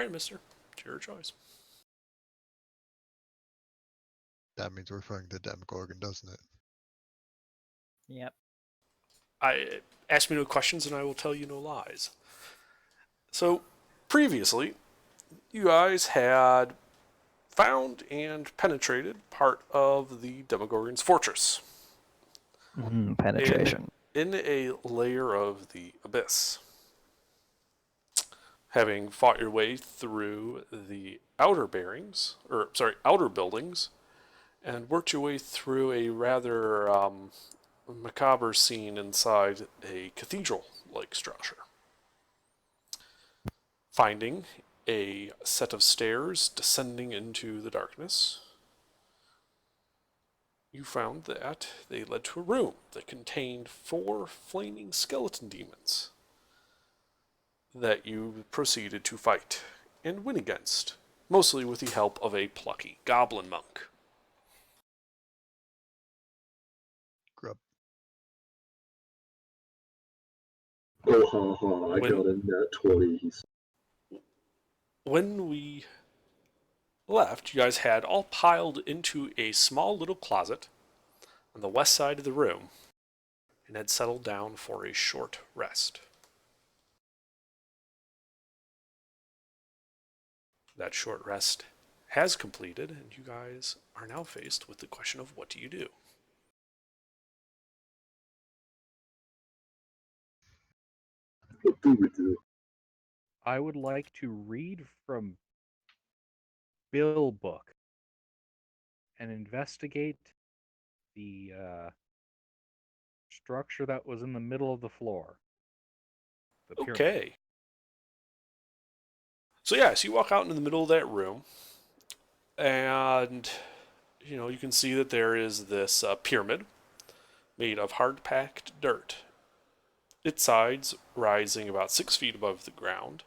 Alright, mister. It's your choice. That means we're referring to Demogorgon, doesn't it? Yep. Ask me no questions and I will tell you no lies. So, previously, you guys had found and penetrated part of the Demogorgon's fortress. Penetration. In a layer of the abyss. Having fought your way through the outer buildings, and worked your way through a rather macabre scene inside a cathedral-like structure. Finding a set of stairs descending into the darkness, you found that they led to a room that contained 4 flaming skeleton demons that you proceeded to fight and win against, mostly with the help of a plucky goblin monk. Grub. Oh, ha, ha, I got a nat 20. When we left, you guys had all piled into a small little closet on the west side of the room and had settled down for a short rest. That short rest has completed, and you guys are now faced with the question of what do you do? What do we do? I would like to read from Bill book and investigate the structure that was in the middle of the floor. The pyramid. Okay. So yes, you walk out into the middle of that room, and you can see that there is this pyramid made of hard-packed dirt. Its sides rising about 6 feet above the ground,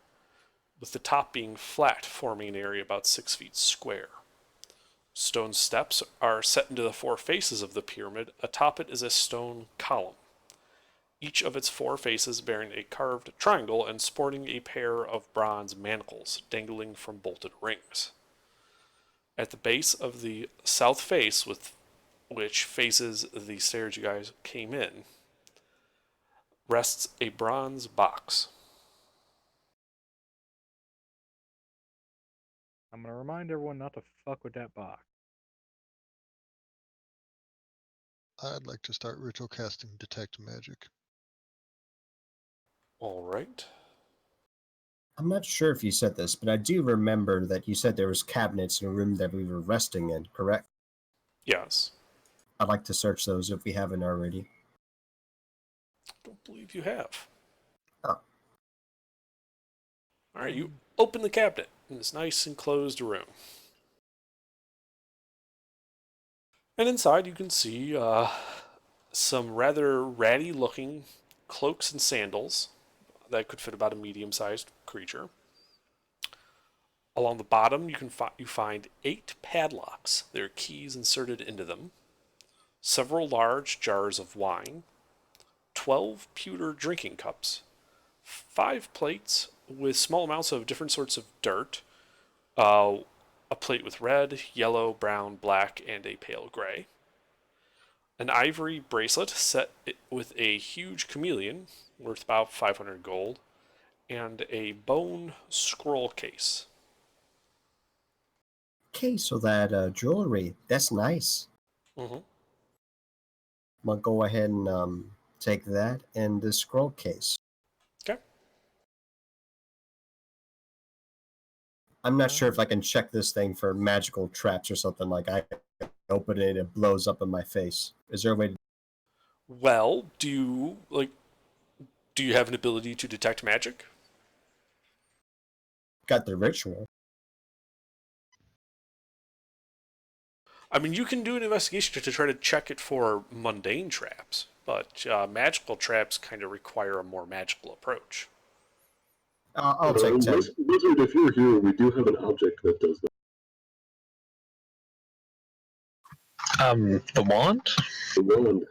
with the top being flat, forming an area about 6 feet square. Stone steps are set into the 4 faces of the pyramid. Atop it is a stone column, each of its 4 faces bearing a carved triangle and sporting a pair of bronze manacles dangling from bolted rings. At the base of the south face, which faces the stairs you guys came in, rests a bronze box. I'm going to remind everyone not to fuck with that box. I'd like to start ritual casting Detect Magic. All right. I'm not sure if you said this, but I do remember that you said there was cabinets in a room that we were resting in, correct? Yes. I'd like to search those if we haven't already. Don't believe you have. Oh. All right, you open the cabinet in this nice enclosed room. And inside you can see some rather ratty-looking cloaks and sandals that could fit about a medium-sized creature. Along the bottom, you find 8 padlocks. There are keys inserted into them. Several large jars of wine. 12 pewter drinking cups. 5 plates with small amounts of different sorts of dirt. A plate with red, yellow, brown, black, and a pale gray. An ivory bracelet set with a huge chameleon, worth about 500 gold, and a bone scroll case. Okay, so that jewelry, that's nice. Mm-hmm. I'm gonna go ahead and take that and the scroll case. Okay. I'm not sure if I can check this thing for magical traps or something. Like I open it and it blows up in my face. Is there a way to... Well, do you have an ability to detect magic? Got the ritual. I mean, you can do an investigation to try to check it for mundane traps, but magical traps kind of require a more magical approach. I'll take 10. Wizard, if you're here, we do have an object that does that. The wand? The wand.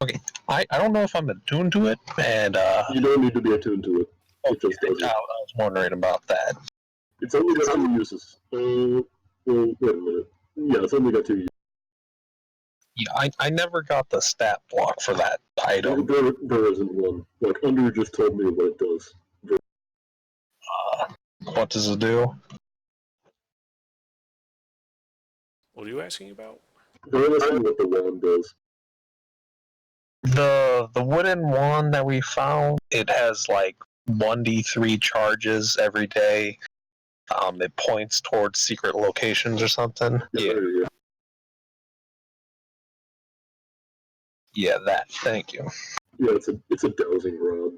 Okay. I don't know if I'm attuned to it, and You don't need to be attuned to it. It just I doesn't. was wondering about that. It's only got 2 uses. Well, wait a minute. Yeah, it's only got 2 uses. Yeah, I never got the stat block for that item. There isn't one. Like, Under just told me what it does. What does it do? What are you asking about? They're asking what the wand does. The wooden wand that we found, it has like 1d3 charges every day. It points towards secret locations or something. Yeah, there you go. Yeah, that. Thank you. Yeah, it's a dowsing rod.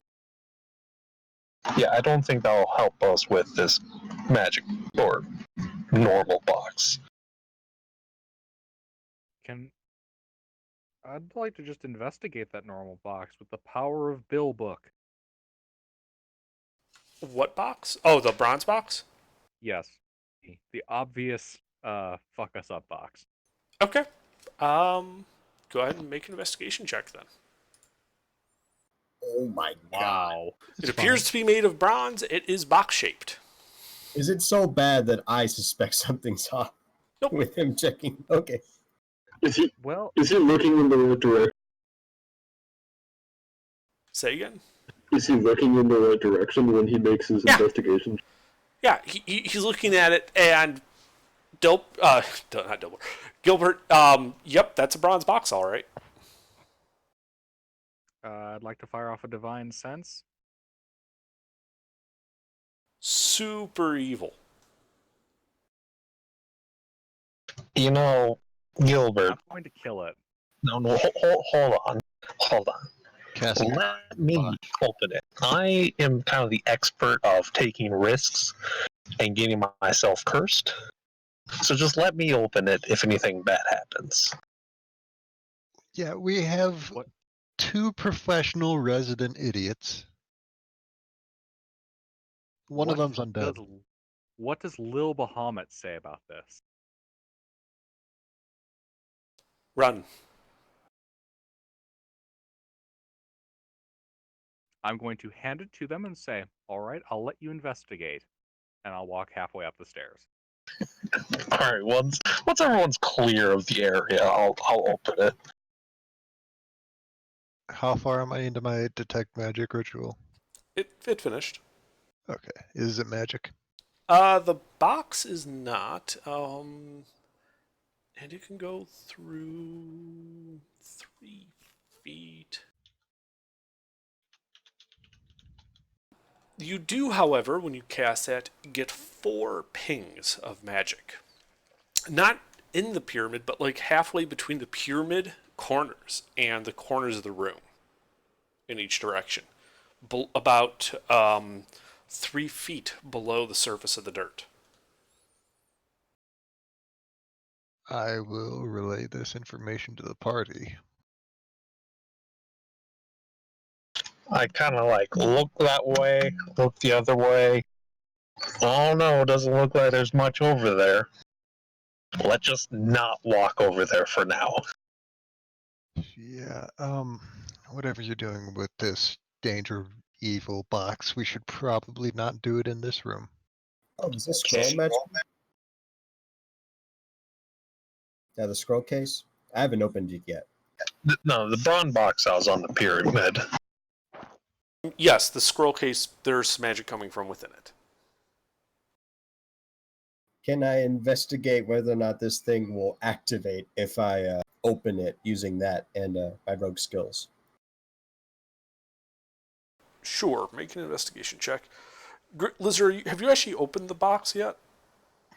Yeah, I don't think that'll help us with this magic or normal box. I'd like to just investigate that normal box with the power of Bill book. What box? Oh, the bronze box? Yes. The obvious fuck us up box. Okay. Go ahead and make an investigation check then. Oh my god. Wow. It appears to be made of bronze. It is box-shaped. Is it so bad that I suspect something's off Nope. with him checking? Okay. Is he Well, looking in the right direction? Say again? Is he looking in the right direction when he makes his Yeah. investigation? Yeah, he's looking at it, and not Gilbert, yep, that's a bronze box, all right. I'd like to fire off a divine sense. Super evil. You know, Gilbert. I'm going to kill it. No, hold on. Casting. Let me open it. I am kind of the expert of taking risks and getting myself cursed. So just let me open it if anything bad happens. Yeah, we have What? 2 professional resident idiots. One of them's undead. What does Lil Bahamut say about this? Run. I'm going to hand it to them and say, all right, I'll let you investigate. And I'll walk halfway up the stairs. Alright, once everyone's clear of the area, I'll open it. How far am I into my detect magic ritual? It finished. Okay. Is it magic? The box is not, and it can go through 3 feet. You do, however, when you cast that, get 4 pings of magic. Not in the pyramid, but like halfway between the pyramid corners and the corners of the room in each direction. About 3 feet below the surface of the dirt. I will relay this information to the party. I kind of like look that way, look the other way. Oh no, it doesn't look like there's much over there. Let's just not walk over there for now. Yeah, whatever you're doing with this danger evil box, we should probably not do it in this room. Oh, is this scroll magic? Yeah, the scroll case? I haven't opened it yet. No, the bronze box I was on the pyramid. Yes, the scroll case, there's magic coming from within it. Can I investigate whether or not this thing will activate if I open it using that and my rogue skills? Sure, make an investigation check. Lizard, have you actually opened the box yet?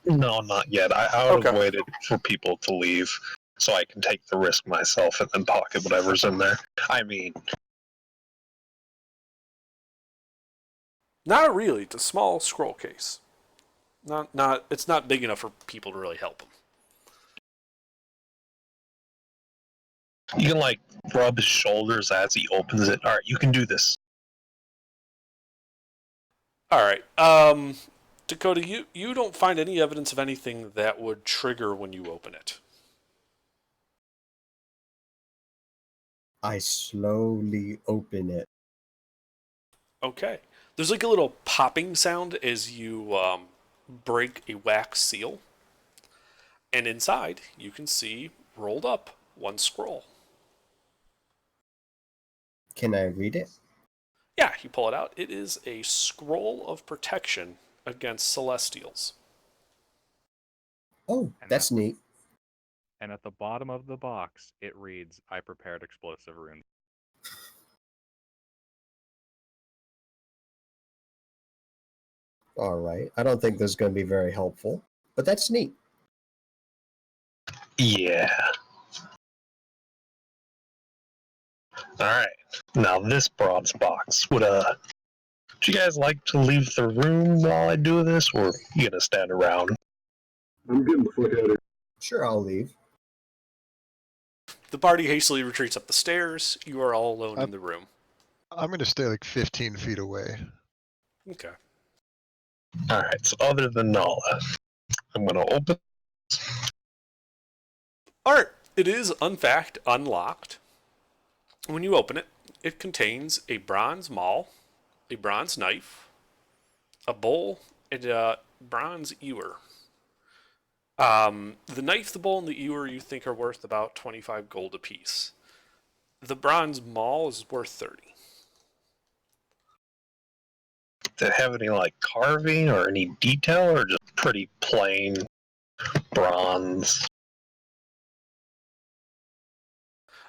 No, not yet. I would have Okay. waited for people to leave so I can take the risk myself and then pocket whatever's in there. I mean, Not really. It's a small scroll case. It's not big enough for people to really help him. you can like rub his shoulders as he opens it. Alright, you can do this. All right. Dakota, you don't find any evidence of anything that would trigger when you open it. I slowly open it. Okay. There's like a little popping sound as you break a wax seal. And inside, you can see rolled up one scroll. Can I read it? Yeah, you pull it out. It is a scroll of protection against celestials. Oh, And that's neat. And at the bottom of the box, it reads, "I prepared explosive runes." All right. I don't think this is going to be very helpful, but that's neat. Yeah. Alright. Now this bronze box. Would you guys like to leave the room while I do this, or you gonna stand around? I'm getting the fuck out of here. Sure, I'll leave. The party hastily retreats up the stairs. You are all alone in the room. I'm gonna stay like 15 feet away. Okay. Alright, so other than Nala, I'm gonna open. Alright, it is, in fact, unlocked. When you open it, it contains a bronze maul, a bronze knife, a bowl, and a bronze ewer. The knife, the bowl, and the ewer you think are worth about 25 gold apiece. The bronze maul is worth 30. Did it have any like carving or any detail, or just pretty plain bronze?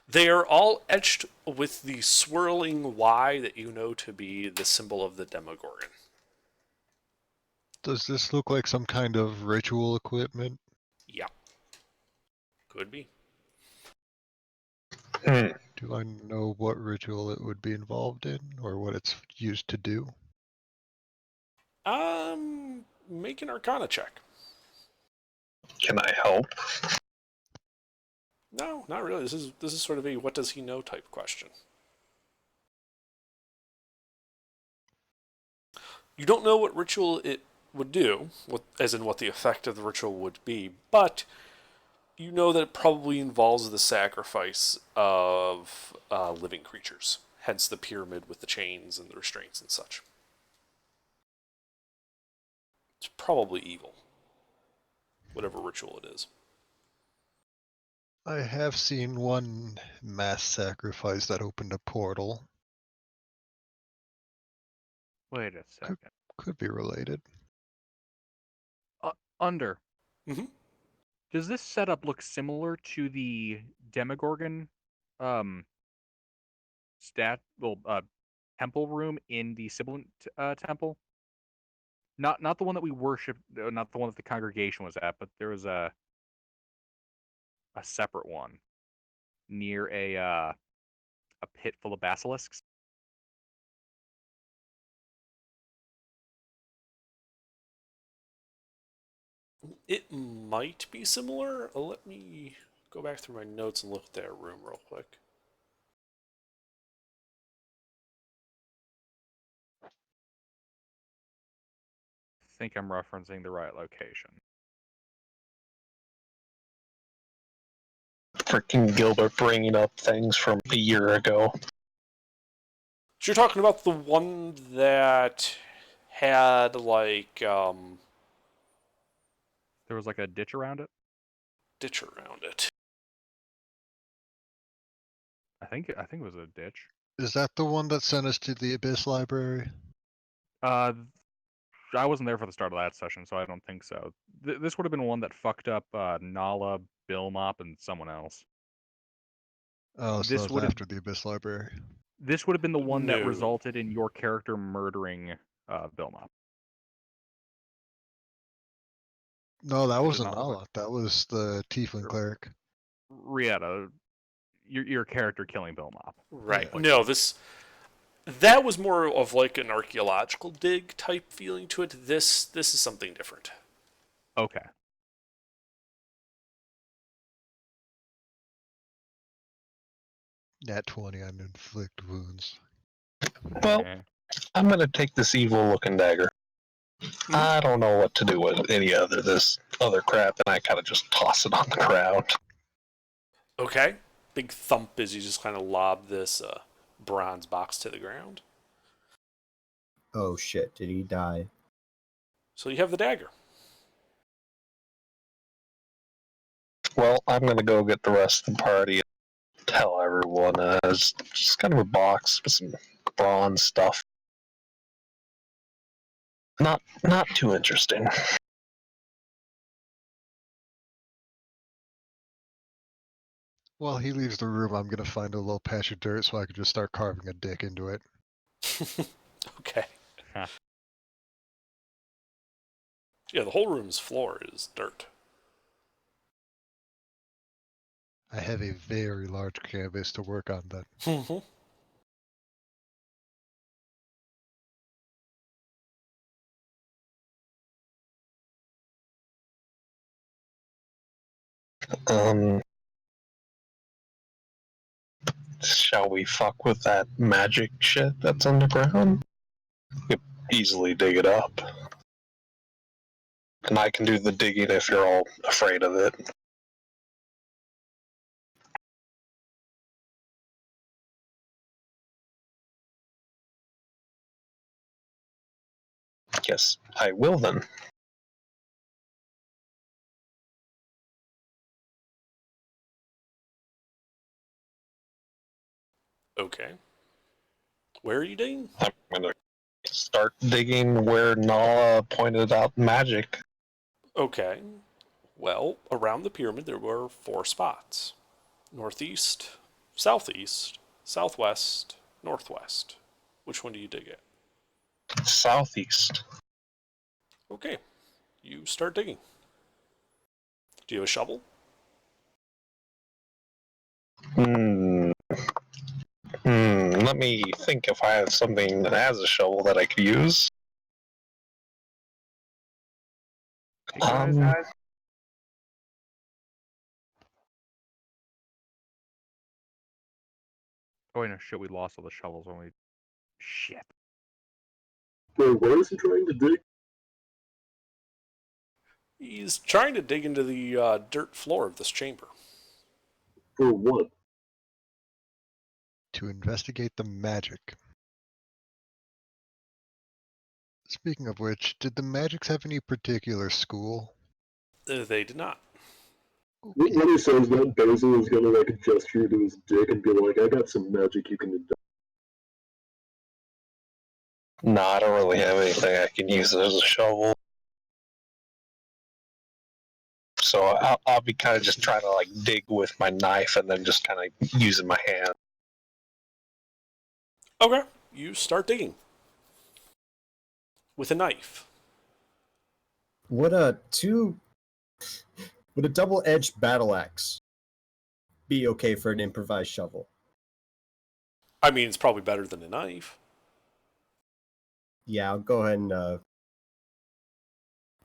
They are all etched with the swirling Y that you know to be the symbol of the Demogorgon. Does this look like some kind of ritual equipment? Yeah. Could be. Do I know what ritual it would be involved in, or what it's used to do? Make an Arcana check. Can I help? No, not really. This is sort of a what does he know type question. You don't know what ritual it would do, as in what the effect of the ritual would be, but you know that it probably involves the sacrifice of living creatures. Hence the pyramid with the chains and the restraints and such. It's probably evil. Whatever ritual it is. I have seen one mass sacrifice that opened a portal. Wait a second. Could be related. Under. Mm-hmm. Does this setup look similar to the Demogorgon temple room in the Sibilant temple? Not the one that we worshipped, not the one that the congregation was at, but there was a separate one near a pit full of basilisks. It might be similar. Let me go back through my notes and look at that room real quick. I think I'm referencing the right location. Freaking Gilbert bringing up things from a year ago. So you're talking about the one that had like There was like a ditch around it. ditch around it. I think it was a ditch. Is that the one that sent us to the Abyss Library? I wasn't there for the start of that session, so I don't think so. This would have been one that fucked up Nala, Billmop, and someone else. Oh, so This it's would have after the Abyss Library. this would have been the one that No. resulted in your character murdering Billmop. No, that Is it wasn't not? Nala. That was the Tiefling cleric. Rieta, your character killing Billmop. Right. Yeah. No, that was more of like an archaeological dig type feeling to it. This is something different. Okay. Nat 20 on inflict wounds. Well, Okay. I'm gonna take this evil looking dagger. I don't know what to do with any other this other crap, and I kind of just toss it on the ground. Okay. Big thump as you just kind of lob this bronze box to the ground. Oh shit! Did he die? So you have the dagger. Well, I'm gonna go get the rest of the party and tell everyone it's just kind of a box with some bronze stuff. Not too interesting. While he leaves the room, I'm gonna find a little patch of dirt so I can just start carving a dick into it. Okay. Huh. Yeah, the whole room's floor is dirt. I have a very large canvas to work on then. Mm-hmm. Shall we fuck with that magic shit that's underground? You could easily dig it up. And I can do the digging if you're all afraid of it. Yes, I will then. Okay. Where are you digging? I'm gonna start digging where Nala pointed out magic. Okay. Well, around the pyramid there were 4 spots. Northeast, southeast, southwest, northwest. Which one do you dig at? Southeast. Okay. You start digging. Do you have a shovel? Let me think if I have something that has a shovel that I could use. Hey, guys. Oh, no, shit, we lost all the shovels when we... Shit. Wait, where is he trying to dig? He's trying to dig into the dirt floor of this chamber. For what? To investigate the magic. Speaking of which, did the magics have any particular school? They did not. When he says that, Basil is gonna like gesture to his dick and be like, I got some magic you can do. No, I don't really have anything I can use as a shovel. So I'll be kind of just trying to like dig with my knife and then just kind of using my hand. Okay. You start digging. With a knife. Would a double-edged battle axe be okay for an improvised shovel? I mean, it's probably better than a knife. Yeah, I'll go ahead and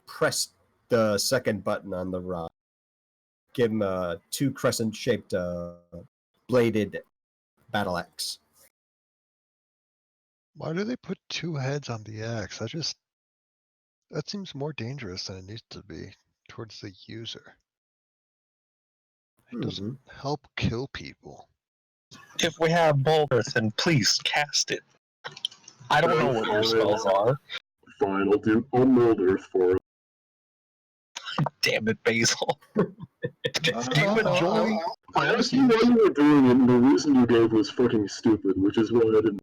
press the second button on the rod. Give him a 2 crescent-shaped bladed battle axe. Why do they put 2 heads on the axe? That seems more dangerous than it needs to be towards the user. It doesn't help kill people. If we have Boulder, then please cast it. I don't know what your spells are. Fine, I'll mold Earth for him. Damn it, Basil. Do you enjoy? I asked you why you were doing it, and the reason you gave was fucking stupid, which is why I didn't.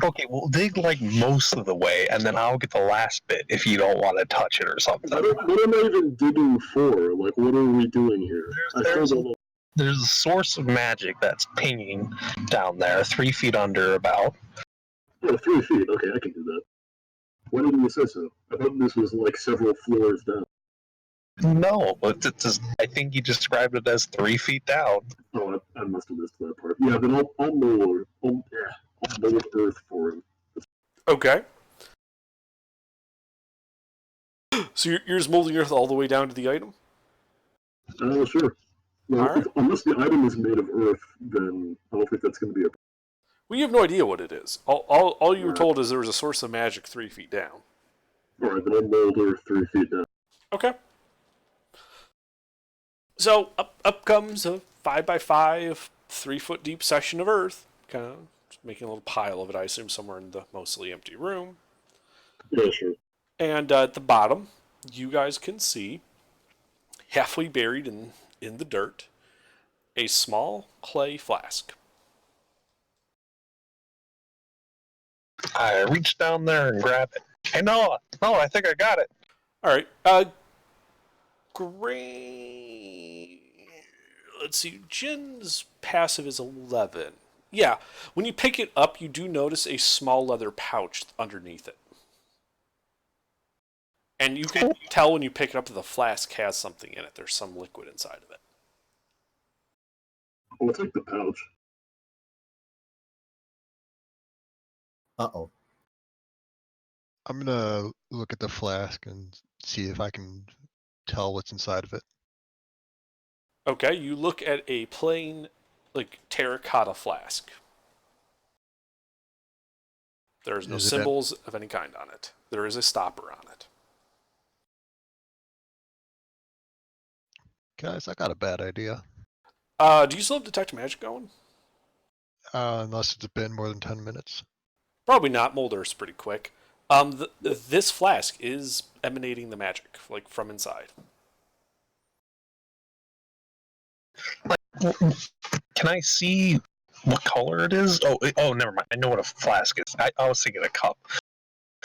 Okay, well, dig like most of the way, and then I'll get the last bit if you don't want to touch it or something. What am I even digging for? Like, what are we doing here? I still don't know. There's a source of magic that's pinging down there, 3 feet under about. Oh, 3 feet. Okay, I can do that. Why didn't you say so? I thought this was like several floors down. No, but I think you described it as 3 feet down. Oh, I must have missed that part. Yeah, then I'll mold Earth for him. Okay. So you're just molding Earth all the way down to the item? Sure. Well, Alright. Unless the item is made of Earth, then I don't think that's going to be a. We have no idea what it is. All you were told is there was a source of magic 3 feet down. Alright, then I'll mold Earth 3 feet down. Okay. So up comes a 5x5, 3 foot deep section of Earth. Kind of making a little pile of it, I assume, somewhere in the mostly empty room. Yeah, sure. And at the bottom, you guys can see, halfway buried in the dirt, a small clay flask. I reach down there and grab it. Hey, no, I think I got it. All right. Great. Let's see. Jin's passive is 11. Yeah. When you pick it up, you do notice a small leather pouch underneath it. And you can tell when you pick it up that the flask has something in it. There's some liquid inside of it. I'll take the pouch. Uh-oh. I'm gonna look at the flask and see if I can tell what's inside of it. Okay, you look at a plain, like, terracotta flask. There's no Is it symbols of any kind on it. There is a stopper on it. Guys, I got a bad idea. Do you still have Detect Magic going? Unless it's been more than 10 minutes. Probably not. Molder's pretty quick. This flask is emanating the magic, like, from inside. Can I see what color it is? Oh, never mind. I know what a flask is. I was thinking a cup.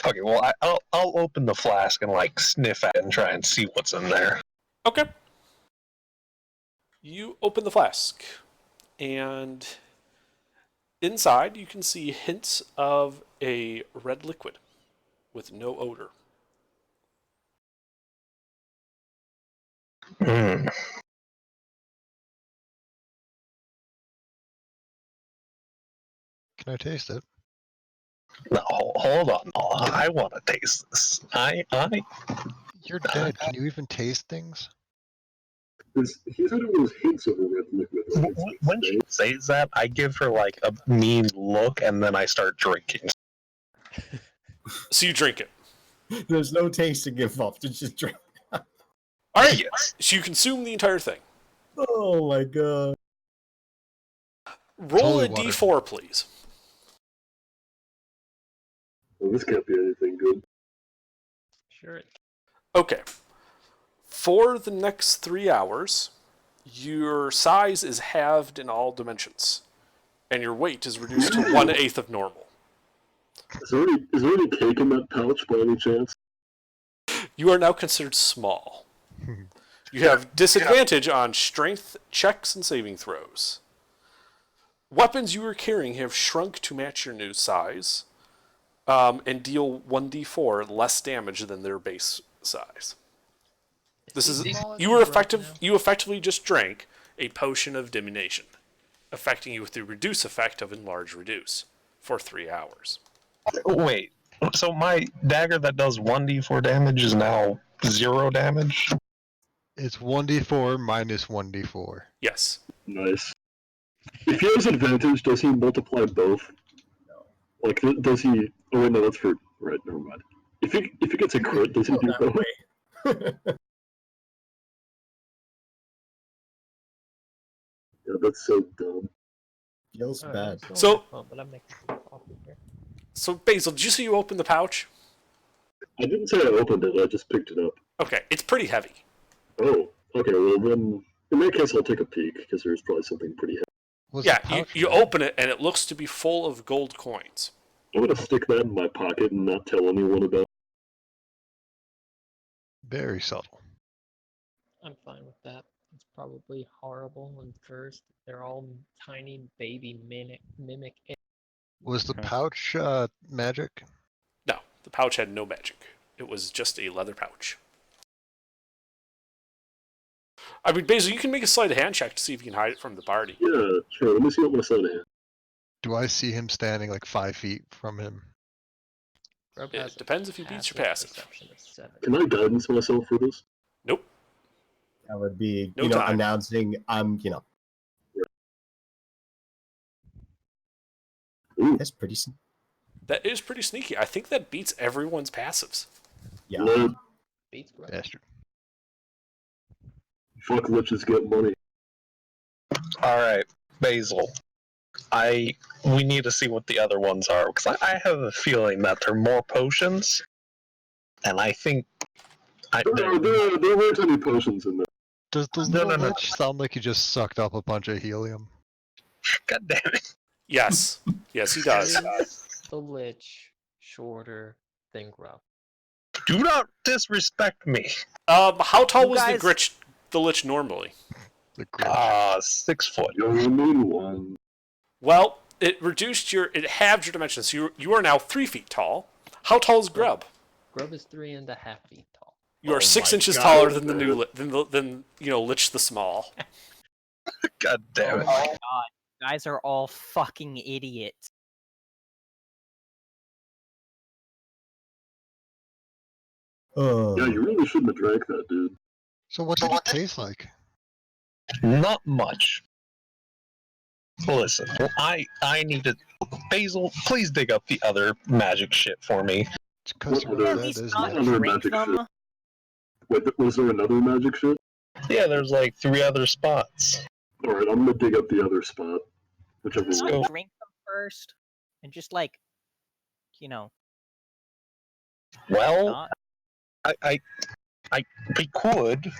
Okay, well, I'll open the flask and, like, sniff at it and try and see what's in there. Okay. You open the flask, and inside you can see hints of a red liquid with no odor. Hmm. Can I taste it? No, hold on. No, I want to taste this. You're dead. Can you even taste things? He said it was hints of a red liquid. Like, When she says that, I give her, like, a mean look, and then I start drinking. So you drink it. There's no tasting involved. It's just drink. All right. Yes. So you consume the entire thing. Oh my god. Roll Holy a water. d4, please. well, this can't be anything good. Sure. Okay. For the next 3 hours, your size is halved in all dimensions, and your weight is reduced to 1/8 of normal. Is there any cake in that pouch by any chance? You are now considered small. You have disadvantage on strength checks and saving throws. Weapons you are carrying have shrunk to match your new size, and deal 1d4 less damage than their base size. This is you effectively just drank a potion of diminution, affecting you with the reduce effect of enlarge reduce for 3 hours. Wait, so my dagger that does 1d4 damage is now 0 damage? It's 1d4 minus 1d4. Yes. Nice. If he has advantage, does he multiply both? No. Like, does he? Oh wait, no, that's for right. Never mind. If he gets a crit, does he do That both? way. Yeah, that's so dumb. Feels bad. So- but I'm making some coffee here. So Basil, did you see you open the pouch? I didn't say I opened it. I just picked it up. Okay, it's pretty heavy. Oh, okay. Well then, in that case, I'll take a peek because there's probably something pretty heavy. What's Yeah, the pouch you for? open it and it looks to be full of gold coins. I'm gonna stick that in my pocket and not tell anyone about it. Very subtle. I'm fine with that. It's probably horrible and cursed. They're all tiny baby mimic. Was the pouch magic? No, the pouch had no magic. It was just a leather pouch. I mean, Basil, you can make a sleight of hand check to see if you can hide it from the party. Yeah, sure. Let me see what my son has. Do I see him standing like 5 feet from him? Grub It has a depends if he beats your passive. perception of 7. Can I guidance myself for this? Nope. That would be, No you know, time. announcing Ooh, that's pretty. That is pretty sneaky. I think that beats everyone's passives. Yeah. no, Beats Grub. Bastard. fuck, let's just get money. Alright, Basil. we need to see what the other ones are, because I have a feeling that they're more potions, and I think There weren't any potions in there. Does the No, little no, no. lich sound like he just sucked up a bunch of helium? God damn it. Yes. Yes, he does. Is the Lich shorter than Grub? Do not disrespect me. How tall You was guys- the Lich normally? The Grinch. 6 foot. You only need one. Well, it halved your dimensions. So you are now 3 feet tall. How tall is Grub? Grub is 3.5 feet tall. You are Oh 6 my inches God. taller than the new than Lich the Small. God damn Oh it. my god. You guys are all fucking idiots. Oh, Yeah, you really shouldn't have drank that, dude. So what did it taste like? Not much. Listen, I need to. Basil, please dig up the other magic shit for me. It's because What you're At dead, least isn't not it? Other drink magic them. shit. Wait, was there another magic shit? Yeah, there's like 3 other spots. Alright, I'm gonna dig up the other spot. Whichever Let's one. go. not drink them first, and just like, you know, Well, not. we could,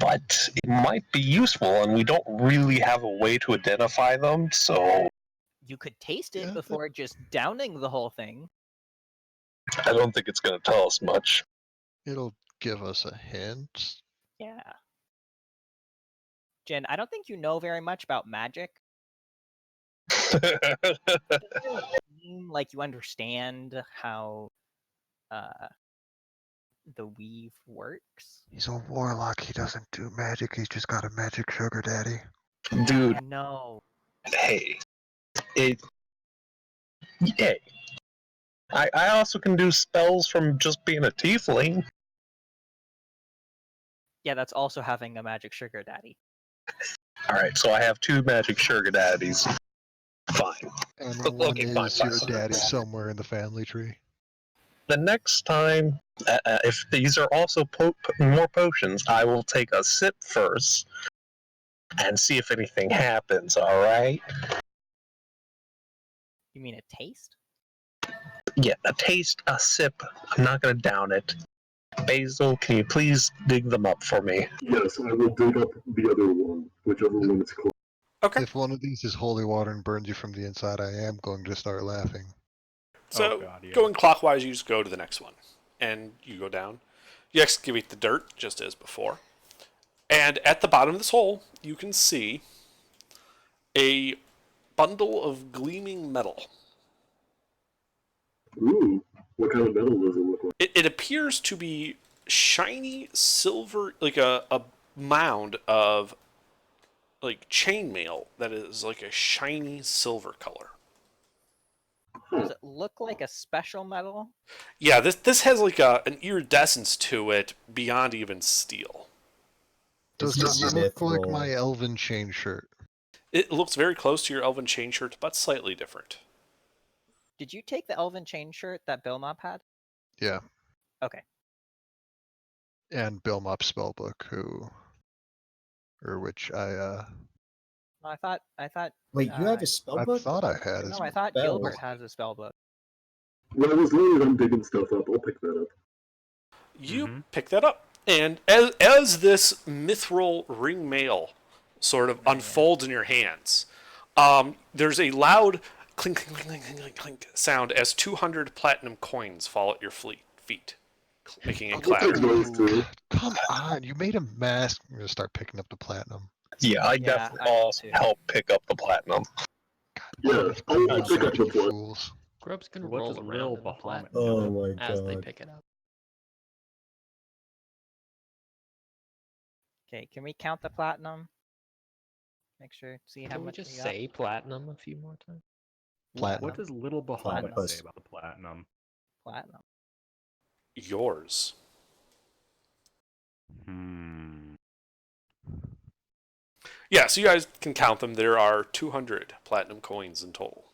but it might be useful, and we don't really have a way to identify them, so You could taste it Yeah, but- before just downing the whole thing. I don't think it's going to tell us much. It'll give us a hint. Yeah. Jen, I don't think you know very much about magic. Seem like you understand how the weave works. He's a warlock. He doesn't do magic. He's just got a magic sugar daddy. Dude, No. hey. Hey. I also can do spells from just being a tiefling. Yeah, that's also having a magic sugar daddy. Alright, so I have 2 magic sugar daddies. Fine. And Okay, one fine, is your fine. daddy somewhere in the family tree. The next time, if these are also more potions, I will take a sip first and see if anything happens, alright? You mean a taste? Yeah, a taste, a sip. I'm not gonna down it. Basil, can you please dig them up for me? Yes, I will dig up the other one, whichever one is close. Okay. If one of these is holy water and burns you from the inside, I am going to start laughing. So Oh, God, yeah. going clockwise, you just go to the next one, and you go down. You excavate the dirt just as before, and at the bottom of this hole, you can see a bundle of gleaming metal. Ooh, what kind of metal does it look like? It appears to be shiny silver, like a mound of like chainmail that is like a shiny silver color. Does it look like a special metal? Yeah, this has like an iridescence to it beyond even steel. Does It's it look like mythical. my elven chain shirt? It looks very close to your elven chain shirt, but slightly different. Did you take the elven chain shirt that Bilmop had? Yeah. Okay. And Bill Mop spellbook, which No, I thought Wait, you have Uh, a spell I book? thought I had no, his I thought spells. Gilbert has a spell book. Well, as long as I'm digging stuff up, I'll pick that up. You pick that up, and as this mithril ring mail sort of unfolds in your hands, there's a loud clink, clink, clink, clink, clink, clink sound as 200 platinum coins fall at your feet, making a I'll take clatter. those two. Come on, you made a mask. I'm gonna start picking up the platinum. Yeah, I Yeah, definitely I will also too. help pick up the platinum. Yeah, I'll pick up the You flip. fools. Grub's gonna What roll does around Lil in the Bahamut platinum Oh my as they god. pick it up. Okay, can we count the platinum? Make sure, see how Can we much just we got. say platinum a few more times? Platinum. What does Little Bahamut Platypus. say about the platinum? Platinum. Yours. Yeah, so you guys can count them. There are 200 platinum coins in total.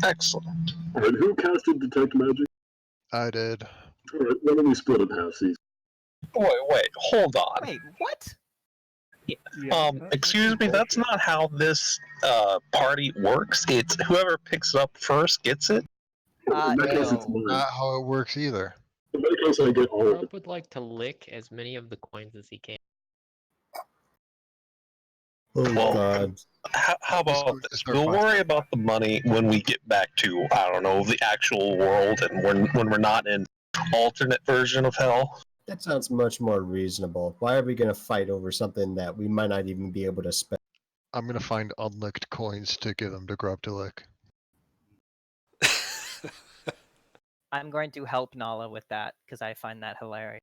Excellent. Alright, who casted Detect Magic? I did. Alright, why don't we split it halfsies? Wait, hold on. Wait, what? Excuse me, that's not how this party works. It's whoever picks it up first gets it. In that case, it's No. mine. Not how it works either. In that case, I get all of it. Rob would like to lick as many of the coins as he can. Oh Well, God. How about Just this? start We'll buying worry about the money when we get back to, I don't know, the actual world and when we're not in alternate version of hell. That sounds much more reasonable. Why are we going to fight over something that we might not even be able to spend? I'm gonna find unlicked coins to give them to Grub to lick. I'm going to help Nala with that because I find that hilarious.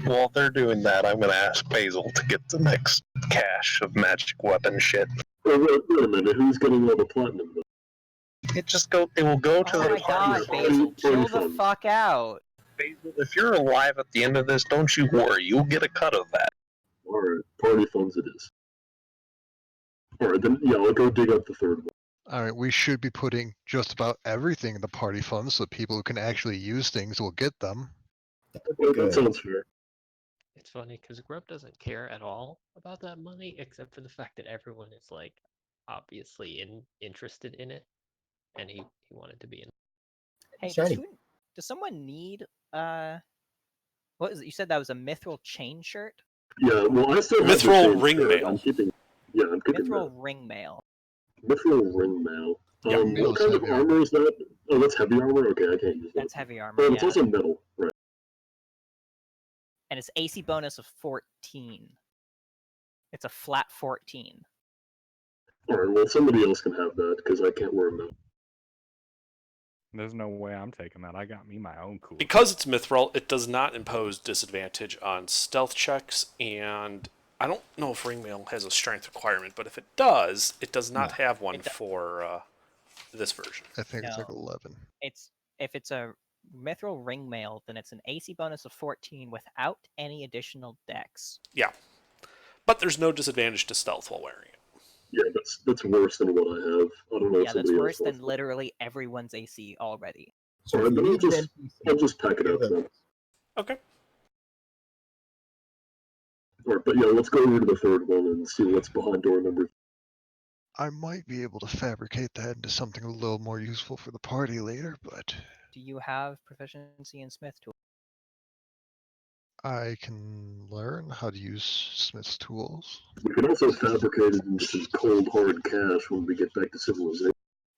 While they're doing that, I'm gonna ask Basil to get the next cache of magic weapon shit. Wait a minute, who's getting all the platinum? Though? It will go to Oh the my god, party- Basil, party chill the fun. fuck out. Basil, if you're alive at the end of this, don't you worry, you'll get a cut of that. Alright, party funds it is. Alright, then yeah, I'll go dig up the third one. Alright, we should be putting just about everything in the party fund so people who can actually use things will get them. That Good. sounds fair. It's funny because Grub doesn't care at all about that money, except for the fact that everyone is like obviously interested in it, and he wanted to be in. Hey, Shiny. does someone need what is it? You said that was a mithril chain shirt? Yeah, well, I still have the Mithril same ring shirt. mail. I'm keeping Mithril ring mail. that. Mithril ring mail. Yeah, What mail's kind of heavy armor is that? Oh, that's heavy armor? Okay, I can't use that. That's heavy armor. Oh, it's Yeah. also metal, right. And it's AC bonus of 14. It's a flat 14. Alright, well, somebody else can have that, because I can't wear metal. There's no way I'm taking that. I got me my own cool. Because it's mithril, it does not impose disadvantage on stealth checks, and I don't know if ringmail has a strength requirement, but if it does not have one It does. for this version. I think it's like No. 11. If it's a mithril ring mail, then it's an AC bonus of 14 without any additional dex. Yeah. But there's no disadvantage to stealth while wearing it. Yeah, that's worse than what I have. I don't know if Yeah, that's somebody worse else than wants that. literally everyone's AC already. So Alright, if you then need an NPC, I'll just pack it give up them- then. Okay. Alright, but yeah, let's go over to the third one and see what's behind door number. I might be able to fabricate that into something a little more useful for the party later, but Do you have proficiency in Smith tool? I can learn how to use Smith's tools. We can also fabricate it into some cold hard cash when we get back to civilization.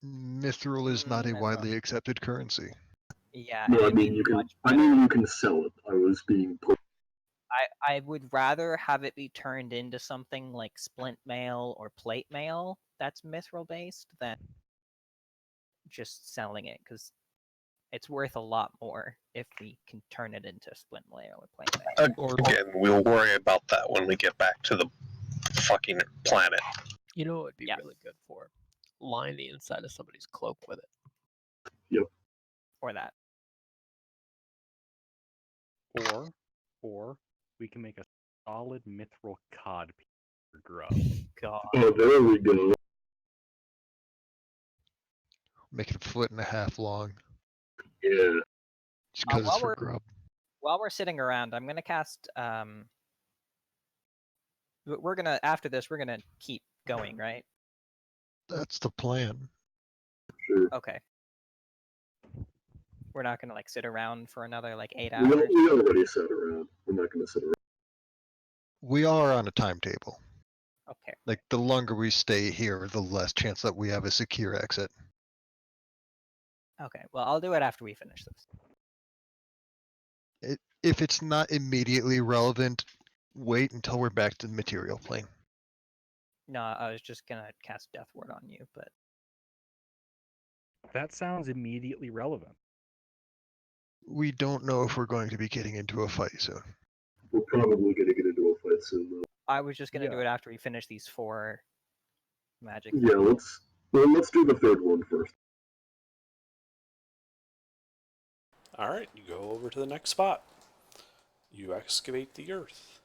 Mithril is not a Mithril. widely accepted currency. Yeah, No, I it'd mean be you can. much I better. mean you can sell it. I was being put. I would rather have it be turned into something like splint mail or plate mail that's mithril based than just selling it, because it's worth a lot more if we can turn it into splint mail or plate mail. Again, we'll worry about that when we get back to the fucking planet. You know, it'd be Yeah. really good for line the inside of somebody's cloak with it. Or that. Or we can make a solid mithril cod piece for Grub. God. Oh, there we go. Make it a foot and a half long. Yeah. Just because it's while for we're- Grub. While we're sitting around, I'm gonna cast we're gonna after this we're gonna keep going, right? That's the plan. Sure. Okay. We're not gonna like sit around for another like 8 We, hours. we already sat around. We're not going to sit around. We are on a timetable. Okay. Like, the longer we stay here, the less chance that we have a secure exit. Okay. Well, I'll do it after we finish this. If it's not immediately relevant, wait until we're back to the material plane. No, I was just gonna cast Death Ward on you, but That sounds immediately relevant. We don't know if we're going to be getting into a fight soon. We're probably going to get into a fight soon, though. I was just gonna do Yeah. it after we finish these 4 magic. Yeah, let's do the third one first. Alright, you go over to the next spot. You excavate the earth.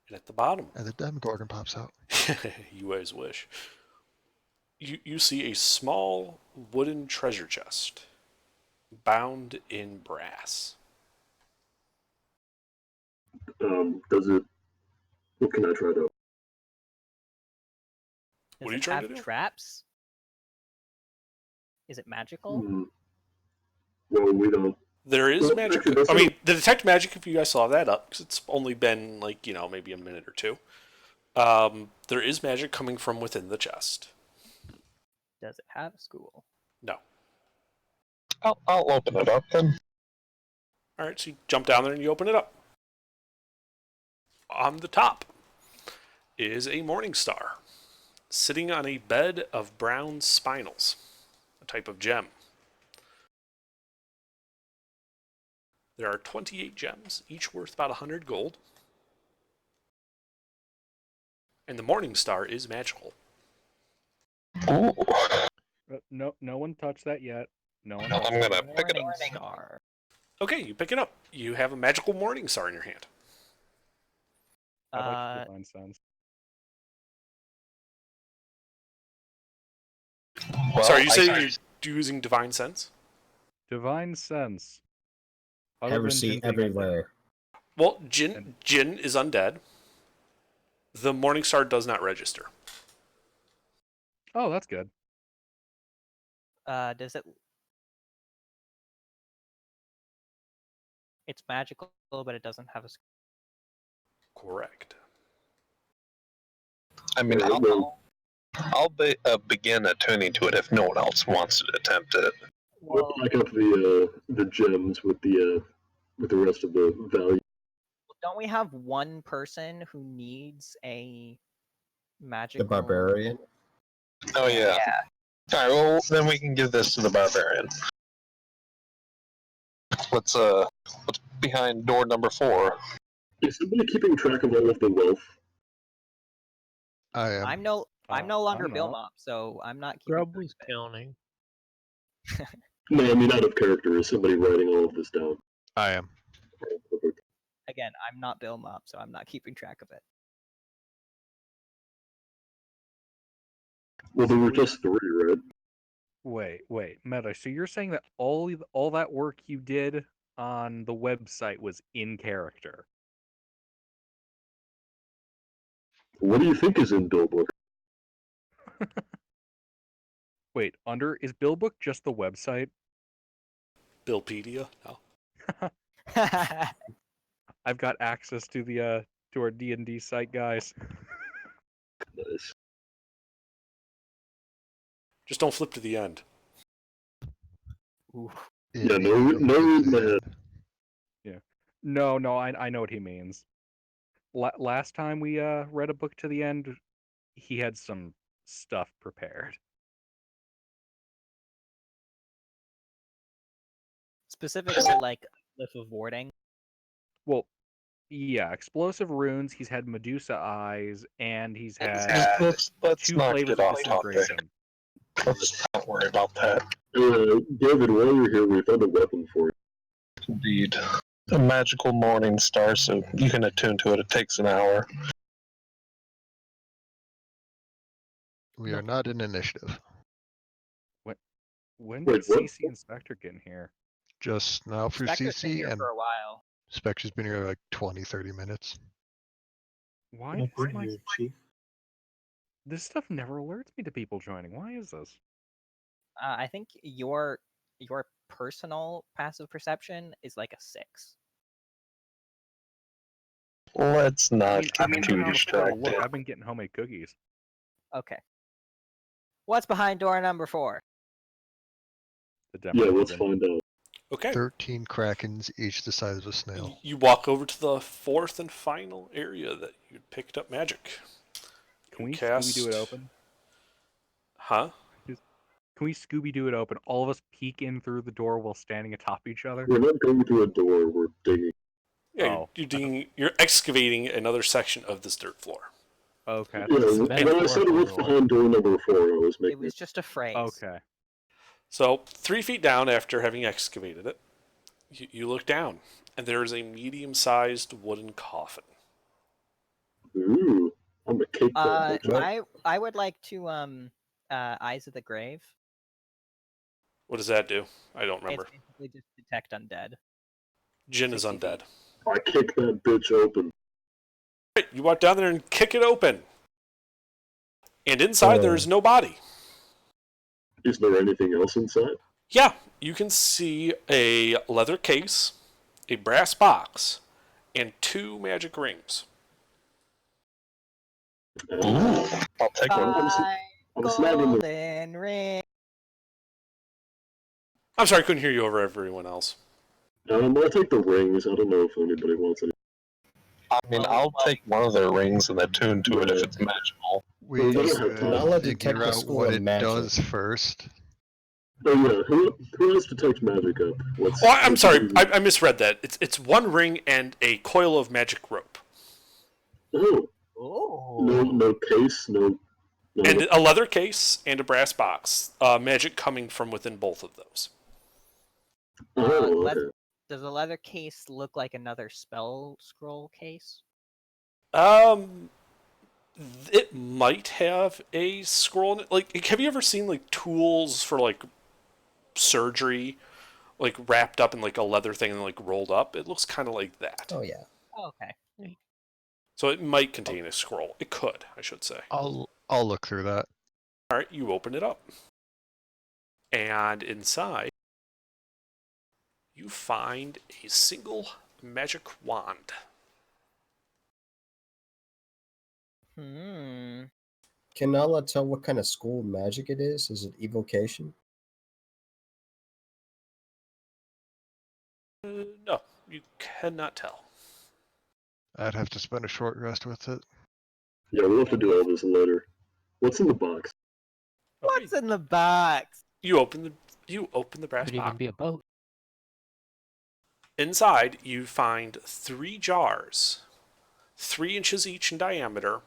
And at the bottom, And the Demogorgon pops out. you always wish, you see a small wooden treasure chest bound in brass. Does it? What can I try to? Does What are you it trying have to do? traps? Is it magical? Well, we don't. There is Well, magic. actually, that's I not- mean, the detect magic, if you guys saw that up, because it's only been, like, maybe a minute or two. There is magic coming from within the chest. Does it have a school? No. I'll open it up then. Alright, so you jump down there and you open it up. On the top is a morning star, sitting on a bed of brown spinels, a type of gem. There are 28 gems, each worth about 100 gold. And the morning star is magical. Ooh. No one touched that yet. No one. I'm touched gonna that. pick it Morning up. star. Okay, you pick it up. You have a magical morning star in your hand. I'd like to divine sense. Well, Sorry, you I- say you're using divine sense? Divine sense. Other Ever than see Jin being undead. everywhere. Well, Jin is undead. The morning star does not register. Oh, that's good. Does it? It's magical, but it doesn't have a. Correct. I mean, Yeah, well- I'll begin attuning to it if no one else wants to attempt it. We'll back up the gems with the rest of the value. Don't we have one person who needs a magical? The barbarian. Oh yeah. All right. Well, then we can give this to the barbarian. What's behind door number 4? Is somebody keeping track of all of the wealth? I am. I'm no longer I'm Bill not. Mop, so I'm not keeping. Grub track was of it. counting. No, I mean out of character. Is somebody writing all of this down? I am. Okay, perfect. Again, I'm not Bill Mop, so I'm not keeping track of it. Well, there were just 3, right? Wait, Meta. So you're saying that all that work you did on the website was in character? What do you think is in Billbook? Wait, is Billbook just the website? Billpedia? No. I've got access to the to our D&D site, guys. Nice. Just don't flip to the end. Ooh. Yeah, no reason ahead. No, I know what he means. Last time we read a book to the end, he had some stuff prepared. Specifically, like Glyph of Warding. Well, yeah, explosive runes. He's had Medusa eyes, and he's had Let's 2 not flavors get of off topic. disintegration. Let's not worry about that. David, while you're here, we found a weapon for you. Indeed. A magical morning star, so you can attune to it. It takes an hour. We are not in initiative. When Wait, did what? CC and Spectre get in here? Just now for Spectre's been CC, here and for a while. Spectre's been here like 20-30 minutes. Why does this stuff never alerts me to people joining? Why is this? I think your personal passive perception is like a 6. Let's not I've get been too going on a full look. distracted. I've been getting homemade cookies. Okay. What's behind door number 4? The demo Yeah, let's version. find out. Okay. 13 krakens, each the size of a snail. You walk over to the 4th and final area that you picked up magic. Can we cast- Scooby-Doo it open? Huh? Can we Scooby-Doo it open? All of us peek in through the door while standing atop each other? We're not going through a door. We're digging. Yeah, Oh. you're excavating another section of this dirt floor. Okay. Yeah, cement when I floor said for what's door. behind door number 4, I was It making. was just a phrase. Okay. So 3 feet down after having excavated it, you look down, and there is a medium-sized wooden coffin. Ooh, I'm a cake that. I would like to Eyes of the Grave. What does that do? I don't remember. It's basically just detect undead. Jin is 60 feet. undead. I kick that bitch open. Right, you walk down there and kick it open. And inside there is no body. Is there anything else inside? Yeah, you can see a leather case, a brass box, and 2 magic rings. Ooh, I'll take one. I'm snagging the. Golden ring. I'm sorry, I couldn't hear you over everyone else. I'll take the rings. I don't know if anybody wants any. I mean, I'll take one of their rings and attune to it if it's magical. We Well, they need don't have time. Nala to detect figure the out school what of it magic. does first. Oh yeah, who has detect magic up? Let's. Oh, I'm let's sorry, do- I misread that. It's 1 ring and a coil of magic rope. Oh, Oh. no case, no. And a leather case and a brass box. Magic coming from within both of those. Oh, leather- okay. Does the leather case look like another spell scroll case? It might have a scroll in it. Like, have you ever seen like tools for like surgery, like wrapped up in like a leather thing and like rolled up? It looks kind of like that. Oh yeah. Oh, okay. So it might contain a scroll. It could, I should say. I'll look through that. All right, you open it up, and inside you find a single magic wand. Hmm. Can Nala tell what kind of school of magic it is? Is it evocation? No, you cannot tell. I'd have to spend a short rest with it. Yeah, we'll have to do all this later. What's in the box? What's in the box? You open the brass Could even box. be a boat. Inside, you find 3 jars, 3 inches each in diameter,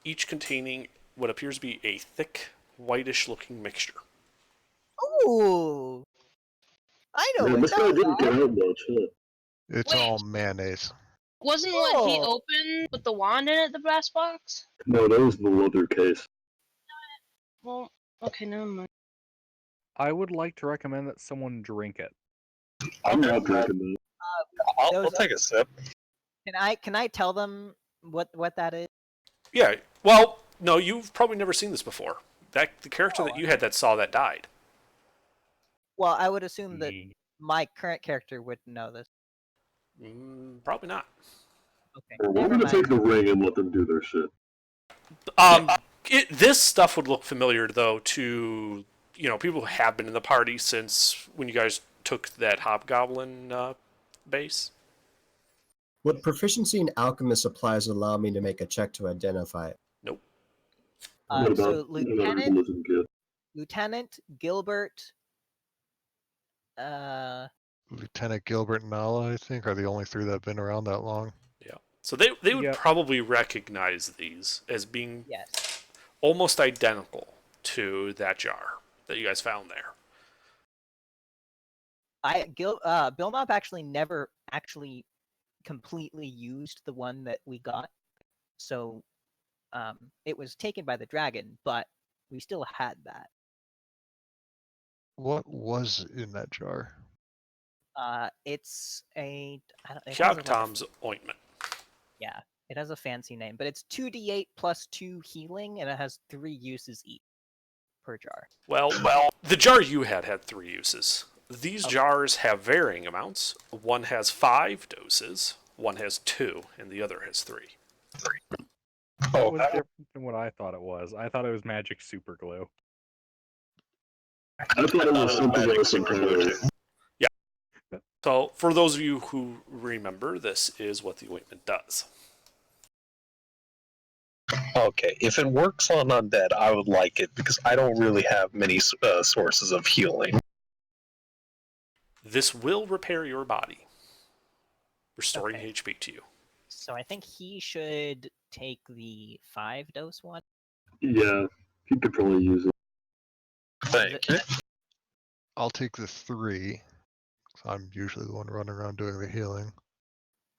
each containing what appears to be a thick, whitish-looking mixture. Ooh. I know Man, what this guy those didn't are. get out much, huh? It's Wait. all mayonnaise. Wasn't what he Oh. opened with the wand in it the brass box? No, that was the leather case. Well, okay, never mind. I would like to recommend that someone drink it. I'm Okay. not drinking that. I'll take a sip. Can I tell them what that is? Yeah, well, no, you've probably never seen this before. The character that you had that saw that died. Well, I would assume that Ye- my current character would know this. Probably not. Okay. Well, we're Never gonna mind. take the ring and let them do their shit. This stuff would look familiar, though, to people who have been in the party since when you guys took that hobgoblin base. Would proficiency in alchemist supplies allow me to make a check to identify it? Nope. What about So Lieutenant Kid? Lieutenant Gilbert. Lieutenant Gilbert and Nala, I think, are the only 3 that have been around that long. Yeah. So they would Yep. probably recognize these as being Yes. almost identical to that jar that you guys found there. Bill Mob actually never actually completely used the one that we got, so it was taken by the dragon, but we still had that. What was in that jar? It's a I don't, it has a, like, Hyogtom's ointment. yeah, it has a fancy name, but it's 2d8 plus 2 healing, and it has 3 uses each per jar. Well, the jar you had 3 uses. These jars have varying amounts. One has 5 doses, one has 2, and the other has 3. That was different than what I thought it was. I thought it was magic super glue. I thought it was something else entirely. So, for those of you who remember, this is what the ointment does. Okay, if it works on undead, I would like it because I don't really have many sources of healing. This will repair your body, restoring Okay. HP to you. So I think he should take the 5-dose one. Yeah, he could probably use it. Thank you. I'll take the 3. 'Cause I'm usually the one running around doing the healing.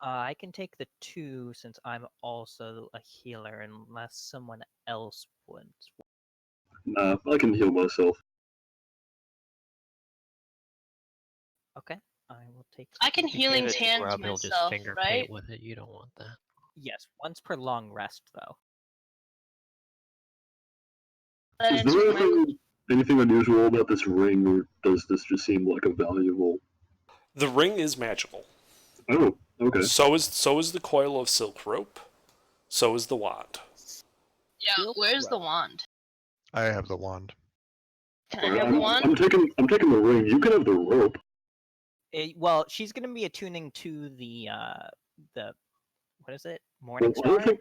I can take the 2 since I'm also a healer, unless someone else wants. Nah, I can heal myself. Okay. I will take. I can If you give healing it to hand Grub, he'll just myself, finger right? paint with it. You don't want that. Yes, once per long rest though. Is It's there my- anything unusual about this ring, or does this just seem like a valuable? The ring is magical. Oh, okay. So is the coil of silk rope. So is the wand. Yeah, Silk where's the rope. wand? I have the wand. Can I have the I'm wand? taking the ring. You can have the rope. Well, she's gonna be attuning to the what is it? Well, Morning I don't Star. think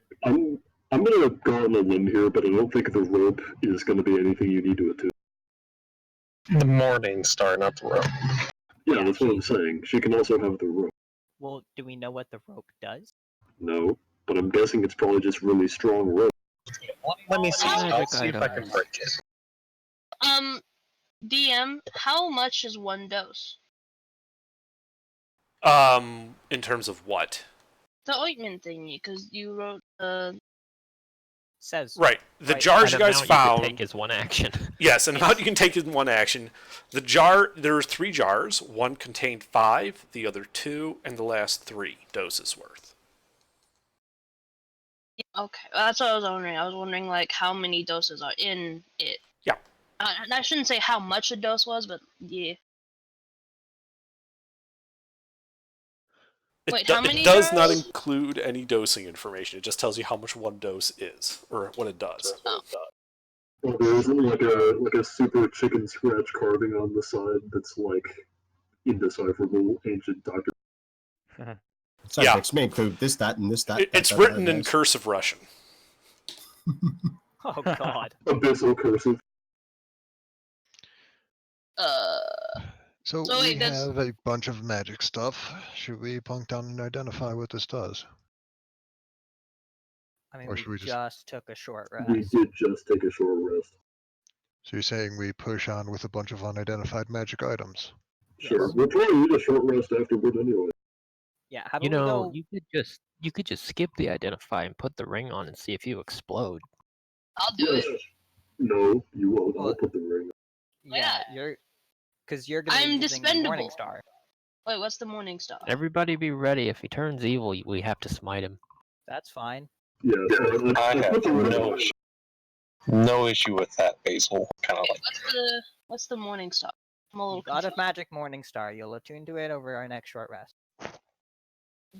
I'm gonna go on a limb here, but I don't think the rope is gonna be anything you need to attune. The Morning Star, not the rope. Yeah, Yeah, that's what I'm saying. She can also have the rope. Well, do we know what the rope does? No, but I'm guessing it's probably just really strong rope. Let me see. How- I'll see if I can break it. DM, how much is one dose? In terms of what? The ointment thingy, because you wrote Says Right. The Right. jars An you guys amount you could found. take is one action. Yes, an amount you can take in one action. The jar, there are 3 jars. One contained 5, the other 2, and the last 3 doses worth. Okay, that's what I was wondering. I was wondering like how many doses are in it. Yeah. I shouldn't say how much a dose was, but yeah. Wait, how many it does not jars? include any dosing information. It just tells you how much one dose is, or what it does. Oh. Well, there isn't like a super chicken scratch carving on the side that's like indecipherable ancient doctor. Subjects may include this, that, and this, that. It's that, written that, in that. cursive Russian. oh god. Abyssal cursive. So So we wait, does- have a bunch of magic stuff. Should we bunk down and identify what this does? I mean, Or we should we just, just- took a short We rest. did just take a short rest. So you're saying we push on with a bunch of unidentified magic items? Sure. Yes. We'll probably need a short rest afterward anyway. Yeah, how about You know, we go? you could just skip the identify and put the ring on and see if you explode. I'll do Yes. it. No, you won't. I'll Well- put the ring. Yeah, Yeah. because you're gonna be I'm using the Morning dispendable. Star. Wait, what's the morning star? Everybody be ready. If he turns evil, we have to smite him. That's fine. Yeah, so I I have put the ring no on. issue. No issue with that, Basil. Kind of Wait, like what's the morning star? I'm a little God of confused. Magic Morning Star. You'll attune to it over our next short rest.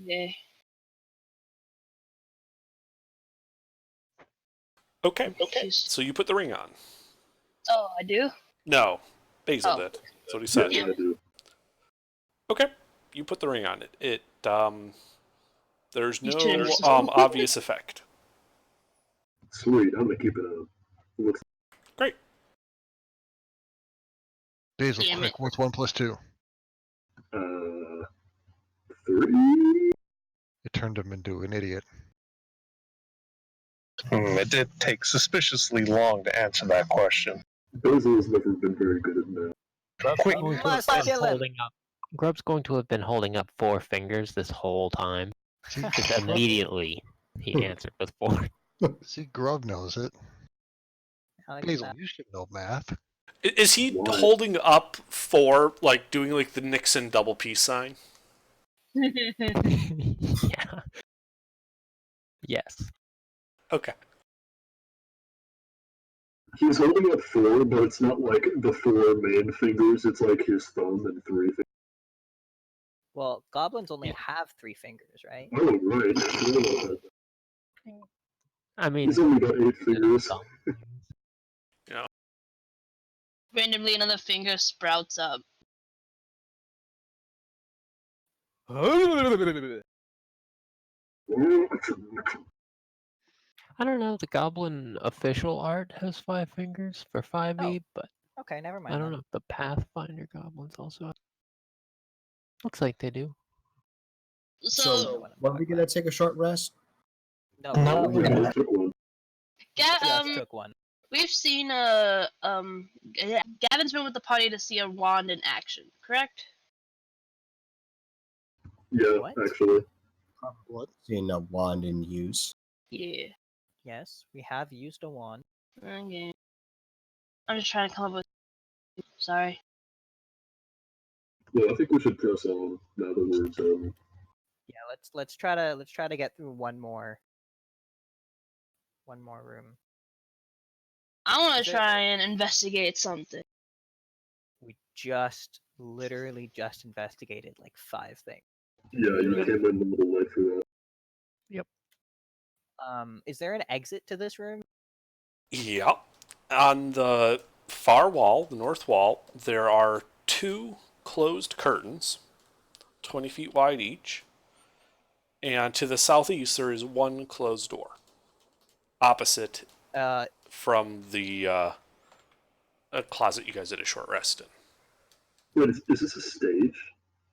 Yeah. Okay. Confused. So you put the ring on. Oh, I do. No, Basil Oh. did. That's what he said. Yeah, I do. Okay, you put the ring on it. There's You no generous. obvious effect. Sweet. I'm gonna keep it on. Looks. Great. Basil, Damn quick, it. what's 1 plus 2? 30. It turned him into an idiot. it did take suspiciously long to answer that question. Basil has never been very good at math. Grub's We must kill him. Grub's going to have been holding up 4 fingers this whole time. See, Just Grub, immediately, he answered with 4. see, Grub knows it. I like Basil, that. you should know math. Is he Why? holding up for, like, doing, like, the Nixon double peace sign? Yeah. Yes. Okay. He's holding up 4, but it's not like the 4 main fingers. It's like his thumb and 3 fingers. Well, goblins only have 3 fingers, right? Oh, right. I forgot about that. I mean, He's only got 8 fingers. Randomly, another finger sprouts up. I don't know. The goblin official art has 5 fingers for 5e, but Okay, never mind. I don't then. know if the Pathfinder goblins also have. Looks like they do. So, Were we gonna take a short rest? No, No, we We Yeah. both took one. just took one. we've seen Gavin's been with the party to see a wand in action, correct? Yeah, What? actually. What? Seeing a wand in use. Yeah. Yes, we have used a wand. Okay. I'm just trying to come up with. Sorry. Yeah, I think we should press on now that we're done. Yeah, let's try to get through one more room. I want Is to there- try and investigate something. We literally just investigated like 5 things. Yeah, you came in the middle late for that. Is there an exit to this room? Yep. On the far wall, the north wall, there are 2 closed curtains, 20 feet wide each. And to the southeast, there is 1 closed door, opposite from the closet you guys did a short rest in. Wait, is this a stage?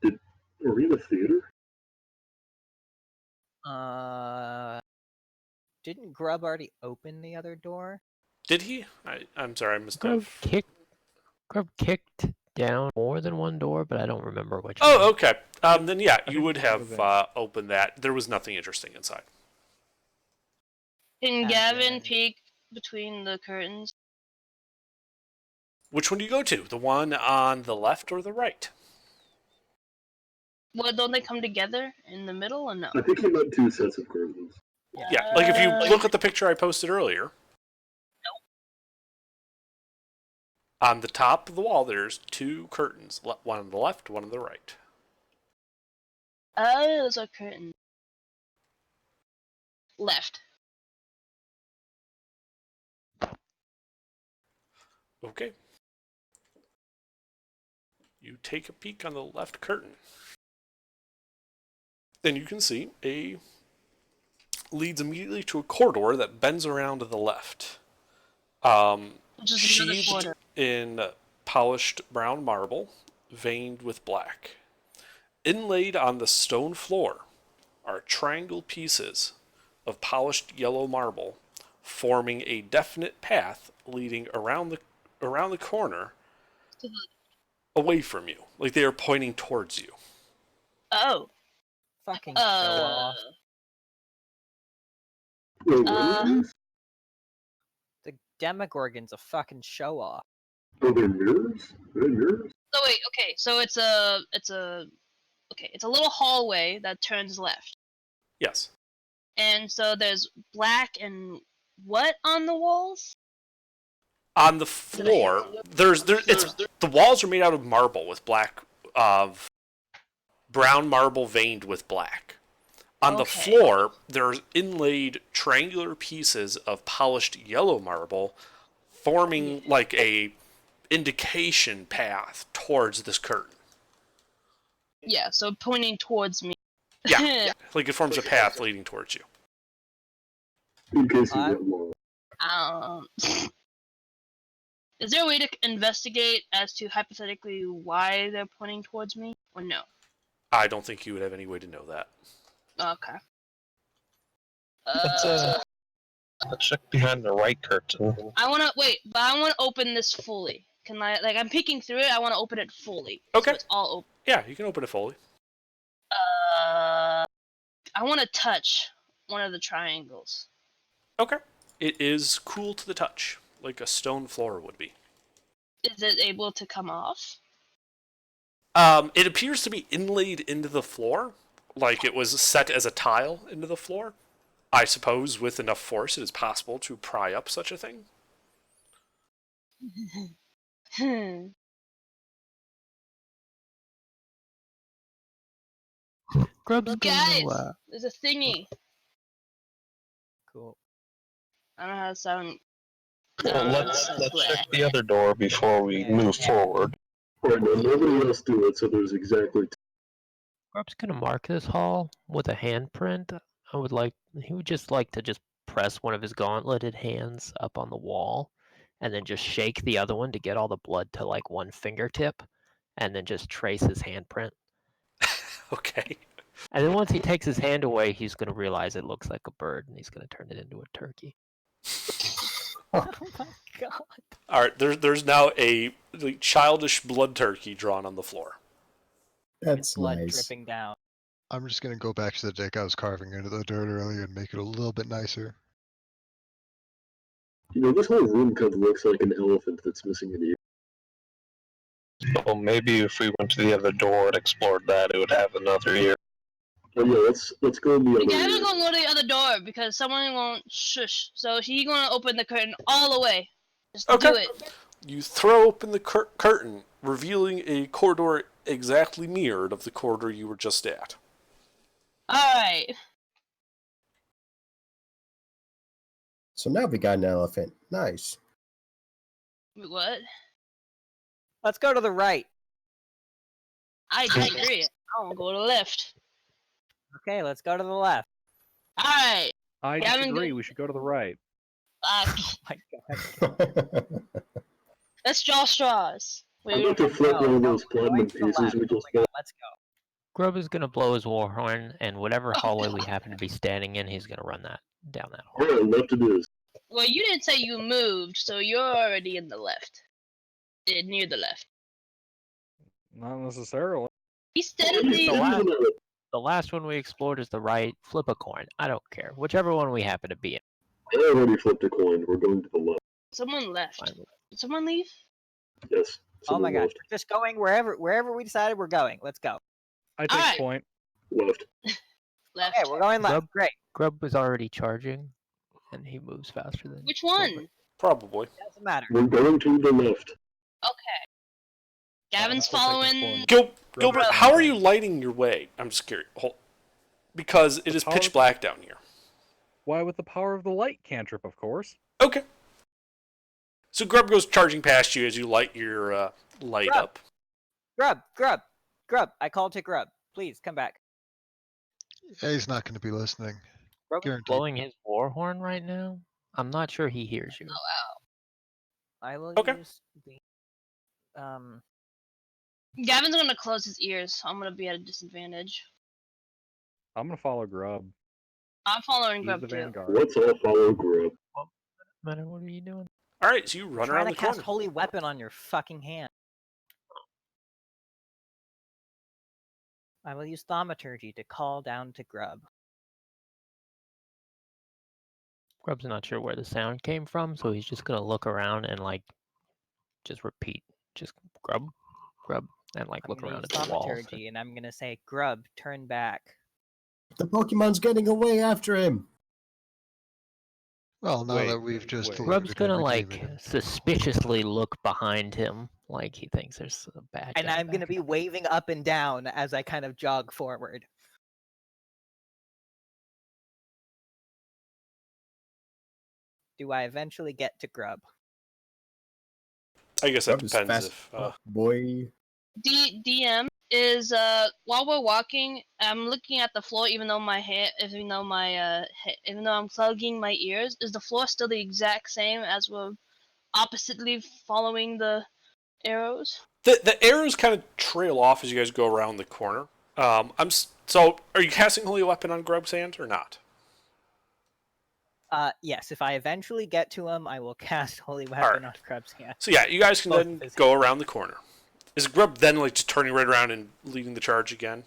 Are we in a theater? Didn't Grub already open the other door? Did he? I'm sorry, I missed Grub have. kicked down more than one door, but I don't remember which. Oh, one. okay. Then yeah, you think would that have was opened that. There was nothing interesting inside. Can And Gavin then- peek between the curtains? Which one do you go to? The one on the left or the right? Well, don't they come together in the middle or no? I think he meant 2 sets of curtains. Yeah, like if you look at the picture I posted earlier. On the top of the wall, there's 2 curtains. One on the left, one on the right. Oh, there's a curtain. Left. Okay. You take a peek on the left curtain. Then you can see leads immediately to a corridor that bends around to the left. Which is another Sheathed quarter. in polished brown marble, veined with black. Inlaid on the stone floor are triangle pieces of polished yellow marble, forming a definite path leading around the corner away from you, like they are pointing towards you. Oh. Fucking show off. Wait, what are these? The Demogorgon's a fucking show off. Are they mirrors? Are they mirrors? So wait, okay, so it's a little hallway that turns left. Yes. And so there's black and what on the walls? On the floor, the walls are made out of marble with black, brown marble veined with black. On the Okay. floor, there's inlaid triangular pieces of polished yellow marble, forming like a indication path towards this curtain. Yeah, so pointing towards me. Yeah, like it forms a path leading towards you. In case you get lost. Is there a way to investigate as to hypothetically why they're pointing towards me, or no? I don't think you would have any way to know that. Okay. Let's check behind the right curtain. I wanna open this fully. Can I I'm peeking through it. I wanna open it fully. Okay. So it's all open. Yeah, you can open it fully. I wanna touch one of the triangles. Okay. It is cool to the touch, like a stone floor would be. Is it able to come off? It appears to be inlaid into the floor, like it was set as a tile into the floor. I suppose with enough force it is possible to pry up such a thing. Grub's Guys, gonna, there's a thingy. Cool. I don't know how to sound. Well, let's check the other door before we move forward. Alright, now nobody else do it, so there's exactly Grub's gonna mark this hall with a handprint. He would just like to just press one of his gauntleted hands up on the wall, and then just shake the other one to get all the blood to like one fingertip, and then just trace his handprint. Okay. And then once he takes his hand away, he's gonna realize it looks like a bird, and he's gonna turn it into a turkey. Oh my god. Alright, there's now a childish blood turkey drawn on the floor. That's Blood nice. dripping down. I'm just gonna go back to the deck I was carving into the dirt earlier and make it a little bit nicer. You know, this whole room kind of looks like an elephant that's missing an ear. So maybe if we went to the other door and explored that, it would have another ear. Oh yeah, let's go in the other Gavin's room. gonna go to the other door because someone won't shush. So he's gonna open the curtain all the way. Just Okay. do it. You throw open the curtain, revealing a corridor exactly mirrored of the corridor you were just at. Alright. So now we got an elephant. Nice. What? Let's go to the right. I disagree. I wanna go to the left. Okay, let's go to the left. Alright. I Gavin, disagree. go- We should go to the right. Oh my god. Let's draw straws. I'm about to flip one of those Going platinum to the pieces left. we Oh just my god, bought. let's go. Grub is gonna blow his war horn, and whatever hallway we happen to be standing in, he's gonna run down that hall. Alright, left it is. Well, you didn't say you moved, so you're already in the left. Near the left. Not necessarily. He steadily. He's the last- in the- The last one we explored is the right. Flip a coin. I don't care. Whichever one we happen to be in. I already flipped a coin. We're going to the left. Someone left. Fine. Did someone leave? Yes. Oh my someone gosh, left. we're just going wherever we decided we're going. Let's go. I take Alright. point. Left. Left. Okay, we're going left. Grub- Great. Grub was already charging, and he moves faster than. Which one? Probably. Doesn't matter. We're going to the left. Okay. Gavin's still taking following. point. Gilbert, how are you lighting your way? I'm just curious. Because it is pitch black down here. Why, with the power of the light cantrip, of course. Okay. So Grub goes charging past you as you light your light Grub. up. Grub. I called to Grub. Please come back. Yeah, he's not going to be listening. Grub is Guaranteed. blowing his war horn right now. I'm not sure he hears you. I will Okay. use the Gavin's gonna close his ears, so I'm gonna be at a disadvantage. I'm gonna follow Grub. I'm following He's Grub the too. vanguard. Let's all follow Grub. Matter, what are you doing? Alright, so you run trying around to the cast corner. holy weapon on your fucking hand. I will use thaumaturgy to call down to Grub. Grub's not sure where the sound came from, so he's just gonna look around and just repeat, just grub, and I'm look gonna around use at the walls. thaumaturgy, and I'm gonna say, Grub, turn back. The Pokemon's getting away after him. Well, now Wait, that we've just wait. delivered Grub's gonna every demon. suspiciously look behind him, like he thinks there's a bad And guy I'm gonna back be there. waving up and down as I kind of jog forward. Do I eventually get to Grub? I guess that Grub is depends fast. if... Boy. DM is while we're walking, I'm looking at the floor, even though even though I'm plugging my ears. Is the floor still the exact same as we're oppositely following the arrows? The arrows kind of trail off as you guys go around the corner. So, are you casting Holy Weapon on Grub's hand or not? Yes, if I eventually get to him, I will cast Holy Weapon Alright. on Grub's hand. So yeah, you guys can Both then his go around the corner. Is Grub then just turning right around and leading the charge again?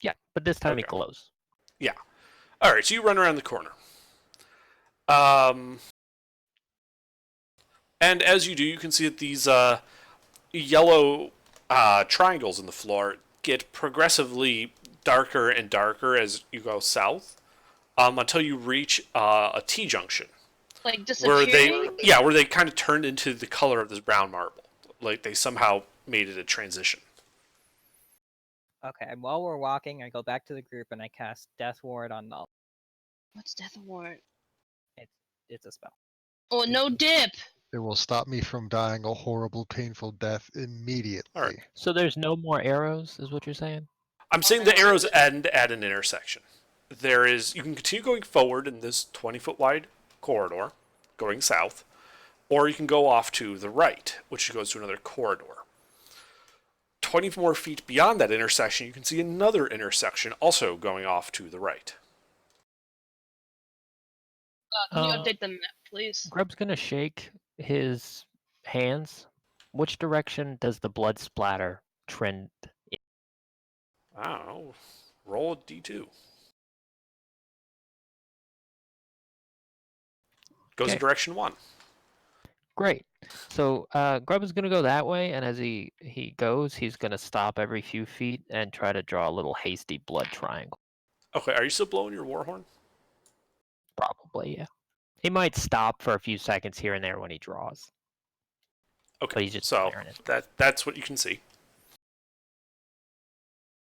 Yeah, but this time he Okay. glows. Alright, so you run around the corner. And as you do, you can see that these yellow triangles in the floor get progressively darker and darker as you go south, until you reach a T-junction. Like Where disappearing? where they kind of turned into the color of this brown marble. Like they somehow made it a transition. Okay, and while we're walking, I go back to the group and I cast Death Ward on Null. What's Death Warrant? It's a spell. Oh, no dip! It will stop me from dying a horrible, painful death immediately. Alright. So there's no more arrows, is what you're saying? I'm saying the arrows end at an intersection. You can continue going forward in this 20-foot wide corridor, going south, or you can go off to the right, which goes to another corridor. 20 more feet beyond that intersection, you can see another intersection also going off to the right. Can you Uh, update the map, please? Grub's gonna shake his hands. Which direction does the blood splatter trend? I don't know. Roll a d2. Goes in Okay. direction 1. Great. So Grub is gonna go that way, and as he goes, he's gonna stop every few feet and try to draw a little hasty blood triangle. Okay, are you still blowing your war horn? Probably, yeah. He might stop for a few seconds here and there when he draws. Okay, But he's just so clearing it. that's what you can see.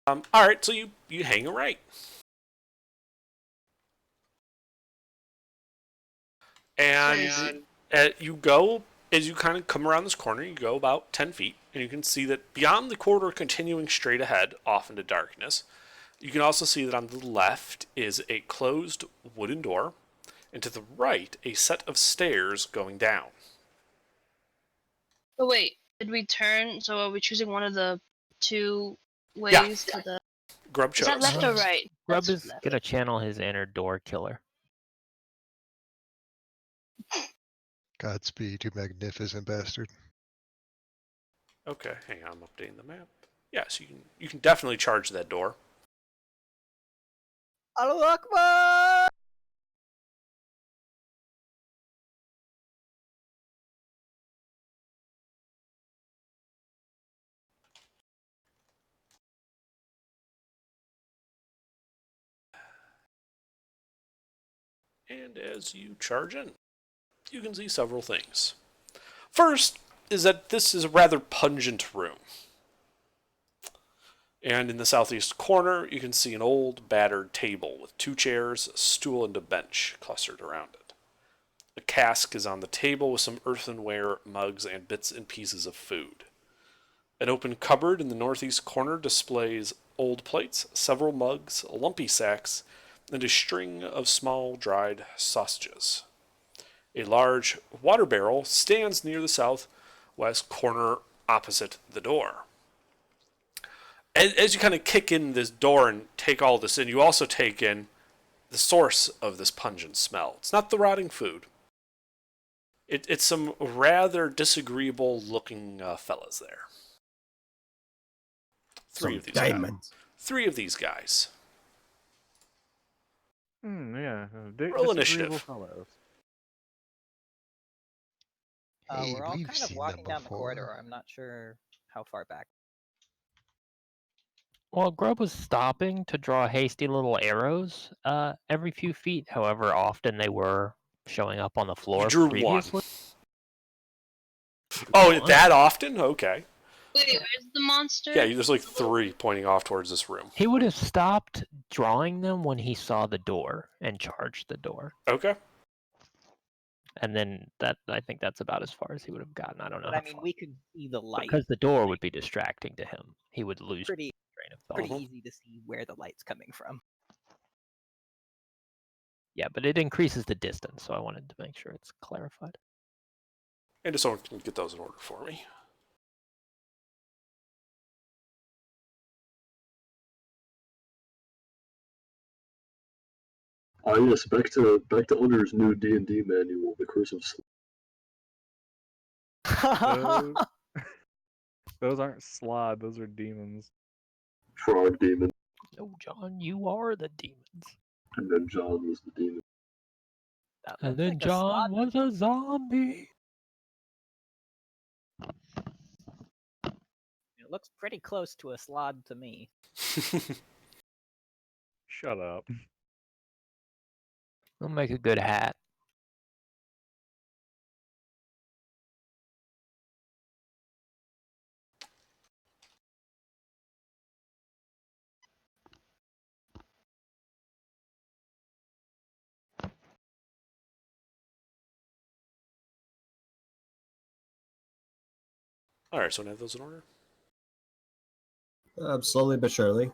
All right, so you hang a right, and you go as you kind of come around this corner. You go about 10 feet, and you can see that beyond the corridor, continuing straight ahead, off into darkness. You can also see that on the left is a closed wooden door, and to the right, a set of stairs going down. Oh wait, did we turn? So are we choosing one of the two ways to the? Grub Is that chose. left or right? Grub That's is left. gonna channel his inner door killer. Godspeed, you magnificent bastard. Okay, hang on, I'm updating the map. Yes, you can definitely charge that door. Allahu Akbar! And as you charge in, you can see several things. First is that this is a rather pungent room. And in the southeast corner, you can see an old, battered table with 2 chairs, a stool, and a bench clustered around it. A cask is on the table with some earthenware, mugs, and bits and pieces of food. An open cupboard in the northeast corner displays old plates, several mugs, lumpy sacks, and a string of small dried sausages. A large water barrel stands near the southwest corner opposite the door. As you kind of kick in this door and take all this in, you also take in the source of this pungent smell. It's not the rotting food. It's some rather disagreeable looking fellas there. Three of these diamonds. guys. 3 of these guys. Yeah. Roll disagreeable initiative. fellows. Hey, We're all we've kind of seen walking them down the before. corridor. I'm not sure how far back. Well, Grub was stopping to draw hasty little arrows every few feet. However often they were showing up on the floor You drew previously. 1. Oh, One. that often? Okay. Wait, where's the monster? Yeah, there's like 3 pointing off towards this room. He would have stopped drawing them when he saw the door and charged the door. Okay. And then I think that's about as far as he would have gotten. I don't know. But I mean, we could see the light. Because the door would be distracting to him. He would lose Pretty train of thought. pretty easy to see where the light's coming from. Yeah, but it increases the distance, so I wanted to make sure it's clarified. And if someone can get those in order for me. Yes, back to Under's new D&D manual, The Curse of Sleep. Those aren't slod, those are demons. Frog demon, No, John, you are the demons. and then John was the demon. That And looks then like a John slot. was a zombie. It looks pretty close to a slod to me. Shut up. It'll make a good hat. Alright, so now have those in order. Slowly but surely.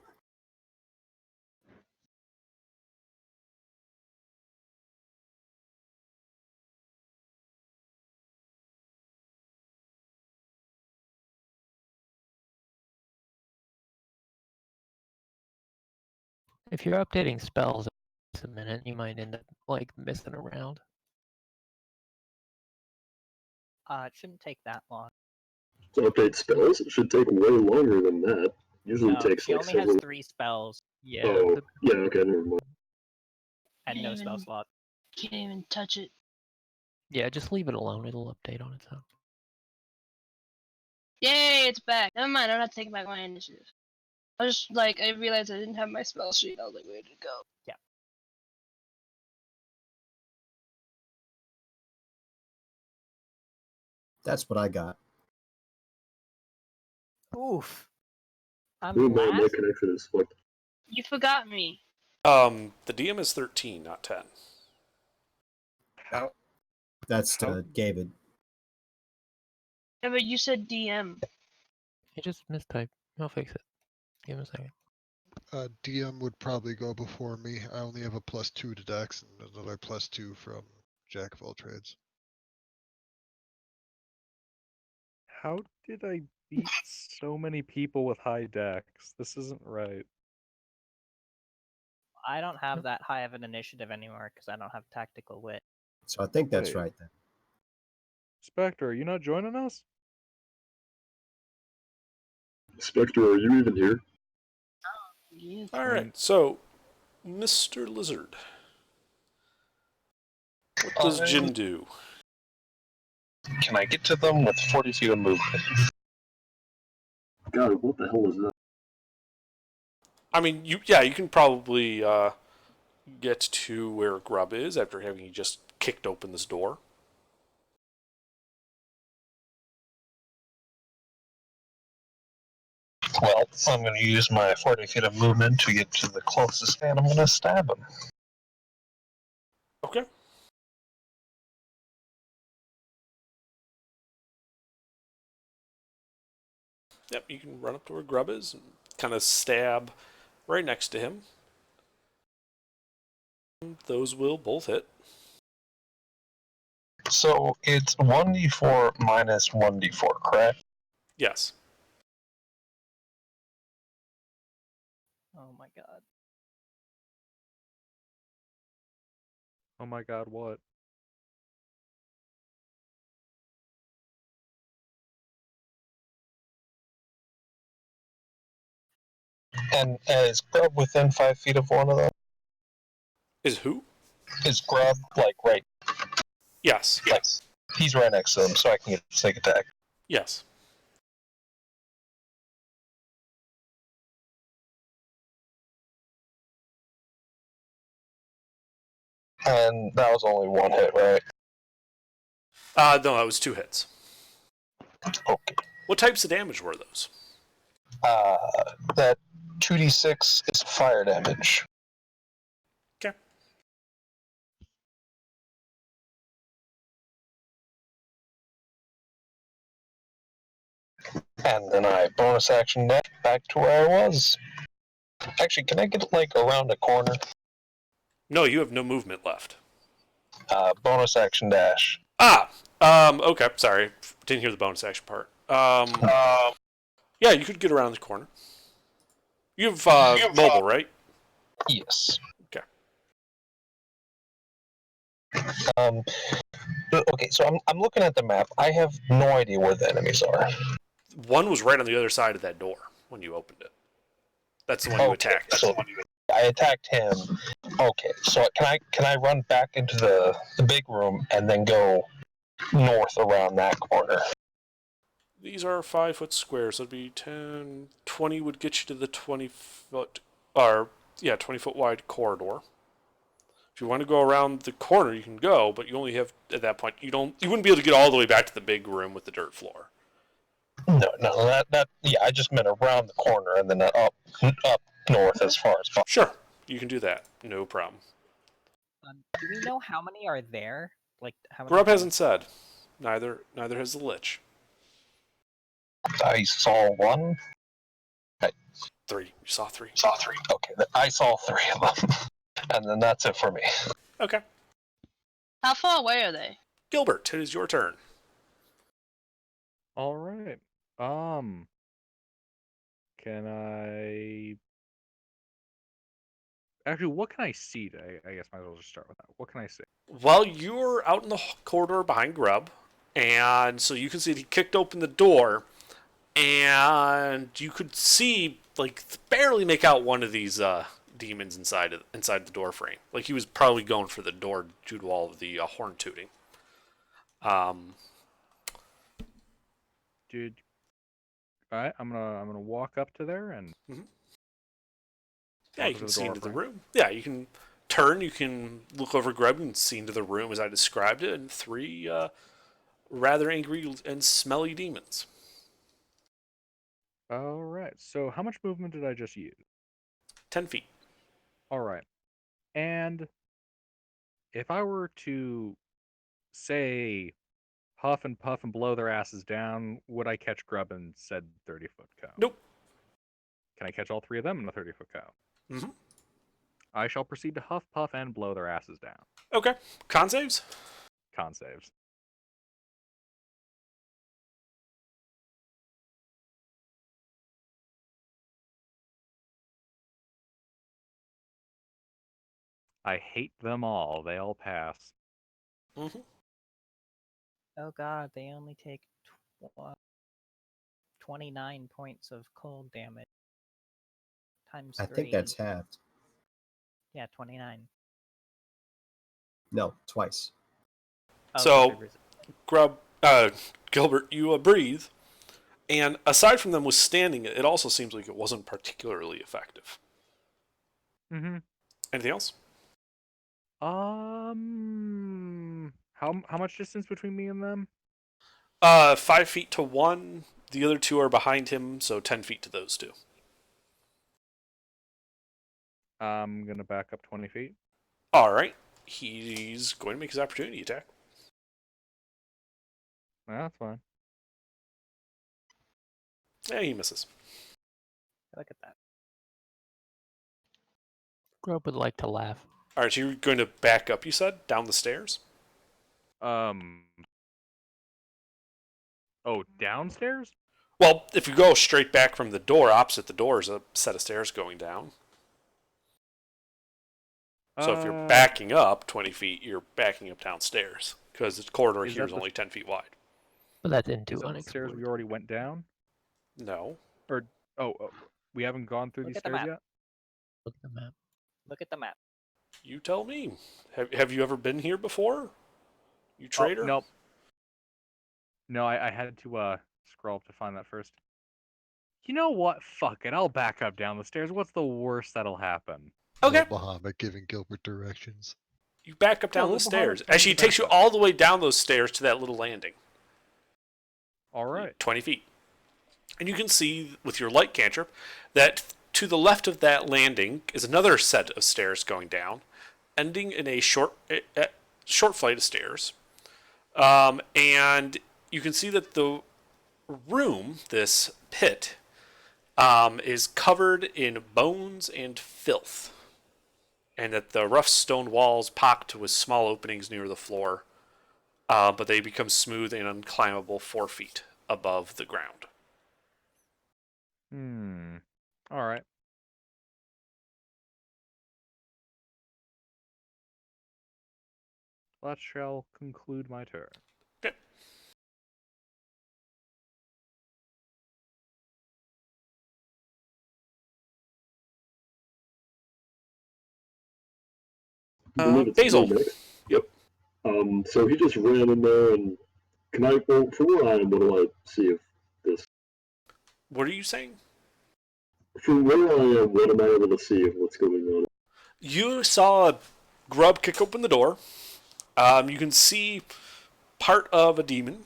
If you're updating spells a minute, you might end up like messing around. It shouldn't take that long. To update spells, it should take way longer than that. Usually No, takes she like only several. has 3 spells Yeah. Oh, yeah, okay, never mind. and no spell Even- slot. Can't even touch it. Yeah, just leave it alone. It'll update on its own. Yay, it's back. Never mind, I don't have to take back my initiative. I was just like, I realized I didn't have my spell sheet. I was like, where did it go? That's what I got. Oof. I'm Oh man, my last. connection is fucked. You forgot me. The DM is 13, not 10. How? That's How- David. Yeah, but you said DM. He just mistyped. I'll fix it. Give him a second. DM would probably go before me. I only have a +2 to Dex and another +2 from Jack of all trades. How did I beat so many people with high decks? This isn't right. I don't have that high of an initiative anymore because I don't have tactical wit. So I think that's Wait. right then. Spectre, are you not joining us? Spectre, are you even here? You All right, so Mr. Lizard, what does Jin do? Can I get to them with 40 feet of movement? God, what the hell is that? I mean, you can probably get to where Grub is after having just kicked open this door. Well, I'm going to use my 40 feet of movement to get to the closest, and I'm going to stab him. Okay. Yep, you can run up to where Grub is and kind of stab right next to him. Those will both hit. So it's 1d4 minus 1d4, correct? Yes. Oh my god. Oh my god, what? And is Grub within 5 feet of one of them? Is who? Is Grub, like, right? Yes. Like, he's right next to them, so I can get a sneak attack. Yes. And that was only one hit, right? No, that was 2 hits. Okay. What types of damage were those? That 2d6 is fire damage. Okay. And then I bonus action dash back to where I was. Actually, can I get, like, around a corner? No, you have no movement left. Bonus action dash. Okay, sorry. Didn't hear the bonus action part. Yeah, you could get around the corner. You have mobile, right? Yes. Okay. Okay, so I'm looking at the map. I have no idea where the enemies are. One was right on the other side of that door when you opened it. That's the one you attacked. So I attacked him. Okay, so can I run back into the big room and then go north around that corner? These are 5-foot squares, so it'd be 10, 20 would get you to the 20-foot, or, 20-foot wide corridor. If you want to go around the corner, you can go, but you only have, at that point, you wouldn't be able to get all the way back to the big room with the dirt floor. No, I just meant around the corner and then up north as far as possible. Sure, you can do that. No problem. Do we know how many are there? Like how many? Grub hasn't said. Neither has the Lich. I saw one. 3. You saw 3. Okay, I saw 3 of them. And then that's it for me. Okay. How far away are they? Gilbert, it is your turn. All right. Can I? Actually, what can I see? I guess might as well just start with that. What can I see? Well, you're out in the corridor behind Grub, and so you can see he kicked open the door, and you could see, like, barely make out one of these demons inside the door frame. Like, he was probably going for the door due to all of the horn tooting. Did All right, I'm gonna walk up to there and Yeah, walk you up can to the see door into the frame. room. Yeah, you can turn, you can look over Grub and see into the room as I described it, and three rather angry and smelly demons. All right. So how much movement did I just use? 10 feet. All right. And if I were to say huff and puff and blow their asses down, would I catch Grub in said 30-foot cow? Nope. Can I catch all three of them in a 30-foot cow? Mm-hmm. I shall proceed to huff, puff, and blow their asses down. Okay. Con saves? Con saves. I hate them all. They all pass. Mm-hmm. Oh god, they only take 29 points of cold damage. Times 3. I think that's halved. Yeah, 29. No, twice. Oh, So- Rivers- Grub, Gilbert, you breathe, and aside from them withstanding it, it also seems like it wasn't particularly effective. Mm-hmm. Anything else? How much distance between me and them? 5 feet to one. The other two are behind him, so 10 feet to those two. I'm gonna back up 20 feet. All right. He's going to make his opportunity attack. Yeah, that's fine. Yeah, he misses. Look at that. Grub would like to laugh. All right, so you're going to back up, you said, down the stairs? Oh, downstairs? Well, if you go straight back from the door, opposite the door is a set of stairs going down. So if you're backing up 20 feet, you're backing up downstairs, because the corridor Is here that is the- only 10 feet wide. But that's into Is that the stairs unexplored. we already went down? No. Oh, we haven't gone through Look these at the stairs map. yet? Look at the map. Look at the map. You tell me. Have you ever been here before? You traitor? Oh, nope. No, I had to scroll up to find that first. You know what? Fuck it. I'll back up down the stairs. What's the worst that'll happen? Okay. Lil Bahamut giving Gilbert directions. You back up Yeah, down the Little stairs. Bahamut's Actually, it back takes you up. all the way down those stairs to that little landing. All right. 20 feet. And you can see with your light cantrip that to the left of that landing is another set of stairs going down, ending in a short flight of stairs. And you can see that the room, this pit, is covered in bones and filth. And that the rough stone walls pocked with small openings near the floor, but they become smooth and unclimbable 4 feet above the ground. All right. That shall conclude my turn. Okay. believe it's Basil. me next. Yep. So he just ran in there, and can I? Well, from where I am, what do I see if this? What are you saying? From where I am, what am I able to see of what's going on? You saw Grub kick open the door. You can see part of a demon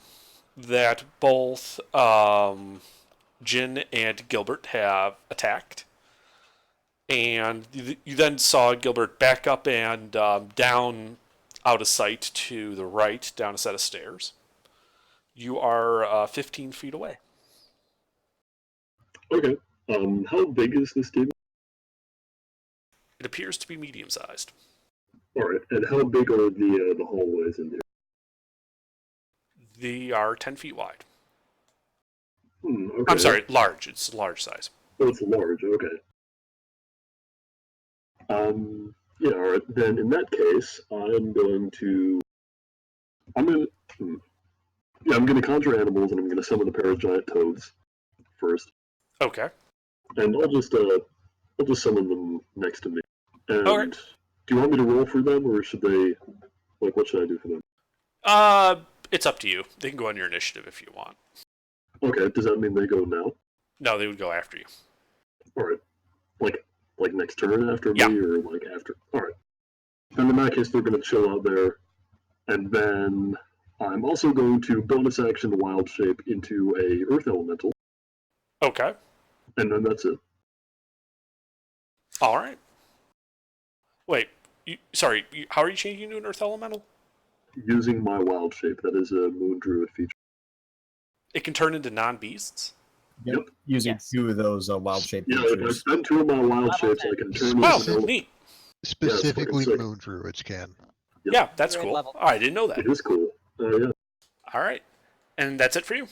that both Jin and Gilbert have attacked. And you then saw Gilbert back up and down out of sight to the right, down a set of stairs. You are 15 feet away. Okay. How big is this demon? It appears to be medium-sized. All right. And how big are the hallways in here? They are 10 feet wide. Okay. I'm sorry, large. It's large size. Oh, it's large. Okay. Yeah. All right. Then in that case, I'm going to conjure animals, and I'm gonna summon a pair of giant toads first, Okay. and I'll just summon them next to me. And Alright. do you want me to roll for them, or should they? Like, what should I do for them? It's up to you. They can go on your initiative if you want. Okay. Does that mean they go now? No, they would go after you. All right. Like next turn after Yeah. me, or like after? All right. Then in that case, they're gonna chill out there, and then I'm also going to bonus action wild shape into a earth elemental, Okay. and then that's it. All right. Wait. Sorry. How are you changing into an earth elemental? Using my wild shape, that is a moon druid feature. It can turn into non-beasts. Yep. Using Yes. 2 of those wild shape Yeah, if I features. spend 2 of my wild Level shapes, 10. I can turn Oh, into an neat. Specifically, sick. moon druids can. Yep. Yeah, that's Druid cool. level. Oh, I didn't know that. It is cool. Yeah. All right. And that's it for you?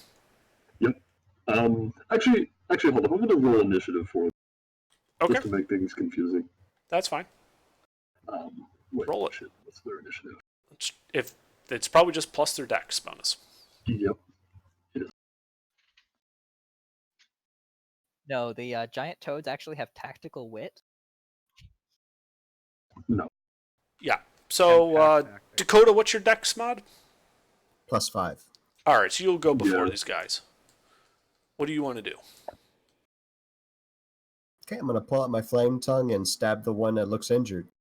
Yep. Actually, hold on. I'm gonna roll initiative for it, Okay. just to make things confusing. That's fine. Wait, Roll it. shit. What's their initiative? If it's probably just plus their dex bonus. Yep. No, the giant toads actually have tactical wit. No. Yeah. So, Impact tactics. Dakota, what's your dex mod? +5. All right, so you'll go before Yeah. these guys. What do you want to do? Okay, I'm gonna pull out my flame tongue and stab the one that looks injured.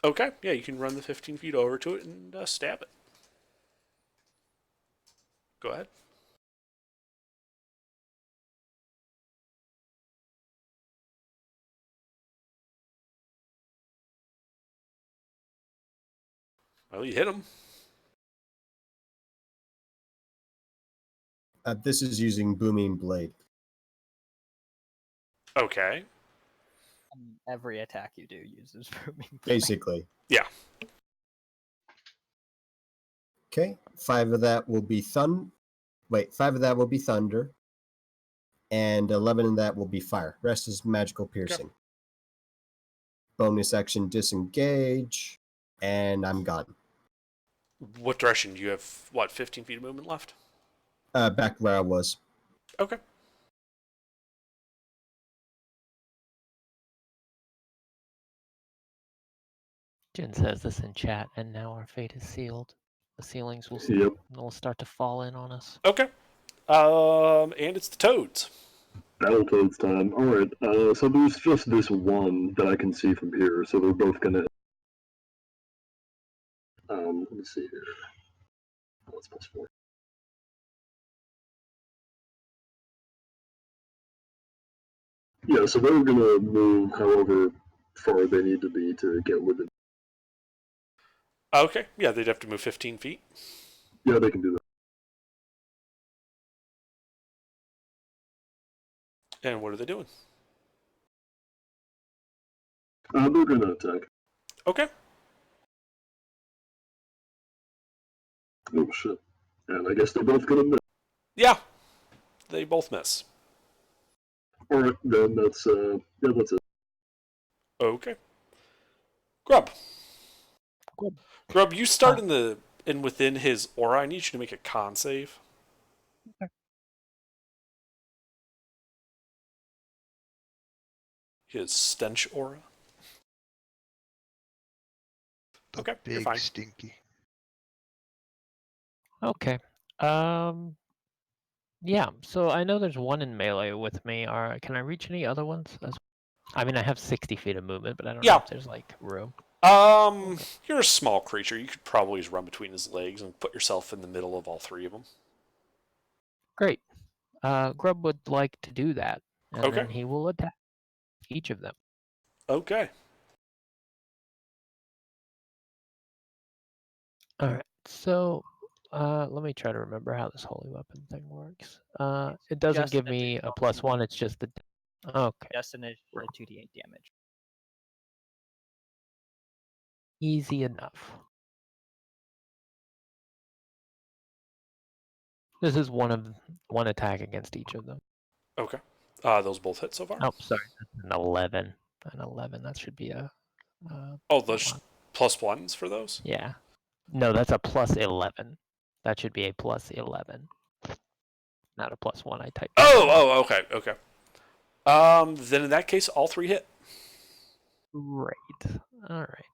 Okay, yeah, you can run the 15 feet over to it and stab it. Go ahead. Well, you hit him. This is using Booming Blade. Okay. Every attack you do uses booming blade. Basically. Yeah. Okay, 5 of that will be 5 of that will be thunder, and 11 of that will be fire. Rest is magical piercing. Bonus action disengage, and I'm gone. What direction? You have, 15 feet of movement left? Back where I was. Okay. Jin says this in chat, and now our fate is sealed. The ceilings Yep. will start to fall in on us. Okay. And it's the toads. Battletoads time. Alright, so there's just this one that I can see from here, so they're both gonna... let me see here. Oh, it's +4. Yeah, so they're gonna move however far they need to be to get within. Okay, yeah, they'd have to move 15 feet. Yeah, they can do that. And what are they doing? They're gonna attack. Okay. Oh shit. And I guess they're both gonna miss. Yeah. They both miss. Alright, then that's it. Okay. Grub. Grub. Grub, you start in within his aura. I need you to make a con save. Okay. His stench aura. The Okay, you're big fine. stinky. Okay. Yeah, so I know there's one in melee with me. Can I reach any other ones? I mean, I have 60 feet of movement, but I don't know if there's, like, room. You're a small creature. You could probably just run between his legs and put yourself in the middle of all three of them. Great. Grub would like to do that, and Okay. then he will attack each of them. Okay. All right. So, let me try to remember how this holy weapon thing works. It doesn't Just give an me a additional +1. It's just the. Okay. Just an additional 2d8 damage. Easy enough. This is one attack against each of them. Okay. Those both hit so far? Oh, sorry. That's an 11. An 11. That should be a. Oh, those +1s for those? Yeah. No, that's a +11. That should be a +11. Not a +1. I typed. Okay. Then in that case, all three hit. Great. All right.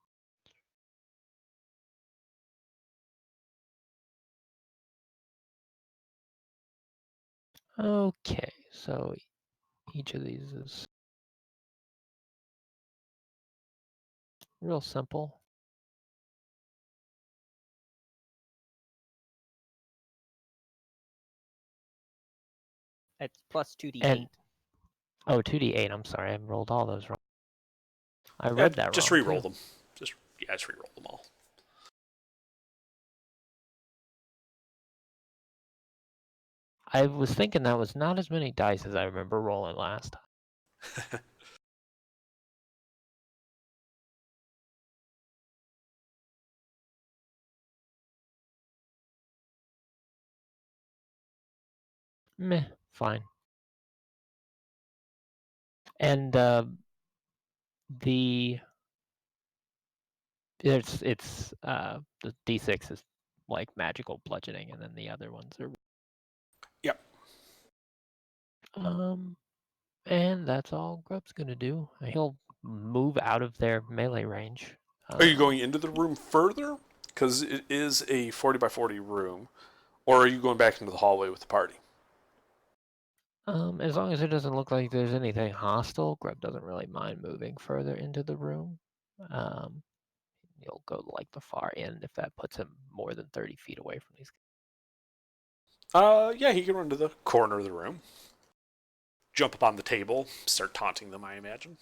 Okay, so each of these is real simple. It's plus 2d8. And oh, 2d8. I'm sorry, I rolled all those wrong. I Yeah, read that just wrong. re-roll too. them. Just re-roll them all. I was thinking that was not as many dice as I remember rolling last time. Meh, fine. And the it's the D6 is like magical bludgeoning, and then the other ones are. Yep. And that's all Grub's gonna do. He'll move out of their melee range. Are you going into the room further? Because it is a 40 by 40 room. Or are you going back into the hallway with the party? As long as it doesn't look like there's anything hostile, Grub doesn't really mind moving further into the room. He'll go to like the far end if that puts him more than 30 feet away from these. Yeah, he can run to the corner of the room. Jump up on the table, start taunting them, I imagine.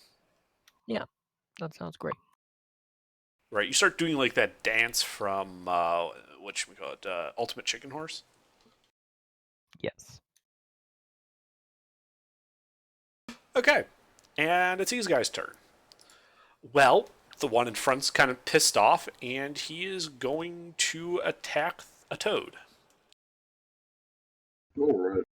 Yeah, that sounds great. Right, you start doing like that dance from, whatchamacallit, Ultimate Chicken Horse? Yes. Okay, and it's these guys' turn. Well, the one in front's kind of pissed off, and he is going to attack a toad. All right.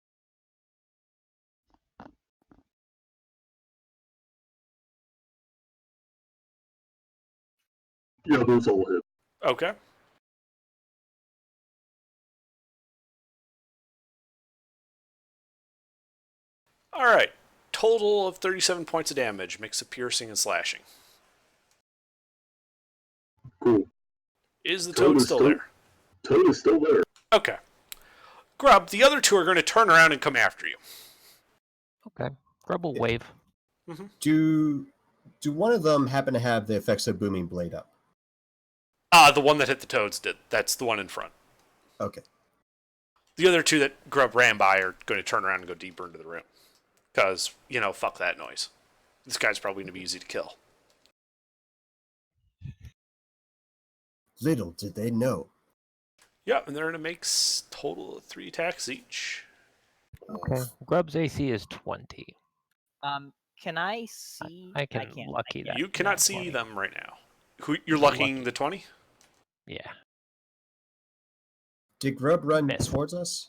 Yeah, those all hit. Okay. Alright, total of 37 points of damage, mix of piercing and slashing. Cool. Is the toad still there? Toad is still there. Okay. Grub, the other two are going to turn around and come after you. Okay. Grub will wave. Do one of them happen to have the effects of Booming Blade up? The one that hit the toads did. That's the one in front. Okay. The other two that Grub ran by are going to turn around and go deeper into the room. Because, fuck that noise. This guy's probably going to be easy to kill. Little did they know. Yep, and they're going to make total of 3 attacks each. Okay. Grub's AC is 20. Can I see? I can can't, lucky that. You cannot see 20. them right now. You're lucking the 20? Yeah. Did Grub run Miss. towards us?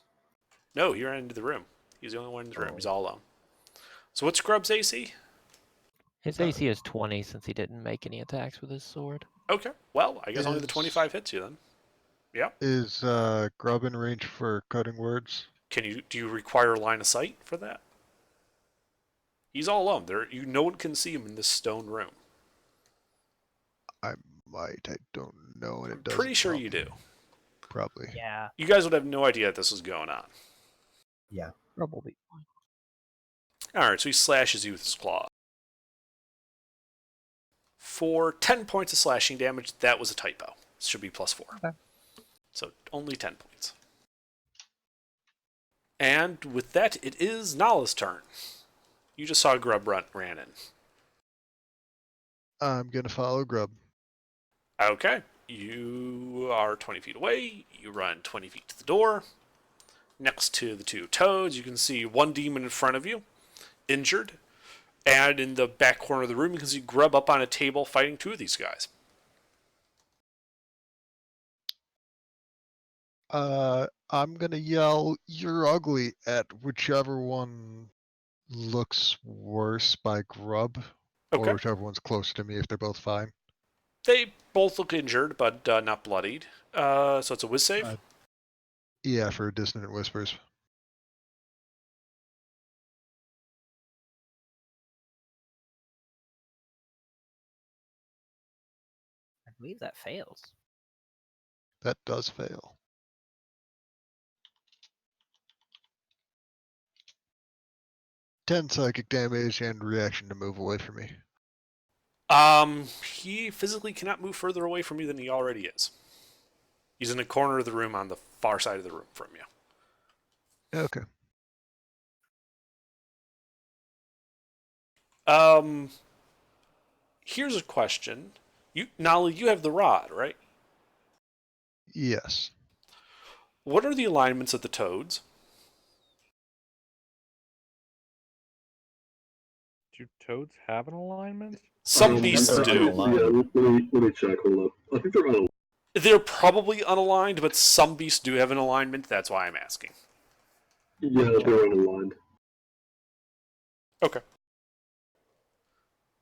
No, he ran into the room. He's the only one in the room. He's all alone. So what's Grub's AC? His AC is 20 since he didn't make any attacks with his sword. Okay. Well, I guess only the Is- 25 hits you then. Yeah. Is Grub in range for cutting words? Do you require line of sight for that? He's all alone. No one can see him in this stone room. I might. I don't know, and it doesn't. Pretty sure you do. Probably. Yeah. You guys would have no idea that this was going on. Yeah. Grub will be fine. Alright, so he slashes you with his claw. For 10 points of slashing damage, that was a typo. It should be +4. Okay. So only 10 points. And with that, it is Nala's turn. You just saw Grub ran in. I'm gonna follow Grub. Okay. You are 20 feet away. You run 20 feet to the door. Next to the two toads, you can see one demon in front of you, injured. And in the back corner of the room, you can see Grub up on a table fighting 2 of these guys. I'm gonna yell, "You're ugly," at whichever one looks worse by Grub, Okay. or whichever one's close to me if they're both fine. They both look injured, but not bloodied. So it's a whiz save. Yeah, for Dissonant Whispers. I believe that fails. That does fail. 10 psychic damage and reaction to move away from me. He physically cannot move further away from you than he already is. He's in a corner of the room on the far side of the room from you. Okay. Here's a question. Nolly, you have the rod, right? Yes. What are the alignments of the toads? Do toads have an alignment? Some beasts they're do. unaligned. Yeah, let me check. Hold up. I think they're unaligned. They're probably unaligned, but some beasts do have an alignment. That's why I'm asking. Yeah, they're unaligned. Okay.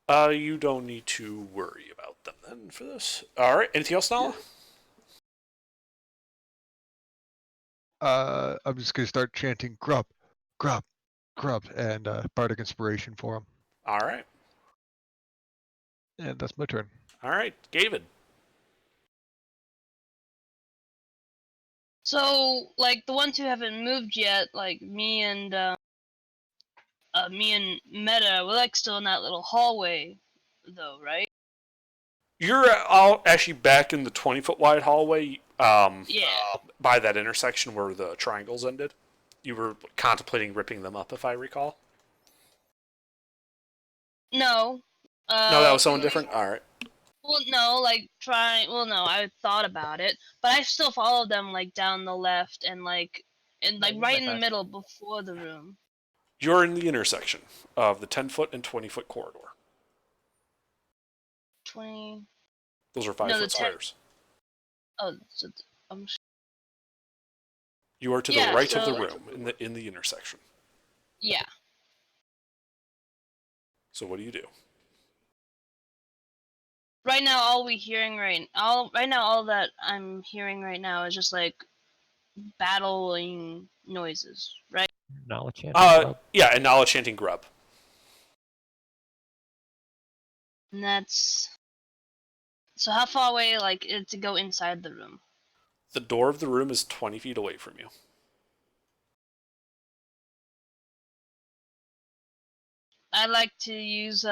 You don't need to worry about them then for this. All right. Anything else, Nala? I'm just gonna start chanting grub, grub, grub, and bardic inspiration for him. All right. And that's my turn. All right, David. So, like the ones who haven't moved yet, like me and Meta, we're like still in that little hallway, though, right? You're all actually back in the 20-foot wide hallway. Yeah. By that intersection where the triangles ended. You were contemplating ripping them up, if I recall. No. No, that was someone different. All right. Well, no, like Well, no, I thought about it, but I still followed them like down the left and like right in the middle before the room. You're in the intersection of the 10-foot and 20-foot corridor. 20. Those are 5-foot squares. Oh, so I'm. You are to the right of the room in the intersection. Yeah. So what do you do? Right now, all that I'm hearing right now is just like battling noises, right? Knowledge chanting grub. Yeah, and knowledge chanting grub. And that's. So how far away, like, to go inside the room? The door of the room is 20 feet away from you. I like to use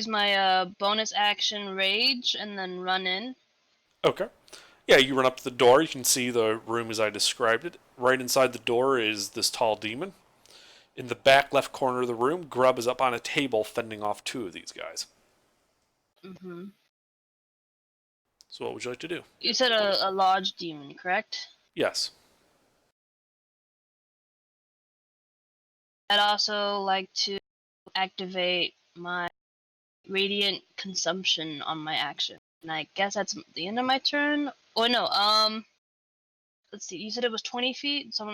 my bonus action rage and then run in. Okay. Yeah, you run up to the door. You can see the room as I described it. Right inside the door is this tall demon. In the back left corner of the room, Grub is up on a table fending off two of these guys. Mm-hmm. So what would you like to do? You said a large demon, correct? Yes. I'd also like to activate my radiant consumption on my action. And I guess that's the end of my turn. Or no, let's see, you said it was 20 feet? So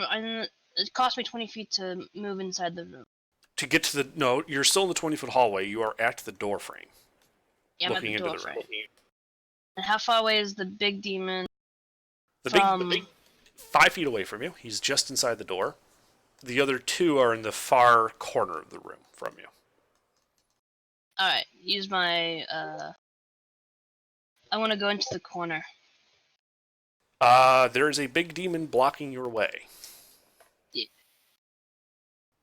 it cost me 20 feet to move inside the room. To get to no, you're still in the 20-foot hallway. You are at the door frame. Yeah, I'm at looking the into door the frame. room. And how far away is the big demon? The big 5 feet away from you. He's just inside the door. The other two are in the far corner of the room from you. Alright, use my, I want to go into the corner. There is a big demon blocking your way. Yeah.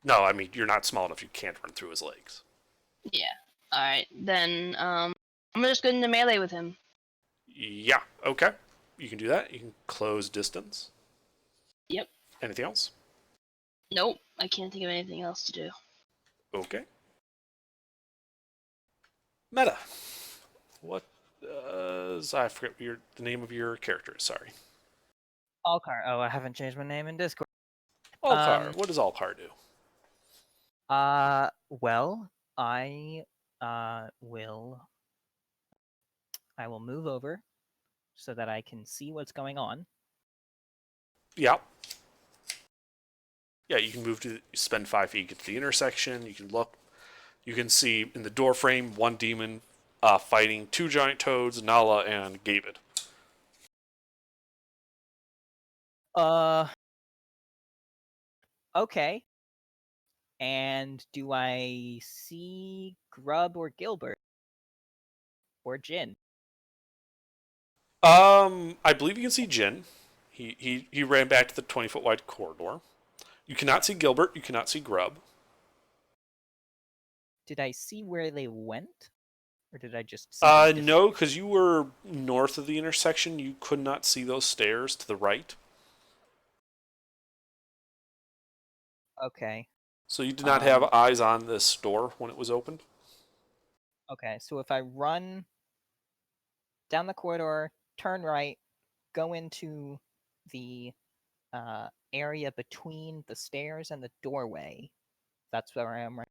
No, I mean, you're not small enough. You can't run through his legs. Yeah. Alright, then, I'm just going to melee with him. Yeah, okay. You can do that. You can close distance. Yep. Anything else? Nope, I can't think of anything else to do. Okay. Meta. What I forget the name of your character is, sorry. Alcar. Oh, I haven't changed my name in Discord. Alcar. What does Alcar do? Well, I will move over so that I can see what's going on. Yeah. Yeah, you can spend 5 feet, get to the intersection, you can look. You can see in the door frame one demon fighting two giant toads, Nala and Gavid. Okay. And do I see Grub or Gilbert? Or Jin? I believe you can see Jin. He ran back to the 20-foot wide corridor. You cannot see Gilbert. You cannot see Grub. Did I see where they went? Or did I just see them disappear? No, because you were north of the intersection. You could not see those stairs to the right. Okay. So you did not have eyes on this door when it was opened? Okay, so if I run down the corridor, turn right, go into the area between the stairs and the doorway, that's where I am right.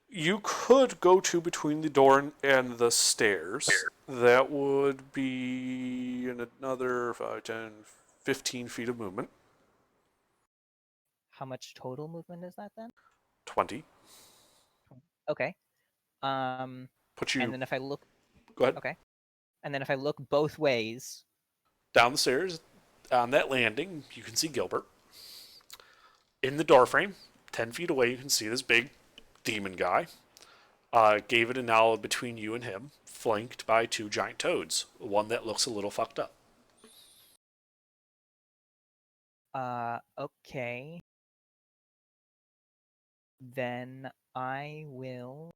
You could go to between the door and the stairs. That would be another 5, 10, 15 feet of movement. How much total movement is that then? 20. Okay. Put you. And then if I look. Go ahead. Okay. And then if I look both ways. Down the stairs, on that landing, you can see Gilbert. In the doorframe, 10 feet away, you can see this big demon guy. David and Nala between you and him, flanked by 2 giant toads. One that looks a little fucked up. Okay. Then I will.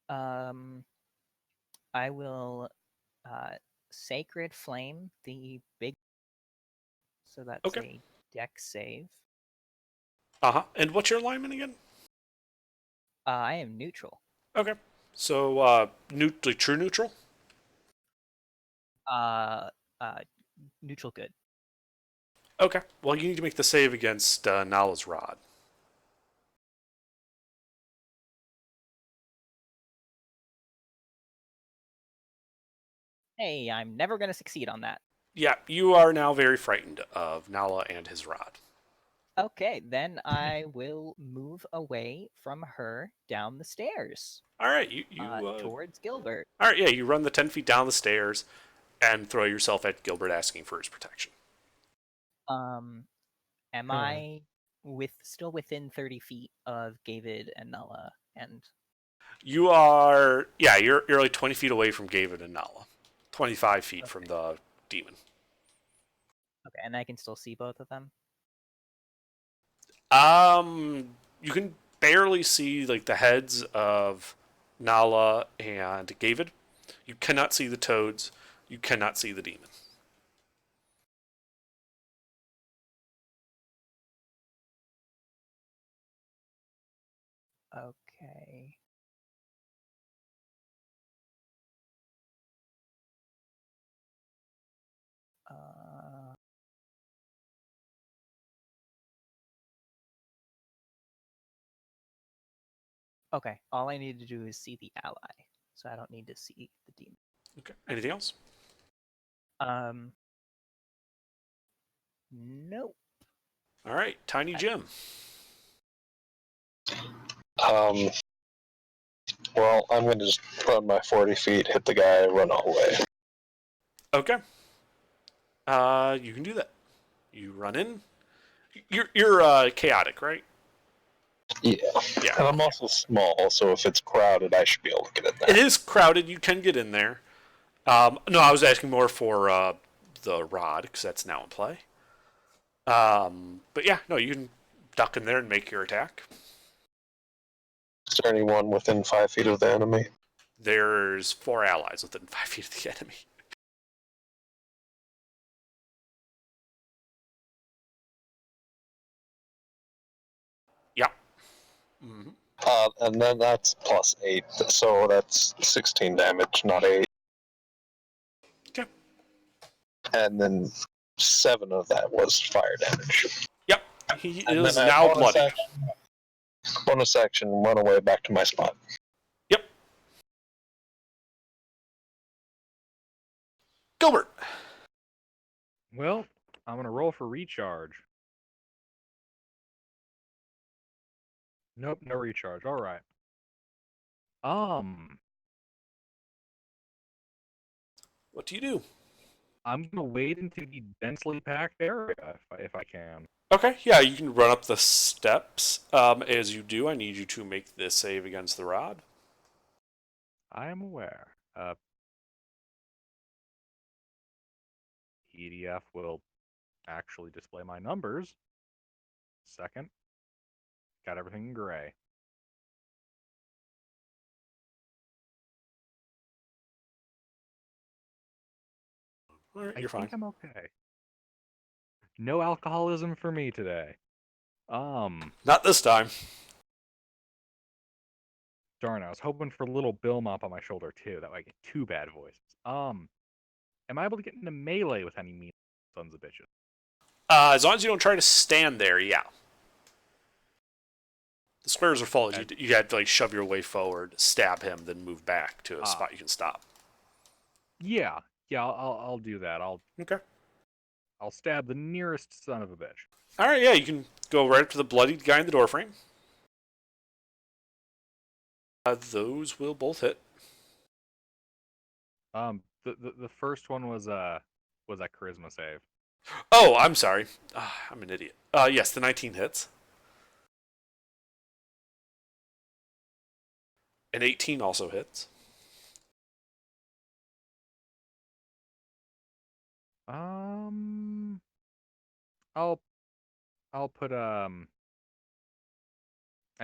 I will Sacred Flame the big. So that's Okay. a deck save. And what's your alignment again? I am neutral. Okay. So, true neutral? Neutral good. Okay. Well, you need to make the save against Nala's rod. Hey, I'm never going to succeed on that. Yeah, you are now very frightened of Nala and his rod. Okay, then I will move away from her down the stairs. All right, towards Gilbert. All right, yeah, you run the 10 feet down the stairs and throw yourself at Gilbert, asking for his protection. Am I still within 30 feet of David and Nala? And you are, yeah, you're like 20 feet away from David and Nala, 25 feet from the demon. Okay, and I can still see both of them. You can barely see like the heads of Nala and David. You cannot see the toads. You cannot see the demon. Okay. Okay, all I need to do is see the ally, so I don't need to see the demon. Okay. Anything else? Nope. All right, Tiny Jim. Well, I'm going to just run my 40 feet, hit the guy, run all the way. Okay. You can do that. You run in. You're chaotic, right? Yeah. Yeah. And I'm also small, so if it's crowded, I should be able to get in there. It is crowded. You can get in there. No, I was asking more for the rod, because that's now in play. But yeah, no, you can duck in there and make your attack. Is there anyone within 5 feet of the enemy? There's 4 allies within 5 feet of the enemy. Yeah. Mm-hmm. And then that's plus 8, so that's 16 damage, not 8. Okay. And then 7 of that was fire damage. Yep. He And is then now bloody. Bonus action, run away back to my spot. Yep. Gilbert. Well, I'm gonna roll for recharge. Nope, no recharge. All right. What do you do? I'm gonna wade into the densely packed area if I can. Okay, yeah, you can run up the steps. As you do, I need you to make this save against the rod. I am aware. PDF will actually display my numbers. Second. Got everything in gray. All right, I you're fine. think I'm okay. No alcoholism for me today. Not this time. Darn, I was hoping for a little Bill mop on my shoulder too. That way I get two bad voices. Am I able to get into melee with any mean sons of bitches? As long as you don't try to stand there, yeah. The squares are full. Okay. You had to like shove your way forward, stab him, then move back to a spot you can stop. Yeah, I'll do that. Okay. I'll stab the nearest son of a bitch. All right, yeah, you can go right up to the bloodied guy in the doorframe. Those will both hit. The first one was that charisma save. Oh, I'm sorry. I'm an idiot. Yes, the 19 hits. An 18 also hits. I'll put I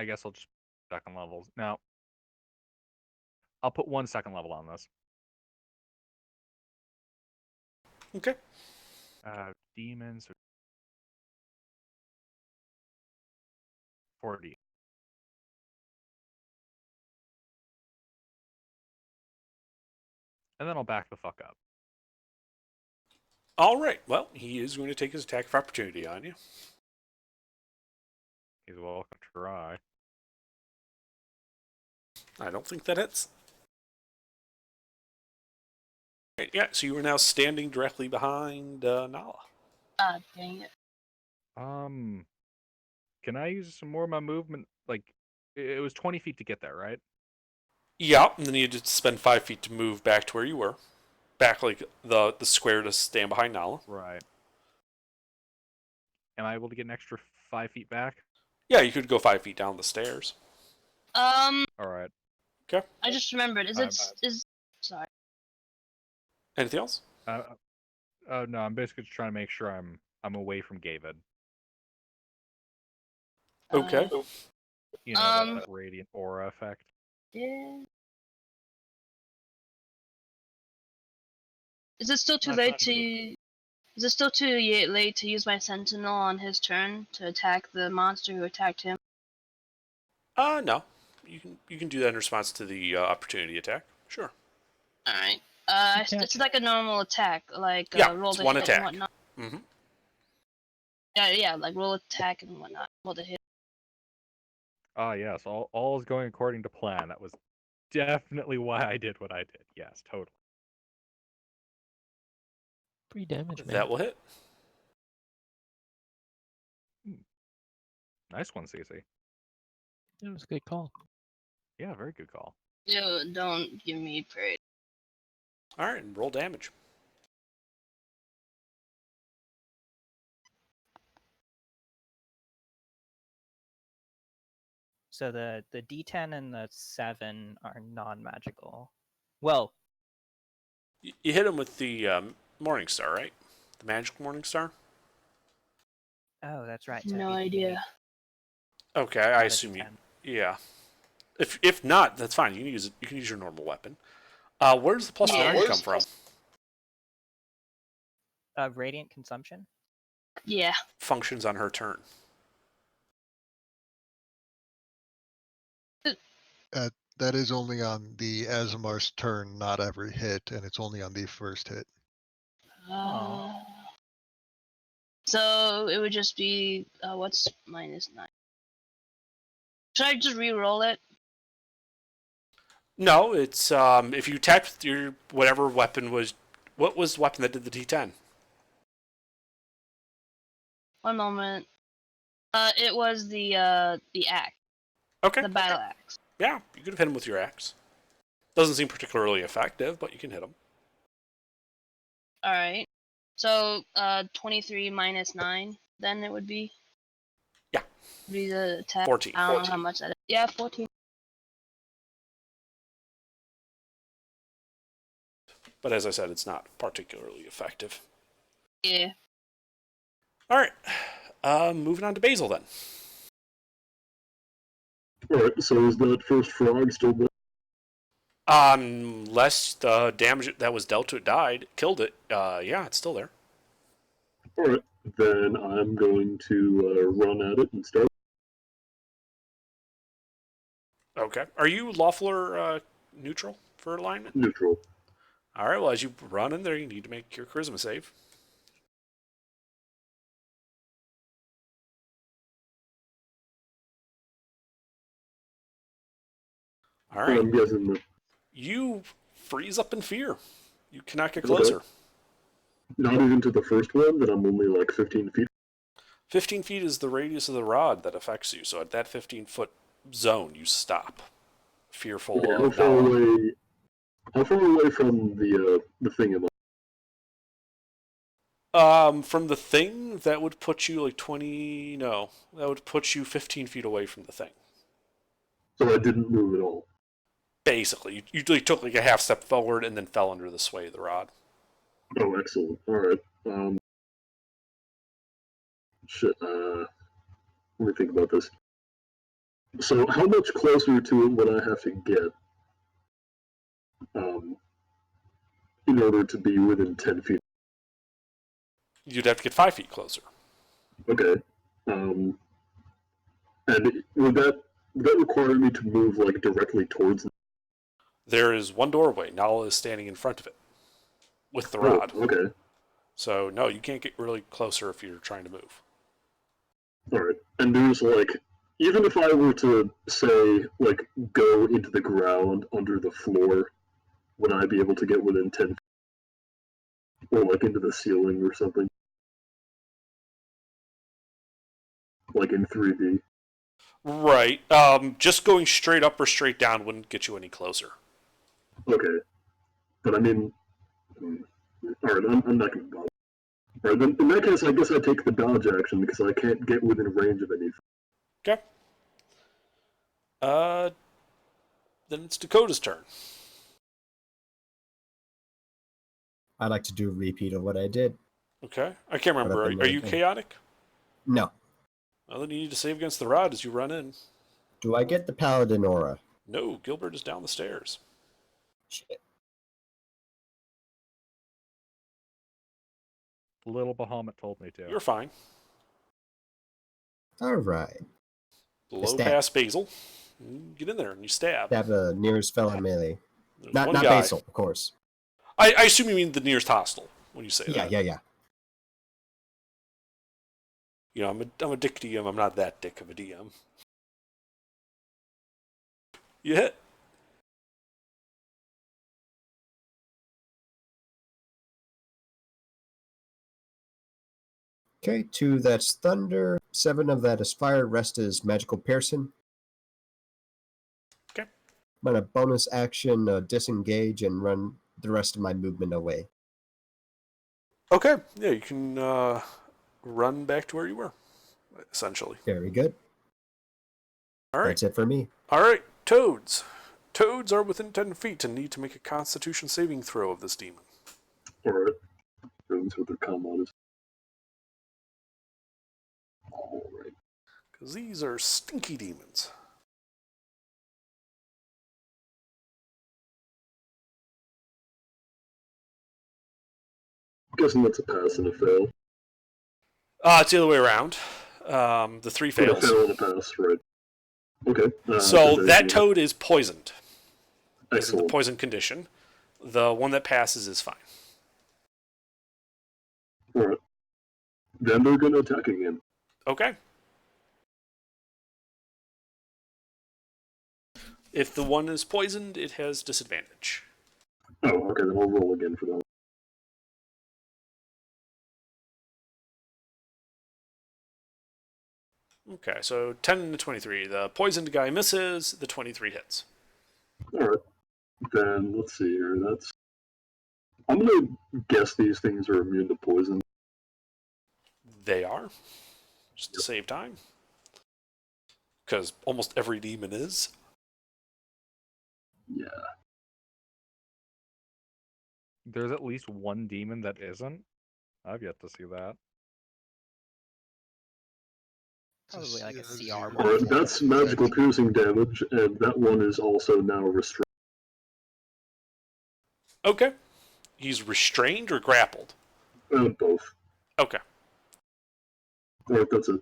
guess I'll just second levels. Now I'll put 1 second level on this. Okay. Demons 40. And then I'll back the fuck up. All right. Well, he is going to take his attack of opportunity on you. He's welcome to try. I don't think that hits. Right, yeah, so you are now standing directly behind Nala. Ah, dang it. Can I use some more of my movement? Like, it was 20 feet to get there, right? Yeah, and then you just spend 5 feet to move back to where you were. Back like the square to stand behind Nala. Right. Am I able to get an extra 5 feet back? Yeah, you could go 5 feet down the stairs. All right. Okay. I just remembered. Sorry. Anything else? No, I'm basically just trying to make sure I'm away from Gavid. Okay. You know, that radiant aura effect. Yeah. Is it still too That's late not to? good. Is it still too late to use my sentinel on his turn to attack the monster who attacked him? No. You can do that in response to the opportunity attack. Sure. All right. It's like a normal attack, like Yeah, roll it's to one hit attack. and whatnot. Mm-hmm. Yeah, like roll attack and whatnot. Roll to hit. Ah, yes. All is going according to plan. That was definitely why I did what I did. Yes, totally. 3 damage, man. That will hit. Nice one, CC. That was a good call. Yeah, very good call. Dude, don't give me praise. All right, and roll damage. So the D10 and the 7 are non-magical. Well, You hit him with the Morning Star, right? The magic Morning Star? oh, that's right. so No 18, idea. Okay, not I a assume you. D10. Yeah. If not, that's fine. You can use it. You can use your normal weapon. Where does the plus Yeah. 9 come from? Radiant consumption. Yeah. Functions on her turn. That is only on the Azimar's turn, not every hit, and it's only on the first hit. So it would just be what's -9? Should I just re-roll it? No, it's if you attacked with your whatever weapon was. What was the weapon that did the D10? One moment. It was the axe, Okay. the battle axe. Yeah, you could have hit him with your axe. Doesn't seem particularly effective, but you can hit him. All right. So 23 minus 9, then it would be. Yeah. Be the attack. 14. I don't know how much that is. Yeah, 14. But as I said, it's not particularly effective. Yeah. All right. Moving on to Basil then. Alright, so is that first frog still there? Unless the damage that was dealt to it killed it. Yeah, it's still there. Alright, then I'm going to run at it and start. Okay. Are you lawful or neutral for alignment? Neutral. All right. Well, as you run in there, you need to make your charisma save. All right. I'm guessing that. You freeze up in fear. You cannot get Okay. closer. Not even to the first one, that I'm only like 15 feet. 15 feet is the radius of the rod that affects you. So at that 15-foot zone, you stop. Fearful Okay, of now. how far away from the thing am I? From the thing, that would put you like 20. No, that would put you 15 feet away from the thing. So I didn't move at all. Basically, you took like a half step forward and then fell under the sway of the rod. Oh, excellent. Alright. Shit, let me think about this. So how much closer to it would I have to get in order to be within 10 feet? You'd have to get 5 feet closer. Okay. And would that require me to move like directly towards? There is one doorway. Nala is standing in front of it with the rod. Oh, okay. So no, you can't get really closer if you're trying to move. Alright. And there's like, even if I were to say like go into the ground under the floor, would I be able to get within 10 feet? Or like into the ceiling or something? Like in 3D. Right. Just going straight up or straight down wouldn't get you any closer. Okay. But I mean, alright, I'm not gonna bother. Alright, then in that case, I guess I take the dodge action because I can't get within range of anything. Okay. Then it's Dakota's turn. I'd like to do a repeat of what I did. Okay. I can't remember. What I've been Are you doing. chaotic? No. Well, then you need to save against the rod as you run in. Do I get the paladin aura? No, Gilbert is down the stairs. Shit. Little Bahamut told me to. You're fine. All right. Blow Stab. past Basil. You get in there and you stab. Stab the nearest fellow melee. There's Not one guy. Basil, of course. I assume you mean the nearest hostile when you say that. Yeah. You know, I'm a dick DM. I'm not that dick of a DM. You hit. Okay, 2 that's thunder, 7 of that is fire, rest is magical piercing. Okay. I'm gonna bonus action disengage and run the rest of my movement away. Okay. Yeah, you can run back to where you were, essentially. Very good. All right. That's it for me. All right. Toads. Toads are within 10 feet and need to make a Constitution saving throw of this demon. Alright. That's what their common is. Alright. Because these are stinky demons. I'm guessing that's a pass and a fail. It's the other way around. The 3 A fails. fail and a pass, right. Okay. So then, that yeah. toad is poisoned. Is in the Excellent. poison condition. The one that passes is fine. Alright. Then they're gonna attack again. Okay. If the one is poisoned, it has disadvantage. Oh, okay, then I'll roll again for that. Okay, so 10 to 23. The poisoned guy misses, the 23 hits. Alright. Then, let's see here, that's... I'm gonna guess these things are immune to poison. They are. Just to save time. Because almost every demon is. Yeah. There's at least one demon that isn't. I've yet to see that. Probably like a Just CR zero. one. Alright, that's magical piercing damage, and that one is also now restrained. Okay. He's restrained or grappled? Both. Okay. Alright, that's it.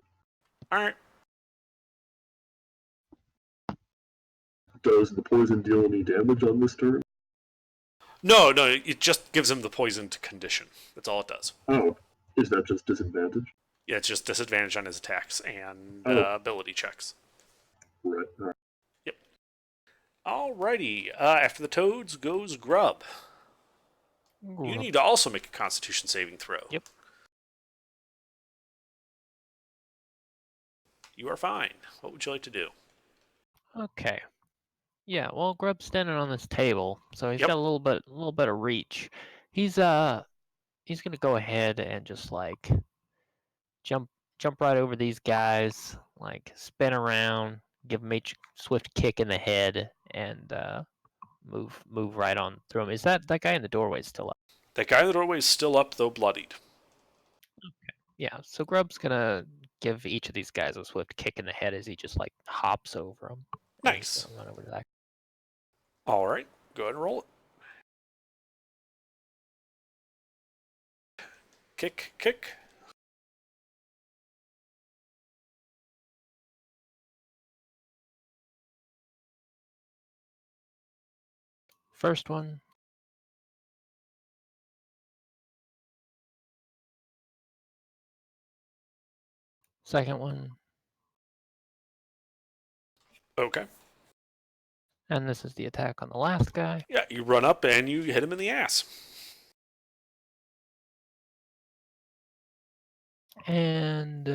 Alright. Does the poison deal any damage on this turn? No, it just gives him the poisoned condition. That's all it does. Oh, is that just disadvantage? Yeah, it's just disadvantage on his attacks and ability checks. Right. Alright. Yep. Alrighty. After the toads goes Grub. You need to also make a Constitution saving throw. Yep. You are fine. What would you like to do? Okay. Yeah, well, Grub's standing on this table, so he's Yep. got a little bit of reach. He's gonna go ahead and just like jump right over these guys, like spin around, give them each a swift kick in the head, and move right on through him. Is that guy in the doorway still up? That guy in the doorway is still up, though bloodied. Yeah, so Grub's gonna give each of these guys a swift kick in the head as he just like hops over them. Nice. Run over to that. All right, go ahead and roll it. Kick. First one. Second one. Okay. And this is the attack on the last guy. Yeah, you run up and you hit him in the ass. And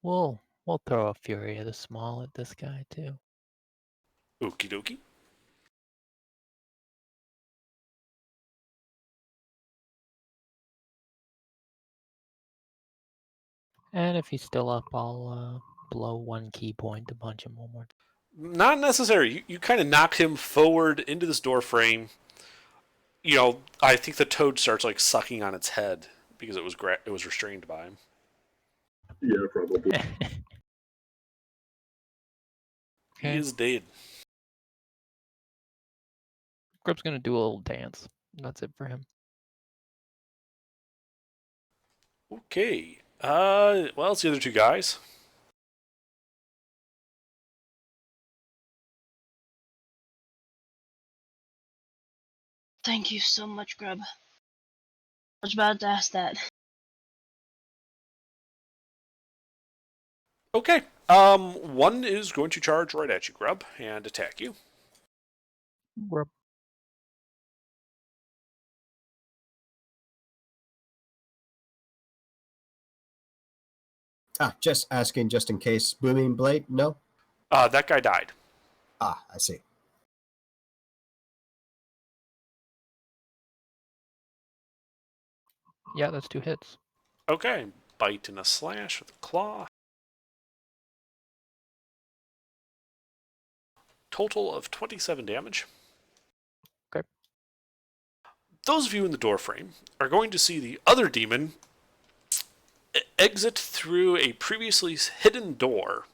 we'll throw a Fury of the Small at this guy too. Okie dokie. And if he's still up, I'll blow one key point to punch him one more time. Not necessary. You kind of knock him forward into this door frame. You know, I think the toad starts like sucking on its head because it was restrained by him. Yeah, probably. He Okay. is dead. Grub's gonna do a little dance. That's it for him. Okay. Well, it's the other two guys. Thank you so much, Grub. I was about to ask that. Okay. One is going to charge right at you, Grub, and attack you. Grub. Just asking, just in case. Booming blade? No. That guy died. I see. Yeah, that's 2 hits. Okay. Bite and a slash with a claw. Total of 27 damage. Okay. Those of you in the doorframe are going to see the other demon exit through a previously hidden door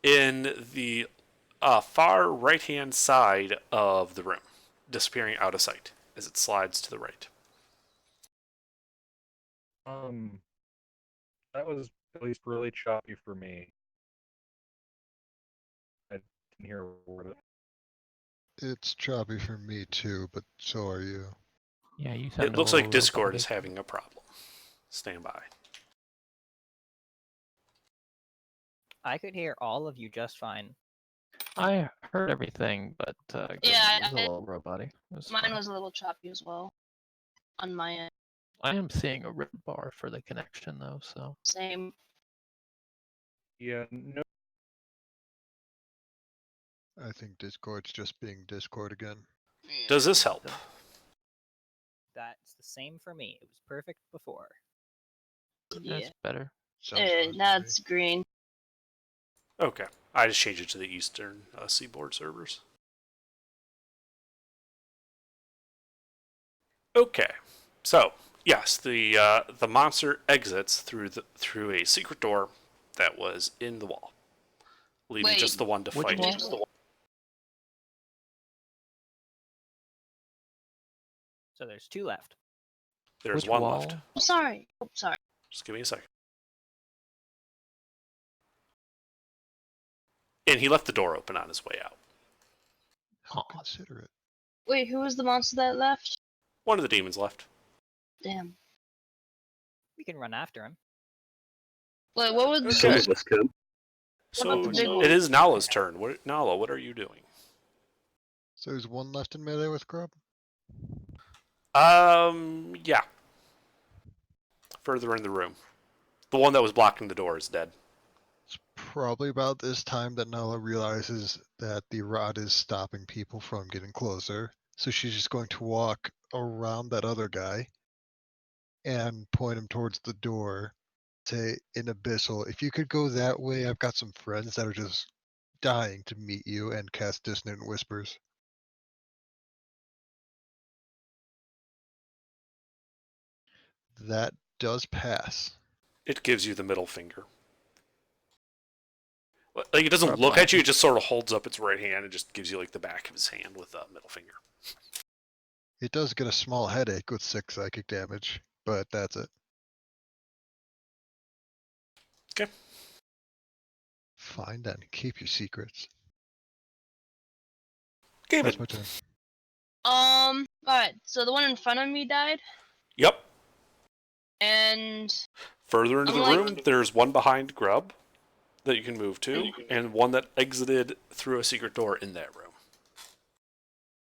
in the far right-hand side of the room, disappearing out of sight as it slides to the right. That was at least really choppy for me. I didn't hear a word of it. It's choppy for me too, but so are you. Yeah, you sound It looks a like little Discord robotic. is having a problem. Stand by. I could hear all of you just fine. I heard everything, but Yeah, it was a little robotic. It was Mine fine. was a little choppy as well. On my end. I am seeing a red bar for the connection though, so Same. Yeah, no. I think Discord's just being Discord again. Does this help? That's the same for me. It was perfect before. Yeah. that's better. Sounds fine to Now me. it's green. Okay. I just changed it to the Eastern Seaboard servers. Okay. So, Yes, the monster exits through a secret door that was in the wall, leaving Wait, just the one to which fight. wall? So there's 2 left. There's Which one wall? left. I'm sorry. Oh, sorry. Just give me a second. And he left the door open on his way out. How Aw. considerate. Wait, who was the monster that left? One of the demons left. Damn. We can run after him. Wait, what was Some Okay. of us can. So about the big one? it is Nala's turn. Nala, what are you doing? So there's one left in melee with Grub? Yeah. Further in the room. The one that was blocking the door is dead. It's probably about this time that Nala realizes that the rod is stopping people from getting closer. So she's just going to walk around that other guy and point him towards the door. Say in Abyssal, if you could go that way, I've got some friends that are just dying to meet you, and cast Dissonant Whispers. That does pass. It gives you the middle finger. Like, it doesn't Grub look at you, it laughs. just sort of holds up its right hand and just gives you like the back of his hand with the middle finger. It does get a small headache with 6 psychic damage, but that's it. Okay. Find and keep your secrets. Gabe. That's my turn. Alright, so the one in front of me died, Yep. and Further into I'm the like- room, there's one behind Grub that you can move to, and one that exited through a secret door in that room.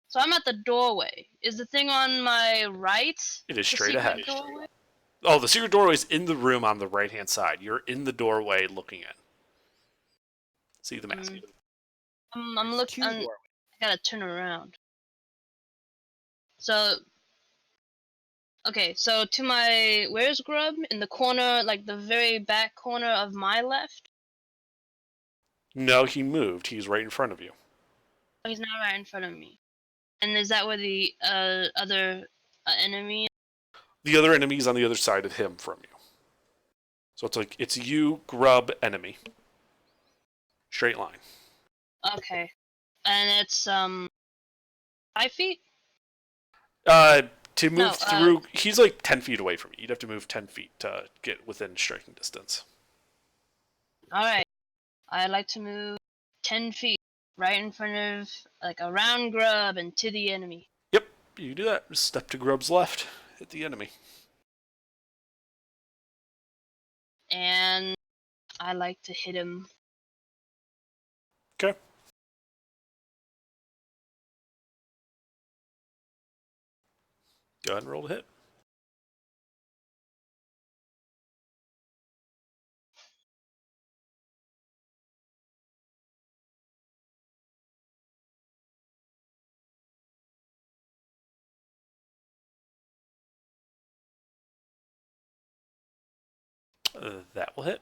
so I'm at the doorway. Is the thing on my right? It is the straight secret ahead. doorway? Oh, the secret doorway is in the room on the right-hand side. You're in the doorway looking in. See the mask. I'm looking. 2 I doorways. gotta turn around. So, okay, so to my where's Grub in the corner, like the very back corner of my left. No, he moved. He's right in front of you. Oh, he's not right in front of me. And is that where the other enemy? The other enemy's on the other side of him from you. So it's like, it's you, Grub, enemy. Straight line. Okay, and it's 5 feet. To move No, through, he's like 10 feet away from you. You'd have to move 10 feet to get within striking distance. All right, I'd like to move 10 feet right in front of, like, around Grub and to the enemy. Yep, you can do that. Just step to Grub's left, hit the enemy. And I like to hit him. Okay. Go ahead and roll to hit. That will hit.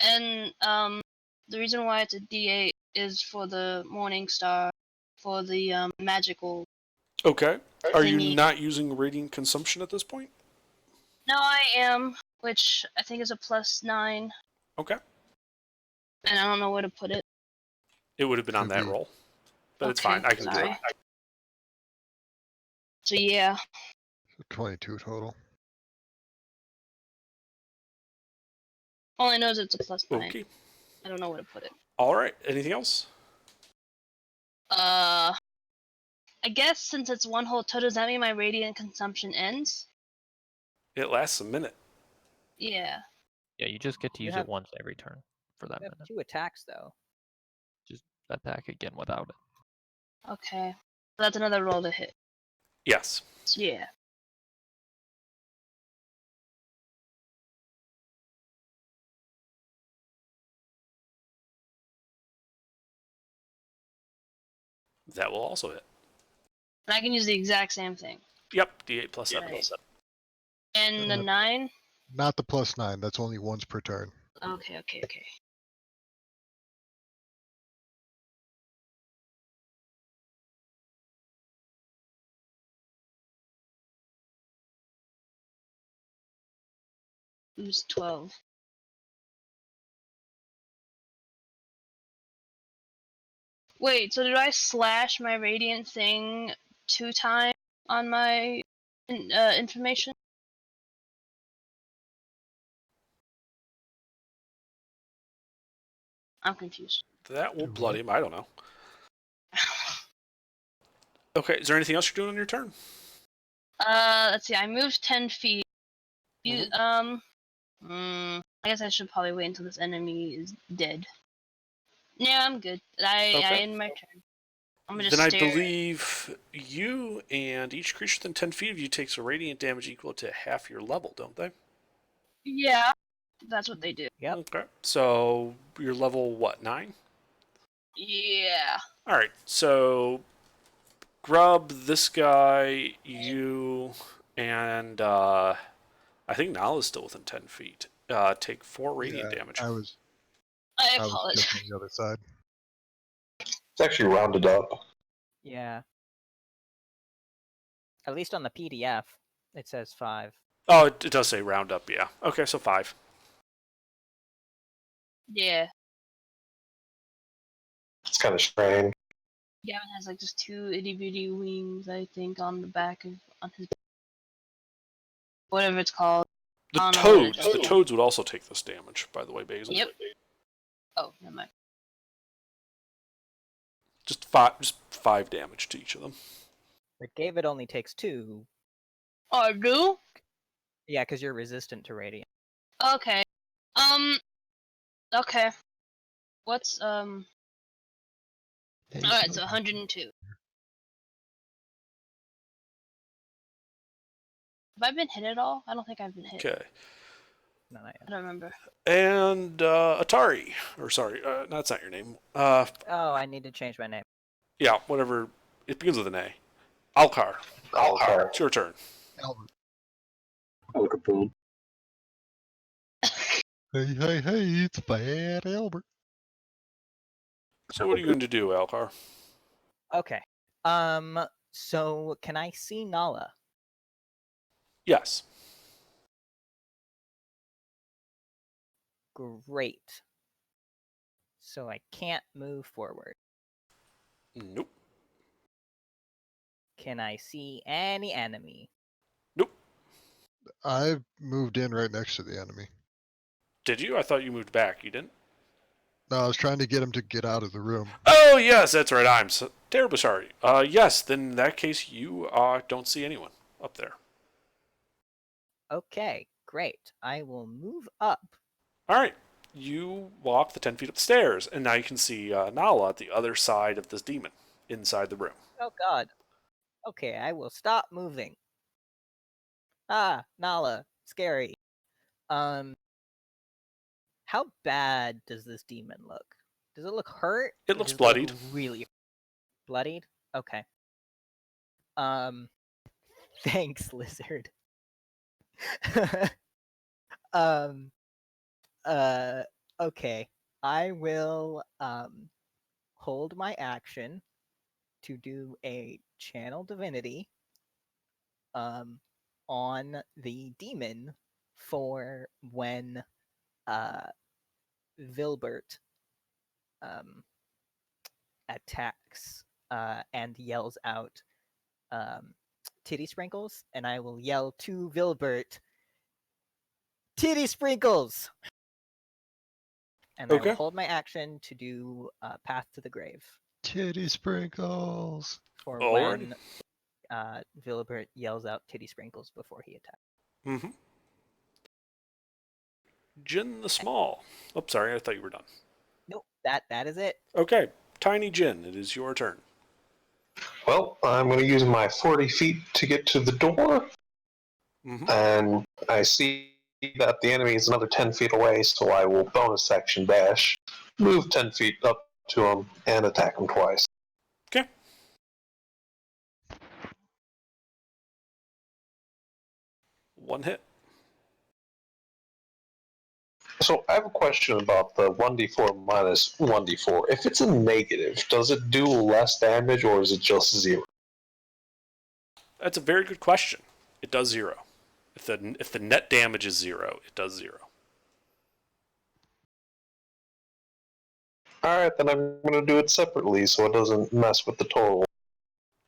And the reason why it's a D8 is for the Morning Star, for the magical. Okay. Are you Thingy. not using Radiant Consumption at this point? No, I am, which I think is a +9, Okay. and I don't know where to put it. It would have been on Could that be. roll. But it's Okay, fine. I can do sorry. it. So yeah, So 22 total. all I know is it's a +9. Okay. I don't know where to put it. All right. Anything else? I guess since it's one whole turn, does that mean my radiant consumption ends? It lasts a minute. Yeah. Yeah, you just get to You use have- it once every turn for that You have minute. 2 attacks though. Just attack again without it. Okay. That's another roll to hit. Yes. Yeah. That will also hit. And I can use the exact same thing. Yep, D8 plus 7. Right. And the Uh, 9? Not the +9. That's only once per turn. Okay. It was 12. Wait, so did I slash my radiant thing 2 times on my information? I'm confused. That will Do blood what? him. I don't know. Okay, is there anything else you're doing on your turn? Let's see. I moved 10 feet. You, I guess I should probably wait until this enemy is dead. Yeah, I'm good. I Okay. end my turn. I'm gonna Then just I stare. believe you and each creature within 10 feet of you takes a radiant damage equal to half your level, don't they? Yeah, that's what they do. Yep. Okay. So you're level what, 9? Yeah. Alright, so Grub, this guy, you, and I think Nala's still within 10 feet. Take 4 radiant Yeah, damage. I was I just apologize. on the other side. It's actually rounded up. Yeah. At least on the PDF, it says 5. Oh, it does say round up, yeah. Okay, so 5. Yeah. It's kind of strange. Gavin has like just 2 itty bitty wings, I think, on the back of on his whatever it's called. The I don't know what it toads, the is. toads would also take this damage, by the way, Basil. Yep. Oh, never mind. Just 5 damage to each of them. But David only takes 2. Oh, I do? Yeah, because you're resistant to radiant. Okay. Okay. What's Alright, so 102. Have I been hit at all? I don't think I've been hit. Okay. No, not I yet. don't remember. And Atari, or sorry, that's not your name. Oh, I need to change my name. Yeah, whatever. It begins with an A. Alcar, Alcar. it's your turn. Albert. Al Capone. Hey, it's Bad Albert. So what are you going to do, Alcar? Okay. So can I see Nala? Yes. Great. So I can't move forward. Nope. Can I see any enemy? Nope. I moved in right next to the enemy. Did you? I thought you moved back. You didn't? No, I was trying to get him to get out of the room. Oh, yes, that's right. I'm so terribly sorry. Yes, then in that case, you don't see anyone up there. Okay, great. I will move up. All right. You walk the 10 feet upstairs, and now you can see Nala at the other side of this demon, inside the room. Oh god. Okay, I will stop moving. Ah, Nala, scary. How bad does this demon look? Does it look hurt? It or looks does bloodied. look really bloodied? Okay. Thanks, lizard. Okay. I will hold my action to do a channel divinity on the demon for when Vilbert attacks and yells out titty sprinkles, and I will yell to Vilbert, titty sprinkles! And I Okay. will hold my action to do Path to the Grave Titty sprinkles. for Alrighty. when Vilbert yells out titty sprinkles before he attacks. Mm-hmm. Jin the Small. Oh, sorry, I thought you were done. Nope, that is it. Okay, Tiny Jin, it is your turn. Well, I'm going to use my 40 feet to get to the door, Hmm. and I see that the enemy is another 10 feet away, so I will bonus action dash, move 10 feet up to him, and attack him twice. Okay. One hit. So I have a question about the 1d4 minus 1d4. If it's a negative, does it do less damage, or is it just 0? That's a very good question. It does 0. If the net damage is 0, it does 0. Alright, then I'm going to do it separately so it doesn't mess with the total.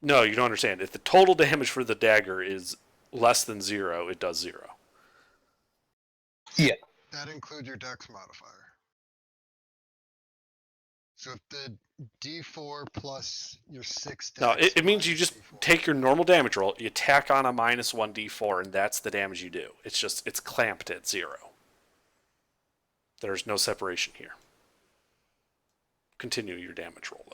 No, you don't understand. If the total damage for the dagger is less than 0, it does 0. Yeah. That includes your dex modifier. So if the D4 plus your 6 dex. No, it means you minus just D4. take your normal damage roll, you tack on a minus 1d4, and that's the damage you do. It's clamped at 0. There's no separation here. Continue your damage roll,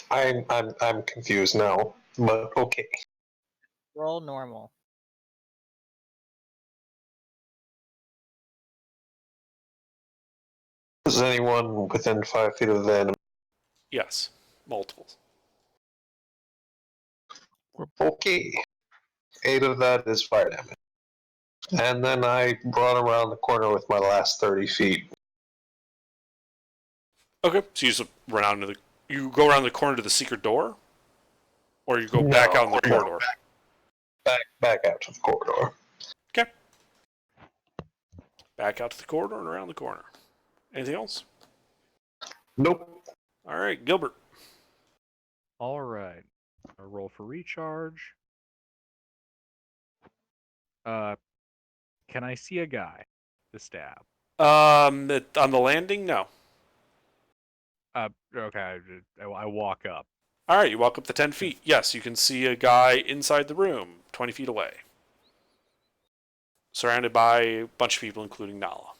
though. I'm confused now, but okay. Roll normal. Is anyone within 5 feet of the enemy? Yes, multiples. Okay. 8 of that is fire damage. And then I run around the corner with my last 30 feet. Okay, so you just run out into you go around the corner to the secret door, or you go back out in the corridor. Back out to the corridor. Okay. Back out to the corridor and around the corner. Anything else? Nope. All right, Gilbert. All right. I roll for recharge. Can I see a guy to stab? On the landing, no. Okay. I walk up. All right, you walk up the 10 feet. Yes, you can see a guy inside the room, 20 feet away, surrounded by a bunch of people, including Nala.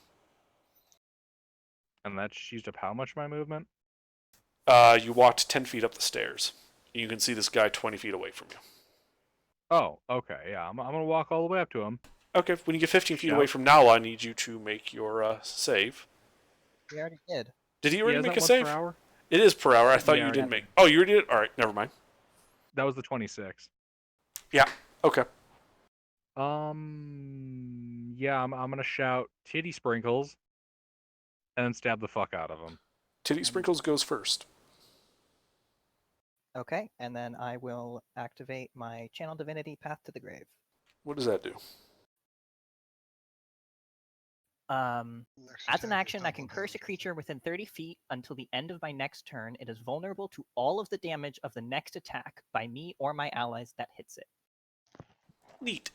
And that's used up how much of my movement? You walked 10 feet up the stairs. You can see this guy 20 feet away from you. Oh, okay. Yeah, I'm gonna walk all the way up to him. Okay, when you get 15 feet Yeah. away from Nala, I need you to make your save. We already did. Did he already Yeah, is make that a once save? per hour? It is per hour. I thought Yeah, you I didn't already make. Oh, you already did it? All right, never mind. That was the 26. Yeah, okay. Yeah, I'm gonna shout titty sprinkles, and then stab the fuck out of him. Titty Sprinkles goes first. Okay, and then I will activate my Channel Divinity Path to the Grave. What does that do? Next As an attack action, is I can double curse a damage. creature within 30 feet until the end of my next turn. It is vulnerable to all of the damage of the next attack by me or my allies that hits it. Neat.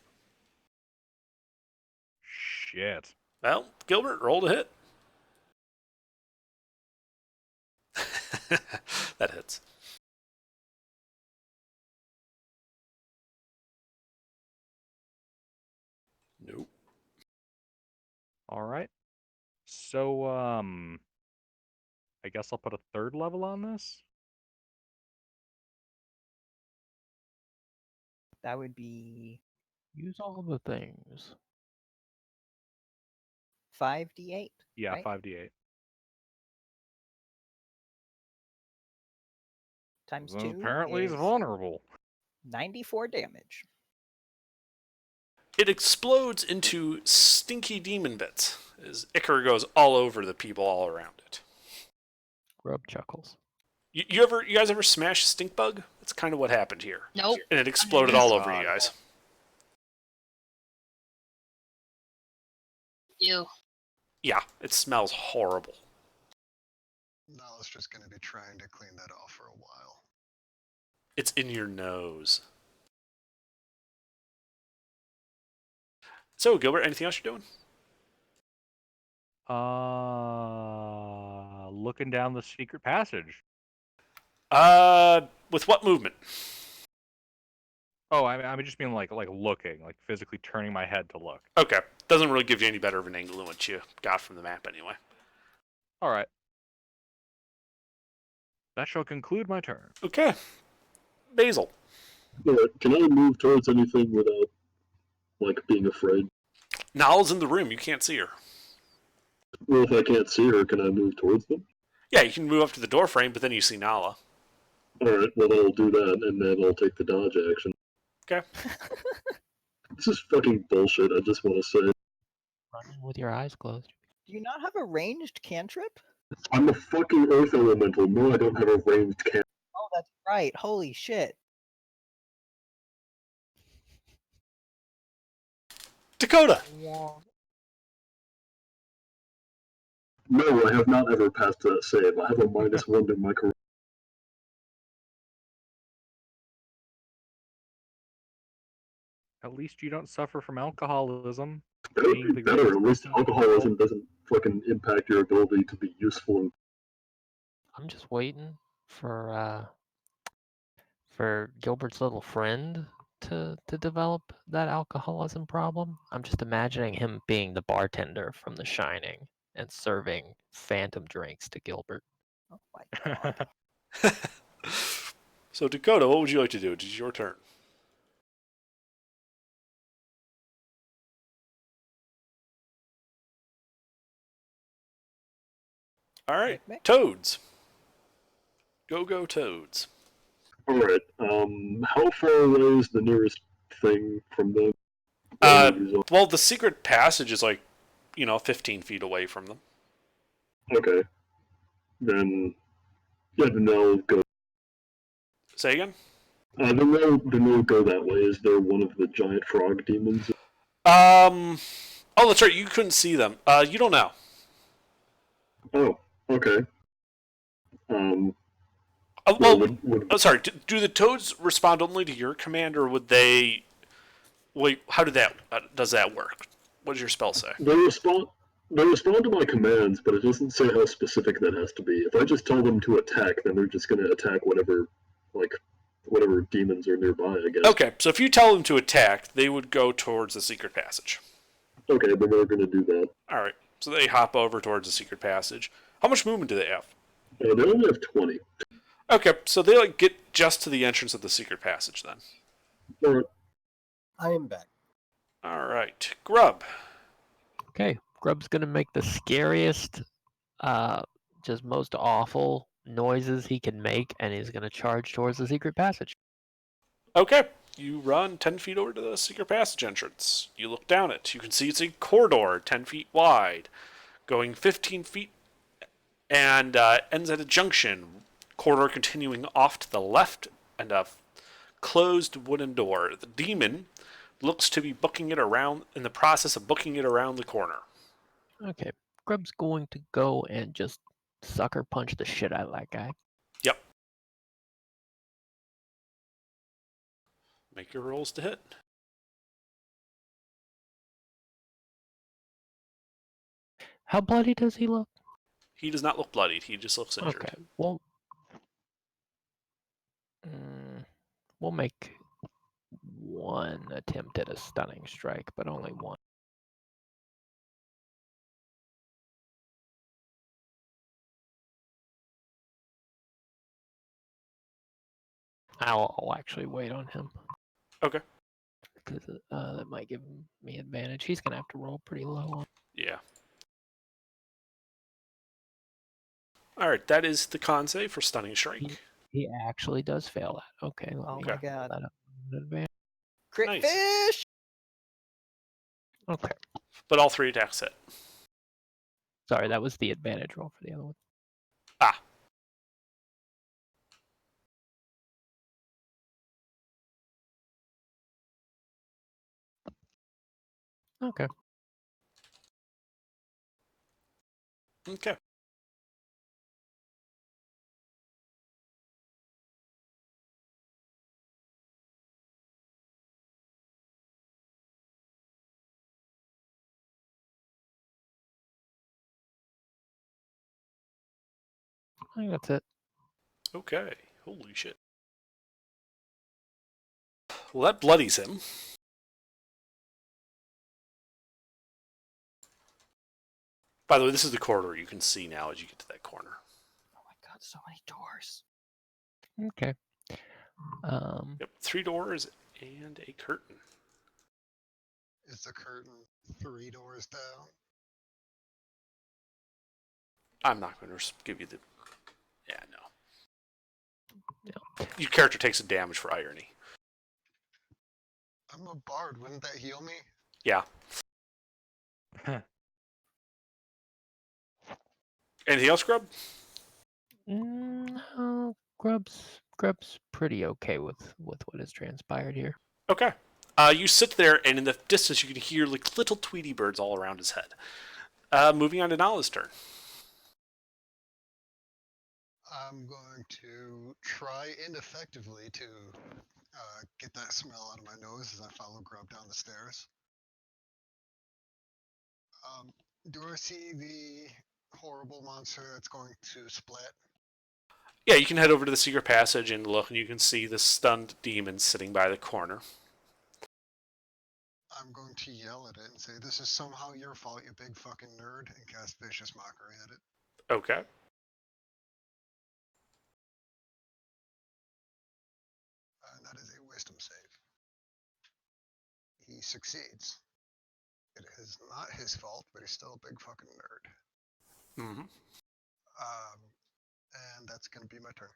Shit. Well, Gilbert, roll to hit. That hits. Nope. All right. So, I guess I'll put a third level on this. That would be Use all the things. 5d8. Yeah, right? 5d8. Times Well, 2 apparently is he's vulnerable. 94 damage. It explodes into stinky demon bits as Icar goes all over the people all around it. Grub chuckles. You guys ever smash a stink bug? That's kind of what happened here. Nope. And it exploded all over you God. guys. Ew. Yeah, it smells horrible. Nala's just going to be trying to clean that off for a while. It's in your nose. So, Gilbert, anything else you're doing? Looking down the secret passage. With what movement? Oh, I'm just being like looking, like physically turning my head to look. Okay. Doesn't really give you any better of an angle than what you got from the map anyway. All right. That shall conclude my turn. Okay. Basil. Alright, can I move towards anything without, like, being afraid? Nala's in the room. You can't see her. Well, if I can't see her, can I move towards them? Yeah, you can move up to the door frame, but then you see Nala. Alright, well then I'll do that, and then I'll take the dodge action. Okay. This is fucking bullshit, I just want to say. Running with your eyes closed. Do you not have a ranged cantrip? I'm a fucking earth elemental. No, I don't have a ranged cantrip. Oh, that's right. Holy shit. Dakota. No, I have not ever passed that save. I have a -1 in my career. At least you don't suffer from alcoholism. That would Being be the better. greatest At least person in the alcoholism world. doesn't fucking impact your ability to be useful. I'm just waiting for Gilbert's little friend to develop that alcoholism problem. I'm just imagining him being the bartender from The Shining and serving phantom drinks to Gilbert. Oh my god. So, Dakota, what would you like to do? It is your turn. All right. Okay. Toads. Go Toads. Alright, how far away is the nearest thing from them? Well, the secret passage is like, 15 feet away from them. Okay. Then, yeah, then they'll go. Say again? Then they'll go that way. Is there one of the giant frog demons? Oh, that's right. You couldn't see them. You don't know. Oh, okay. Sorry. Do the toads respond only to your command, or would they? Wait, how does that work? What does your spell say? They respond to my commands, but it doesn't say how specific that has to be. If I just tell them to attack, then they're just going to attack whatever demons are nearby, I guess. Okay, so if you tell them to attack, they would go towards the secret passage. Okay, then they're going to do that. All right, so they hop over towards the secret passage. How much movement do they have? They only have 20. Okay, so they get just to the entrance of the secret passage then. Alright. I am back. All right, Grub. Okay, Grub's gonna make the scariest, just most awful noises he can make, and he's gonna charge towards the secret passage. Okay, you run 10 feet over to the secret passage entrance. You look down it. You can see it's a corridor 10 feet wide, going 15 feet, and ends at a junction. Corridor continuing off to the left, and a closed wooden door. The demon looks to be in the process of booking it around the corner. Okay, Grub's going to go and just sucker punch the shit out of that guy. Yep. Make your rolls to hit. How bloody does he look? He does not look bloodied. He just looks injured. Okay, well, we'll make one attempt at a stunning strike, but only one. I'll actually wait on him. Okay. Because that might give me advantage. He's going to have to roll pretty low on. Yeah. Alright, that is the con save for Stunning Strike. He actually does fail that. Okay. Oh Okay. my god. That up in advance. Crit Nice. fish! Okay. But all 3 attacks hit. Sorry, that was the advantage roll for the other one. Ah. Okay. Okay. I think that's it. Okay. Holy shit. Well, that bloodies him. By the way, this is the corridor you can see now as you get to that corner. Oh my god, So many doors. Okay. Yep, 3 doors and a curtain. Is the curtain 3 doors down? I'm not going to give you the... Yeah, no. Yeah. Your character takes a damage for irony. I'm a bard. Wouldn't that heal me? Yeah. Anything else, Grub? No, Grub's pretty okay with what has transpired here. Okay. You sit there, and in the distance, you can hear like little Tweety birds all around his head. Moving on to Nala's turn. I'm going to try ineffectively to get that smell out of my nose as I follow Grub down the stairs. Do I see the horrible monster that's going to split? Yeah, you can head over to the secret passage and look, and you can see the stunned demon sitting by the corner. I'm going to yell at it and say, "This is somehow your fault, you big fucking nerd," and cast vicious mockery at it. Okay. And that is a wisdom save. He succeeds. It is not his fault, but he's still a big fucking nerd. Mm-hmm. And that's going to be my turn.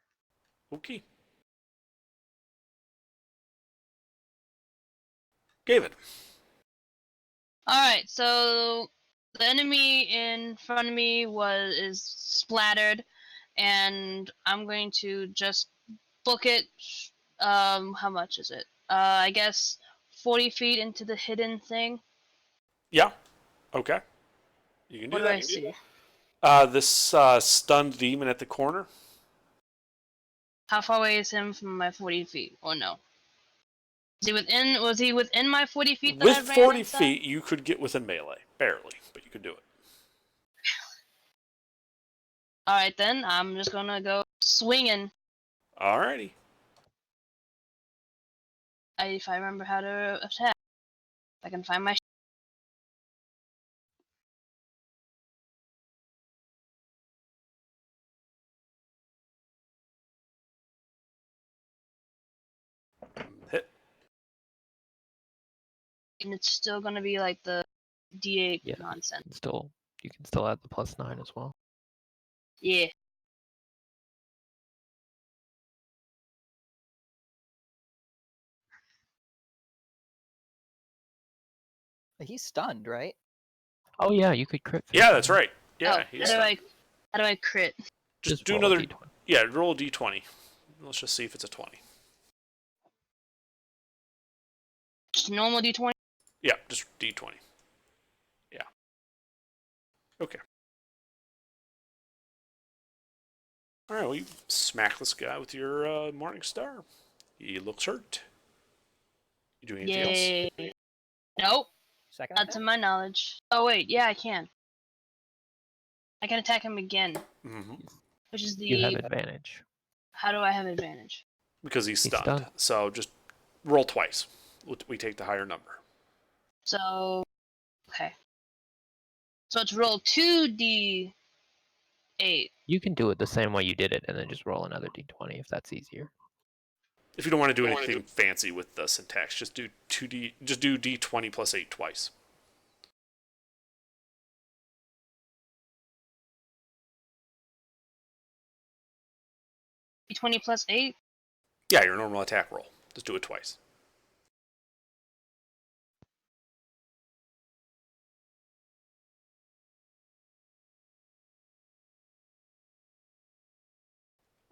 Okay. David. Alright, so the enemy in front of me is splattered, and I'm going to just book it. How much is it? I guess 40 feet into the hidden thing. Yeah. Okay. You can do What do that. I see? This stunned demon at the corner. How far away is him from my 40 feet? Or no? Was he within my 40 feet that With I ran 40 inside? feet, you could get within melee. Barely, but you could do it. Alright then, I'm just gonna go swinging. Alrighty. If I remember how to attack. If I can find my... Hit. And it's still gonna be like the D8 Yeah. nonsense. You can still add the +9 as well. Yeah. He's stunned, right? Oh yeah, you could crit. Yeah, that's right. Yeah, Oh, he's how stunned. do I crit? Just do roll a another. D20. Yeah, roll a d20. Let's just see if it's a 20. Just normal D20? Yeah, just d20. Yeah. Okay. All right, well, you smack this guy with your Morning Star. He looks hurt. You doing anything else? Yay. Nope. Second Not attack? to my knowledge. Oh wait, yeah, I can. I can attack him again, Mm-hmm. which is the... You have advantage. How do I have advantage? Because he's He's stunned. stunned. So just roll twice. We take the higher number. So, okay. So it's roll 2d8. You can do it the same way you did it, and then just roll another D20 if that's easier. If you don't want to do anything fancy with the syntax, just do d20 plus 8 twice. D20 plus 8? Yeah, your normal attack roll. Just do it twice.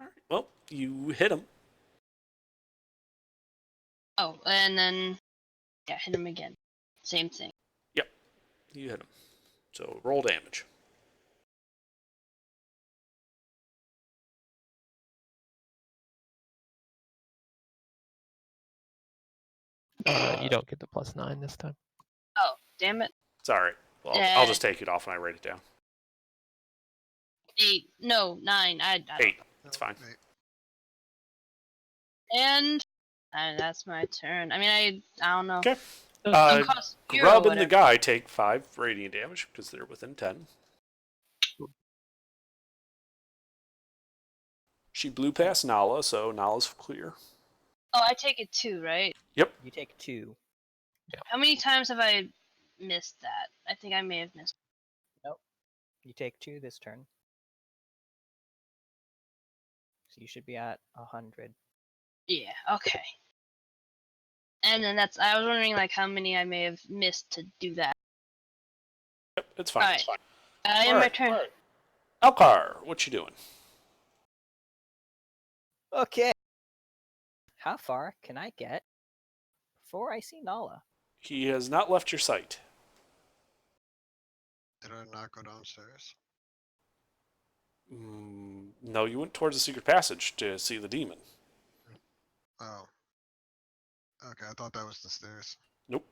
All right. Well, you hit him. Oh, and then... Yeah, hit him again. Same thing. Yep, you hit him. So roll damage. You don't get the +9 this time. Oh, damn it. It's all right. Well, I'll just take it off when I write it down. 8. No, 9. I 8. That's fine. And that's my turn. I mean, I don't know. Okay. Don't cost zero, Grub and the whatever. guy take 5 radiant damage because they're within 10. She blew past Nala, so Nala's clear. Oh, I take it 2, right? Yep. You take 2. How many times have I missed that? I think I may have missed. Nope. You take 2 this turn. So you should be at 100. Yeah, okay. And then I was wondering like how many I may have missed to do that. Yep, it's fine. Alright. In my Alright. turn. Alcar, what you doing? Okay. How far can I get before I see Nala? He has not left your sight. Did I not go downstairs? No, you went towards the secret passage to see the demon. Oh. Okay, I thought that was the stairs. Nope.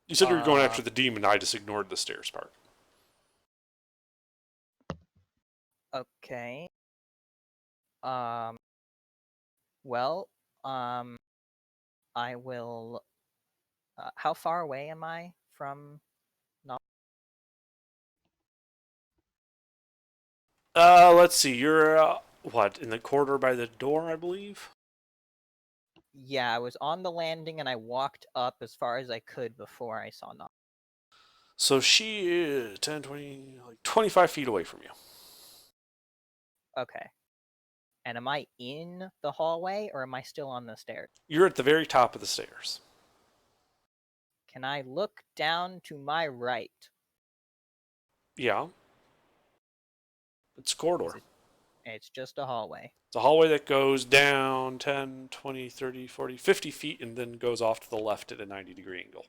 You said you were going after the demon. I just ignored the stairs part. Okay. Well, I will. How far away am I from? Let's see. You're what, in the corridor by the door, I believe. Yeah, I was on the landing and I walked up as far as I could before I saw Nala. So she is 10, 20, like 25 feet away from you. Okay. And am I in the hallway or am I still on the stairs? You're at the very top of the stairs. Can I look down to my right? Yeah. It's a corridor. It's just a hallway. It's a hallway that goes down 10, 20, 30, 40, 50 feet and then goes off to the left at a 90-degree angle.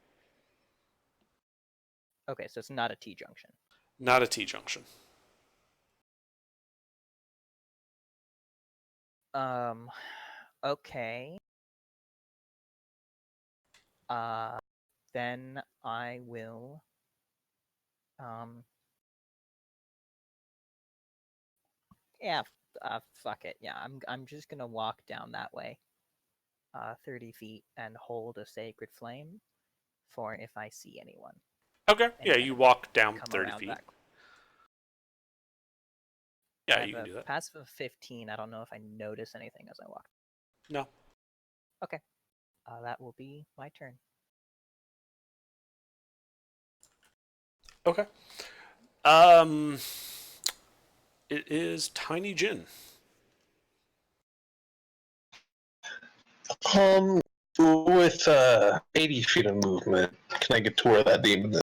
Okay, so it's not a T-junction. Not a T-junction. Okay. Then I will, yeah, fuck it. Yeah, I'm just gonna walk down that way, 30 feet, and hold a sacred flame for if I see anyone. Okay, And yeah, kind you of walk down come 30 around feet. that. Yeah, I you have can a do that. passive of 15. I don't know if I notice anything as I walk. No. Okay. That will be my turn. Okay. It is Tiny Jin. With 80 feet of movement, can I get to where that demon is?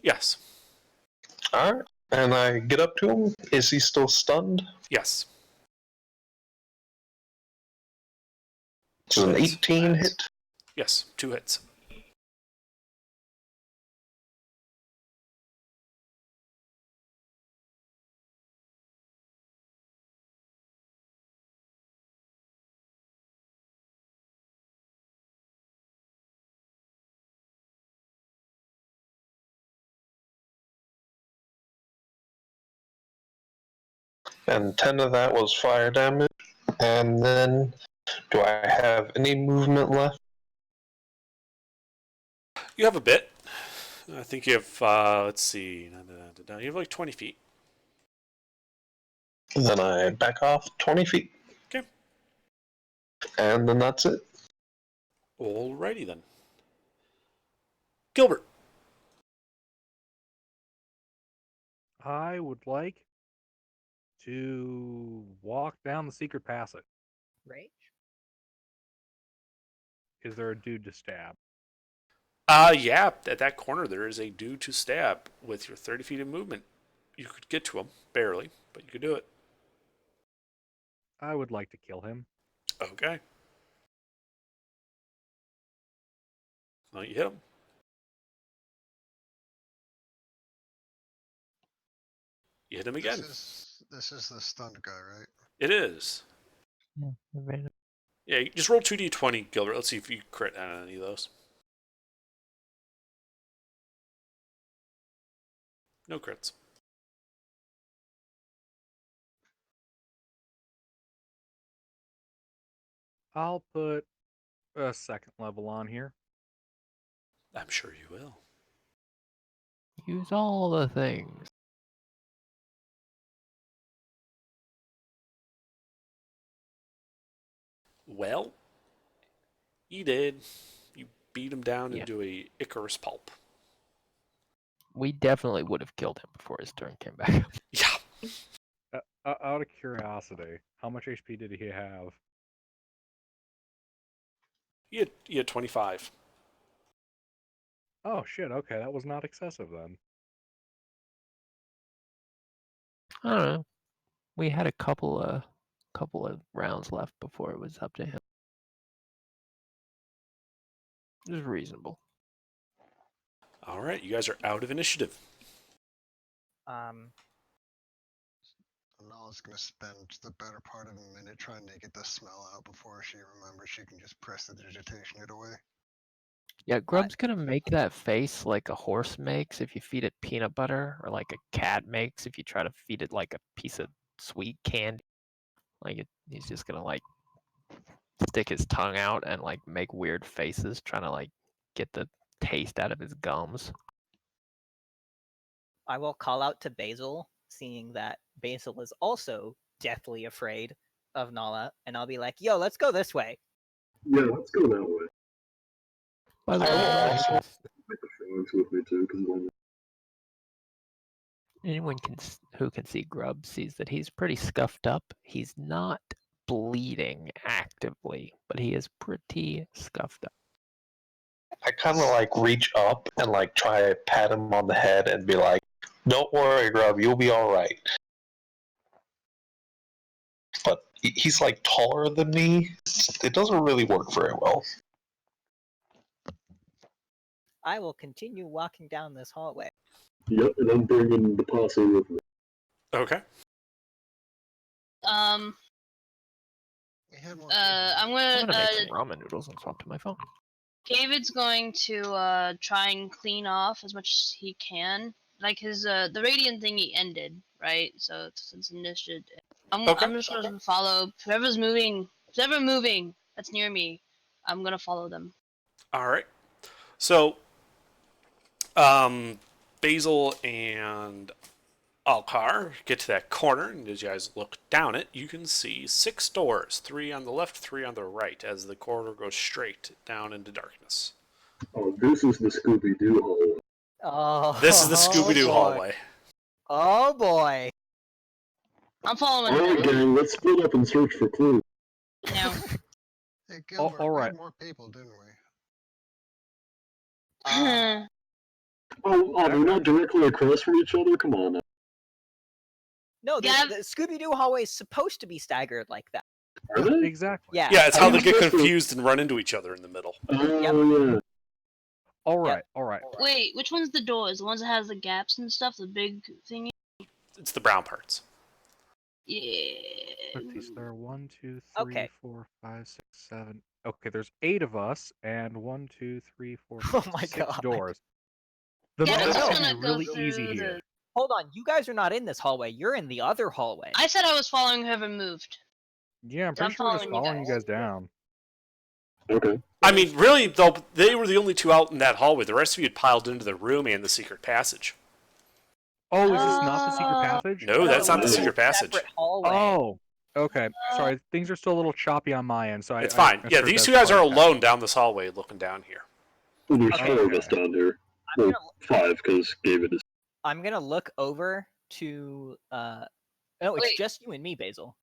Yes. Alright, and I get up to him. Is he still stunned? Yes. It's an 18 hit. Yes, 2 hits. And 10 of that was fire damage. And then, do I have any movement left? You have a bit. I think you have, let's see, you have like 20 feet. Then I back off 20 feet. Okay. And then that's it. Alrighty then. Gilbert. I would like to walk down the secret passage. Rage? Is there a dude to stab? Yeah, at that corner there is a dude to stab with your 30 feet of movement. You could get to him, barely, but you could do it. I would like to kill him. Okay. Well, you hit him. You hit him again. This is the stunned guy, right? It is. Yeah, you just roll 2d20, Gilbert. Let's see if you crit on any of those. No crits. I'll put a second level on here. I'm sure you will. Use all the things. Well, you did. You beat him down Yeah. into a Icarus pulp. We definitely would have killed him before his turn came back. Yeah. Out of curiosity, how much HP did he have? You had 25. Oh shit, okay, that was not excessive then. I don't know. We had a couple of rounds left before it was up to him. It was reasonable. All right, you guys are out of initiative. Nala's gonna spend the better part of a minute trying to get the smell out before she remembers she can just press the digitation it away. Yeah, Grub's gonna make that face like a horse makes if you feed it peanut butter, or like a cat makes if you try to feed it like a piece of sweet candy. He's just gonna like stick his tongue out and like make weird faces, trying to like get the taste out of his gums. I will call out to Basil, seeing that Basil is also deathly afraid of Nala, and I'll be like, "Yo, let's go this way." Yeah, let's go that way. By the I will way, also Take the frogs with me too, because anyone who can see Grub sees that he's pretty scuffed up. He's not bleeding actively, but he is pretty scuffed up. I kind of like reach up and like try to pat him on the head and be like, "Don't worry, Grub, you'll be all right." But he's like taller than me. It doesn't really work very well. I will continue walking down this hallway. yep, and I'm bringing the posse with me. Okay. We had more I'm I'm gonna gonna make some ramen noodles and swap to my phone. David's going to try and clean off as much as he can. Like his the radiant thingy ended, right? So since initiative, I'm just gonna follow whoever's moving that's near me. I'm gonna follow them. All right. So, Basil and Alcar get to that corner, and as you guys look down it, you can see 6 doors, 3 on the left, 3 on the right, as the corridor goes straight down into darkness. Oh, this is the Scooby-Doo hallway. Oh, This is the Scooby-Doo boy. hallway. Oh boy. I'm following Alright, them. gang, let's split up and search for clues. Now, Hey, Gilbert, all we right. had more people, didn't we? Oh, they're not directly across from each other? Come on now. No, Yeah. the Scooby-Doo hallway is supposed to be staggered like that. Are they? Exactly. Yeah. Yeah, it's how they get Supposed to- confused and run into each other in the middle. Oh, yeah. All right. wait, which one's the doors? The ones that has the gaps and stuff, the big thingy? It's the brown parts. Yeah. Let's see, there are 1, 2, 3, Okay. 4, 5, 6, 7. Okay, there's 8 of us, and 1, 2, 3, 4, Oh 5, my 6 God. doors. The Yeah, I'm math just should gonna be go really through easy the- here. Hold on, you guys are not in this hallway. You're in the other hallway. I said I was following whoever moved. Yeah, I'm I'm pretty sure we're just following you following you guys. guys down. Okay. I mean, really, though, they were the only 2 out in that hallway. The rest of you had piled into the room and the secret passage. Oh, is this not the secret passage? No, that's not the it's a secret passage. separate hallway. Oh, okay. Sorry, things are still a little choppy on my end, so It's I fine. Yeah, misheard these that 2 guys are part. alone down this hallway looking down here. Well, there's Okay. 4 of us down here. I'm Well, gonna 5, because David is. I'm gonna look over to no, it's Wait. just you and me, Basil.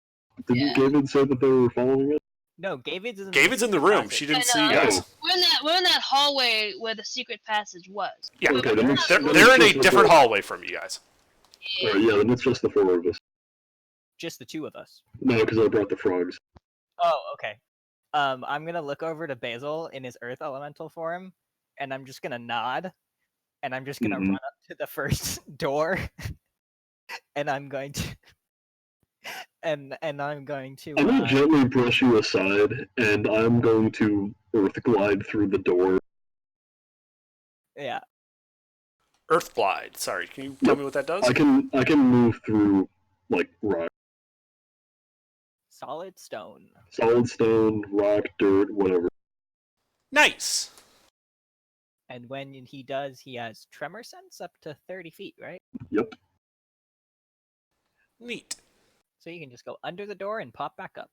Didn't Yeah. David say that they were following us? No, David's in Gavid's in the secret room. passage. She didn't I see you know. guys. We're in that hallway where the secret passage was. Yeah, Okay, then it's- they're then in it's a just the different 4. hallway from you guys. Alright, yeah, then it's just the 4 of us. Just the 2 of us. No, because I brought the frogs. Oh, okay. I'm gonna look over to Basil in his Earth Elemental form, and I'm just gonna nod, and I'm just gonna Mhm. run up to the first door, and I'm going to, and I'm going to. I'm gonna gently brush you aside, and I'm going to earth glide through the door. Yeah. Earth Glide. Sorry, can you tell me what that does? I can move through like rock, Solid stone. solid stone, rock, dirt, whatever. Nice. And when he does, he has tremor sense up to 30 feet, right? Yep. Neat. So you can just go under the door and pop back up.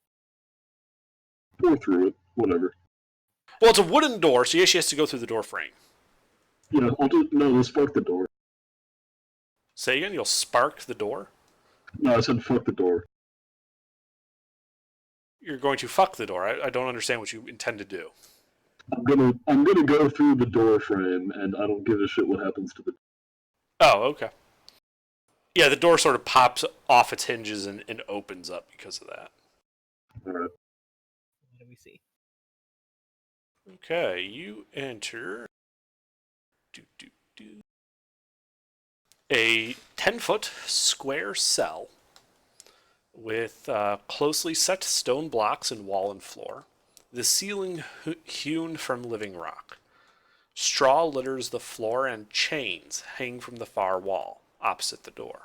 Or through it. Whatever. Well, it's a wooden door, so he actually has to go through the door frame. Yeah, let's spark the door. Say again, you'll spark the door? No, I said fuck the door. You're going to fuck the door. I don't understand what you intend to do. I'm gonna go through the door frame, and I don't give a shit what happens to the. Oh, okay. Yeah, the door sort of pops off its hinges and opens up because of that. Alright. What do we see? Okay, you enter a 10-foot square cell with closely set stone blocks in wall and floor. The ceiling hewn from living rock. Straw litters the floor and chains hang from the far wall, opposite the door.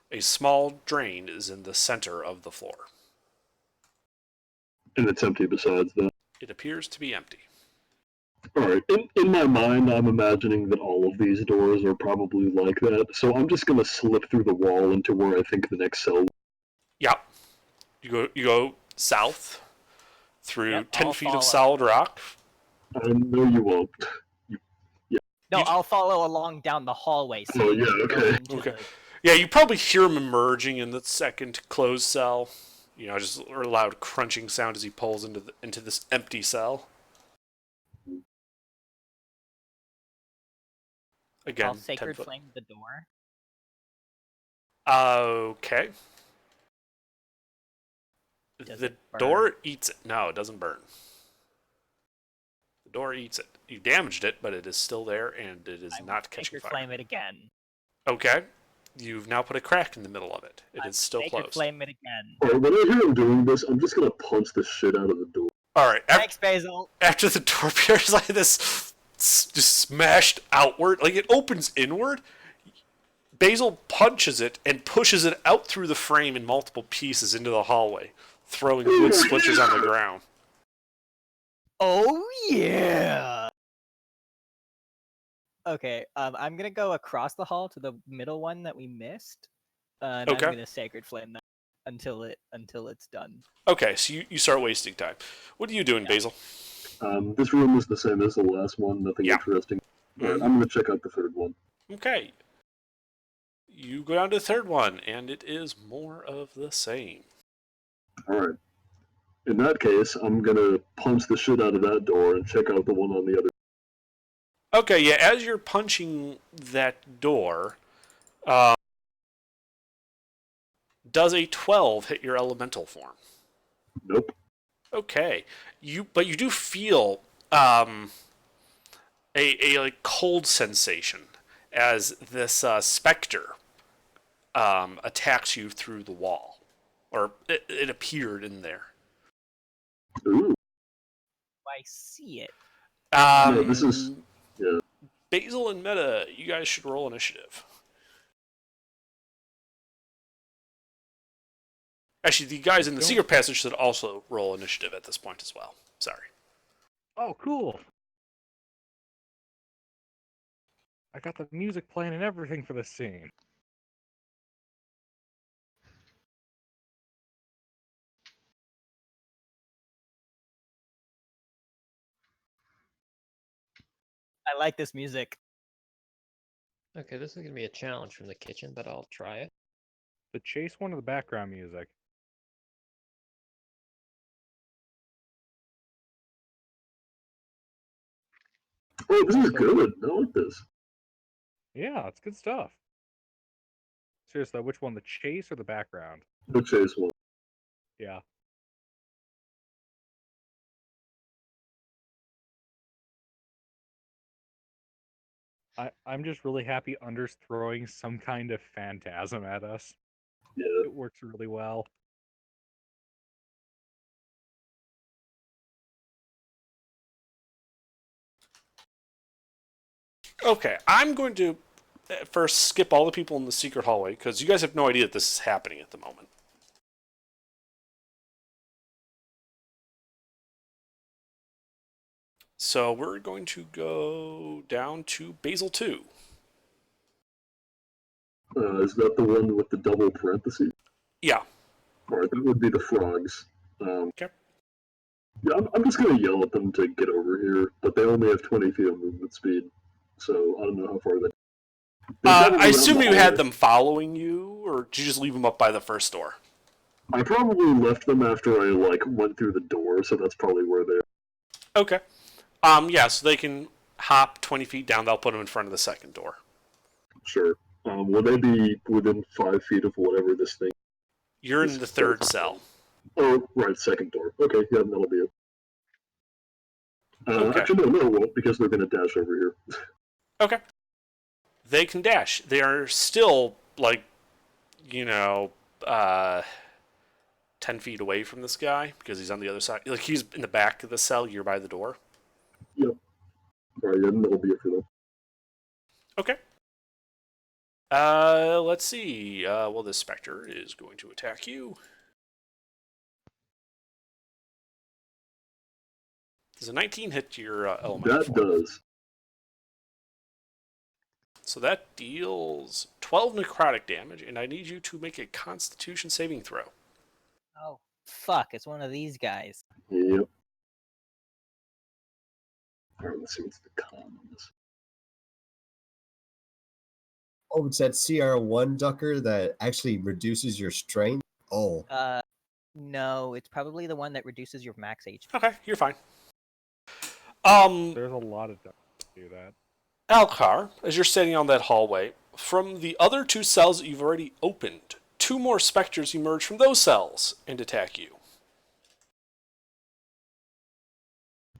A small drain is in the center of the floor. And it's empty besides that. It appears to be empty. Alright, in my mind, I'm imagining that all of these doors are probably like that, so I'm just gonna slip through the wall into where I think the next cell. Yeah. You go south through Yep, 10 I'll feet of follow. solid rock. I know you won't. No, You- I'll follow along down the hallway. So Oh, you yeah, can go okay. into Okay. the- Yeah, you probably hear him emerging in the second closed cell. You know, just a loud crunching sound as he pulls into this empty cell. Again, I'll 10 sacred foot. flame the door. Okay. Does The it burn? door eats it. No, it doesn't burn. The door eats it. You damaged it, but it is still there, and it is I will not catching sacred fire. flame it again. Okay. You've now put a crack in the middle of it. It I is still sacred closed. flame it again. Alright, when I hear him doing this, I'm just gonna punch the shit out of the door. All right. Thanks, Basil. After the door appears like this, just smashed outward, like it opens inward. Basil punches it and pushes it out through the frame in multiple pieces into the hallway, throwing wood splinters on the ground. Oh yeah. Okay, I'm gonna go across the hall to the middle one that we missed, and Okay. I'm gonna sacred flame that until it's done. Okay, so you start wasting time. What are you doing, Basil? This room was the same as the last one, nothing Yeah. interesting. Alright, Mhm. I'm gonna check out the third one. Okay. You go down to the third one, and it is more of the same. Alright. In that case, I'm gonna punch the shit out of that door and check out the one on the other. Okay, yeah, as you're punching that door, does a 12 hit your elemental form? Nope. Okay, but you do feel a like cold sensation as this specter attacks you through the wall, or it appeared in there. Ooh. I see it. No, this is- yeah. Basil and Meta, you guys should roll initiative. Actually, the guys in the secret passage should also roll initiative at this point as well. Sorry. Oh, cool. I got the music playing and everything for this scene. I like this music. Okay, this is gonna be a challenge from the kitchen, but I'll try it. The chase one of the background music. Oh, this is good. I like this. Yeah, it's good stuff. Seriously, though, which one, the chase or the background? The chase one. Yeah. I'm just really happy Under's throwing some kind of phantasm at us. Yeah. It works really well. Okay, I'm going to first skip all the people in the secret hallway, because you guys have no idea that this is happening at the moment. So we're going to go down to Basil 2. Is that the one with the double parentheses? Yeah. Alright, that would be the frogs. Okay. Yeah, I'm just gonna yell at them to get over here, but they only have 20 feet of movement speed, so I don't know how far they. I assume you had them following you, or did you just leave them up by the first door? I probably left them after I went through the door, so that's probably where they're. Okay. Yeah, so they can hop 20 feet down. They'll put them in front of the second door. Sure. Will they be within 5 feet of whatever this thing? You're in the third cell. Oh, right, second door. Okay, yeah, that'll be it. Okay. Actually, no, it won't, because they're going to dash over here. Okay. They can dash. They are still, 10 feet away from this guy, because he's on the other side. Like, he's in the back of the cell, you're by the door. Yep. Alright, yeah, that'll be it for them. Okay. Let's see. Well, this Spectre is going to attack you. Does a 19 hit your elemental That form? does. So that deals 12 necrotic damage, and I need you to make a Constitution saving throw. Oh, fuck. It's one of these guys. Yep. Alright, let's see what's the con on this. Oh, it's that CR1 ducker that actually reduces your strength? Oh. No, it's probably the one that reduces your max HP. Okay, you're fine. There's a lot of ducks that do that. Alcar, as you're standing on that hallway, from the other two cells that you've already opened, 2 more specters emerge from those cells and attack you.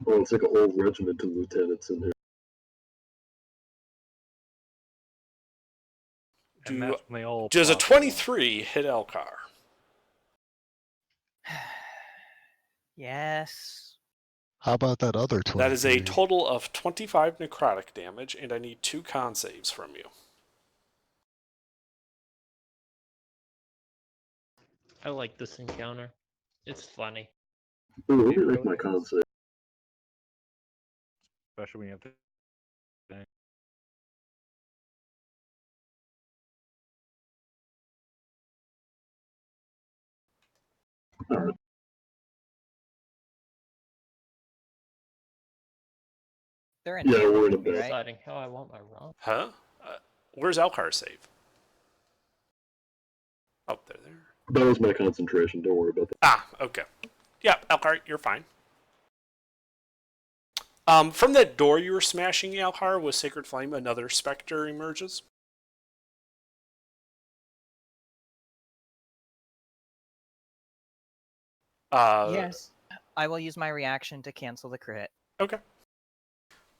Oh, it's like a whole regiment of lieutenants in here. And that's when they all Does a pop 23 hit Alcar? Yes. How about that other 20? That is a total of 25 necrotic damage, and I need 2 con saves from you. I like this encounter. It's funny. Ooh, let me make my con save. especially when you have to. Alright. They're in Yeah, here we're in a with me, bit. right? Deciding how I want my romp. Huh? Where's Alcar's save? Oh, they're there. That was my concentration, don't worry about that. Ah, okay. Yeah, Alcar, you're fine. From that door you were smashing, Alcar, with Sacred Flame, another Spectre emerges. Yes. I will use my reaction to cancel the crit. Okay.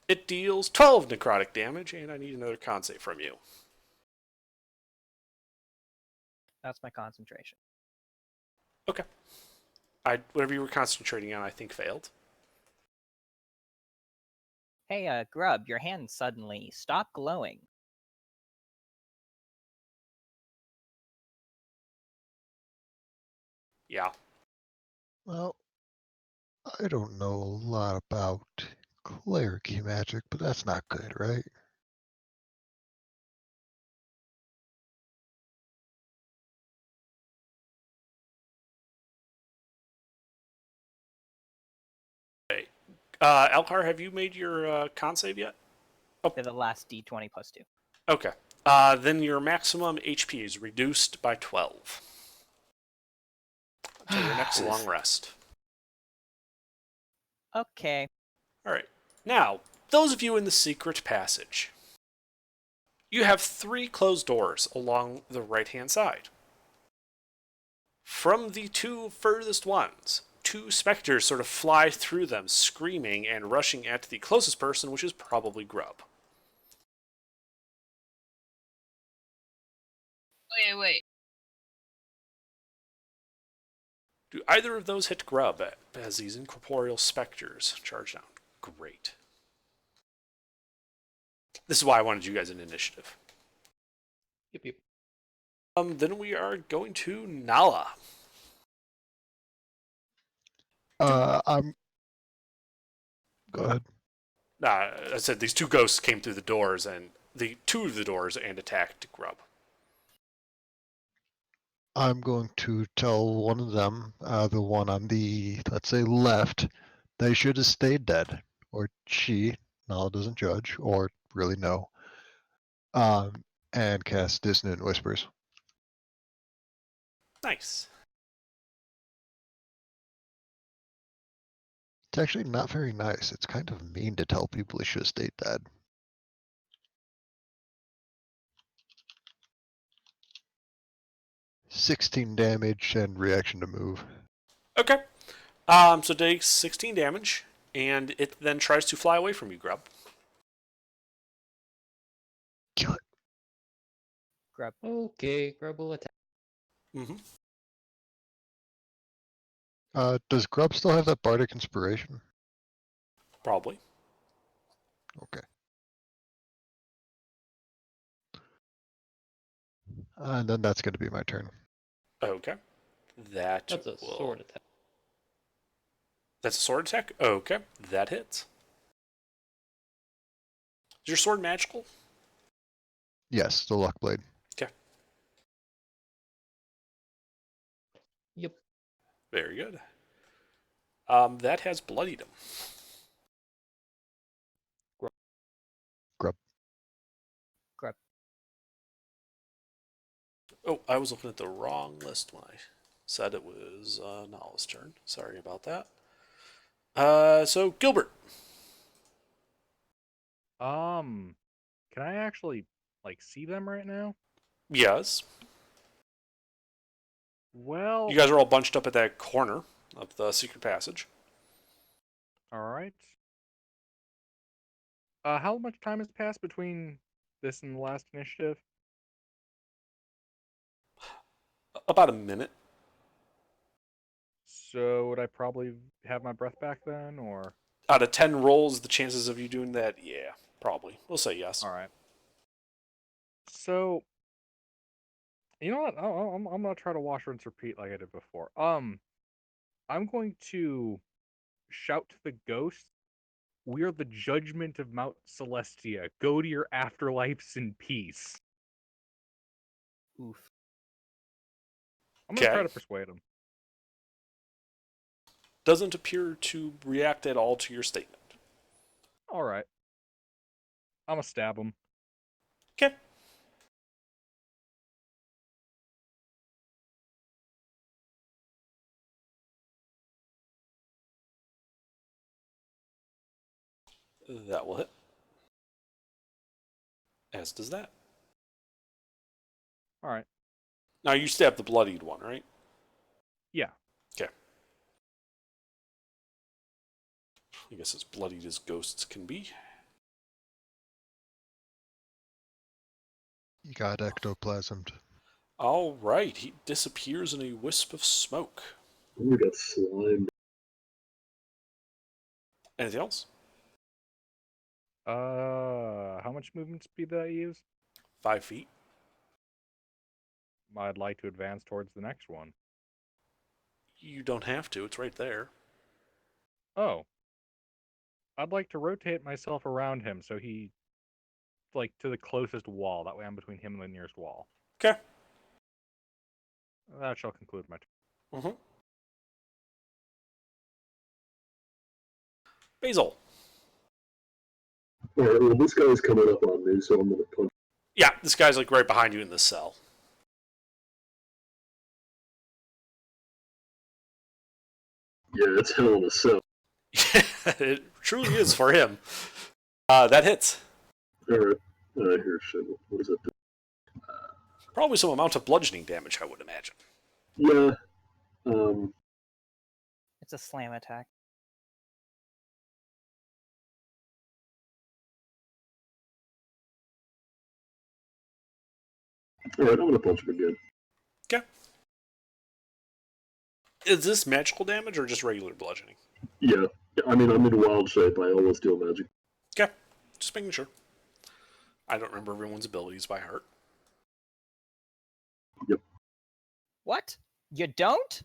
It deals 12 necrotic damage, and I need another con save from you. That's my concentration. Okay. Whatever you were concentrating on, I think failed. Hey, Grub, your hand suddenly stopped glowing. Yeah. Well, I don't know a lot about cleric magic, but that's not good, right? Alcar, have you made your con save yet? To the last d20 plus 2. Okay. Then your maximum HP is reduced by 12. Until your next long rest. Okay. Alright. Now, those of you in the secret passage. You have 3 closed doors along the right-hand side. From the 2 furthest ones, 2 specters sort of fly through them, screaming and rushing at the closest person, which is probably Grub. Wait. Do either of those hit Grub as these incorporeal specters charge down? Great. This is why I wanted you guys in initiative. Yep. Then we are going to Nala. Go ahead. Nah, I said these two ghosts came through the doors and two of the doors and attacked Grub. I'm going to tell one of them, the one on the, let's say, left, they should have stayed dead. Or she, Nala doesn't judge, or really know. And cast Dissonant Whispers. Nice. It's actually not very nice. It's kind of mean to tell people they should have stayed dead. $16 damage and reaction to move. Okay. So it takes 16 damage, and it then tries to fly away from you, Grub. Kill it. Grub. Okay, Grub will attack. Mm-hmm. Does Grub still have that Bardic Inspiration? Probably. Okay. And then that's going to be my turn. Okay. That's a sword attack. That's a sword attack? Okay. That hits. Is your sword magical? Yes, the Luck Blade. Okay. Yep. Very good. That has bloodied him. Grub. Grub. Oh, I was looking at the wrong list when I said it was Nala's turn. Sorry about that. So Gilbert. Can I actually see them right now? Yes. Well, You guys are all bunched up at that corner of the secret passage. all right. How much time has passed between this and the last initiative? About a minute. So would I probably have my breath back then, or? Out of 10 rolls, the chances of you doing that, yeah, probably. We'll say yes. All right. So, you know what? I'm gonna try to wash, rinse, repeat like I did before. I'm going to shout to the ghosts. We are the judgment of Mount Celestia. Go to your afterlives in peace. Oof. I'm gonna try Okay. to persuade them. Doesn't appear to react at all to your statement. All right. I'm gonna stab them. Okay. That will hit. As does that. All right. Now you stab the bloodied one, right? Yeah. Okay. I guess as bloodied as ghosts can be. You got ectoplasmed. All right. He disappears in a wisp of smoke. Oh, we got slime. Anything else? How much movement speed did I use? 5 feet. I'd like to advance towards the next one. You don't have to. It's right there. Oh. I'd like to rotate myself around him so he, to the closest wall. That way I'm between him and the nearest wall. Okay. That shall conclude my turn. Mm-hmm. Basil. Alright, well, this guy's coming up on me, so I'm gonna punch. Yeah, this guy's right behind you in the cell. Yeah, it's hell in a cell. It truly is for him. That hits. Alright, here, shit. What does that do? Probably some amount of bludgeoning damage, I would imagine. Yeah, It's a slam attack. alright, I'm gonna punch him again. Okay. Is this magical damage or just regular bludgeoning? Yeah, I mean, I'm in wild shape. I always deal magic. Okay. Just making sure. I don't remember everyone's abilities by heart. Yep, What? You don't?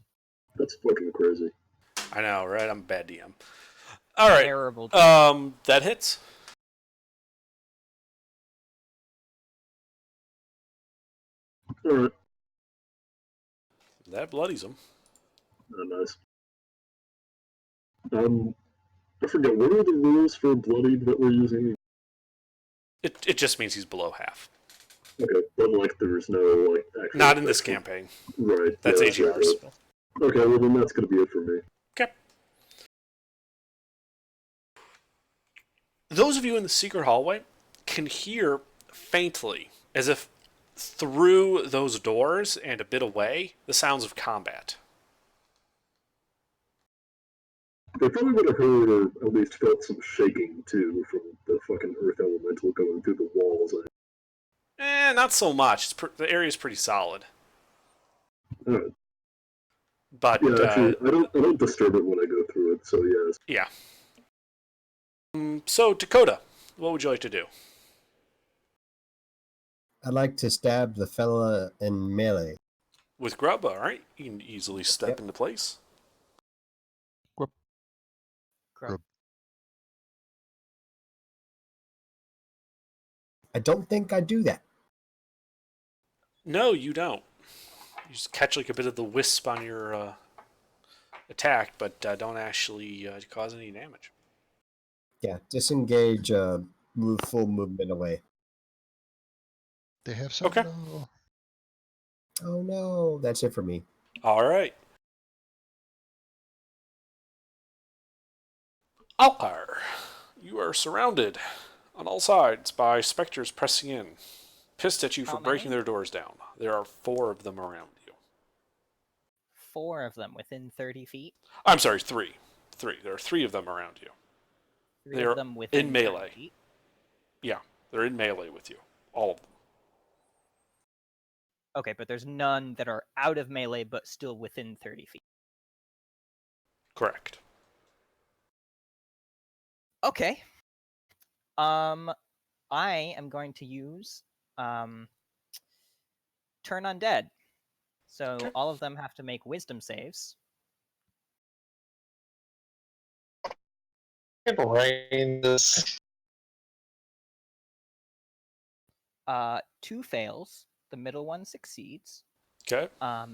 that's fucking crazy. I know, right? I'm a bad DM. All right. Terrible. That hits. Alright. That bloodies him. Nice. I forget, what are the rules for bloodied that we're using? It just means he's below half. Okay, but like there's no like actual Not in this campaign. Right. That's yeah, AGR's. Okay, well then that's gonna be it for me. Okay. Those of you in the secret hallway can hear faintly, as if through those doors and a bit away, the sounds of combat. They probably would have heard or at least felt some shaking too from the fucking earth elemental going through the walls. Not so much. The area's pretty solid. Alright. But Yeah, actually, I don't disturb it when I go through it, so yes. yeah. So Dakota, what would you like to do? I'd like to stab the fella in melee. With Grub, all right. You can easily step into place. Grub. I don't think I do that. No, you don't. You just catch like a bit of the wisp on your attack, but don't actually cause any damage. Yeah, disengage, move full movement away. They have some. Okay. No. Oh no, that's it for me. All right. Alkar, you are surrounded on all sides by specters pressing in, pissed at you for How breaking many? their doors down. There are 4 of them around you. 4 of them within 30 feet. I'm sorry, 3. 3. There are 3 of them around you. 3 They're of them within in 30 melee. feet. Yeah, they're in melee with you. All of them. Okay, but there's none that are out of melee but still within 30 feet. Correct. Okay. I am going to use turn undead. So Okay. all of them have to make wisdom saves. Rain this. 2 fails. The middle one succeeds. Okay.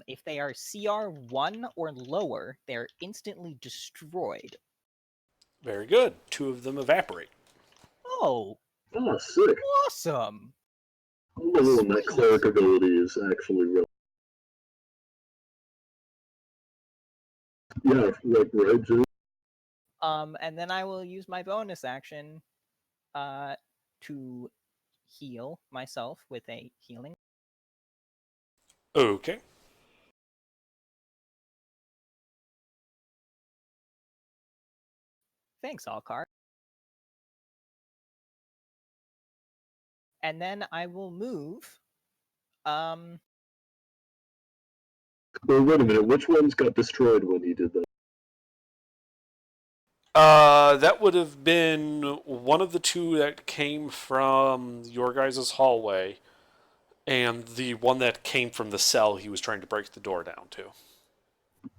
If they are CR 1 or lower, they're instantly destroyed. Very good. 2 of them evaporate. Oh, Oh, sick. awesome! I'm the one that cleric ability is actually real. Yeah, like, right, Jim? And then I will use my bonus action to heal myself with a healing. Okay. Thanks, Alkar. And then I will move. Well, wait a minute, which ones got destroyed when he did that? That would have been one of the 2 that came from your guys' hallway, and the one that came from the cell he was trying to break the door down to.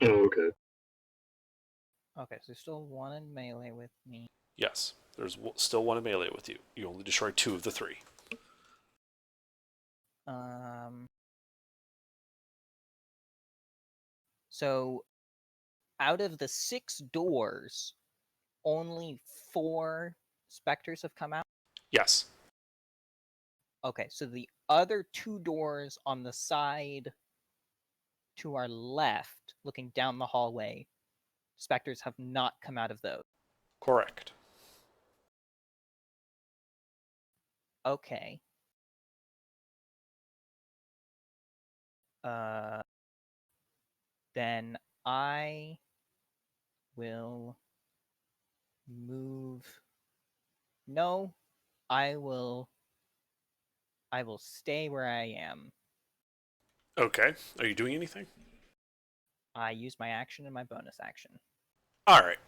Oh, okay. Okay, so still 1 in melee with me. Yes, there's still 1 in melee with you. You only destroyed 2 of the 3. So out of the 6 doors, only 4 specters have come out? Yes. Okay, so the other 2 doors on the side to our left, looking down the hallway, specters have not come out of those. Correct. Okay. Then I will move. No, I will stay where I am. Okay. Are you doing anything? I use my action and my bonus action. Alright.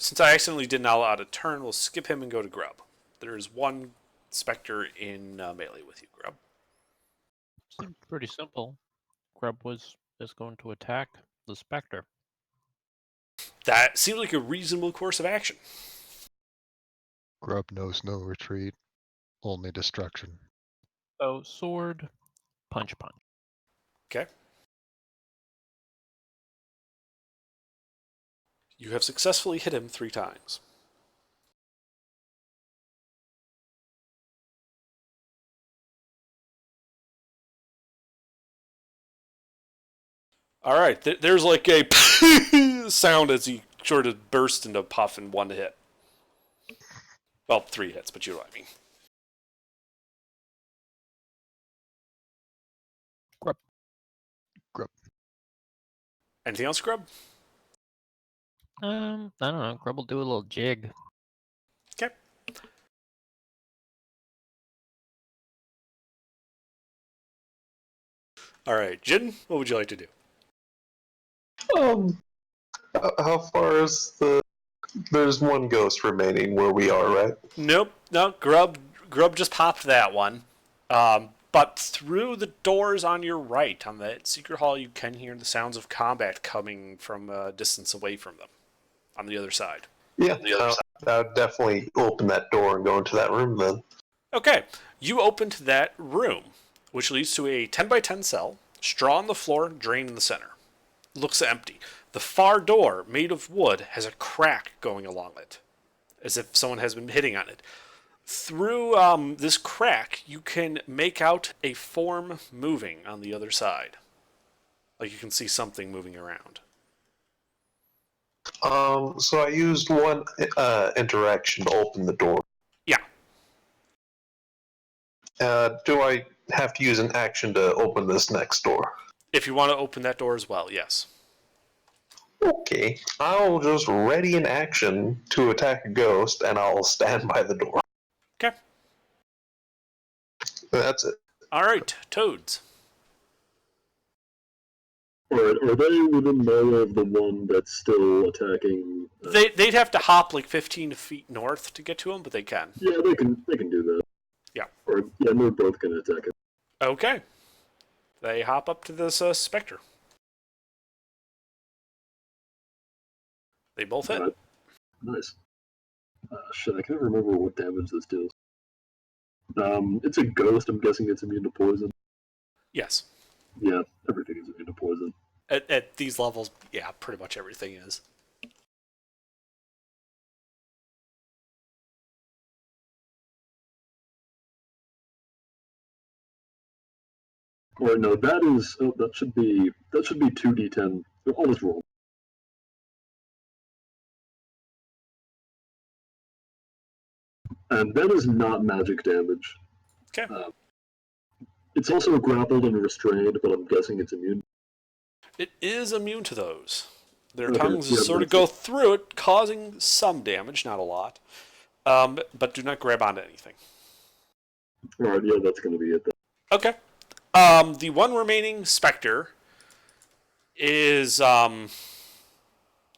Since I accidentally did not allow a turn, we'll skip him and go to Grub. There is 1 specter in melee with you, Grub. Seemed pretty simple. Grub is going to attack the specter. That seems like a reasonable course of action. Grub knows no retreat, only destruction. So sword Punch, punch. Okay. You have successfully hit him 3 times. All right, there's like a sound as he sort of bursts into puff in 1 hit. Well, 3 hits, but you know what I mean. Grub. Anything else, Grub? I don't know. Grub will do a little jig. Okay. All right, Jin, what would you like to do? How far is the? There's 1 ghost remaining where we are, right? Nope, no. Grub just popped that one. But through the doors on your right, on that secret hall, you can hear the sounds of combat coming from a distance away from them, on the other side. Yeah, I would definitely open that door and go into that room then. Okay, you opened that room, which leads to a 10 by 10 cell, straw on the floor, drain in the center. Looks empty. The far door, made of wood, has a crack going along it, as if someone has been hitting on it. Through this crack, you can make out a form moving on the other side. Like you can see something moving around. So I used 1 interaction to open the door. Yeah. Do I have to use an action to open this next door? If you want to open that door as well, yes. Okay, I'll just ready an action to attack a ghost, and I'll stand by the door. Okay. That's it. All right, toads. Alright, are they within melee of the one that's still attacking? They'd have to hop like 15 feet north to get to him, but they can. Yeah, they can do that. Yeah. Or yeah, they're both gonna attack it. Okay. They hop up to this specter. They both hit. Nice. Shit, I can't remember what damage this deals. It's a ghost. I'm guessing it's immune to poison. Yes. Yeah, everything is immune to poison. At these levels, yeah, pretty much everything is. Or no, that is. Oh, that should be 2d10. I'll just roll. And that is not magic damage. Okay. It's also grappled and restrained, but I'm guessing it's immune. It is immune to those. Their Okay, tongues yeah, sort of that's go it. through it, causing some damage, not a lot. But do not grab onto anything. Alright, yeah, that's going to be it then. Okay. The one remaining specter is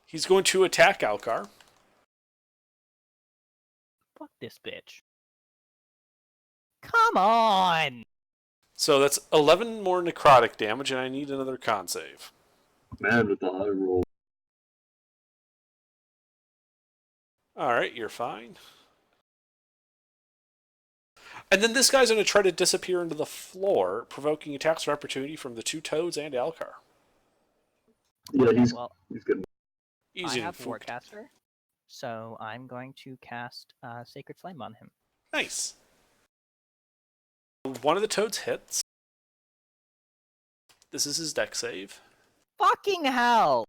he's going to attack Alcar. Fuck this bitch. Come on! So that's 11 more necrotic damage, and I need another con save. Man with the high roll. Alright, you're fine. And then this guy's going to try to disappear into the floor, provoking attacks of opportunity from the 2 toads and Alcar. Yeah, he's good. Easy I have to Warcaster, so I'm going to cast Sacred Flame on him. Nice. One of the toads hits. This is his deck save. Fucking hell!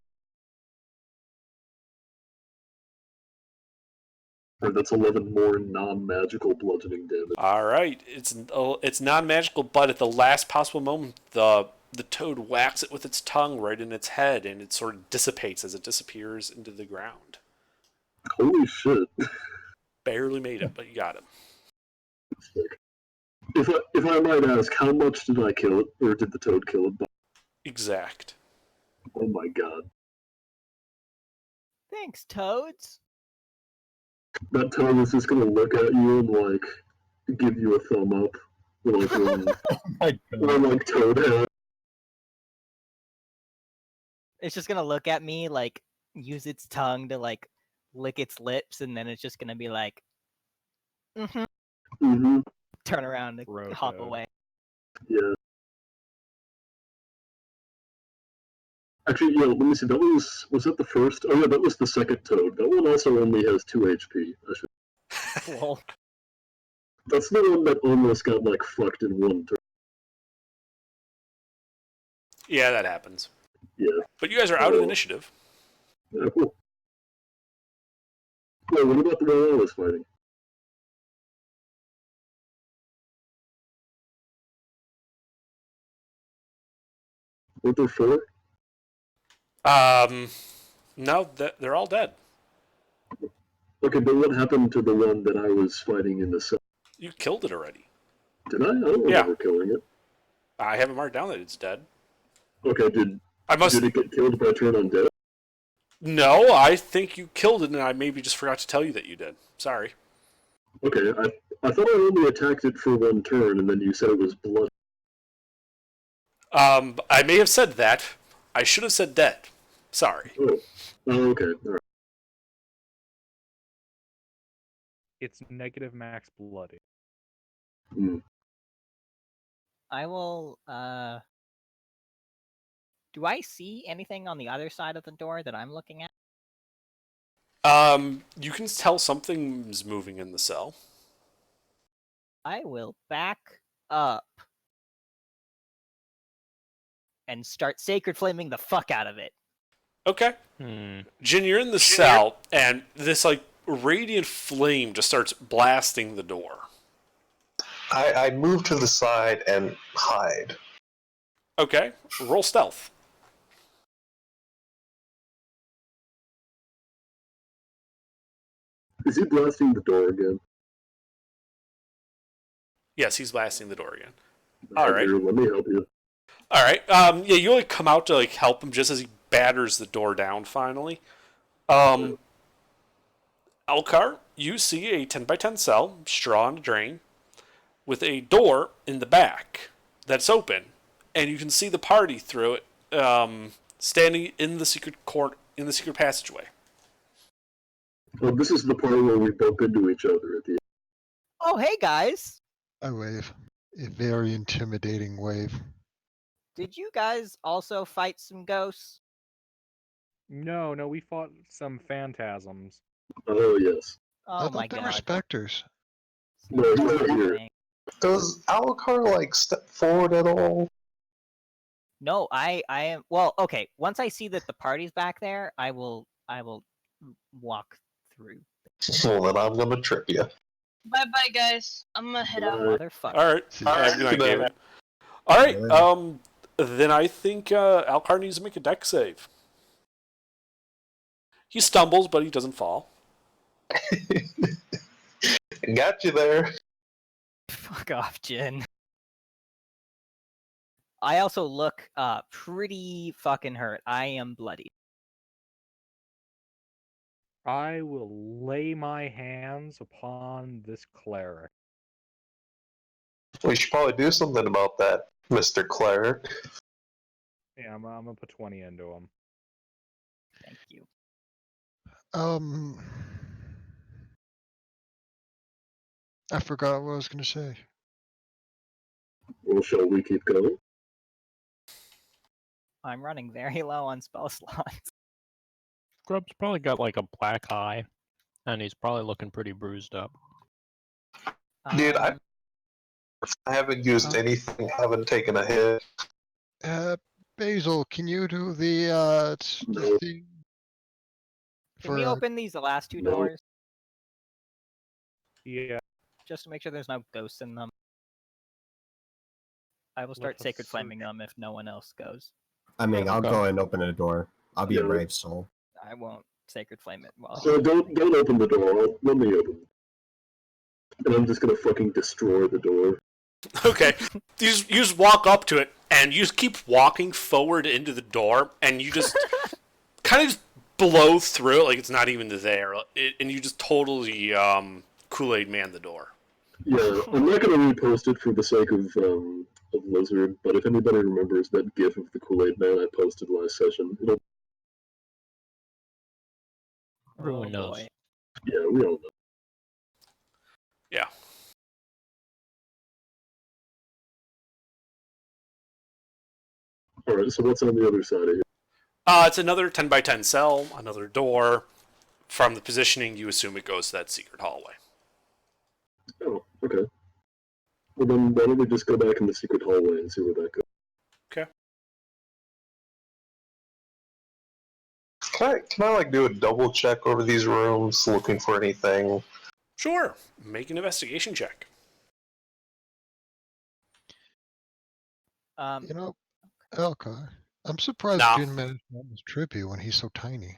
Or that's 11 more non-magical bludgeoning damage. All right, it's non-magical, but at the last possible moment, the toad whacks it with its tongue right in its head, and it sort of dissipates as it disappears into the ground. Holy shit. Barely made it, but you got him. Sick. If I might ask, how much did I kill it, or did the toad kill it by? Exact. Oh my god. Thanks, toads. That toad is just gonna look at you and, like, give you a thumb up. With, like, one like, toad head. It's just gonna look at me, like, use its tongue to, like, lick its lips, and then it's just gonna be like, Mm-hmm. turn around and hop away. Yeah. Actually, yeah, let me see. That was that the first? Oh yeah, that was the second toad. That one also only has 2 HP. Lol. That's the one that almost got like fucked in one turn. Yeah, that happens. Yeah. But you guys are out of initiative. Yeah, cool. Well, what about the one I was fighting? Weren't there 4? No, they're all dead. Okay, but what happened to the one that I was fighting in the cell? You killed it already. Did I? I don't remember killing it. I haven't marked down that it's dead. Okay, did it get killed by turn undead? No, I think you killed it, and I maybe just forgot to tell you that you did. Sorry. Okay, I thought I only attacked it for 1 turn, and then you said it was blood. I may have said that. I should have said dead. Sorry. Oh, okay. All right. It's negative max bloody. I will. Do I see anything on the other side of the door that I'm looking at? You can tell something's moving in the cell. I will back up and start sacred flaming the fuck out of it. Okay. Jin, you're in the cell, and this like radiant flame just starts blasting the door. I move to the side and hide. Okay. Roll stealth. Is he blasting the door again? Yes, he's blasting the door again. All right. Let me help you. All right. Yeah, you like come out to like help him just as he batters the door down. Finally, Elcar, you see a 10x10 cell, straw on a drain, with a door in the back that's open, and you can see the party through it, standing in the secret court in the secret passageway. Well, this is the part where we bump into each other at the end. Oh, hey guys! I wave. A very intimidating wave. Did you guys also fight some ghosts? No, we fought some phantasms. Oh, yes. Oh I my thought they god. were specters. No, it's not here. Does Alucard like step forward at all? No, I am. Well, okay. Once I see that the party's back there, I will walk through. Well, then I'm gonna trip you. Bye bye, guys. I'm gonna head out. Motherfucker. All right. Good night, David. All right. Then I think Elcar needs to make a dex save. He stumbles, but he doesn't fall. Got you there. Fuck off, Jin. I also look pretty fucking hurt. I am bloody. I will lay my hands upon this cleric. We should probably do something about that, Mr. Cleric. Yeah, I'm gonna put 20 into him. Thank you. I forgot what I was going to say. Well, shall we keep going? I'm running very low on spell slots. Grub's probably got like a black eye, and he's probably looking pretty bruised up. Dude, I haven't used anything, haven't taken a hit. Basil, can you do the thing? Can we open these last 2 doors? Yeah. Just to make sure there's no ghosts in them. I will start Let us sacred search. flaming them if no one else goes. I mean, I'll go and open a door. I'll be a brave soul. I won't sacred flame it. Well, So don't open the door. Let me open it. And I'm just gonna fucking destroy the door. Okay. You just walk up to it, and you just keep walking forward into the door, and you just kind of just blow through it like it's not even there, and you just totally Kool-Aid man the door. Yeah, I'm not gonna repost it for the sake of Lizard, but if anybody remembers that GIF of the Kool-Aid Man I posted last session, it'll. Everyone knows. Boy. Yeah, we all know. Yeah. Alright, so what's on the other side of here? It's another 10 by 10 cell, another door. From the positioning, you assume it goes to that secret hallway. Oh, okay. Well, then why don't we just go back in the secret hallway and see where that goes? Okay. Can I like do a double check over these rooms, looking for anything? Sure. Make an investigation check. You know, Elka, I'm surprised Nah. Jin managed to almost trip you when he's so tiny.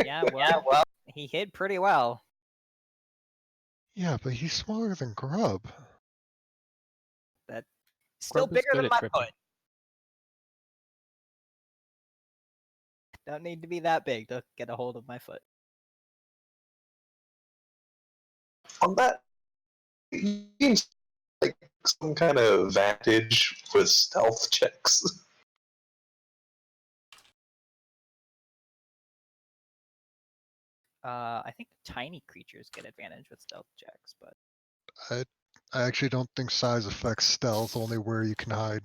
Yeah, well, he hid pretty well. Yeah, but he's smaller than Grub. Still Grub is bigger good than at my tripping. foot. Don't need to be that big to get a hold of my foot. On that, he seems like some kind of advantage with stealth checks. I think tiny creatures get advantage with stealth checks, but I actually don't think size affects stealth, only where you can hide.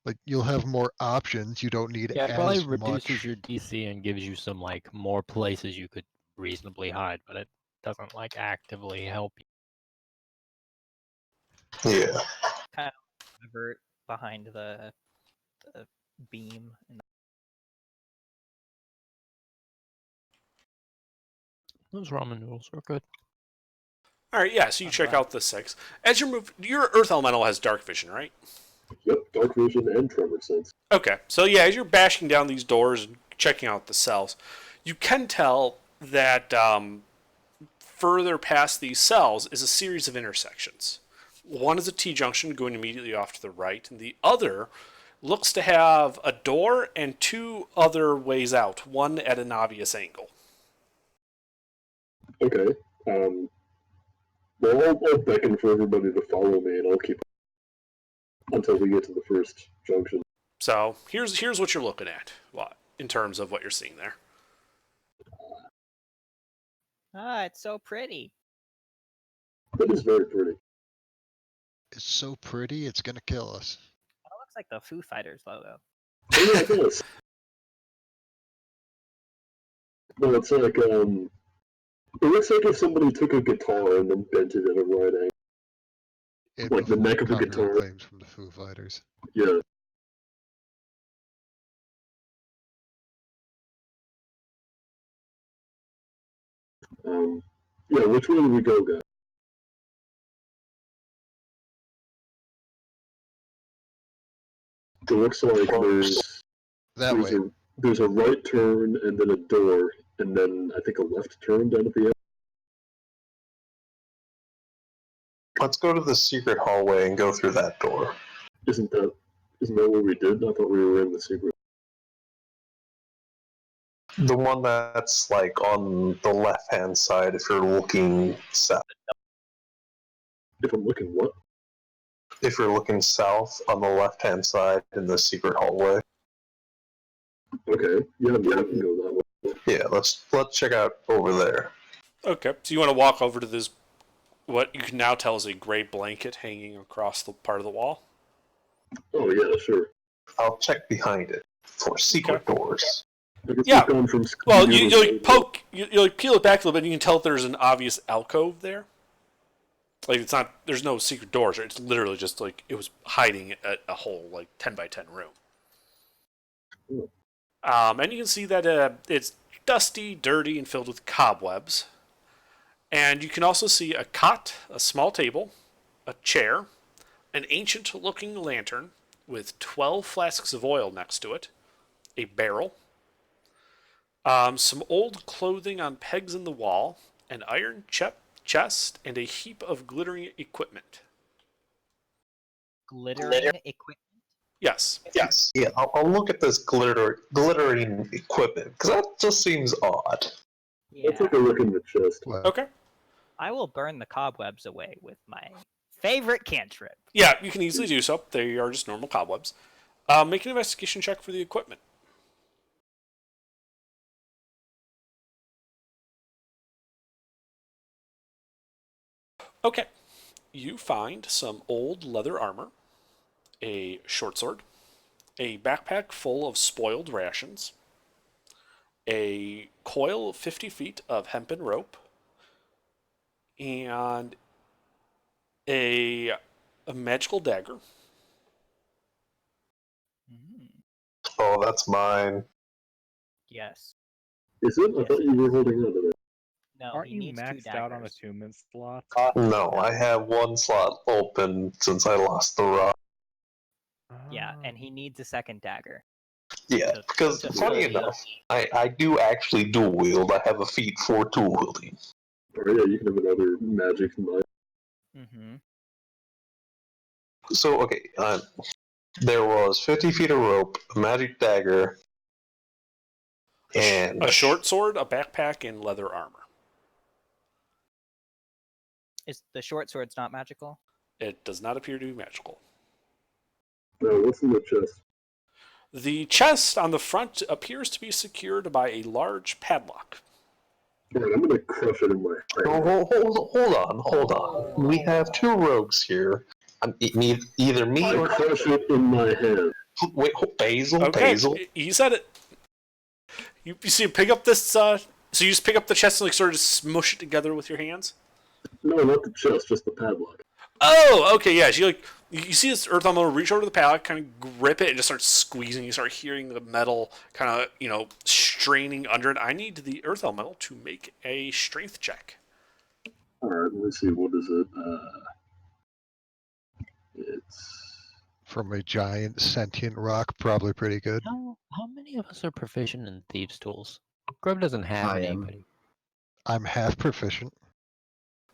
Like, you'll have more options, you don't need Yeah, it probably as reduces much. your DC and gives you some like more places you could reasonably hide, but it doesn't like actively help you. Yeah. kind of divert behind the beam. Those ramen noodles are good. All right, yeah, so you check out the 6. As you move, your Earth Elemental has dark vision, right? Yep, dark vision and tremor sense. Okay, so yeah, as you're bashing down these doors and checking out the cells, you can tell that further past these cells is a series of intersections. One is a T-junction going immediately off to the right, and the other looks to have a door and 2 other ways out, one at an obvious angle. Okay. Well, I'll beckon for everybody to follow me, and I'll keep until we get to the first junction. So here's what you're looking at, in terms of what you're seeing there. Ah, it's so pretty. That is very pretty. It's so pretty, it's gonna kill us. That looks like the Foo Fighters logo. Oh, yeah, it does. No, it's like, it looks like if somebody took a guitar and then bent it at a right angle. It Like the avoid neck of a copyright guitar. claims from the Foo Fighters. Yeah. Yeah, which way do we go, guys? It looks like That way. there's a right turn and then a door, and then I think a left turn down at the end. Let's go to the secret hallway and go through that door. Isn't that what we did? I thought we were in the secret. The one that's like on the left-hand side if you're looking south. If I'm looking what? If you're looking south on the left-hand side in the secret hallway. Okay. Yeah, we can go that way. Yeah, let's check out over there. Okay, so you want to walk over to this, what you can now tell is a gray blanket hanging across the part of the wall. Oh yeah, sure. I'll check behind it for secret doors. Yeah. Well, you poke, you peel it back a little bit, and you can tell if there's an obvious alcove there. Like it's not, there's no secret doors. It's literally just like it was hiding at a whole like 10 by 10 room. And you can see that it's dusty, dirty, and filled with cobwebs. And you can also see a cot, a small table, a chair, an ancient-looking lantern with 12 flasks of oil next to it, a barrel, some old clothing on pegs in the wall, an iron chest, and a heap of glittering equipment. Glittering equipment? Yes. Yes. Yeah, I'll look at this glittering equipment, because that just seems odd. Yeah. Let's take a look in the chest. Okay. I will burn the cobwebs away with my favorite cantrip. Yeah, you can easily do so. They are just normal cobwebs. Make an investigation check for the equipment. Okay. You find some old leather armor, a short sword, a backpack full of spoiled rations, a coil of 50 feet of hempen rope, and a magical dagger. Mm, Oh, that's mine. yes. Is it? I Yes, thought it you were holding on to it. No, Aren't he you needs two maxed out on daggers. attunement slots? No, I have one slot open since I lost the rock. Yeah, Ah. and he needs a second dagger. Yeah, to- because to funny fully- enough, I do actually dual wield. I have a feat for dual wielding. Or yeah, you can have another magic knife. Mm-hmm. So okay, there was 50 feet of rope, a magic dagger, and A short sword, a backpack, and leather armor. Is the short sword's not magical? It does not appear to be magical. No, what's in the chest? The chest on the front appears to be secured by a large padlock. Alright, I'm gonna crush it in my hand. Hold on. We have two rogues here. Either me I or crush it in my hand. wait, Basil. Okay, Basil. you said it. You see, pick up this. So you just pick up the chest and like sort of smush it together with your hands. No, not the chest, just the padlock. Oh, okay, yeah. So you see this earth elemental reach over to the padlock, kind of grip it, and just start squeezing. You start hearing the metal kind of straining under it. I need the earth elemental to make a strength check. Alright, let me see, what is it? It's... From a giant sentient rock, probably pretty good. How many of us are proficient in thieves' tools? Grub doesn't have I any, am. but I'm half proficient.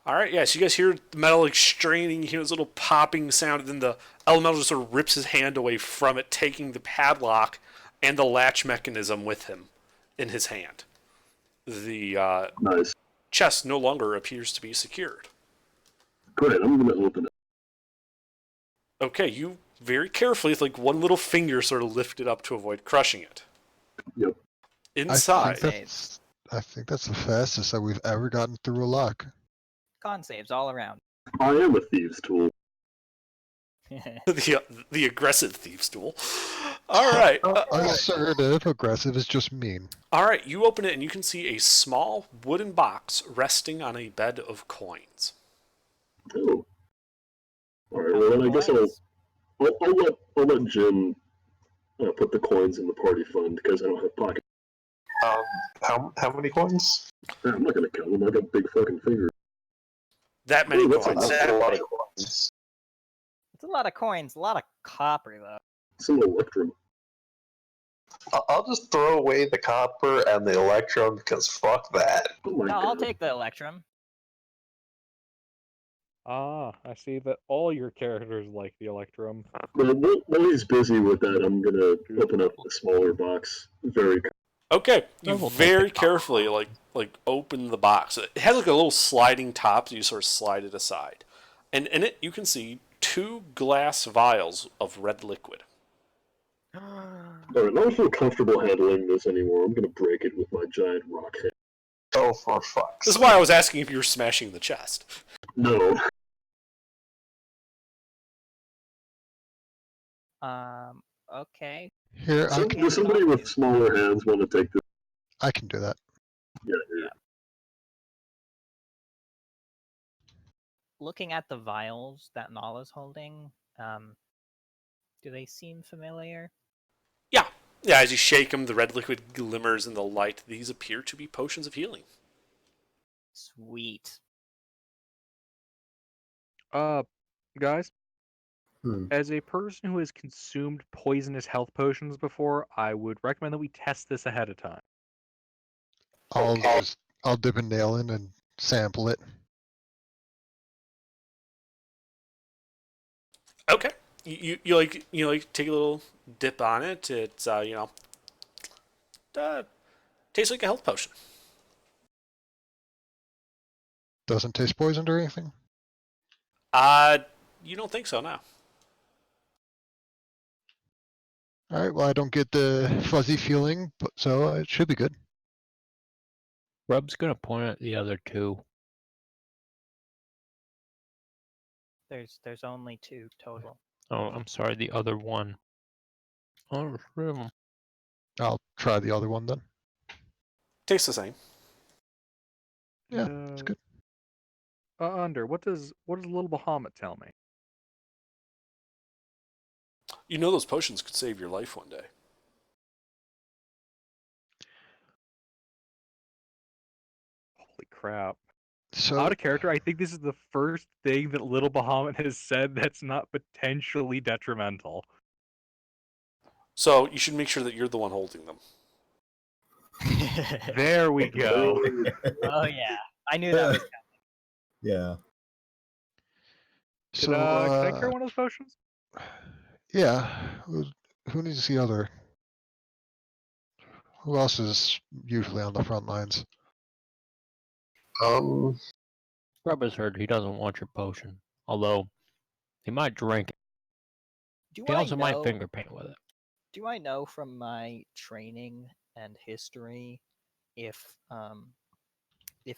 All right, yeah. So you guys hear the metal like straining, you hear this little popping sound, and then the elemental just sort of rips his hand away from it, taking the padlock and the latch mechanism with him in his hand. The Nice. chest no longer appears to be secured. Great, I'm gonna open it. Okay, you very carefully, with like one little finger, sort of lift it up to avoid crushing it. Yep. Inside, I think that's the fastest that we've ever gotten through a lock. Con saves all around. I am a thieves' tool. the aggressive thieves tool. All right. Assertive, aggressive is just mean. All right, you open it and you can see a small wooden box resting on a bed of coins. Oh. Alright, well then I guess I'll let Jim put the coins in the party fund because I don't have pockets. How many coins? I'm not gonna count them, I got big fucking fingers. That many Ooh, that's coins. That's a lot of coins. It's a lot of coins, a lot of copper though. Some electrum. I'll just throw away the copper and the electrum because fuck that. Oh my No, god. I'll take the electrum. Ah, I see that all your characters like the electrum. Well, while he's busy with that, I'm gonna open up the smaller box. Very. Okay, you will take very the copper. carefully like open the box. It has like a little sliding top, so you sort of slide it aside, and in it you can see 2 glass vials of red liquid. Alright, I don't feel comfortable handling this anymore. I'm gonna break it with my giant rock hand. Oh, for fuck's This is sake. why I was asking if you were smashing the chest. No. Okay. Here, Does somebody with smaller hands want to take this? I can do that. Yeah, here. Looking at the vials that Nala's holding, do they seem familiar? Yeah, as you shake them, the red liquid glimmers in the light. These appear to be potions of healing. Sweet. Guys, Hmm. as a person who has consumed poisonous health potions before, I would recommend that we test this ahead of time. I'll dip a nail in and sample it. Okay, you like take a little dip on it. It's tastes like a health potion. Doesn't taste poisoned or anything? You don't think so, no. Alright, well I don't get the fuzzy feeling, but so it should be good. Grub's gonna point at the other 2. There's only 2 total. Oh, I'm sorry, the other one. Oh, shit. I'll try the other one then. Tastes the same. Yeah, it's good. Under, what does Little Bahamut tell me? You know those potions could save your life one day. Holy crap. So Out of character, I think this is the first thing that Little Bahamut has said that's not potentially detrimental. So you should make sure that you're the one holding them. There we go. Oh yeah, I knew that was coming. Yeah. Can I carry one of those potions? yeah, who needs the other? Who else is usually on the front lines? Grub has heard he doesn't want your potion. Although, he might drink it. Do He I also might know? finger paint with it. Do I know from my training and history if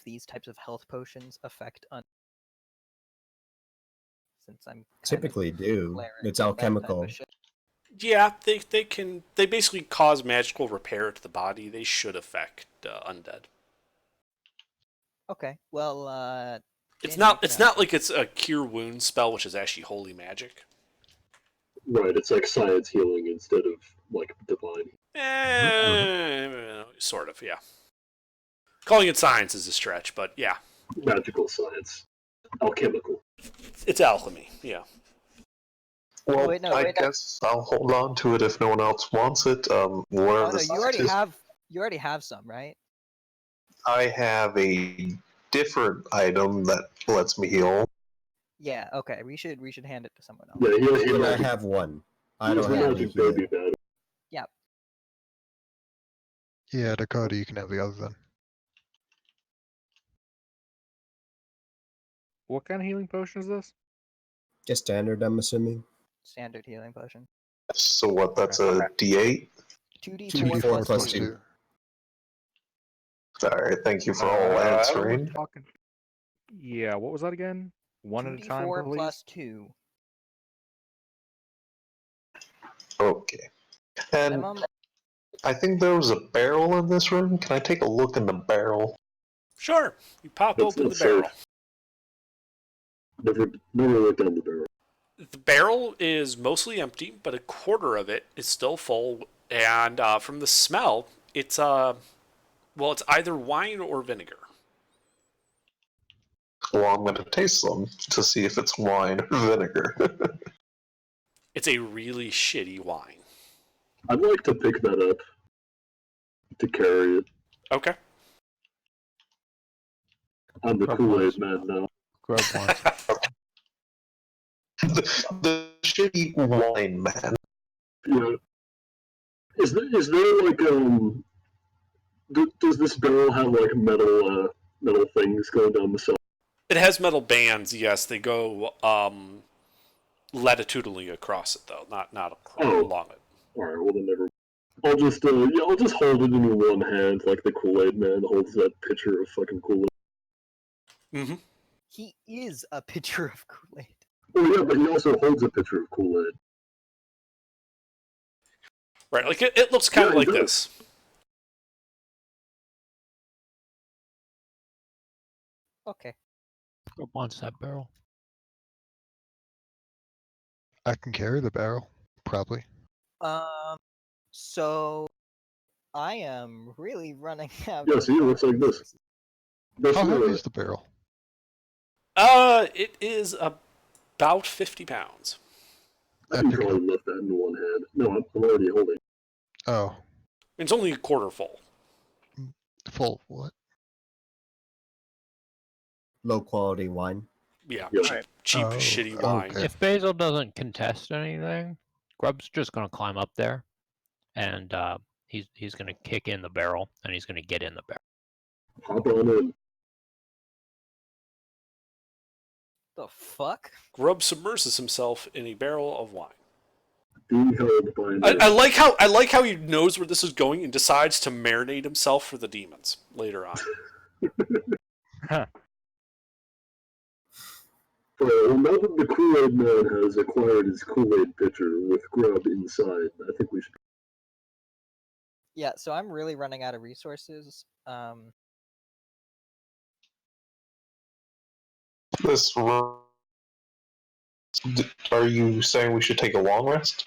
these types of health potions affect since I'm kind of Typically do. cleric It's and that type of alchemical. shit? Yeah, they basically cause magical repair to the body. They should affect undead. Okay, well, It's Danny, not you it's can not have like it's a cure wounds spell, which is actually holy magic. Right, it's like science healing instead of like divine. Sort of, yeah. Calling it science is a stretch, but yeah. Magical science. Alchemical. It's alchemy, yeah. Well, wait, no, I wait, no. guess I'll hold on to it if no one else wants it. What Oh are no, the you already sizes? have some, right? I have a different item that lets me heal. Yeah. Okay. We should hand it to someone else. Yeah, he has the And I magic. have one. I He has don't the have any magic baby heal. bed. Yep. Yeah, Dakota, you can have the other then. What kind of healing potion is this? Just standard, I'm assuming. Standard healing potion. So what? That's a D8. 2d4 2d4 plus 2. 2. Alright, thank you for all answering. Talking. Yeah, what was that again? One at a time, 2d4 please. plus 2. Okay. And Minimum. I think there was a barrel in this room. Can I take a look in the barrel? Sure. You pop That's open the not barrel. safe. Never looked down the barrel. The barrel is mostly empty, but a quarter of it is still full. And from the smell, it's it's either wine or vinegar. Well, I'm going to taste them to see if it's wine or vinegar. It's a really shitty wine. I'd like to pick that up to carry it. Okay. I'm the Grub Kool-Aid wants- man now. Grub wants. the shitty wine man. Yeah. Is there like does this barrel have like metal things going down the side? It has metal bands, yes. They go latitudinally across it, though, not along it. Alright, well then never. I'll just hold it in one hand like the Kool-Aid man holds that pitcher of fucking Kool-Aid. Mm-hmm. He is a pitcher of Kool-Aid. Oh yeah, but he also holds a pitcher of Kool-Aid. Right, like it looks kind of Yeah, like it does. this. Okay. Grub wants that barrel. I can carry the barrel, probably. So I am really running out. Yeah, of see, it looks like this. resources. That's How heavy the- is the barrel? It is about 50 pounds. I I can pick it probably lift that in one hand. No, I'm already holding. Oh, It's only a quarter full. full what? Low quality wine. Yeah, Yeah. cheap Oh, shitty wine. okay. If Basil doesn't contest anything, Grub's just gonna climb up there, and he's gonna kick in the barrel, and he's gonna get in the barrel. Hop on in. The fuck? Grub submerses himself in a barrel of wine. Being held by an I like how he knows where this is going and decides to marinate himself for the demons later on. Well, now that the Kool-Aid Man has acquired his Kool-Aid pitcher with Grub inside, I think we should. Yeah, so I'm really running out of resources. This. Are you saying we should take a long rest?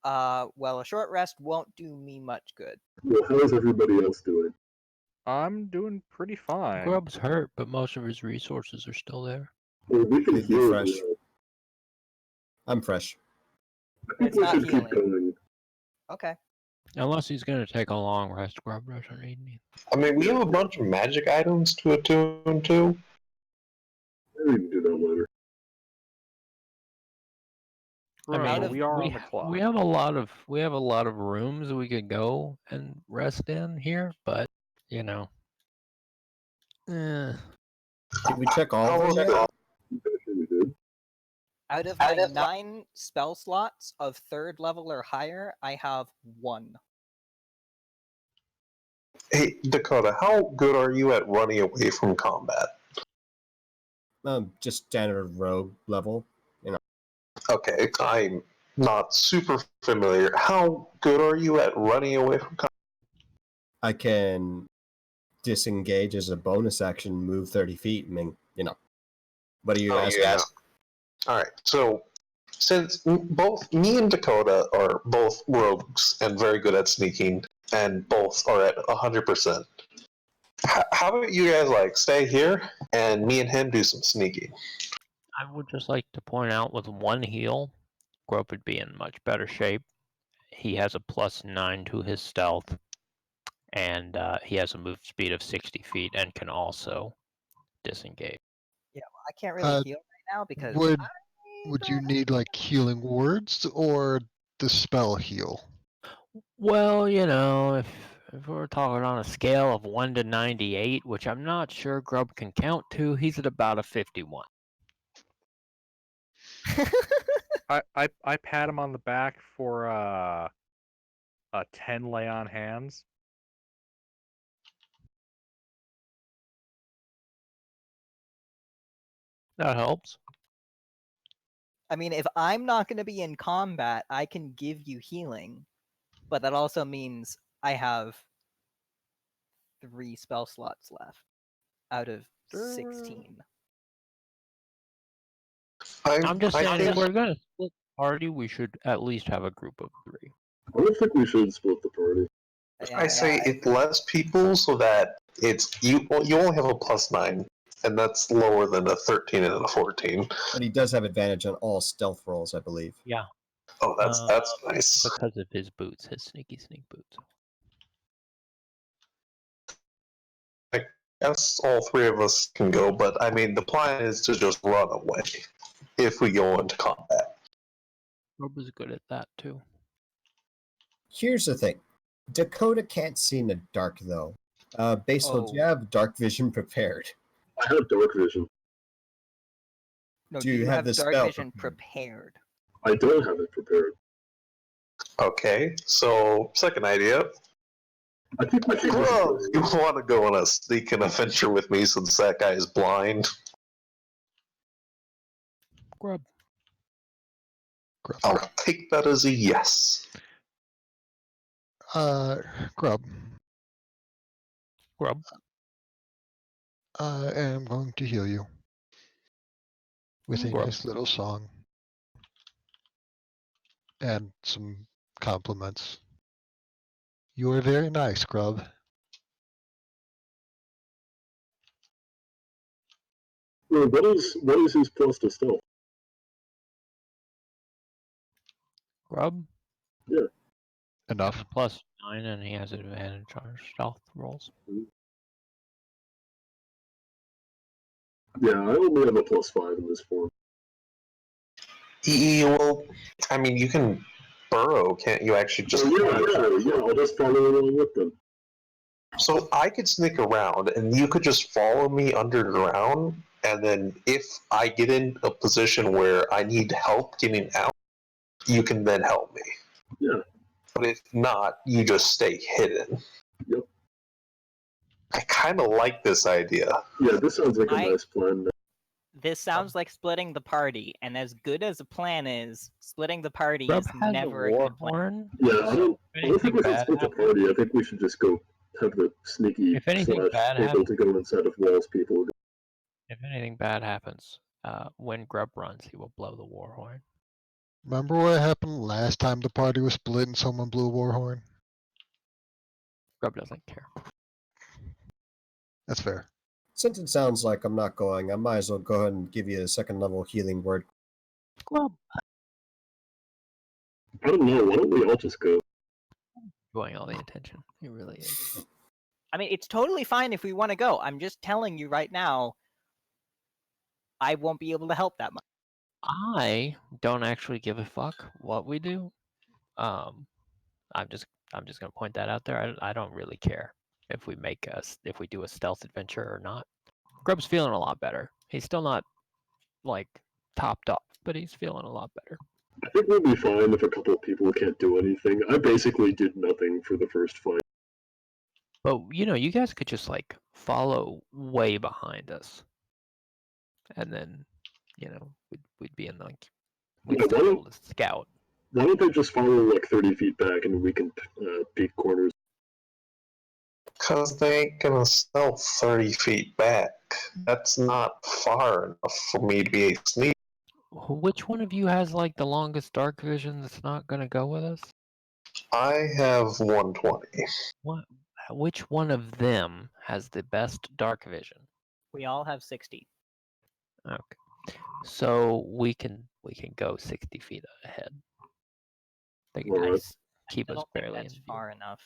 Well, a short rest won't do me much good. Well, how is everybody else doing? I'm doing pretty fine. Grub's hurt, but most of his resources are still there. Well, we can We'd be heal. fresh. I'm fresh. I think It's we not should keep healing. going. Okay. Unless he's gonna take a long rest, Grub doesn't need any. I mean, we have a bunch of magic items to attune to. We can do that later. Remember, we are on the clock. We have a lot of rooms we could go and rest in here, but you know. Did we check all of them yet? We did. Out of my 9 spell slots of 3rd level or higher, I have 1. Hey, Dakota, how good are you at running away from combat? Just standard rogue level. Okay, I'm not super familiar. How good are you at running away from combat? I can disengage as a bonus action, move 30 feet. I mean, what are you asking? Alright, so since both me and Dakota are both rogues and very good at sneaking, and both are at 100%, how about you guys stay here and me and him do some sneaking? I would just like to point out with 1 heal, Grub would be in much better shape. He has a +9 to his stealth, and he has a move speed of 60 feet and can also disengage. Yeah, well, I can't really heal right now because Would you need healing words or the spell heal? Well, if we're talking on a scale of 1 to 98, which I'm not sure Grub can count to, he's at about a 51. I pat him on the back for a 10 lay on hands. That helps. I mean, if I'm not going to be in combat, I can give you healing, but that also means I have 3 spell slots left out of 16. I'm just saying, if we're going to split the party, we should at least have a group of 3. I don't think we should split the party. I say it's less people so that it's you only have a +9, and that's lower than a 13 and a 14. But he does have advantage on all stealth rolls, I believe. Yeah. Oh, that's nice. Because of his boots, his sneaky sneak boots. I guess all 3 of us can go, but I mean the plan is to just run away if we go into combat. Rob is good at that too. Here's the thing. Dakota can't see in the dark, though. Basil, do you have dark vision prepared? I have dark vision. No, Do you have the dark spell vision prepared? I don't have it prepared. Okay, so second idea. I think we should. Well, you want to go on a sneaking adventure with me since that guy is blind? Grub. I'll take that as a yes. Grub. Grub. I am going to heal you with a Grub. nice little song and some compliments. You are very nice, Grub. Well, what is his plus to stealth? Grub. Yeah. Enough. +9, and he has advantage on stealth rolls. Yeah, I only have a +5 in this form. Well, I mean, you can burrow, can't you? Actually, just Yeah. I'll just follow along with them. So I could sneak around, and you could just follow me underground. And then, if I get in a position where I need help getting out, you can then help me. Yeah. But if not, you just stay hidden. Yep. I kind of like this idea. Yeah, this sounds like a nice plan. This sounds like splitting the party, and as good as a plan is, splitting the party Grub is has never a a war good plan. horn. Yeah, I so don't if think anything we should bad split the happens, party. I think we should just go have the sneaky If anything slash bad able to go inside of walls people. if anything bad happens, when Grub runs, he will blow the war horn. Remember what happened last time the party was split and someone blew a war horn? Grub doesn't care. That's fair. Since it sounds like I'm not going, I might as well go ahead and give you a second level healing word. Grub I don't know. Why don't we all just go? enjoying all the attention. He really is. I mean, it's totally fine if we want to go. I'm just telling you right now, I won't be able to help that much. I don't actually give a fuck what we do. I'm just gonna point that out there. I don't really care if we do a stealth adventure or not. Grub's feeling a lot better. He's still not like topped off, but he's feeling a lot better. I think we'll be fine if a couple of people can't do anything. I basically did nothing for the first fight. But you guys could just like follow way behind us, and then we'd be in like we'd Yeah, still be able to scout. Why don't they just follow like 30 feet back and we can peek corners? Because they ain't gonna stealth 30 feet back. That's not far enough for me to be a sneak. Which one of you has like the longest dark vision that's not gonna go with us? I have 120. What? Which one of them has the best dark vision? We all have 60. Okay, so we can go 60 feet ahead. They can Alright. just keep I us don't think barely in that's view. far enough.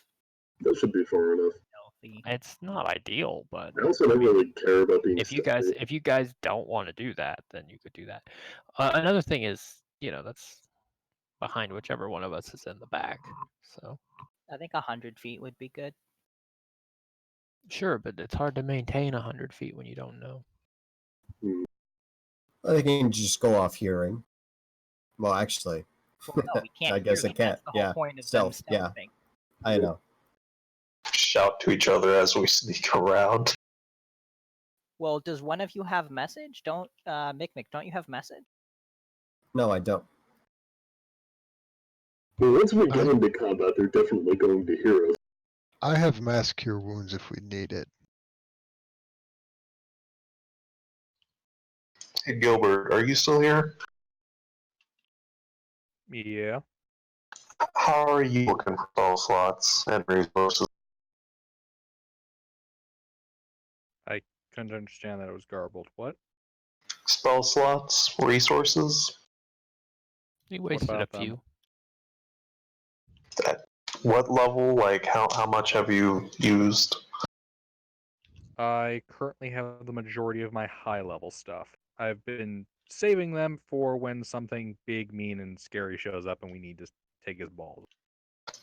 That should be far enough. Healthy. It's not ideal, but I also don't really care about being if you stealthy. guys don't want to do that, then you could do that. Another thing is, that's behind whichever one of us is in the back. So I think 100 feet would be good. sure, but it's hard to maintain 100 feet when you don't know. I think you can just go off hearing. Well, actually, Well, no, we can't I guess hear it them. can't. That's the whole Yeah, point of stealth. them Yeah, stealthing. I know. Shout to each other as we sneak around. Well, does one of you have message? Don't, Mick, don't you have message? No, I don't. Well, once we get into combat, they're definitely going to hear us. I have mass cure wounds if we need it. Hey, Gilbert, are you still here? Yeah. How are you looking for spell slots and resources? I couldn't understand that it was garbled. What? Spell slots, resources? He wasted a about them? few. At what level? Like, how much have you used? I currently have the majority of my high level stuff. I've been saving them for when something big, mean, and scary shows up and we need to take his balls.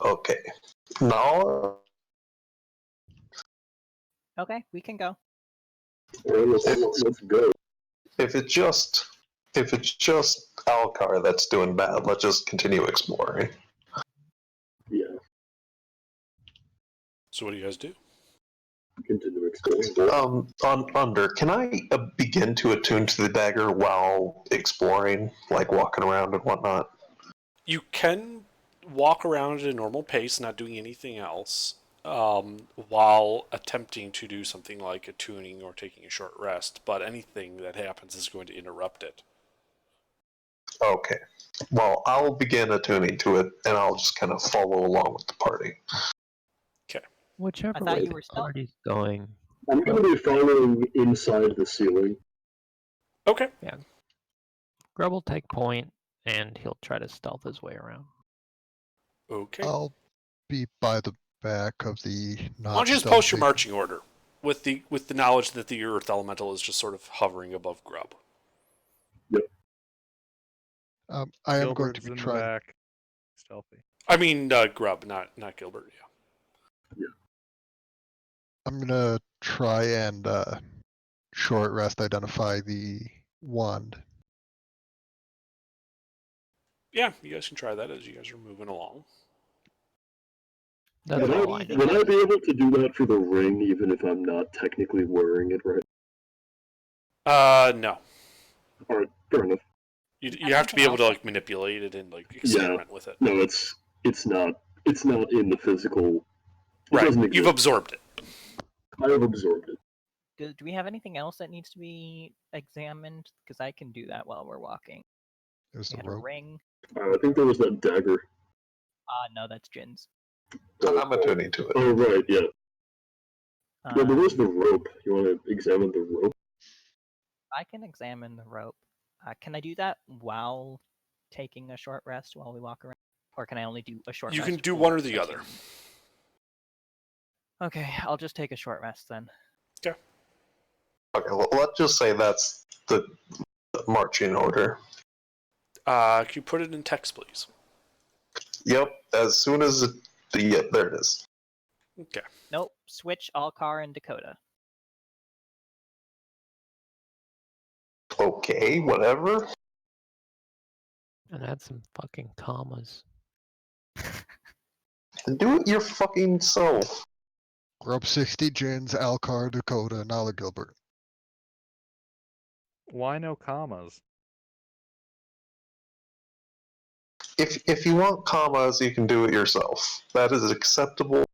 Okay. Now, Okay, we can go. Alright, let's go. if it's just Alcar that's doing bad, let's just continue exploring. Yeah, So what do you guys do? continue exploring. Under, can I begin to attune to the dagger while exploring, like walking around and whatnot? You can walk around at a normal pace, not doing anything else, while attempting to do something like attuning or taking a short rest, but anything that happens is going to interrupt it. Okay. Well, I'll begin attuning to it, and I'll just kind of follow along with the party. Whichever I thought way you the were stealth. party's going. I'm going to be following inside the ceiling. Okay. Grub will take point, and he'll try to stealth his way around. Okay. I'll be by the back of the not Why don't you just post your stealthy- marching order with the knowledge that the Earth Elemental is just sort of hovering above Grub? I am going to Gilbert's be in the trying. back. Stealthy. I mean, Grub, not Gilbert. Yeah. I'm gonna try and short rest identify the wand. Yeah, you guys can try that as you guys are moving along. That's Would all I, I know. would I be able to do that for the ring, even if I'm not technically wearing it right? No. Alright, fair enough. You have to be able to like manipulate it and like experiment with it. No, it's not in the physical. It Right. doesn't You've exist. absorbed it. I have absorbed it. Do we have anything else that needs to be examined? Because I can do that while we're walking. There's We the had a rope. ring. I think there was that dagger. No, that's Jin's. I'm attuning to it. Oh right, yeah. Yeah, there was Um, the rope. You want to examine the rope? I can examine the rope. Can I do that while taking a short rest while we walk around? Or can I only do a short You rest? can do for one or the 15 other. minutes? Okay, I'll just take a short rest then. Okay, well, let's just say that's the marching order. Can you put it in text, please? Yep, as soon as there it is. Okay. Nope, switch Alcar and Dakota. Okay, whatever. And add some fucking commas. Do it your fucking self. Grub 60, Jins, Alcar, Dakota, Nala Gilbert. Why no commas? If you want commas, you can do it yourself. That is acceptable.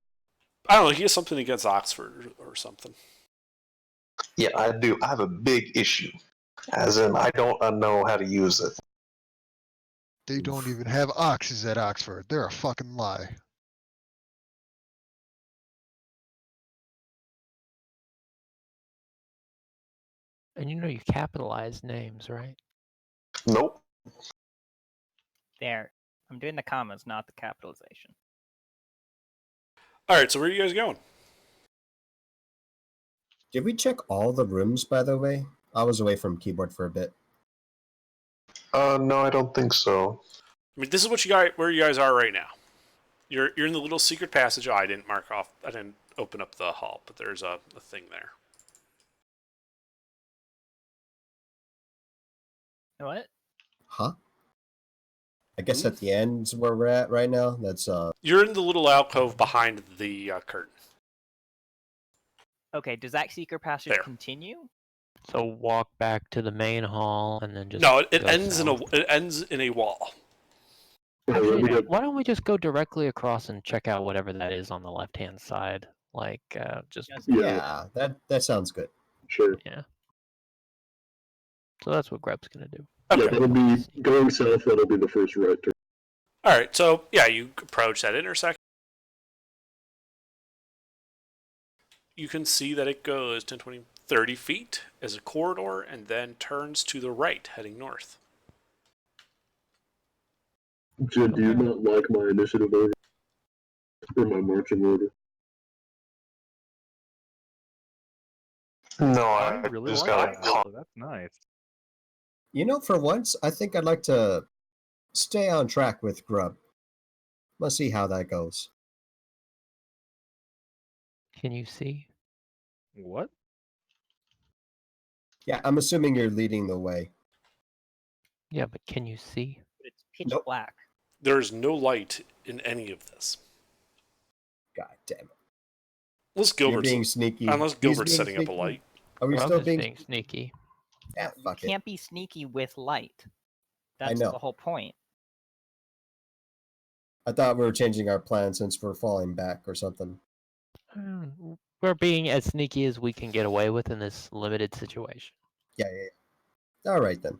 I don't know. He has something against Oxford or something. Yeah, I do. I have a big issue. As in, I don't know how to use it. They don't even have oxes at Oxford. They're a fucking lie. And you know you capitalize names, right? Nope. There. I'm doing the commas, not the capitalization. All right. So where are you guys going? Did we check all the rooms, by the way? I was away from keyboard for a bit. No, I don't think so. I mean, this is what you guys, where you guys are right now. You're in the little secret passage. Oh, I didn't mark off. I didn't open up the hall, but there's a thing there. What? Huh? I guess at the end's where we're at right now. That's You're in the little alcove behind the curtain. Okay, does that secret passage There. continue? So walk back to the main hall and then just No, it go ends south. it ends in a wall. Actually, we got- why don't we just go directly across and check out whatever that is on the left-hand side? Like, just yeah, that sounds good. Sure. yeah. So that's what Greb's gonna do. Yeah, Okay. that'll be going south. That'll be the first right turn. All right. So yeah, you approach that intersection. You can see that it goes 10, 20, 30 feet as a corridor and then turns to the right, heading north. Jin, do you not like my initiative order? Or my marching order? No, I I really just like got that. Actually. That's nice. You know, for once, I think I'd like to stay on track with Grub. Let's see how that goes. Can you see? What? Yeah, I'm assuming you're leading the way. Yeah, but can you see? It's pitch Nope. black. There is no light in any of this. God damn it. Unless You're Gilbert's, being sneaky. unless He's Gilbert's being setting up a sneaky. light. Are we Grub still is being... sneaky. Yeah, You fuck it. can't be sneaky with light. That's know. the whole point. I thought we were changing our plan since we're falling back or something. We're being as sneaky as we can get away with in this limited situation. Yeah. All right, then.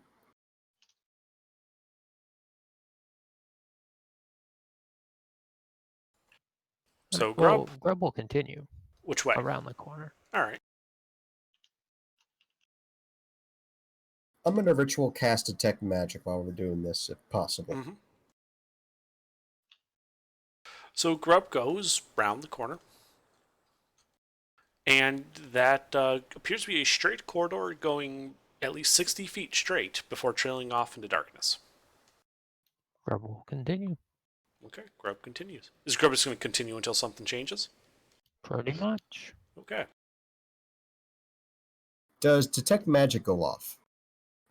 So Well, Grub, Grub will continue which way? around the corner. All right. I'm going to ritual cast detect magic while we're doing this, if possible. Mm-hmm. So Grub goes round the corner, and that appears to be a straight corridor going at least 60 feet straight before trailing off into darkness. Grub will continue. Okay, Grub continues. Is Grub just going to continue until something changes? Pretty much. Okay. Does detect magic go off?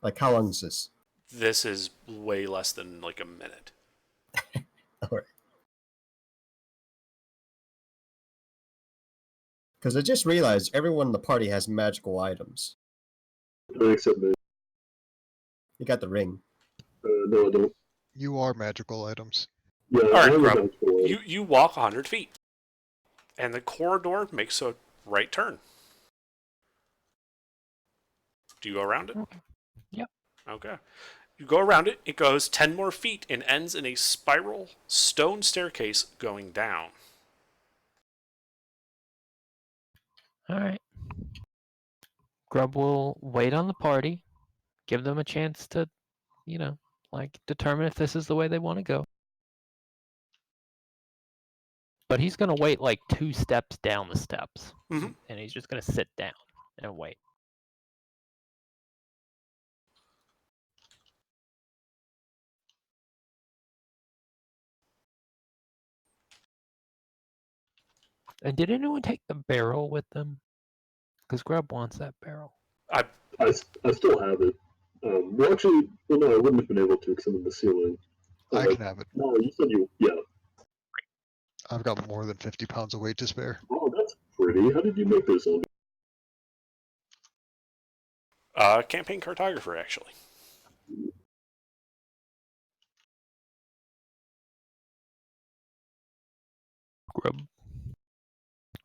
Like, how long is this? This is way less than like a minute. All right. Because I just realized everyone in the party has magical items. Except me. You got the ring. No, I don't. You are magical items. Yeah, I Alright, have a Grub. magical item. You walk 100 feet. And the corridor makes a right turn. Do you go around it? Yep. Okay. You go around it, it goes 10 more feet and ends in a spiral stone staircase going down. Alright. Grub will wait on the party, give them a chance to, determine if this is the way they want to go. But he's going to wait like 2 steps down the steps. Mhm. And he's just going to sit down and wait. And did anyone take the barrel with them? Because Grub wants that barrel. I still have it. Well, actually, no, I wouldn't have been able to because I'm in the ceiling. I can have it. No, you said you. Yeah. I've got more than 50 pounds of weight to spare. Oh, that's pretty. How did you make this on? Campaign cartographer, actually.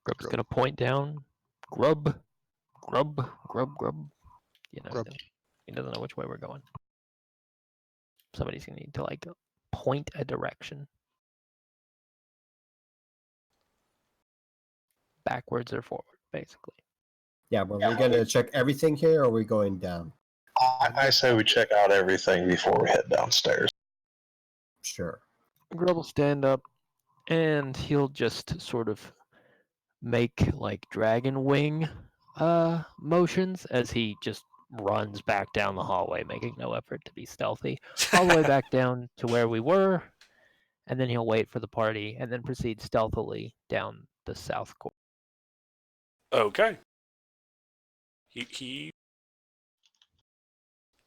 Grub's going to point down. Grub. Grub. He doesn't know which way we're going. Somebody's going to need to point a direction. Backwards or forward, basically. Yeah, but we're going to check everything here, or are we going down? I say we check out everything before we head downstairs. Sure. Grub will stand up, and he'll just sort of make dragon wing motions as he just runs back down the hallway, making no effort to be stealthy, all the way back down to where we were, and then he'll wait for the party, and then proceed stealthily down the south corridor. Okay. He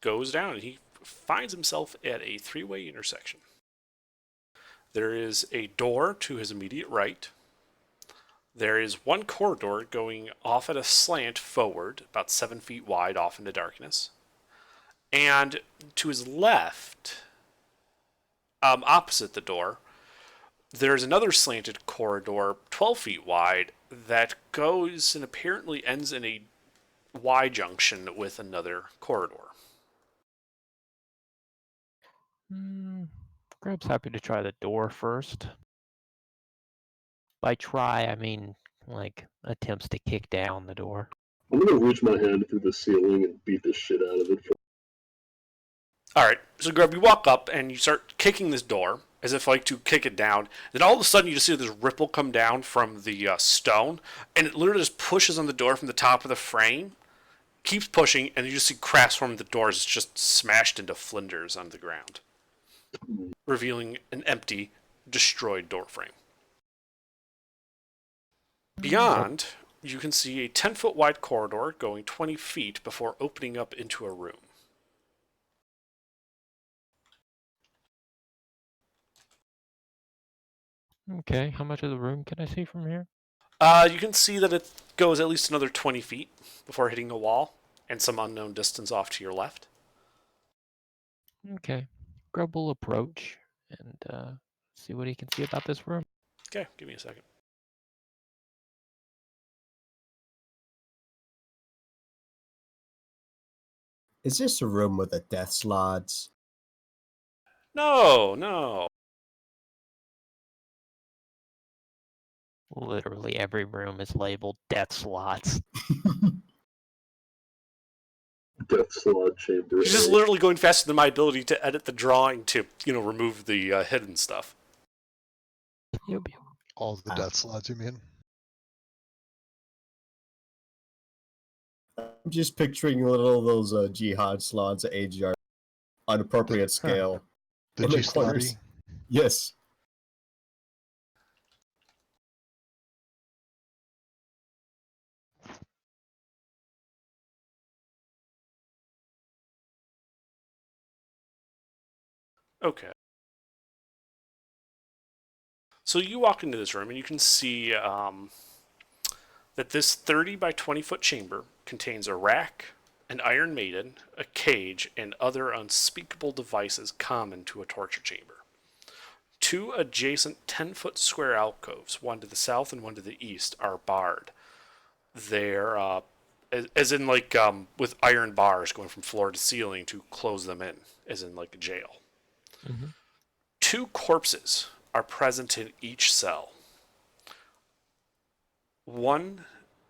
goes down and he finds himself at a 3-way intersection. There is a door to his immediate right. There is one corridor going off at a slant forward, about 7 feet wide, off into darkness. And to his left, opposite the door, there's another slanted corridor, 12 feet wide, that goes and apparently ends in a Y junction with another corridor. Grub's happy to try the door first. By try, I mean, attempts to kick down the door. I'm gonna reach my hand through the ceiling and beat the shit out of it. Alright, so Grub, you walk up and you start kicking this door, as if to kick it down. Then all of a sudden you just see this ripple come down from the stone, and it literally just pushes on the door from the top of the frame, keeps pushing, and you just see cracks from the doors. It's just smashed into flinders on the ground, revealing an empty, destroyed door frame. Beyond, you can see a 10-foot wide corridor going 20 feet before opening up into a room. Okay, how much of the room can I see from here? You can see that it goes at least another 20 feet before hitting a wall, and some unknown distance off to your left. Okay. Grub will approach and see what he can see about this room. Okay, give me a second. Is this a room with a death slots? No. Literally every room is labeled death slots. Death slot chamber. He's just literally going faster than my ability to edit the drawing to, remove the hidden stuff. Yep. All of the death slots, you mean? I'm just picturing little of those jihad slots at AGR on appropriate scale. The In the G30. corners. Yes. Okay. So you walk into this room and you can see that this 30 by 20 foot chamber contains a rack an Iron Maiden, a cage, and other unspeakable devices common to a torture chamber. 2 adjacent 10-foot square alcoves, one to the south and one to the east, are barred. They're, as in like with iron bars going from floor to ceiling to close them in, as in like a jail. 2 corpses are present in each cell. One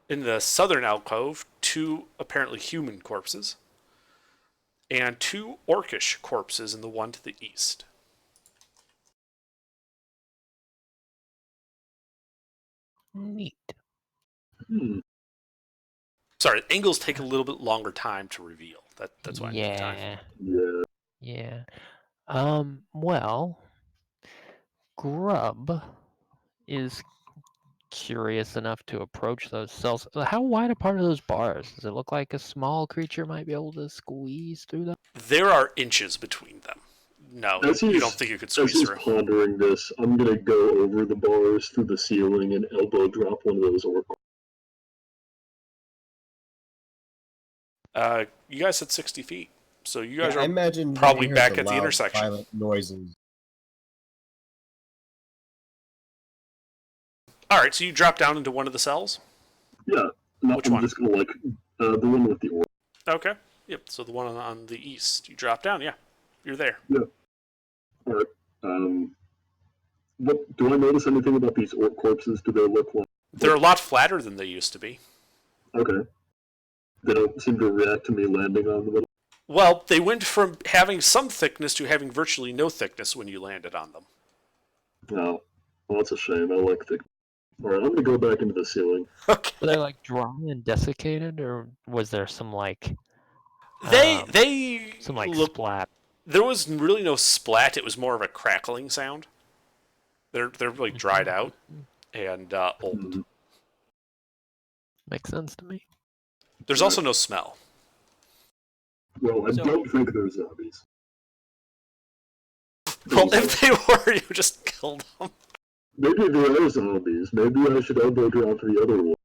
in the southern alcove, 2 apparently human corpses, and 2 orcish corpses in the one to the east. Neat. Sorry, angles take a little bit longer time to reveal. That's why I need time. Yeah. Well, Grub is curious enough to approach those cells. How wide apart are those bars? Does it look like a small creature might be able to squeeze through them? There are inches between them. No, you don't think you could squeeze as he's through. pondering this, I'm gonna go over the bars through the ceiling and elbow drop one of those orc. You guys said 60 feet, so you guys I are imagine probably he heard back the at the loud, intersection. violent noises. All right, so you drop down into one of the cells. Yeah, no, Which I'm one? just gonna like the one with the orc. Okay. Yep. So the one on the east, you drop down. Yeah, you're there. Alright. What do I notice anything about these orc corpses? Do they look like They're a lot flatter than they used to be. okay? They don't seem to react to me landing on them. Well, they went from having some thickness to having virtually no thickness when you landed on them. No, well, that's a shame. I like the. Alright, I'm gonna go back into the ceiling. Okay. Were they like dry and desiccated, or was there some like They some like look. splat? There was really no splat. It was more of a crackling sound. They're like dried out and old. Makes sense to me. There's also no smell. Well, I So- don't think they're zombies. Well, if they were, you just killed them. Maybe they are zombies. Maybe I should elbow drop the other one.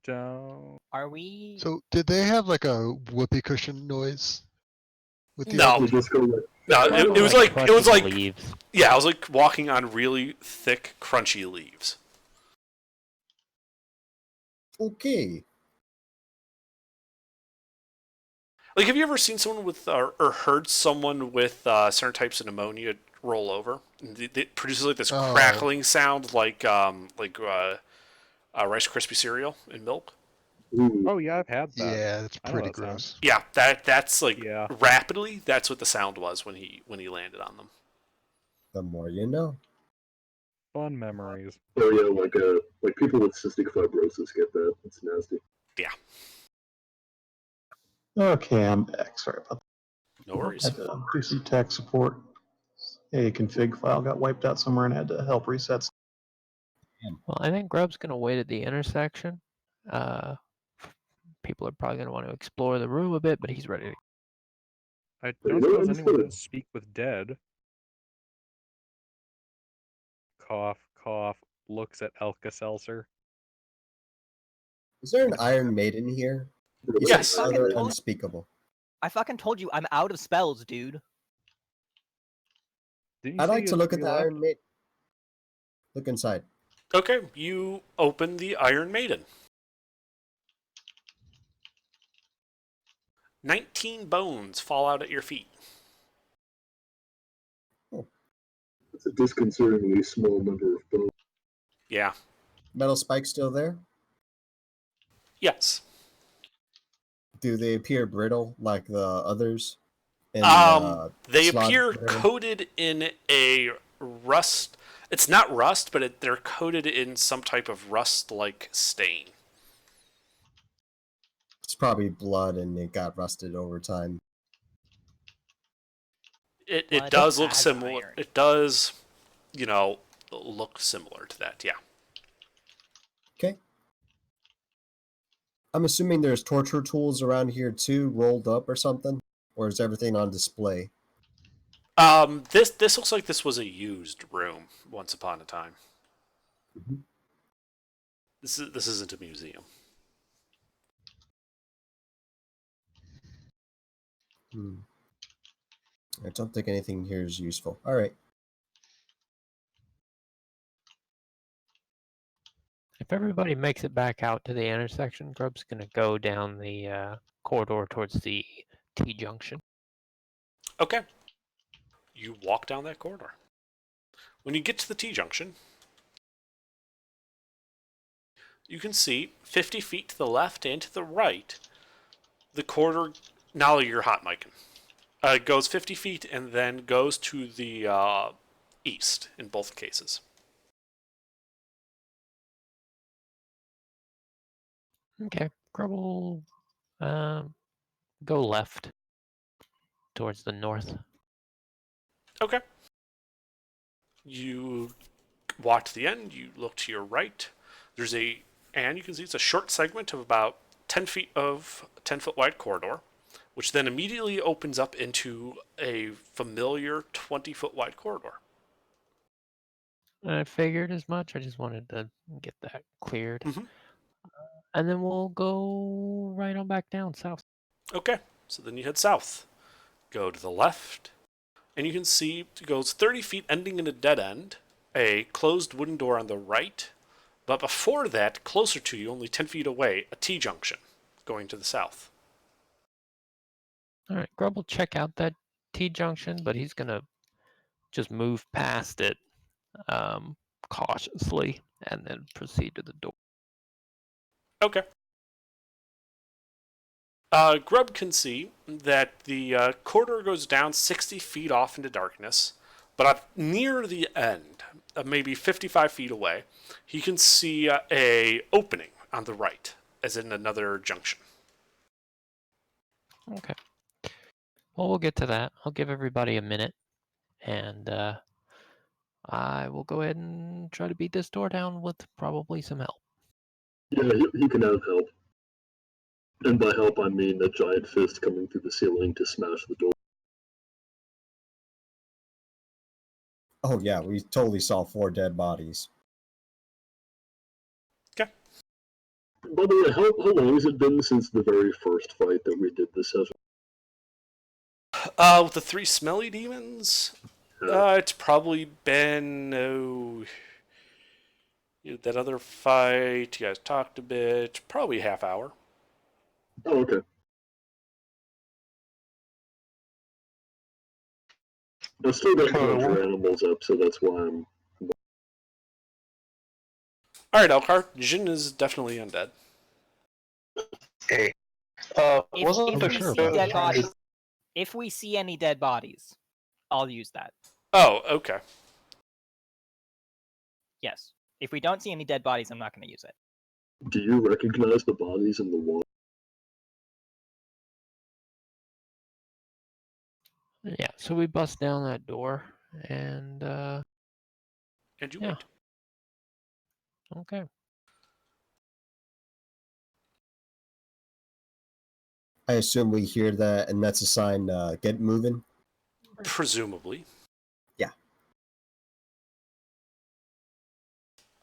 Don't. Are we? So did they have like a whoopee cushion noise? With the No. We just go like, No, it was like crushing leaves. yeah, I was like walking on really thick, crunchy leaves. Okay. Like, have you ever seen someone with or heard someone with certain types of pneumonia roll over? It produces like this Oh. crackling sound, like Rice Krispie cereal in milk. ooh, Oh yeah, I've had that. Yeah, that's I know pretty that sound. gross. Yeah, that's like Yeah. rapidly. That's what the sound was when he landed on them. The more you know. Fun memories. oh yeah, like people with cystic fibrosis get that. It's nasty. Okay, I'm back. Sorry about No worries. that. Had to do some tech support. A config file got wiped out somewhere and had to help reset. Well, I think Grub's gonna wait at the intersection. People are probably gonna want to explore the room a bit, but he's ready to. I Wait, don't no, suppose I'm anyone still- can speak with dead. Cough, cough. Looks at Alka-Seltzer. Is there an Iron Maiden here? Is Yes. it other Fucking- unspeakable? I fucking told you I'm out of spells, dude. Didn't you I'd say like you to had look at 3 the left? Iron Maiden. Look inside. Okay, you open the Iron Maiden. 19 bones fall out at your feet. It's a disconcertingly small number of bones. Yeah. Metal spikes still there? Yes. Do they appear brittle like the others? in They slot appear whatever? coated in a rust. It's not rust, but they're coated in some type of rust-like stain. It's probably blood and it got rusted over time. It Blood does look as similar. iron. It does, look similar to that. Yeah. Okay. I'm assuming there's torture tools around here too, rolled up or something? Or is everything on display? This looks like this was a used room once upon a time. Mhm. This isn't a museum. I don't think anything here is useful. All right. If everybody makes it back out to the intersection, Grub's gonna go down the corridor towards the T-junction. Okay. You walk down that corridor. When you get to the T-junction, you can see 50 feet to the left and to the right, the corridor, now you're hot micing. It goes 50 feet and then goes to the east in both cases. Okay, Grub will go left towards the north. Okay. You walk to the end, you look to your right. And you can see it's a short segment of about 10 feet of 10-foot wide corridor, which then immediately opens up into a familiar 20-foot wide corridor. I figured as much. I just wanted to get that cleared. Mhm. And then we'll go right on back down south. Okay, so then you head south. Go to the left, and you can see it goes 30 feet ending in a dead end, a closed wooden door on the right, but before that, closer to you, only 10 feet away, a T-junction going to the south. All right, Grub will check out that T-junction, but he's going to just move past it cautiously and then proceed to the door. Okay. Grub can see that the corridor goes down 60 feet off into darkness, but near the end, maybe 55 feet away, he can see a opening on the right, as in another junction. Okay. Well, we'll get to that. I'll give everybody a minute, and I will go ahead and try to beat this door down with probably some help. Yeah, he can have help. And by help, I mean a giant fist coming through the ceiling to smash the door. Oh yeah, we totally saw 4 dead bodies. Okay. By the way, how long has it been since the very first fight that we did this session? With the 3 smelly demons, it's probably been that other fight. You guys talked a bit, probably half hour. Oh, okay. I still got conjure animals up, so that's why I'm. Alright, Elkhart, Jin is definitely undead. Okay. If we see any dead bodies, I'll use that. Oh, okay. Yes. If we don't see any dead bodies, I'm not going to use it. Do you recognize the bodies in the wall? Yeah, so we bust down that door, and you wait. Okay. I assume we hear that, and that's a sign, get moving? Presumably. Yeah.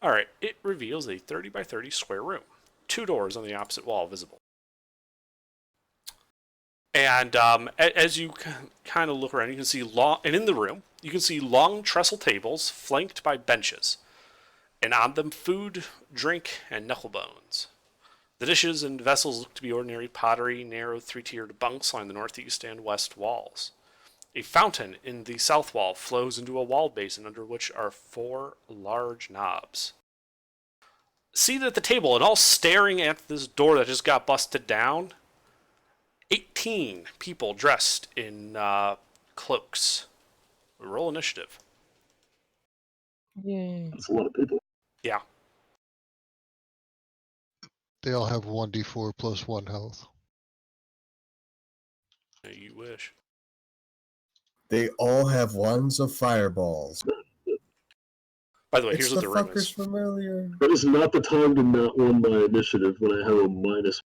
Alright, it reveals a 30 by 30 square room. 2 doors on the opposite wall visible. And as you kind of look around, you can see in the room, you can see long trestle tables flanked by benches. And on them, food, drink, and knuckle bones. The dishes and vessels look to be ordinary pottery, narrow 3-tiered bunks line the northeast and west walls. A fountain in the south wall flows into a wall basin under which are 4 large knobs. Seated at the table and all staring at this door that just got busted down, 18 people dressed in cloaks. Roll initiative. Yay. That's a lot of people. Yeah. They all have 1d4 plus 1 health. You wish. They all have wands of fireballs. By the way, It's here's what the room fuckers is. from earlier. That is not the time to not run my initiative when I have a minus.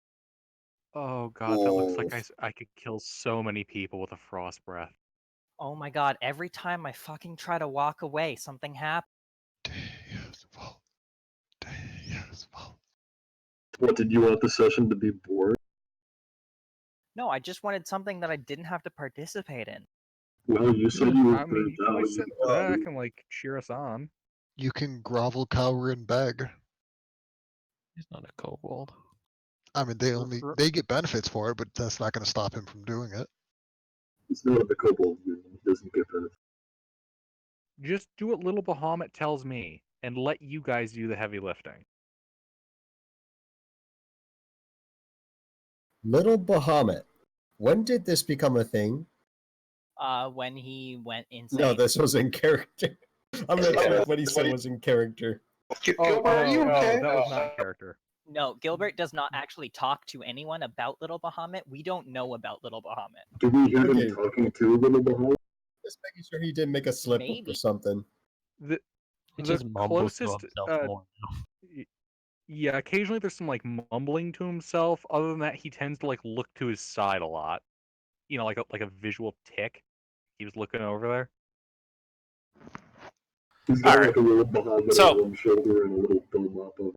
Oh god, that looks like I could kill so many people with a frost breath. Oh my god, every time I fucking try to walk away, something happens. What, did you want the session to be boring? No, I just wanted something that I didn't have to participate in. Well, you said you were I mean, burnt you can out. always sit in the back and like cheer us on. You can grovel, cower, and beg. He's not a kobold. I mean, they get benefits for it, but that's not going to stop him from doing it. It's not of the kobold union. He doesn't get benefits. Just do what Little Bahamut tells me, and let you guys do the heavy lifting. Little Bahamut. When did this become a thing? When he went insane. No, this was in character. I'm not sure what he said was in character. Gilbert, are you okay? That was not in character. No, Gilbert does not actually talk to anyone about Little Bahamut. We don't know about Little Bahamut. Do we hear Okay. him talking to Little Bahamut? Just making sure he didn't make a slip up or Maybe. something. The He the just mumbles to closest, himself more now. yeah, occasionally there's some like mumbling to himself. Other than that, he tends to like look to his side a lot. You know, like a visual tick. He was looking over there. He's got Alright. like a little Bahamut So- on one shoulder and a little dome up of.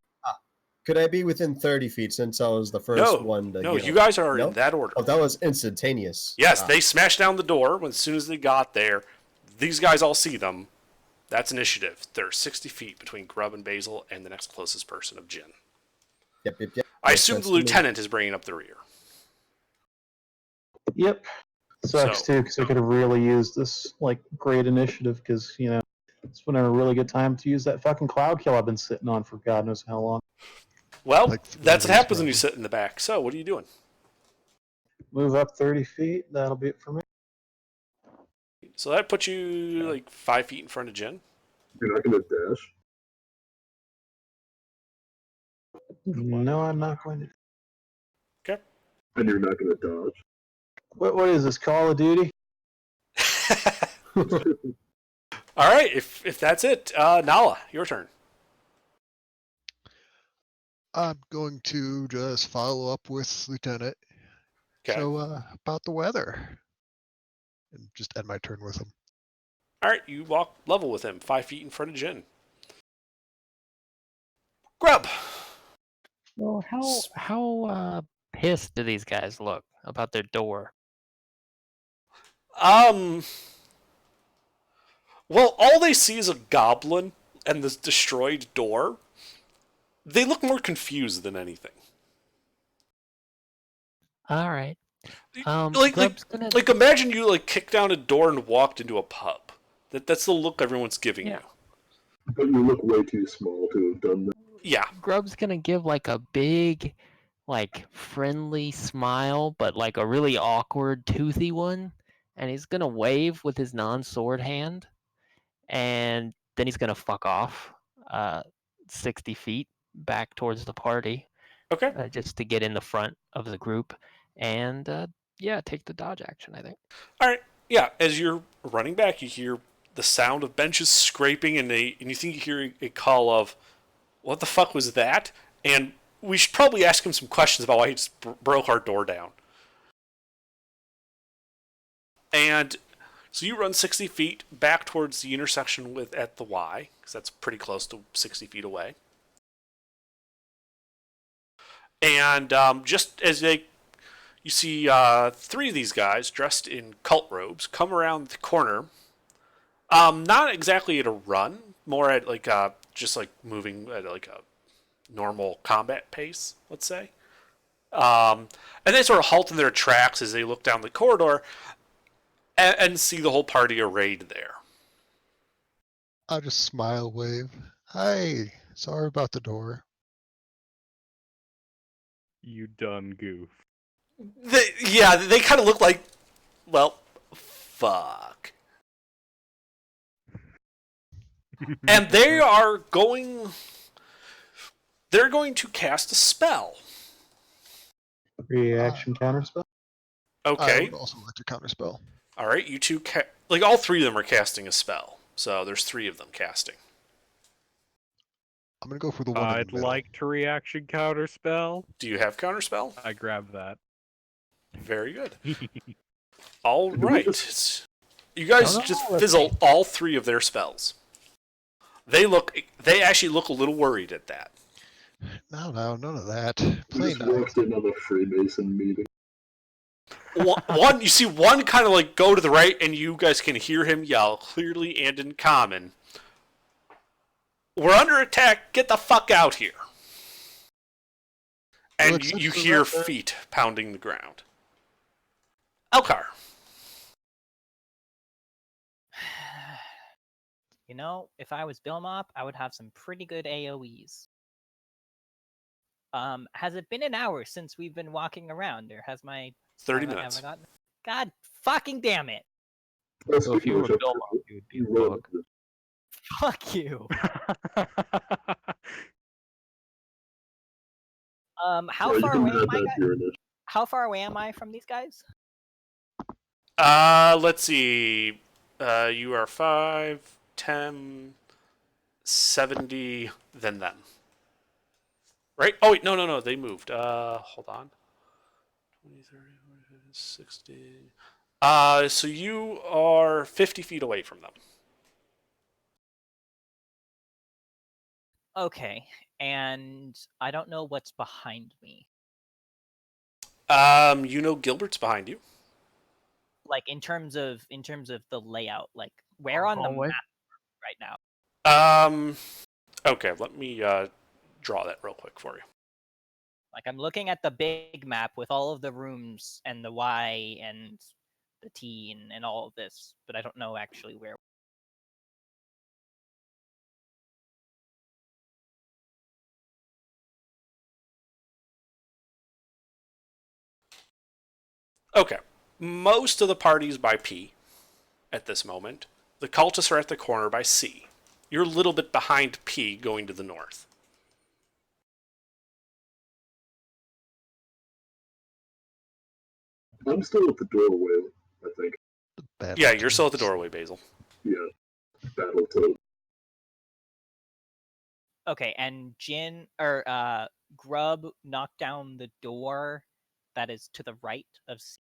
Could I be within 30 feet since I was the first No, one to no, get you him? guys are No? in that order. Oh, that was instantaneous. Yes, Ah. they smashed down the door when as soon as they got there. These guys all see them. That's initiative. They're 60 feet between Grub and Basil and the next closest person of Jin. Yep. I Makes assume sense the to me. lieutenant is bringing up the rear. Yep. Sucks So- too, because I could have really used this like great initiative, because it's been a really good time to use that fucking cloud kill I've been sitting on for God knows how long. Well, Like that's what three happens when you days, sit in the back. So, what are you doing? Move up 30 feet. That'll be it for me. So that puts you like 5 feet in front of Jin. You're not going to dash. No, I'm not going to. And you're not going to dodge. What is this, Call of Duty? All right, if that's it, Nala, your turn. I'm going to just follow up with Lieutenant. Okay. So, about the weather. And just end my turn with him. All right, you walk level with him, 5 feet in front of Jin. Grub. Well, how pissed do these guys look about their door? Well, all they see is a goblin and this destroyed door. They look more confused than anything. All right. Like imagine you like kicked down a door and walked into a pub. That's the look everyone's giving Yeah. you. But you look way too small to have done that. Yeah. Grub's gonna give like a big, like friendly smile, but like a really awkward, toothy one, and he's gonna wave with his non-sword hand, and then he's gonna fuck off, 60 feet back towards the party, Okay. just to get in the front of the group, and take the dodge action, I think. All right. Yeah. As you're running back, you hear the sound of benches scraping, and you think you hear a call of, "What the fuck was that?" And we should probably ask him some questions about why he just broke our door down. And so you run 60 feet back towards the intersection at the Y, because that's pretty close to 60 feet away. And just as you see 3 of these guys dressed in cult robes come around the corner. Not exactly at a run, more at like just like moving at like a normal combat pace, let's say. And they sort of halt in their tracks as they look down the corridor and see the whole party arrayed there. I'll just smile, wave. Hi, sorry about the door. You done goof. They kind of look like, well, fuck. And they're going to cast a spell. Reaction counterspell. I Okay. would also like to counterspell. All right, you two, like all 3 of them are casting a spell. So there's 3 of them casting. I'm gonna go for the one in I'd the middle. like to reaction counterspell. Do you have counterspell? I grabbed that. Very good. All Did we right. just- You guys No, just let's fizzle all 3 of their spells. They actually look a little worried at that. No, none of that. We Play just nice. walked in on a Freemason meeting. One, you see one kind of like go to the right, and you guys can hear him yell clearly and in common, "We're under attack! Get the fuck out here!" And Looks you like the hear right there. feet pounding the ground. Elkar. You know, if I was Bill Mop, I would have some pretty good AoEs. Has it been an hour since we've been walking around, or has my 30 have I minutes. gotten... God fucking damn it! Well, So if you speaking were of which, Bill Mop, you would be you the roll book. this. Fuck you. How Sorry, you far can away add am I? that to your initiative. How far away am I from these guys? Let's see. You are 5, 10, 70, then them. Right? Oh, wait, no. They moved. Hold on. 20, 30, 40, 60. So you are 50 feet away from them. Okay, and I don't know what's behind me. You know Gilbert's behind you. Like in terms of the layout, like where on the Hallway? map right now? Okay, let me draw that real quick for you. Like I'm looking at the big map with all of the rooms and the Y and the T and all of this, but I don't know actually where. Okay. Most of the party's by P at this moment. The cultists are at the corner by C. You're a little bit behind P going to the north. I'm still at the doorway, I think. Yeah, you're still at the doorway, Basil. Yeah. Battle to. Okay, and Jin or Grub knocked down the door that is to the right of C.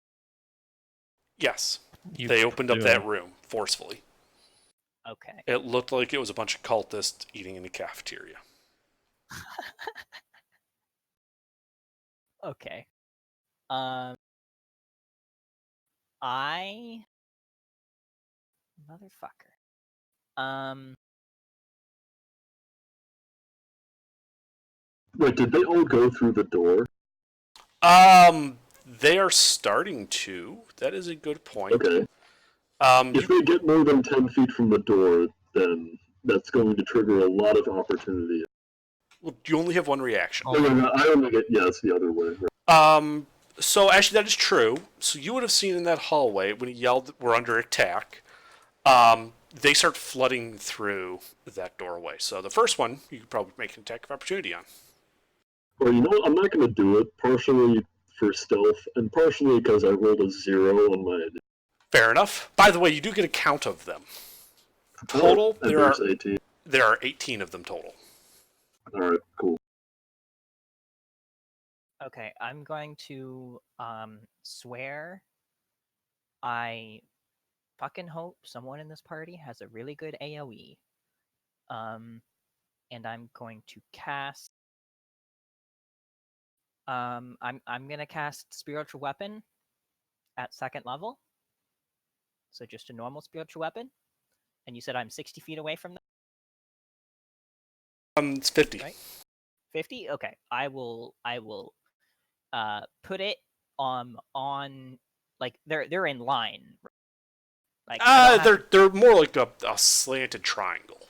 Yes. You They opened up presume. that room forcefully. Okay. It looked like it was a bunch of cultists eating in the cafeteria. Okay. Motherfucker. Wait, did they all go through the door? They are starting to. That is a good point. Okay. If they get more than 10 feet from the door, then that's going to trigger a lot of opportunity. Well, you only have one reaction. No, I only get, yeah, it's the other way. So actually that is true. So you would have seen in that hallway when he yelled, "We're under attack," they start flooding through that doorway. So the first one, you could probably make an attack of opportunity on. Well, you know what? I'm not going to do it, partially for stealth, and partially because I rolled a 0 on my... Fair enough. By the way, you do get a count of them. Total, and there are there's 18. There are 18 of them total. Alright, cool. Okay, I'm going to swear I fucking hope someone in this party has a really good AoE. And I'm going to cast I'm gonna cast Spiritual Weapon at 2nd level. So just a normal spiritual weapon. And you said I'm 60 feet away from them? It's 50. Right? 50? Okay. I will put it on like they're in line. Like they're more like a slanted triangle.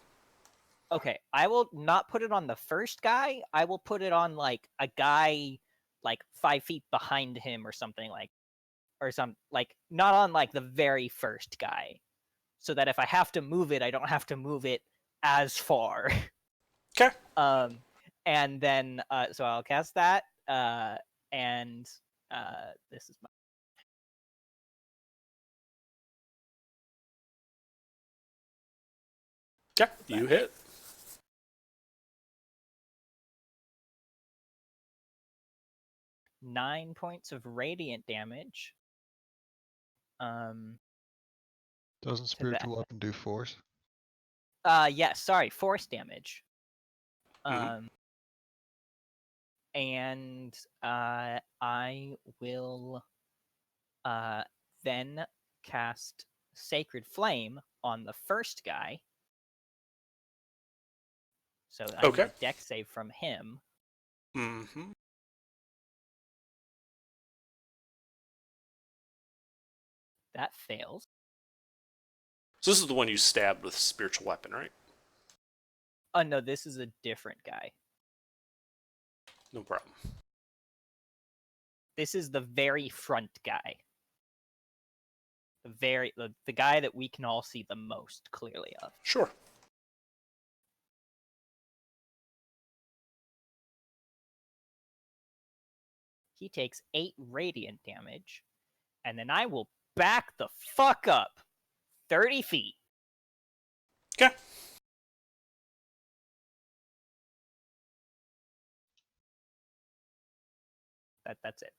Okay, I will not put it on the first guy. I will put it on like a guy like 5 feet behind him or something, like, or some, like, not on like the very first guy, so that if I have to move it, I don't have to move it as far. Okay. And then so I'll cast that, and this is my... Okay, you hit. Nine points of radiant damage. Doesn't spiritual weapon do force? Yes, sorry, force damage. And I will then cast Sacred Flame on the first guy. So I need a dex save from him. Mm-hmm. That fails. So this is the one you stabbed with spiritual weapon, right? Oh no, this is a different guy. No problem. This is the very front guy. The guy that we can all see the most clearly of. Sure. He takes 8 radiant damage, and then I will back the fuck up 30 feet. Okay. That's it.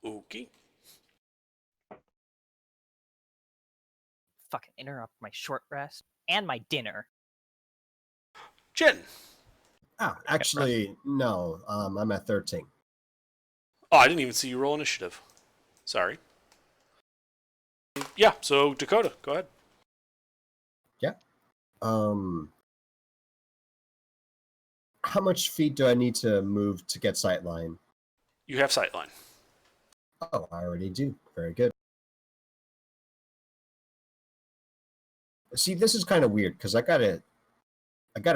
Okay. Fucking interrupt my short rest and my dinner. Jin. Oh, actually, no. I'm at 13. Oh, I didn't even see you roll initiative. Sorry. Yeah, so Dakota, go ahead. Yeah. How much feet do I need to move to get sightline? You have sightline. Oh, I already do. Very good. See, this is kind of weird because I got a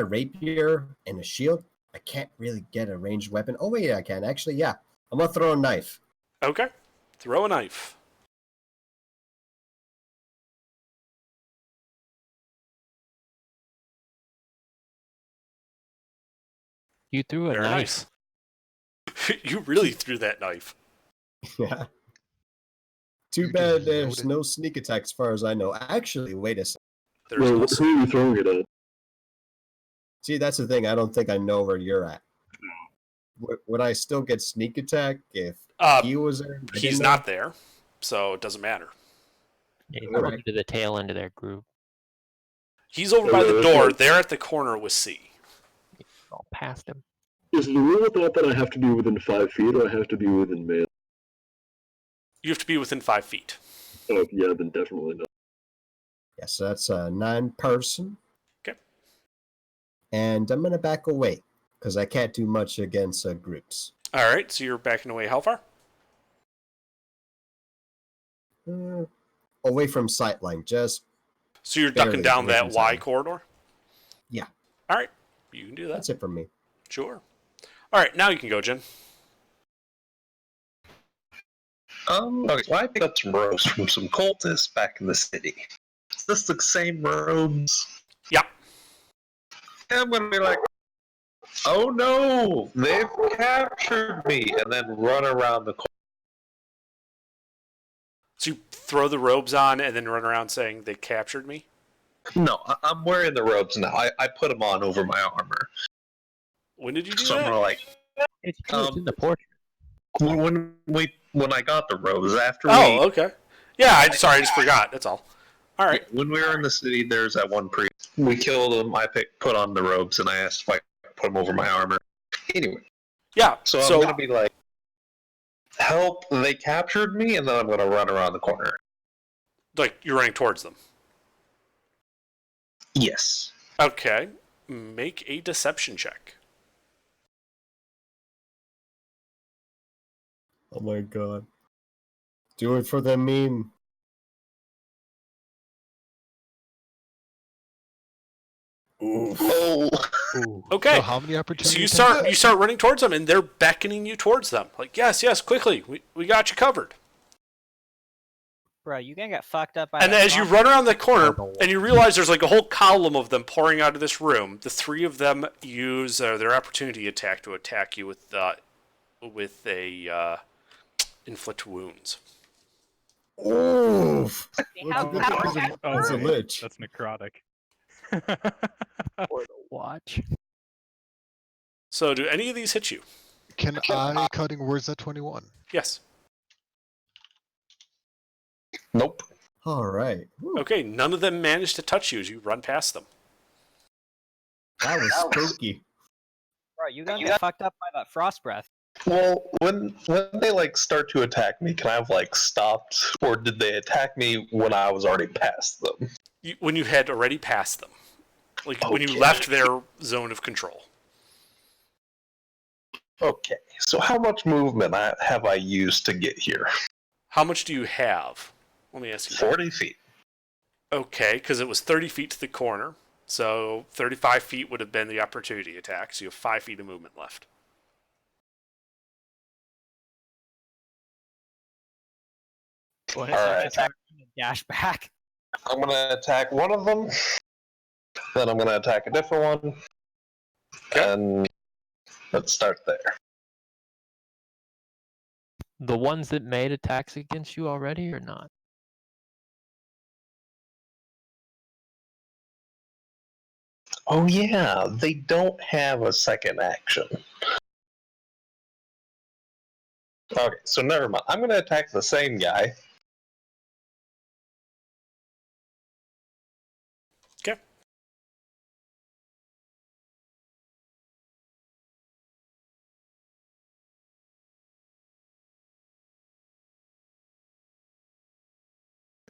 rapier and a shield. I can't really get a ranged weapon. Oh wait, I can actually. Yeah, I'm gonna throw a knife. Okay. Throw a knife. You threw a Very knife. nice. You really threw that knife. Yeah. Too You bad just there's loaded. no sneak attack as far as I know. Actually, wait a second. There's Well, no... who are you throwing it at? See, that's the thing. I don't think I know where you're at. Would I still get sneak attack if he was there? I He's didn't know? not there, so it doesn't matter. Yeah, he's Alright. going to the tail end of their group. He's over by the door. They're at the corner with C. All past him. Is the rule with that I have to be within 5 feet or I have to be within melee? You have to be within 5 feet. Oh, yeah, then definitely not. Yes, so that's a 9-person. Okay. And I'm gonna back away because I can't do much against groups. All right, so you're backing away how far? Away from sightline, just So you're barely ducking down away that from Y sightline. corridor? Yeah, All right, you can do that. that's it for me. Sure. All right, now you can go, Jen. Okay, so I picked up some robes from some cultists back in the city. Is this the same robes? Yeah. And I'm gonna be like, oh no, they've captured me, and then run around the corner. So you throw the robes on and then run around saying they captured me? No, I'm wearing the robes now. I put them on over my armor. When did you do So I'm that? like, It's in the portrait. when I got the robes after Oh, okay. Yeah, I just forgot. That's all. All right. when we were in the city, there's that one priest. We killed him. I put on the robes, and I asked if I could put them over my armor. Anyway, Yeah. so I'm gonna be like, help! They captured me, and then I'm gonna run around the corner. like you're running towards them. Yes. Okay. Make a deception check. Oh my god. Do it for the meme. Oof. Oh. Ooh. Okay. So how many opportunities? So you start running towards them, and they're beckoning you towards them. Like, yes, quickly, we got you covered. Bro, you gonna get fucked up by And that as you monster? run around the corner, and you realize there's like a whole column of them pouring out of this room, the 3 of them use their opportunity attack to attack you with a inflict wounds. Oof. How- It's a lich. That's necrotic. Or the watch. So do any of these hit you? Can I cutting words at 21? Yes. Nope. All right. Whew, Okay, none of them manage to touch you as you run past them. that was spooky. Bro, you gonna get fucked up by that frost breath. Well, when they like start to attack me, can I have like stopped, or did they attack me when I was already past them? When you had already passed them, like when you Okay. left their zone of control. Okay, so how much movement have I used to get here? How much do you have? Let me ask you. 40 feet. Okay, because it was 30 feet to the corner, so 35 feet would have been the opportunity attack. So you have 5 feet of movement left. Bonus All action right. attack and dash back. I'm gonna attack one of them, then I'm gonna attack a different one, and let's start there. The ones that made attacks against you already or not? Oh yeah, they don't have a second action. Okay, so never mind. I'm gonna attack the same guy. Okay.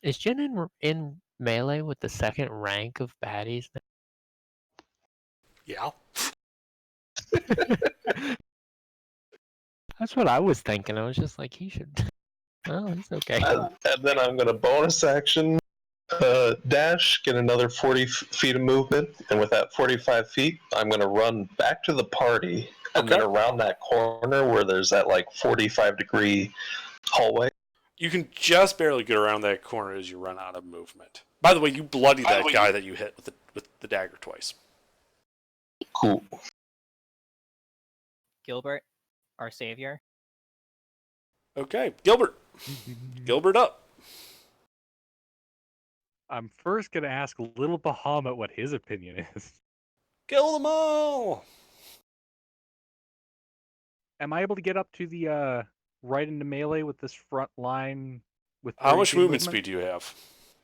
Is Jin in melee with the second rank of baddies? Yeah. That's what I was thinking. I was just like, he should. Oh, he's okay. And then I'm gonna bonus action dash, get another 40 feet of movement, and with that 45 feet, I'm gonna run back to the party, and then around that corner where there's that like 45-degree hallway. You can just barely get around that corner as you run out of movement. By the way, you bloodied that guy that you hit with the dagger twice. Cool. Gilbert, our savior. Okay, Gilbert. Gilbert up. I'm first gonna ask Little Bahamut what his opinion is. Kill them all. Am I able to get up to the right into melee with this front line? With How 30 much feet movement speed do you have?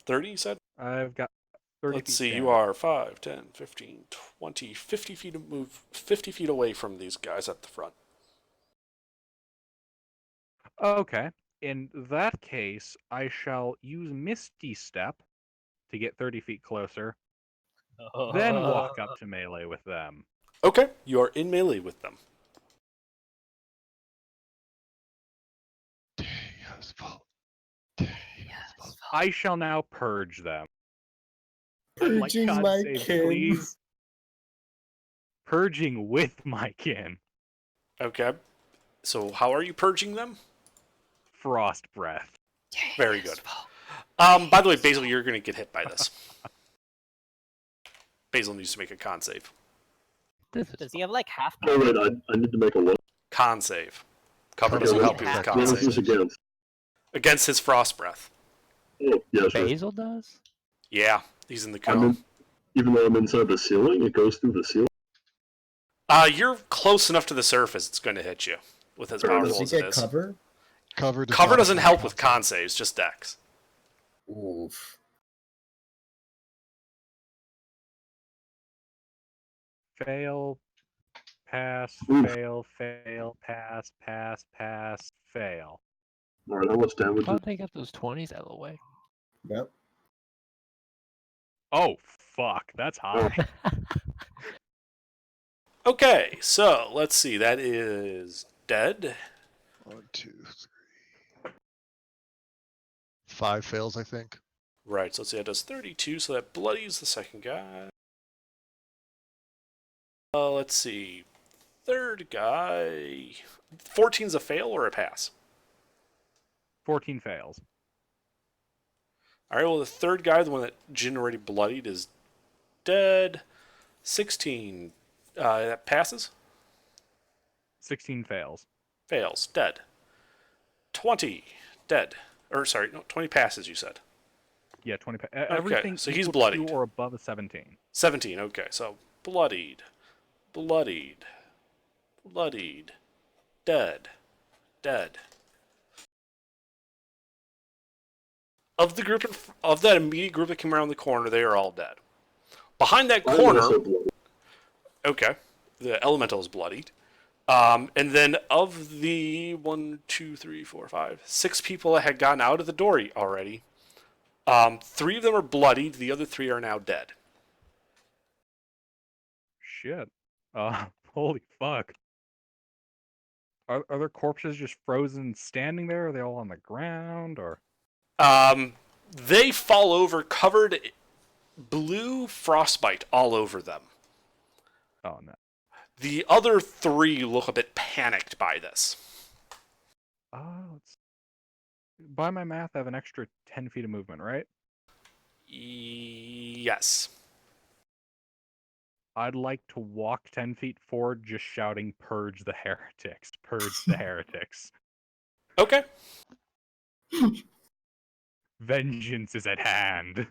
30, you said? I've got 30 Let's feet see, you standing. are 5, 10, 15, 20, 50 feet of move, 50 feet away from these guys at the front. Okay. In that case, I shall use Misty Step to get 30 feet closer, then walk up to melee with them. Okay, you are in melee with them. I shall now purge them. Purging God my save, kin. please. Purging with my kin. Okay, so how are you purging them? Frost breath. Very good. By the way, Basil, you're going to get hit by this. Basil needs to make a con save. Does he have like half? Oh wait, I need to make a what? Con save. Cover Okay, doesn't what- help you with What con is this save. against? Against his frost breath. Oh, yeah, sure. Basil does? Yeah, he's in the I'm cone. in, even though I'm inside the ceiling, it goes through the ceiling. You're close enough to the surface, it's going to hit you with as Does powerful Does he as it get is. cover? Cover Cover doesn't help with con saves, just dex. Oof. Fail, pass, Oof. fail, fail, pass, pass, pass, fail. Alright, how much damage How is did they get those 20s out of the way? Yep. Oh, fuck. That's high. Okay, so let's see. That is dead. 1, 2, 3. 5 fails, I think. Right, so let's see. That does 32, so that bloodies the second guy. Let's see. Third guy. 14's a fail or a pass? 14 fails. Alright, well, the third guy, the one that Jin already bloodied, is dead. 16. That passes? 16 fails. Fails. Dead. 20. Dead. Or, sorry, no, 20 passes, you said. Yeah, 20. Everything so he's equal to bloodied. or above a 17. 17, okay, so bloodied. Bloodied. Bloodied. Dead. Dead. Of the group, of that immediate group that came around the corner, they are all dead. Behind that I'm corner, also bloody. okay, the elemental is bloodied. And then of the 6 people that had gotten out of the door already, 3 of them are bloodied. The other 3 are now dead. Shit. Holy fuck. Are their corpses just frozen standing there? Are they all on the ground or? They fall over covered blue frostbite all over them. Oh no. The other 3 look a bit panicked by this. By my math, I have an extra 10 feet of movement, right? Yes. I'd like to walk 10 feet forward just shouting, "Purge the heretics! Purge the heretics!" Okay. Vengeance is at hand.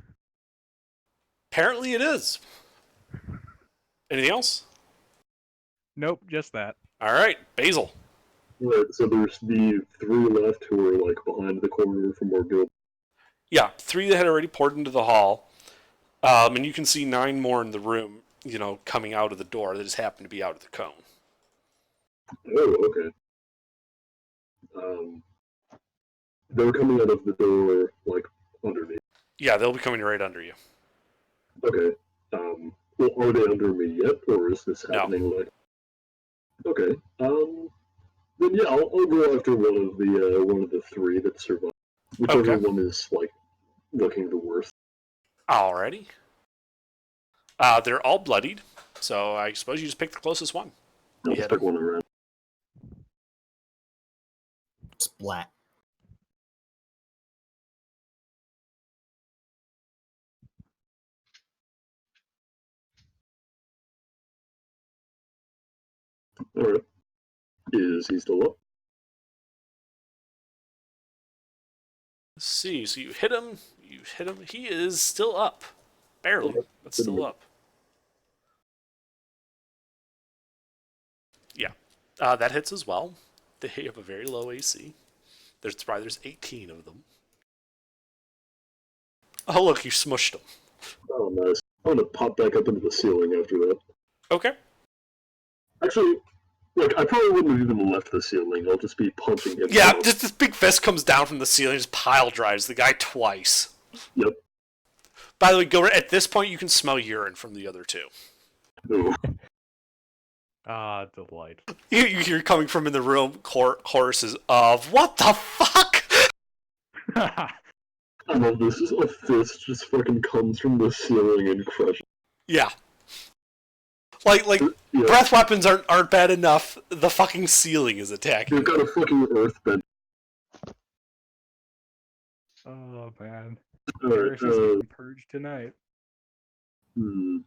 Apparently it is. Anything else? Nope, just that. All right, Basil. Right, so there's the 3 left who are like behind the corner from where Gil. Yeah, 3 that had already poured into the hall. And you can see 9 more in the room, coming out of the door that just happen to be out of the cone. Oh, okay. They're coming out of the door, like, underneath. Yeah, they'll be coming right under you. Okay. Well, are they under me yet, or is this happening like? Okay. Then yeah, I'll go after one of the 3 that survived. Whichever one is like looking the worst. Alrighty. They're all bloodied, so I suppose you just pick the closest one. I'll just pick one around. Splat. Alright. Is he still up? Let's see. So you hit him. He is still up. Barely, but still up. Yeah. That hits as well. They have a very low AC. There's 18 of them. Oh, look, you smushed them. Oh, nice. I'm gonna pop back up into the ceiling after that. Okay. Actually, look, I probably wouldn't have even left the ceiling. I'll just be punching it. Yeah, just this big fist comes down from the ceiling and just pile drives the guy twice. Yep. By the way, Gilbert, at this point you can smell urine from the other 2. Ooh. Ah, delight. You hear coming from in the room choruses of, "What the fuck?" I love this. A fist just fucking comes from the ceiling and crushes. Yeah. Like Yeah. breath weapons aren't bad enough. The fucking ceiling is attacking. They've got a fucking earthbend. Oh man. Alright, Heresy's getting purged tonight. I'm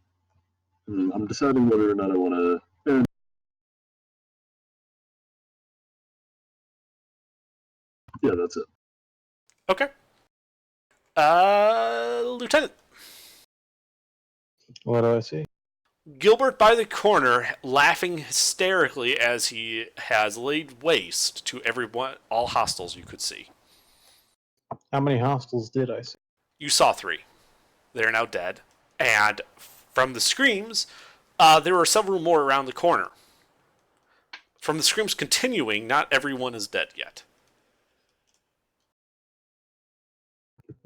deciding whether or not I want to. Yeah, that's it. Okay. Lieutenant. What do I see? Gilbert by the corner, laughing hysterically as he has laid waste to all hostiles you could see. How many hostiles did I see? You saw 3. They are now dead. And from the screams, there were several more around the corner. From the screams continuing, not everyone is dead yet.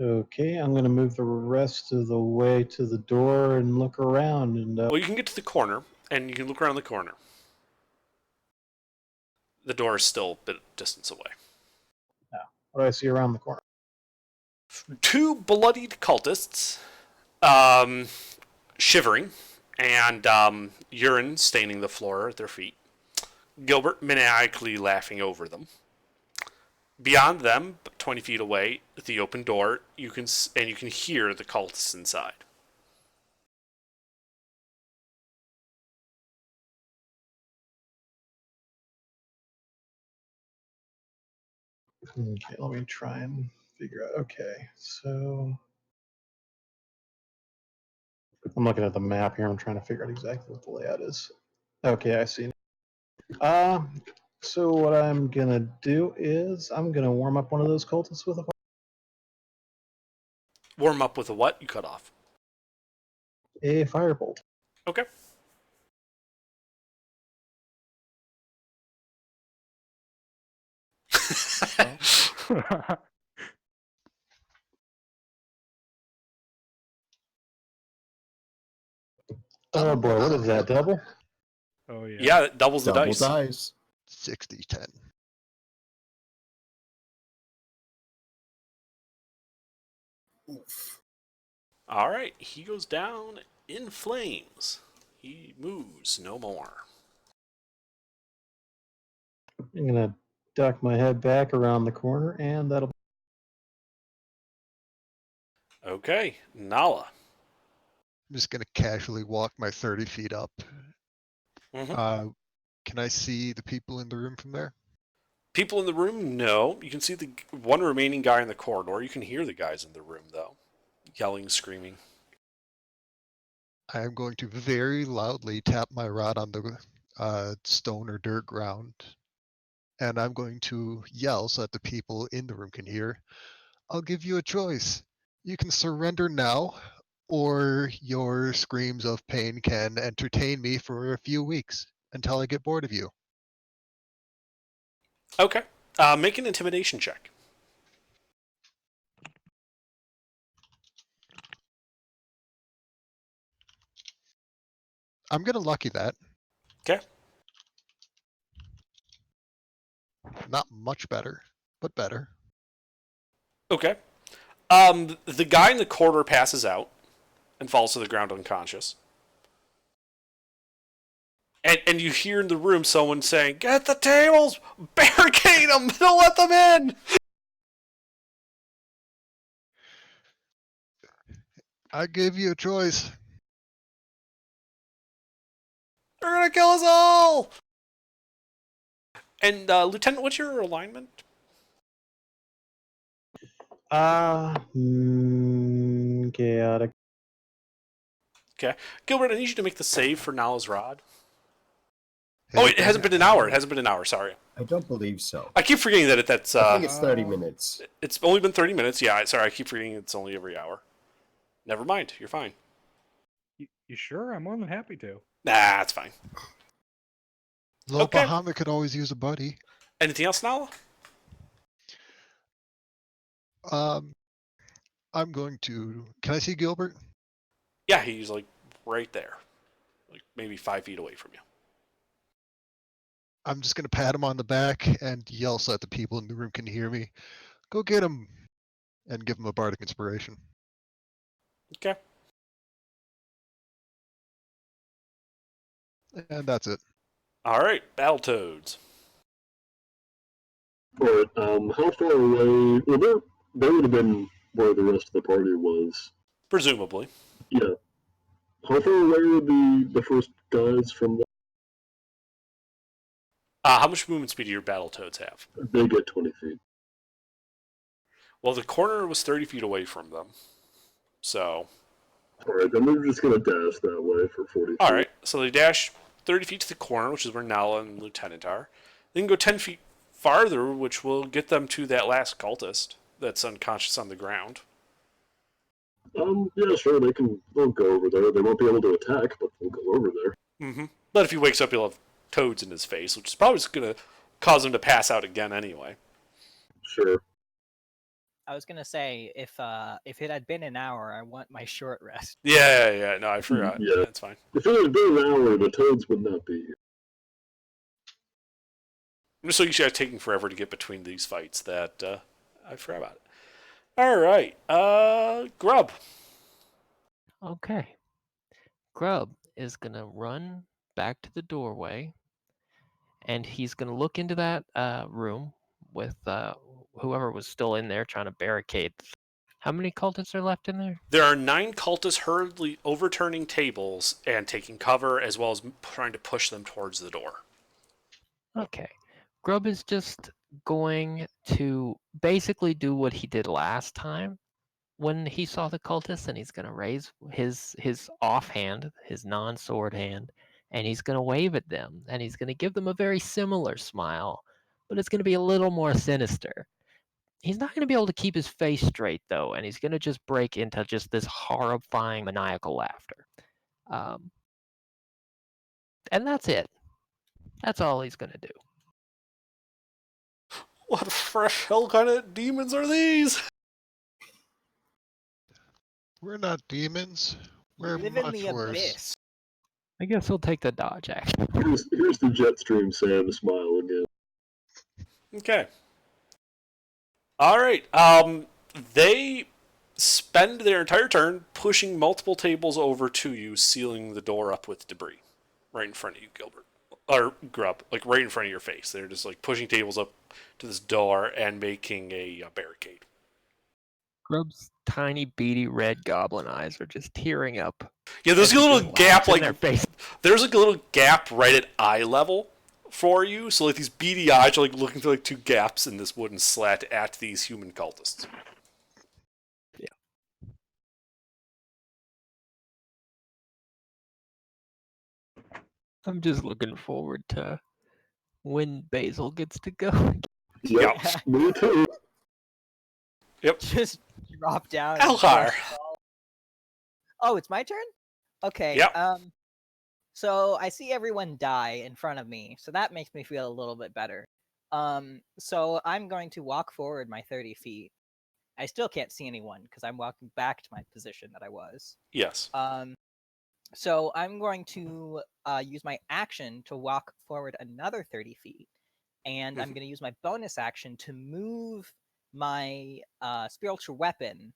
Okay, I'm going to move the rest of the way to the door and look around. And Well, you can get to the corner, and you can look around the corner. The door is still a bit of distance away. What do I see around the corner? 2 bloodied cultists, shivering, and urine staining the floor at their feet. Gilbert maniacally laughing over them. Beyond them, 20 feet away, at the open door, you can hear the cultists inside. Okay, let me try and figure out. Okay, so I'm looking at the map here. I'm trying to figure out exactly what the layout is. Okay, I see. So what I'm gonna do is I'm gonna warm up one of those cultists with a Warm up with a what? You cut off. firebolt. Okay. Oh boy, what is that? Double? Oh yeah. Yeah, it doubles the Double dice. dice. 60-10. Oof. All right, he goes down in flames. He moves no more. I'm gonna duck my head back around the corner, and that'll. Okay, Nala. I'm just gonna casually walk my 30 feet up. Mhm. Can I see the people in the room from there? People in the room? No. You can see the one remaining guy in the corridor. You can hear the guys in the room, though. Yelling, screaming. I am going to very loudly tap my rod on the stone or dirt ground. And I'm going to yell so that the people in the room can hear. I'll give you a choice. You can surrender now, or your screams of pain can entertain me for a few weeks until I get bored of you. Okay. Make an intimidation check. I'm gonna lucky that. Okay. Not much better, but better. Okay. The guy in the corridor passes out and falls to the ground unconscious. And you hear in the room someone saying, "Get the tables! Barricade them! Don't let them in!" I give you a choice. They're gonna kill us all! And, Lieutenant, what's your alignment? Chaotic. Okay. Gilbert, I need you to make the save for Nala's Rod. Oh, it hasn't been an hour. It hasn't been an hour, sorry. I don't believe so. I keep forgetting that that's... I think it's 30 minutes. It's only been 30 minutes. Yeah, sorry, I keep forgetting it's only every hour. Never mind, you're fine. You sure? I'm more than happy to. Nah, it's fine. Little Okay. Bahamut could always use a buddy. Anything else, Nala? I'm going to. Can I see Gilbert? Yeah, he's like right there. Like maybe 5 feet away from you. I'm just gonna pat him on the back and yell so that the people in the room can hear me. Go get him, and give him a bardic inspiration. Okay. And that's it. Alright, Battletoads. Alright, how far away... Well, they would have been where the rest of the party was. Presumably. Yeah. How far away are the first guys from the... How much movement speed do your Battletoads have? They get 20 feet. Well, the corner was 30 feet away from them. So... Alright, then they're just gonna dash that way for 40 feet. Alright, so they dash 30 feet to the corner, which is where Nala and Lieutenant are. They can go 10 feet farther, which will get them to that last cultist that's unconscious on the ground. Yeah, sure, they'll go over there. They won't be able to attack, but they'll go over there. Mm-hmm. But if he wakes up, he'll have toads in his face, which is probably just going to cause him to pass out again anyway. Sure. I was gonna say if it had been an hour, I want my short rest. Yeah, no, I forgot. Yeah. That's fine. If it had been an hour, the toads would not be here. I'm just so used to taking forever to get between these fights that I forgot about it. Alright, Grub. Okay. Grub is going to run back to the doorway, and he's going to look into that room with whoever was still in there trying to barricade. How many cultists are left in there? There are 9 cultists hurriedly overturning tables and taking cover, as well as trying to push them towards the door. Okay. Grub is just going to basically do what he did last time when he saw the cultists, and he's going to raise his offhand, his non-sword hand, and he's going to wave at them, and he's going to give them a very similar smile, but it's going to be a little more sinister. He's not going to be able to keep his face straight, though, and he's going to just break into just this horrifying maniacal laughter. And that's it. That's all he's going to do. What fresh hell kind of demons are these? We're not demons. We're Live in much the worse. abyss. I guess he'll take the dodge action. Here's the Jetstream Sam smile again. Okay. All right. They spend their entire turn pushing multiple tables over to you, sealing the door up with debris, right in front of you, Gilbert, or Grub, like right in front of your face. They're just like pushing tables up to this door and making a barricade. Grub's tiny, beady red goblin eyes are just tearing up. Yeah, there's as a he little just gap, laughs in like their face. there's like a little gap right at eye level for you. So like these beady eyes are like looking through like two gaps in this wooden slat at these human cultists. Yeah. I'm just looking forward to when Basil gets to go. Yep, me too. Yep. Just drop down. and Elhar. crush it all. Oh, it's my turn? Okay. Yep. So I see everyone die in front of me, so that makes me feel a little bit better. So I'm going to walk forward my 30 feet. I still can't see anyone because I'm walking back to my position that I was. Yes. So I'm going to use my action to walk forward another 30 feet, and I'm going to use my bonus action to move my spiritual weapon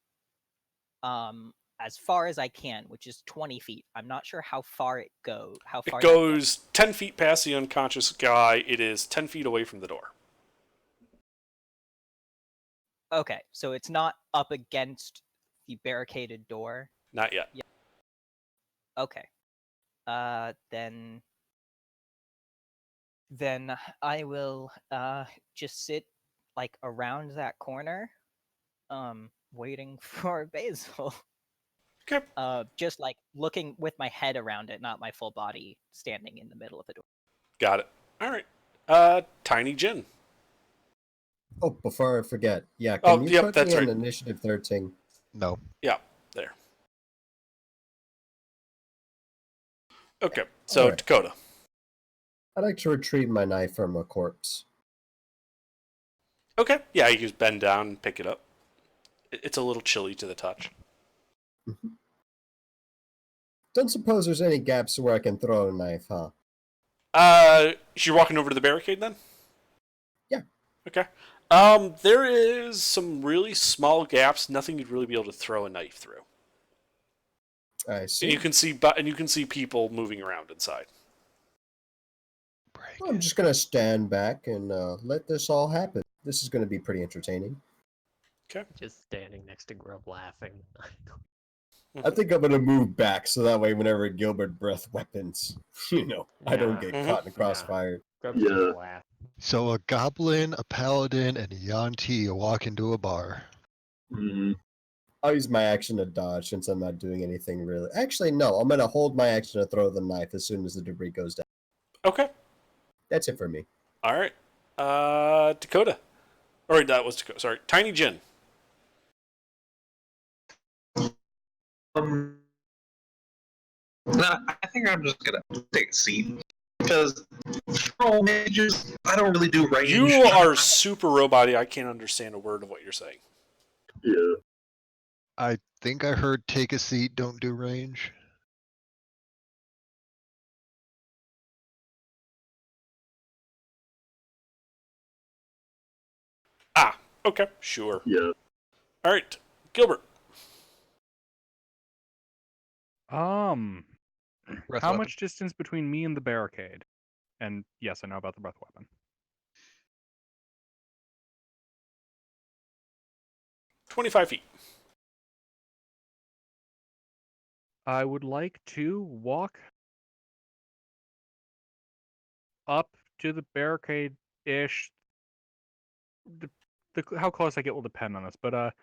as far as I can, which is 20 feet. I'm not sure how far it goes. It goes 10 feet past the unconscious guy. It is 10 feet away from the door. Okay, so it's not up against the barricaded door. Not yet. Yeah. Okay. Then I will just sit like around that corner, waiting for Basil. Okay. Just like looking with my head around it, not my full body standing in the middle of the door. Got it. All right. Tiny Jin. Oh, before I forget, yeah, can you yep, put that's me on right. initiative 13? No. Yeah, there. Okay, so Alright. Dakota. I'd like to retrieve my knife from a corpse. Okay, yeah, you just bend down and pick it up. It's a little chilly to the touch. Don't suppose there's any gaps where I can throw a knife, huh? You're walking over to the barricade then? Yeah. Okay. There is some really small gaps, nothing you'd really be able to throw a knife through. I see. And you can see people moving around inside. Well, I'm just gonna stand back and let this all happen. This is gonna be pretty entertaining. Okay. Just standing next to Grub laughing. I think I'm gonna move back so that way whenever Gilbert breath weapons, I don't get Mhm. caught in the crossfire. Grub's Yeah. just laugh. So a goblin, a paladin, and a Yuan-Ti walk into a bar. Mm, I'll use my action to dodge since I'm not doing anything really. Actually, no, I'm gonna hold my action to throw the knife as soon as the debris goes down. Okay. That's it for me. All right. Dakota. Or that was Dakota. Sorry. Tiny Jin. No, I think I'm just gonna take a seat because troll mages, I don't really do range. You are super robot-y. I can't understand a word of what you're saying. yeah. I think I heard take a seat, don't do range. Ah, okay, sure. Yeah. All right, Gilbert. Breath How weapon. much distance between me and the barricade? And yes, I know about the breath weapon. 25 feet. I would like to walk up to the barricade-ish. How close I get will depend on this, but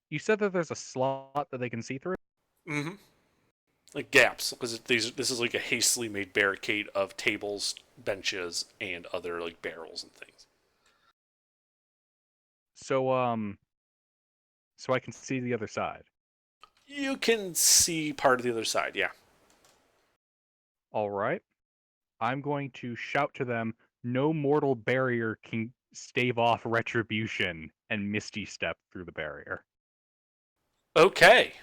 you said that there's a slot that they can see through? Mm-hmm. Like gaps, because this is like a hastily made barricade of tables, benches, and other like barrels and things. So I can see the other side. You can see part of the other side, yeah. All right. I'm going to shout to them, no mortal barrier can stave off retribution and Misty Step through the barrier. Okay.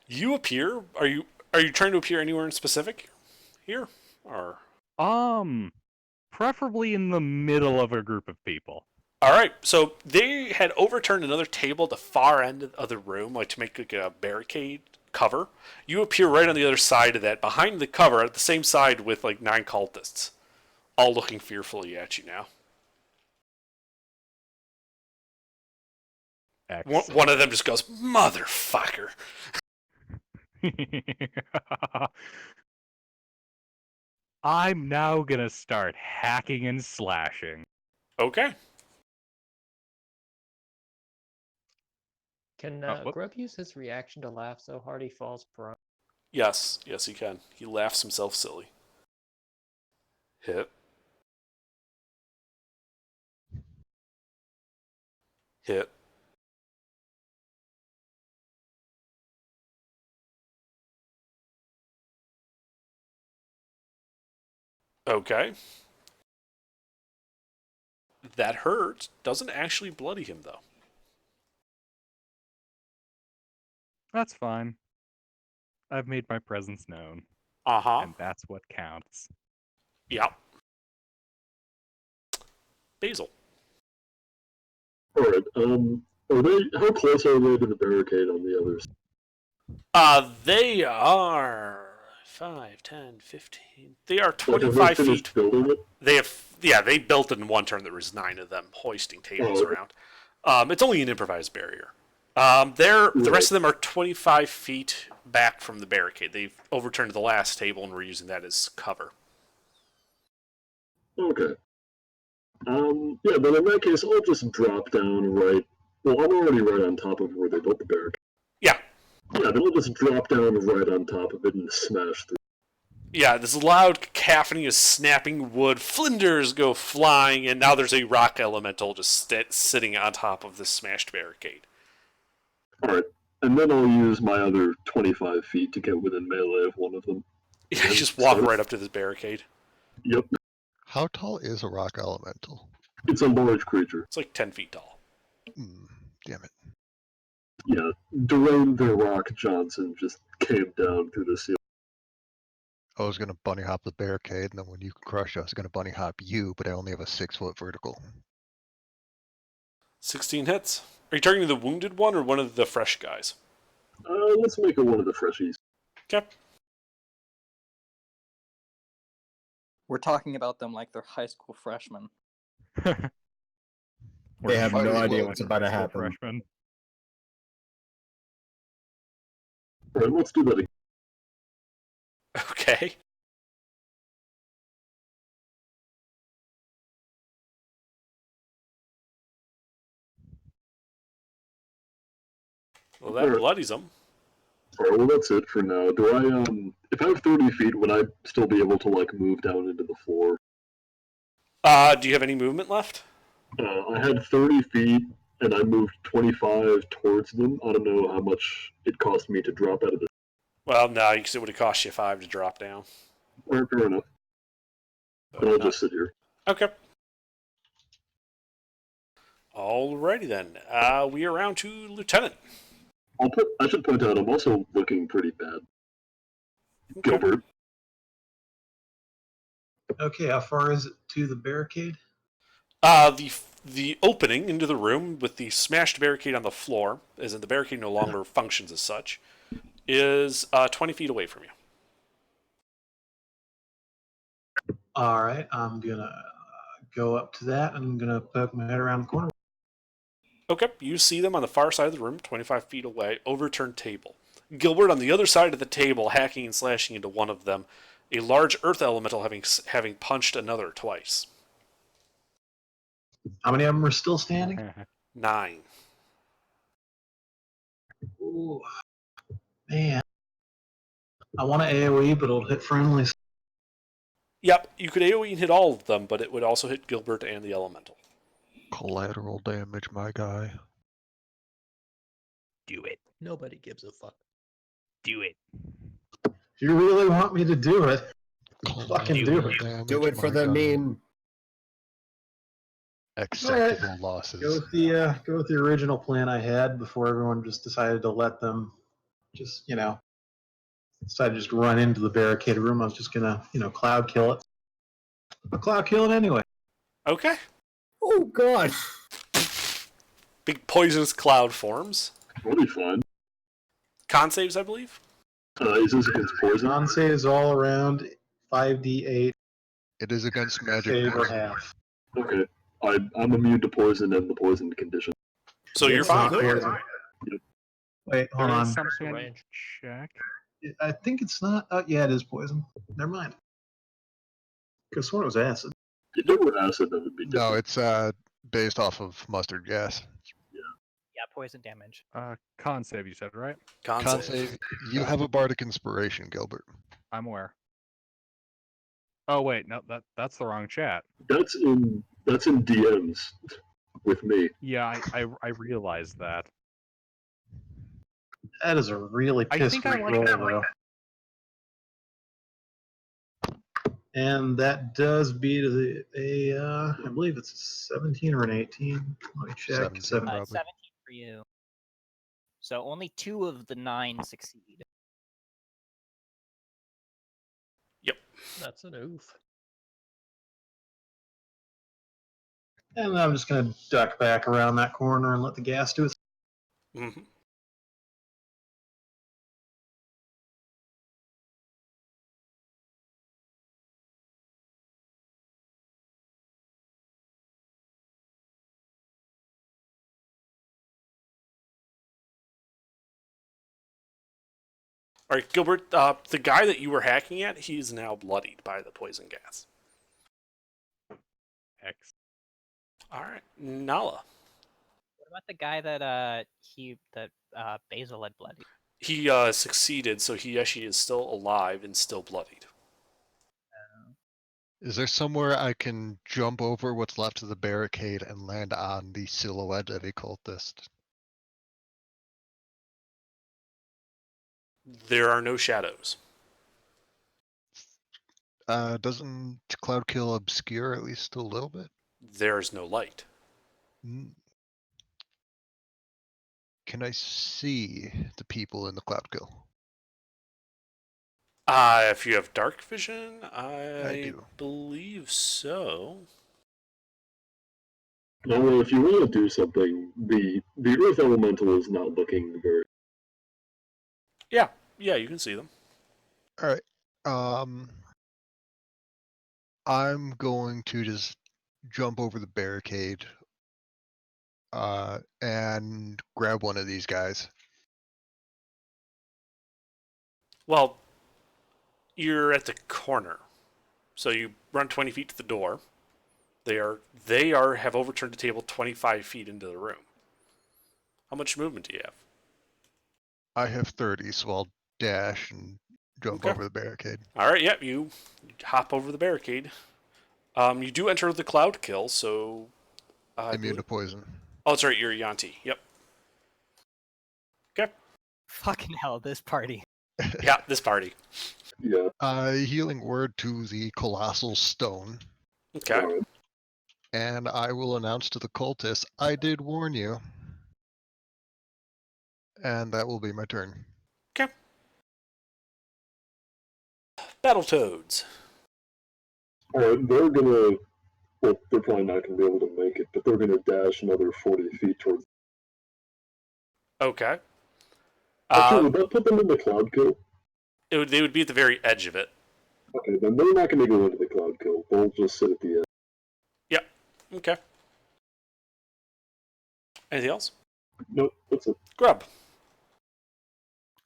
You appear. Are you trying to appear anywhere in specific here, or? Preferably in the middle of a group of people. All right. So they had overturned another table at the far end of the room, like to make like a barricade cover. You appear right on the other side of that, behind the cover, at the same side with like 9 cultists, all looking fearfully at you now. One of them just goes, "Motherfucker." I'm now gonna start hacking and slashing. Okay. Can whoop. Grub use his reaction to laugh so hard he falls prone? Yes, he can. He laughs himself silly. Hit. Hit. Okay. That hurt. Doesn't actually bloody him, though. That's fine. I've made my presence known. Uh-huh. And that's what counts. Yeah. Basil. Alright, how close are they to the barricade on the others? They are 5, 10, 15. They are Like, 25 have they feet. finished building it? They built it in one turn. There was 9 of them hoisting tables Oh, okay. around. It's only an improvised barrier. The rest of them are 25 feet back from the barricade. They've overturned the last table and we're using that as cover. Okay. Yeah, then in that case, I'll just drop down right. Well, I'm already right on top of where they built the barricade. Yeah. Yeah, then I'll just drop down right on top of it and smash through. Yeah, this loud cacophony of snapping wood. Flinders go flying, and now there's a rock elemental just sitting on top of this smashed barricade. Alright, and then I'll use my other 25 feet to get within melee of one of them. Yeah, you just walk right up to this barricade. Yep, How tall is a rock elemental? it's a large creature. It's like 10 feet tall. Damn it. Yeah, Dwayne the Rock Johnson just came down through the ceiling. I was gonna bunny hop the barricade, and then when you crush, I was gonna bunny hop you, but I only have a 6-foot vertical. 16 hits. Are you targeting the wounded one or one of the fresh guys? Let's make it one of the freshies. Okay. We're talking about them like they're high school freshmen. They have no idea what's about to happen. Freshman. Alright, let's do that again. Okay. Well, that bloodies them. Alright, well that's it for now. Do I, if I have 30 feet, would I still be able to, like, move down into the floor? Do you have any movement left? I had 30 feet, and I moved 25 towards them. I don't know how much it cost me to drop out of the... Well, no, because it would have cost you 5 to drop down. Fair enough. Then I'll just sit here. Okay. Alrighty then. We are around to Lieutenant. I should point out, I'm also looking pretty bad. Okay. Gilbert. Okay, how far is it to the barricade? The opening into the room with the smashed barricade on the floor, as in the barricade no longer functions as such, is 20 feet away from you. All right, I'm gonna go up to that. I'm gonna poke my head around the corner. Okay, you see them on the far side of the room, 25 feet away, overturned table. Gilbert on the other side of the table, hacking and slashing into one of them, a large earth elemental having punched another twice. How many of them are still standing? 9. Ooh, man. I want to AoE, but it'll hit friendlies. Yep, you could AoE and hit all of them, but it would also hit Gilbert and the elemental. Collateral damage, my guy. Do it. Nobody gives a fuck. Do it. If you really want me to do it, fucking do Collateral it. damage, Do it for my the guy. meme. Acceptable losses. Go with the original plan I had before everyone just decided to let them just decided to just run into the barricade room. I was just gonna cloud kill it. I'll cloud kill it anyway. Okay. Oh god. Big poisonous cloud forms. That'll be fun. Con saves, I believe. Is this against poison? Con saves all around 5d8. It is against magic Save or poison. half. Okay. I'm immune to poison and the poison condition. So you're It's fine. not poison. Wait, hold There on. is something I need Range. to check. I think it's not. Yeah, it is poison. Never mind. Could have sworn it was acid. If it were acid, that would be different. No, it's based off of mustard gas. Yeah, poison damage. Con save, you said, right? Con Con save. save. You have a bardic inspiration, Gilbert. I'm aware. Oh wait, no, that's the wrong chat. That's in DMs with me. Yeah, I realized that. That is a really I piss think I weak like roll, that though. And that does beat I believe it's a 17 or an 18. Let me check. 17, probably. 17 for you. So only 2 of the 9 succeed. That's an oof. And I'm just gonna duck back around that corner and let the gas do its. Mm-hmm. All right, Gilbert, the guy that you were hacking at, he's now bloodied by the poison gas. X. All right, Nala. What about the guy that Basil had bloodied? He succeeded, so he actually is still alive and still bloodied. Is there somewhere I can jump over what's left of the barricade and land on the silhouette of a cultist? There are no shadows. Doesn't Cloud Kill obscure at least a little bit? There is no light. Can I see the people in the Cloud Kill? If you have dark vision, I do. believe so. Now, well, if you want to do something, the Earth Elemental is not looking very. Yeah, you can see them. All right. I'm going to just jump over the barricade and grab one of these guys. Well, you're at the corner, so you run 20 feet to the door. They have overturned the table 25 feet into the room. How much movement do you have? I have 30, so I'll dash and jump Okay. over the barricade. All right, yep, you hop over the barricade. You do enter the Cloud Kill, so... Immune to poison. Oh, that's right, you're a Yanti. Yep. Okay. Fucking hell, this party. Yeah, this party. Yeah. Healing word to the colossal stone. Okay. And I will announce to the cultists, I did warn you. And that will be my turn. Okay. Battletoads. Alright, they're gonna. Well, they're probably not gonna be able to make it, but they're gonna dash another 40 feet towards. Okay. Actually, would that put them in the Cloud Kill? They would be at the very edge of it. Okay, then they're not gonna go into the Cloud Kill. They'll just sit at the end. Yep. Okay. Anything else? Nope, that's it. Grub.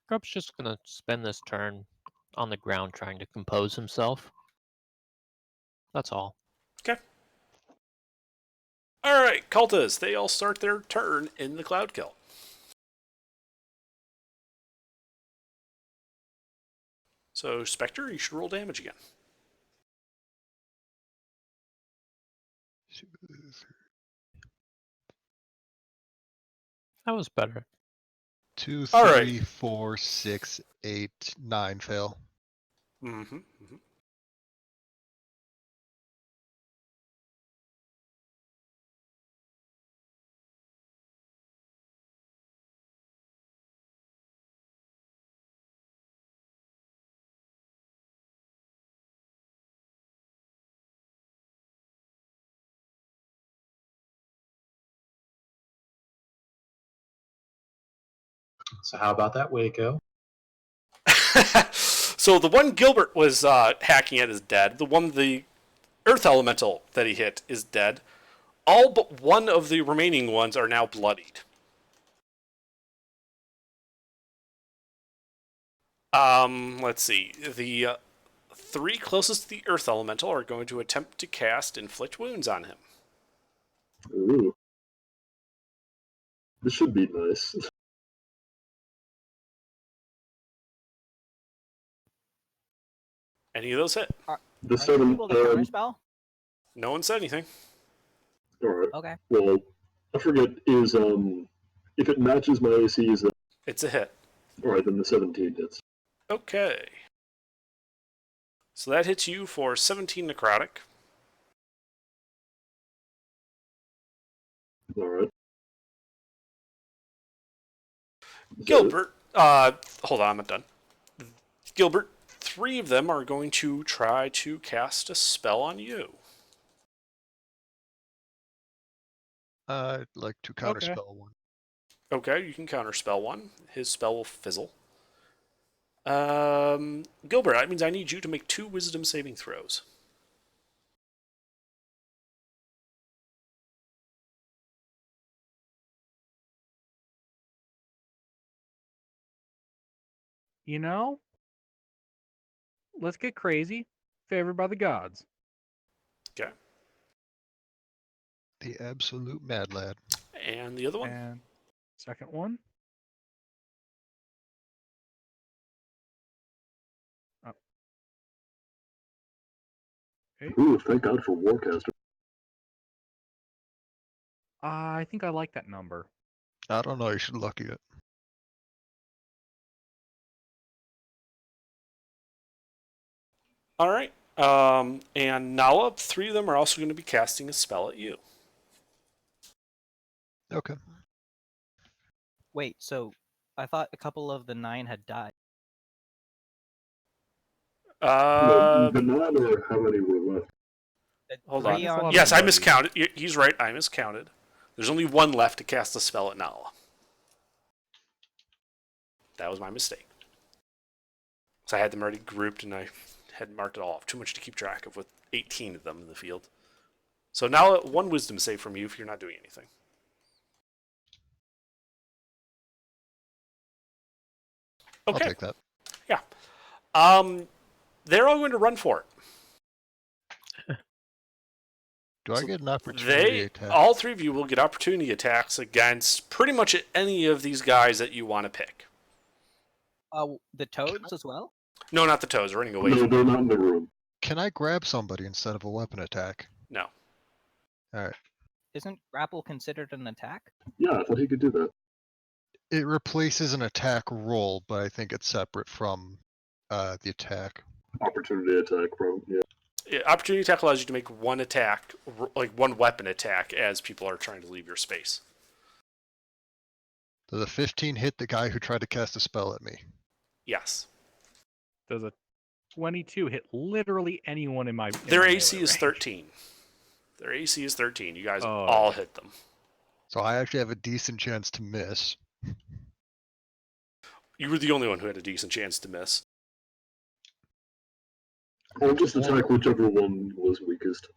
Grub's just gonna spend this turn on the ground trying to compose himself. That's all. Okay. Alright, cultists. They all start their turn in the Cloud Kill. So, Spectre, you should roll damage again. That was better. 2, All 3, right. 4, 6, 8, 9 fail. Mm-hmm. So how about that, Waco? So the one Gilbert was hacking at is dead. The Earth Elemental that he hit is dead. All but one of the remaining ones are now bloodied. Let's see. The 3 closest to the Earth Elemental are going to attempt to cast Inflict Wounds on him. Ooh. This should be nice. Any of those hit? The Are 7. you able to counterspell? No one said anything. Alright. Okay. Well, I forget, is, if it matches my AC, is that... It's a hit. Alright, then the 17 hits. Okay. So that hits you for 17 necrotic. Alright. Gilbert, hold on, I'm not done. Gilbert, 3 of them are going to try to cast a spell on you. I'd like to counterspell one. Okay, you can counterspell one. His spell will fizzle. Gilbert, that means I need you to make 2 wisdom saving throws. You know, let's get crazy. Favored by the gods. Okay. The absolute mad lad. And the other one? And second one. Oh. Okay. Ooh, thank God for Warcaster. I think I like that number. I don't know, you should lucky it. All right. And Nala, 3 of them are also going to be casting a spell at you. Okay. Wait, so I thought a couple of the 9 had died. No, the 9 or how many were left? Hold Three on. on Yes, I Bloody. miscounted. He's right. I miscounted. There's only 1 left to cast a spell at Nala. That was my mistake. So I had them already grouped and I had marked it all off. Too much to keep track of with 18 of them in the field. So now 1 wisdom save from you if you're not doing anything. Okay. I'll take that. Yeah. They're all going to run for it. Do I get an opportunity attack? All 3 of you will get opportunity attacks against pretty much any of these guys that you want to pick. The toads as well? No, not the toes. They're running away No, from they're you. not in the room. Can I grab somebody instead of a weapon attack? No. Alright. Isn't grapple considered an attack? Yeah, I thought he could do that. It replaces an attack roll, but I think it's separate from the attack. Opportunity attack, bro. Yeah. Opportunity attack allows you to make 1 attack, like 1 weapon attack, as people are trying to leave your space. Does a 15 hit the guy who tried to cast a spell at me? Yes. Does a 22 hit literally anyone in my... Their my AC melee is range? 13. Their AC is 13. You guys Oh. all hit them. So I actually have a decent chance to miss. You were the only one who had a decent chance to miss. Or just attack whichever one was weakest.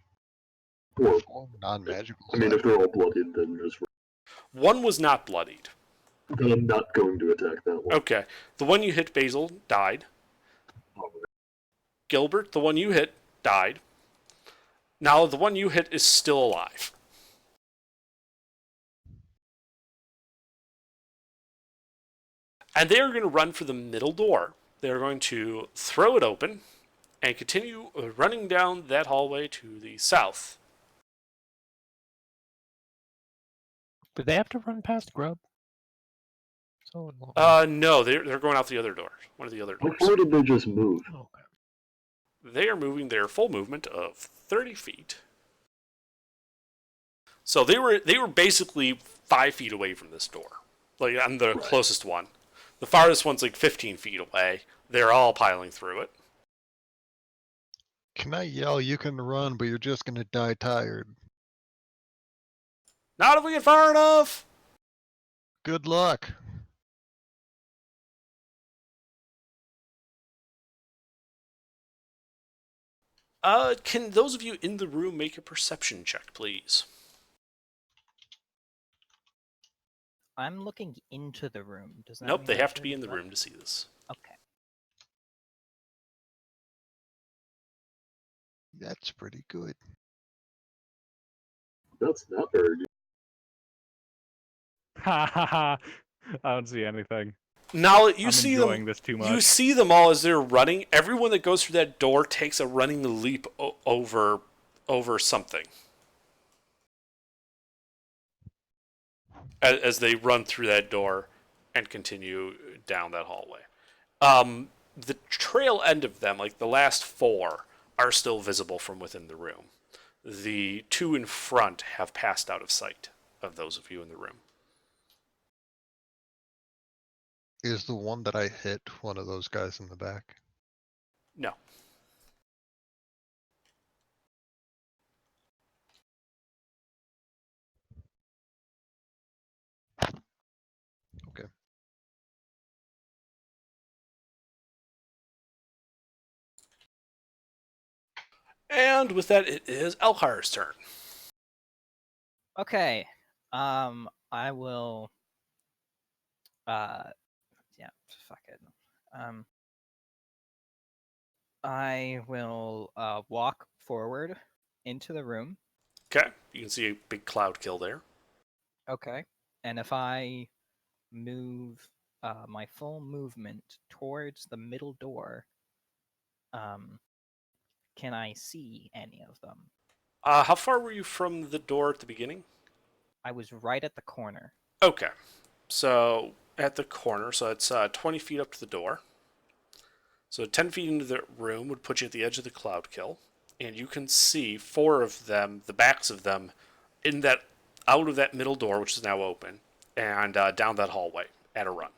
Or, non-magical. I mean, if they're all bloodied, then just... 1 was not bloodied. Then I'm not going to attack that one. Okay. The one you hit, Basil, died. Gilbert, the one you hit, died. Now, the one you hit is still alive. And they are going to run for the middle door. They're going to throw it open and continue running down that hallway to the south. Do they have to run past Grub? So No, they're going out the other door. One of the other How doors. far did they just move? okay. They are moving their full movement of 30 feet. So they were basically 5 feet away from this door. Like, I'm the closest one. The farthest one's like 15 feet away. They're all piling through it. Can I yell, you can run, but you're just gonna die tired? Not if we get far enough! Good luck. Can those of you in the room make a perception check, please? I'm looking into the room. Does that Nope, mean they I have to be should- in the what? room to see this. Okay. That's pretty good. That's not very good. Ha ha ha! I don't see anything. Now you I'm see enjoying them. this too much. You see them all as they're running. Everyone that goes through that door takes a running leap over something as they run through that door and continue down that hallway. The trail end of them, like the last four, are still visible from within the room. The two in front have passed out of sight of those of you in the room. Is the one that I hit one of those guys in the back? No. Okay. And with that, it is Elhar's turn. Okay. I will. Yeah. Fuck it. I will walk forward into the room. Okay, you can see a big cloud kill there. Okay. And if I move my full movement towards the middle door, can I see any of them? How far were you from the door at the beginning? I was right at the corner. Okay, so at the corner, so it's 20 feet up to the door. So 10 feet into the room would put you at the edge of the cloud kill, and you can see four of them, the backs of them, in that out of that middle door, which is now open, and down that hallway at a run.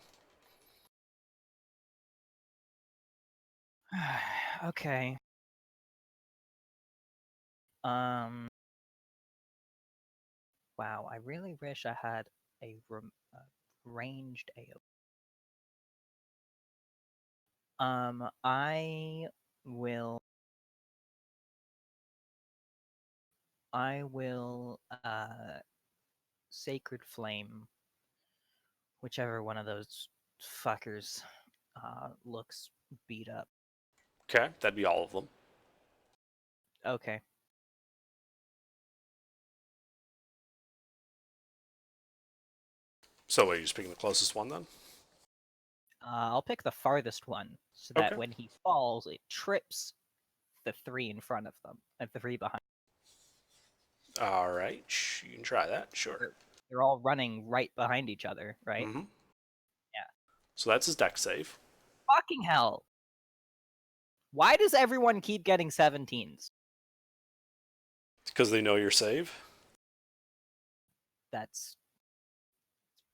Okay. Wow, I really wish I had a ranged AoE. I will Sacred Flame whichever one of those fuckers looks beat up. Okay, that'd be all of them. Okay. So are you just picking the closest one then? I'll pick the farthest one so that Okay. when he falls, it trips the three in front of them and the three behind. All right, you can try that, sure. They're all running right behind each other, right? Mm-hmm. Yeah. So that's his deck save. Fucking hell. Why does everyone keep getting 17s? Because they know your save. That's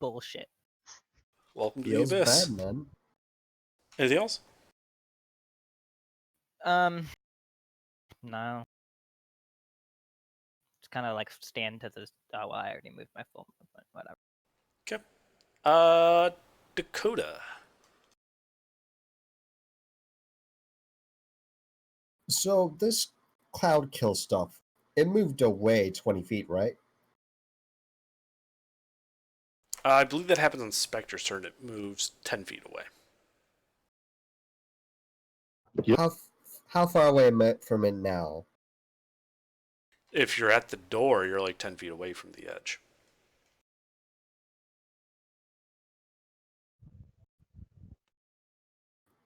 bullshit. Welcome to Feels the Abyss. bad, man. Anything else? No. Just kind of like stand to the. Oh, well, I already moved my full movement. Whatever. Okay. Dakota. So this cloud kill stuff, it moved away 20 feet, right? I believe that happens on Spectre's turn. It moves 10 feet away. Yep. How far away am I from it now? If you're at the door, you're like 10 feet away from the edge.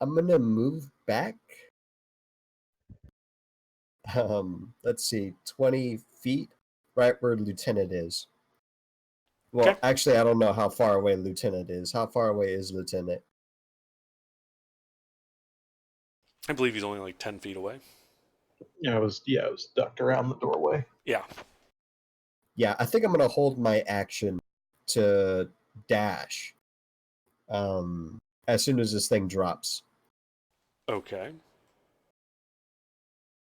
I'm gonna move back. Let's see, 20 feet, right where Lieutenant is. Well, Okay. actually, I don't know how far away Lieutenant is. How far away is Lieutenant? I believe he's only like 10 feet away. I was ducked around the doorway. Yeah. Yeah, I think I'm gonna hold my action to dash. As soon as this thing drops. Okay.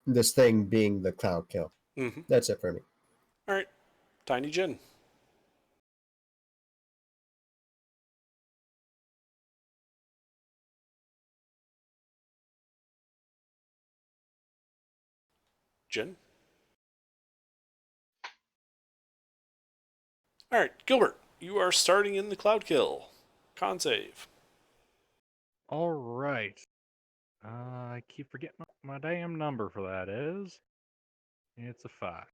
This thing being the cloud kill. Mm-hmm. That's it for me. All right. Tiny Jin. Jin. All right, Gilbert, you are starting in the cloud kill. Con save. All right. I keep forgetting my damn number for that is. It's a 5.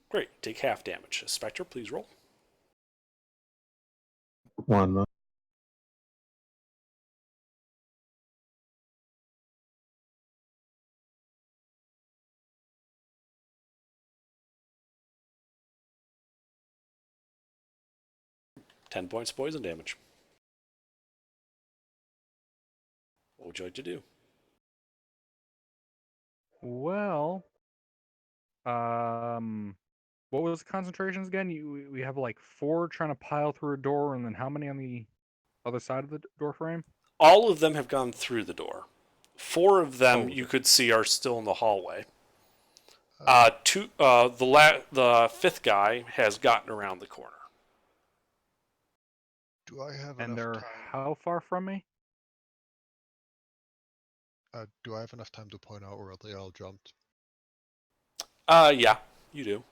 Great. Take half damage. Spectre, please roll. 1. 10 points poison damage. What would you like to do? Well, what was the concentrations again? We have like 4 trying to pile through a door, and then how many on the other side of the door frame? All of them have gone through the door. 4 of them Oh, you could see are still in the hallway. The fifth guy has gotten around the corner. Do I have And enough they're time? how far from me? Do I have enough time to point out where they all jumped? Yeah, you do.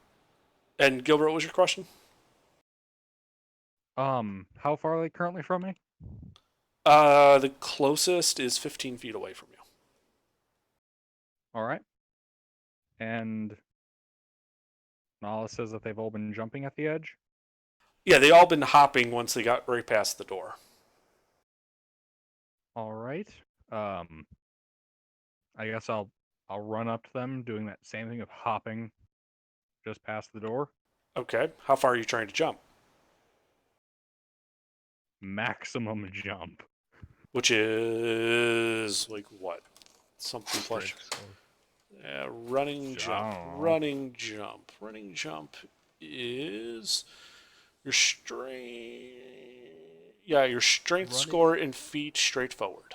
And Gilbert, what was your question? How far are they currently from me? The closest is 15 feet away from you. All right. And Nala says that they've all been jumping at the edge. Yeah, they all been hopping once they got right past the door. All right. I guess I'll run up to them, doing that same thing of hopping just past the door. Okay. How far are you trying to jump? Maximum jump. Which is like what? Something plus. Strength score. Yeah, running jump. Jump. Running jump. Running jump is your strength. Yeah, your strength Running- score in feet straight forward.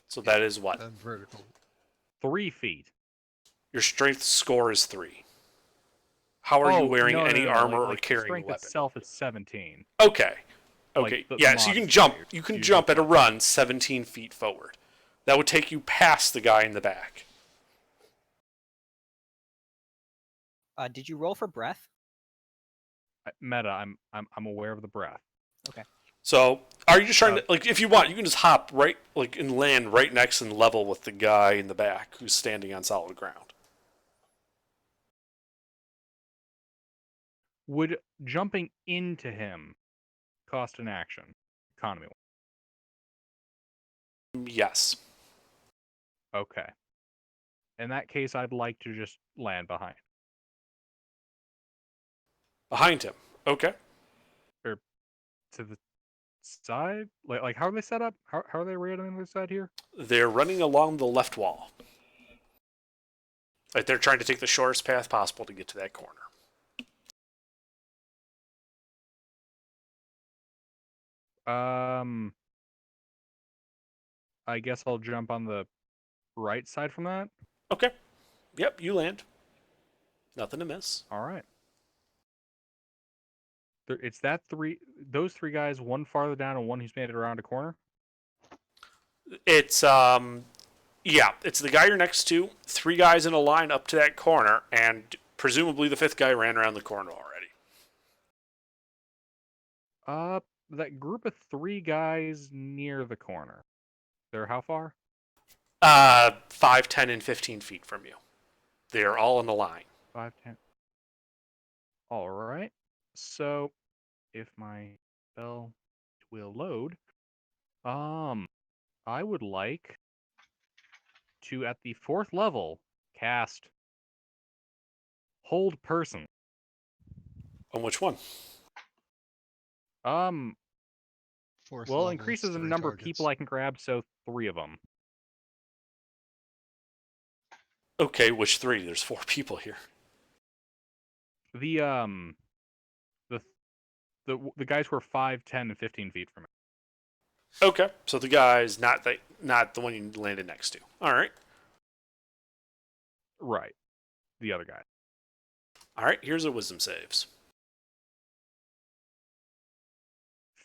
So that is what? And vertical. 3 feet. Your strength score is 3. How are you wearing no, any no, no, armor like, or like the carrying a strength weapon? itself is 17. Okay. Like Okay. the Yeah, so you can modest jump. value. You can Usually jump at a 20. run 17 feet forward. That would take you past the guy in the back. Did you roll for breath? Meta, I'm aware of the breath. So, are you just trying to, like, if you want, you can just hop right, like, and land right next and level with the guy in the back who's standing on solid ground. Would jumping into him cost an action? Economy. Yes. Okay. In that case, I'd like to just land behind. Behind him. Okay. To the side? Like how are they set up? How are they rated on the side here? They're running along the left wall. Like, they're trying to take the shortest path possible to get to that corner. I guess I'll jump on the right side from that. Okay. Yep, you land. Nothing to miss. All right. It's those 3 guys, one farther down and one who's made it around a corner. It's, yeah, it's the guy you're next to, 3 guys in a line up to that corner, and presumably the 5th guy ran around the corner already. That group of 3 guys near the corner. They're how far? 5, 10, and 15 feet from you. They're all in a line. 5, 10. All right. So, if my spell will load, I would like to, at the 4th level, cast Hold Person. On which one? Fourth Well, level, increases the 3 number of targets. people I can grab, so 3 of them. Okay, which 3? There's 4 people here. The guys who are 5, 10, and 15 feet from it. Okay, so the guy's not the one you landed next to. All right. Right. The other guy. All right, here's a wisdom saves.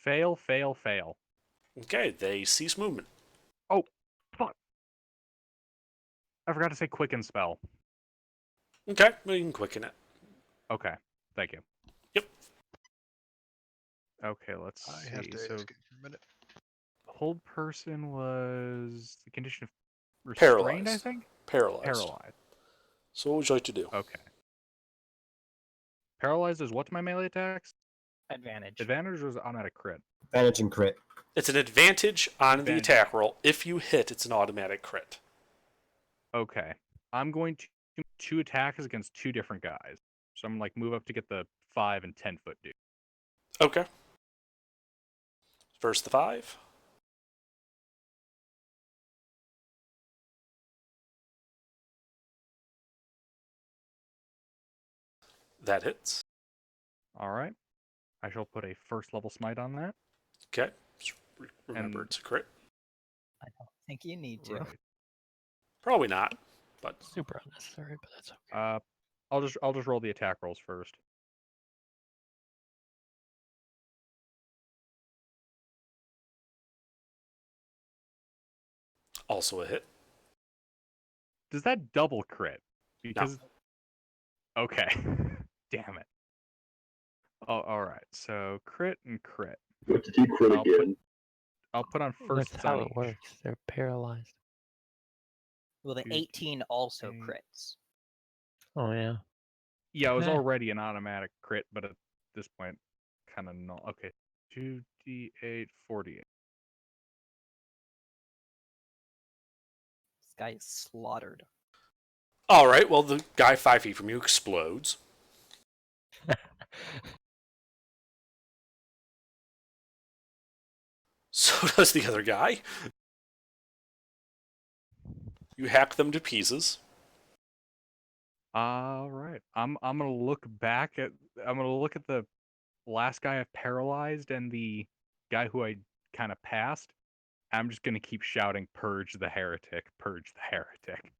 Fail, fail, fail. Okay, they cease movement. Oh, fuck. I forgot to say quicken spell. Okay, well, you can quicken it. Okay, thank you. Yep. Okay, let's I see. have to So, escape for a minute. hold person was the condition of restrained, Paralyzed. I think? Paralyzed. Paralyzed. So what would you like to do? Okay. Paralyzed is what to my melee attacks? Advantage. Advantage was automatic crit. Advantage and crit. It's an advantage on the Advantage. attack roll. If you hit, it's an automatic crit. Okay. I'm going to do 2 attacks against 2 different guys. So I'm like move up to get the 5 and 10 foot dude. Okay. First the 5. That hits. All right. I shall put a first level smite on that. Okay. Just remember, And- it's a crit. I don't think you need to. Right. Probably not, but Super unnecessary, but that's okay. I'll just roll the attack rolls first. also a hit. Does that double crit? Because okay. Damn it. Oh, all right. So crit and crit. What did you crit I'll again? I'll put on first. That's how on it each. works. They're paralyzed. Well, the Two, 18 also eight. crits. Oh yeah. Yeah, it was Okay. already an automatic crit, but at this point, kind of null. Okay, 2d8, 48. This guy is slaughtered. All right. Well, the guy 5 feet from you explodes. So does the other guy. You hack them to pieces. All right. I'm gonna look back at. I'm gonna look at the last guy I've paralyzed and the guy who I kind of passed. I'm just gonna keep shouting, "Purge the heretic! Purge the heretic!"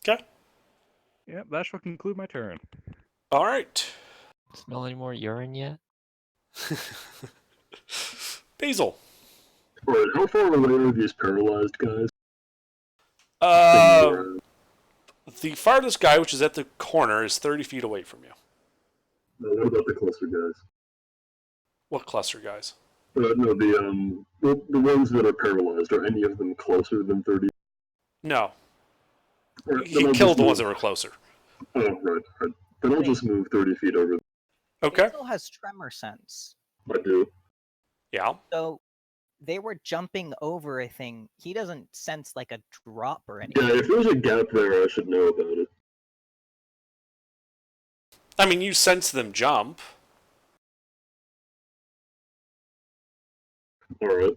Okay. Yep, that shall conclude my turn. All right. Smell any more urine yet? Basil. Alright, how far away are these paralyzed guys? The farthest guy, which is at the corner, is 30 feet away from you. What about the cluster guys? What cluster guys? No, the ones that are paralyzed, are any of them closer than 30? No. Alright, He then I'll killed just the ones move- that were closer. Oh, right. Then I'll just move 30 feet over. Okay. Basil has tremor sense. I do. Yeah. So they were jumping over a thing. He doesn't sense like a drop or anything. Yeah, if there's a gap there, I should know about it. I mean, you sense them jump. Alright.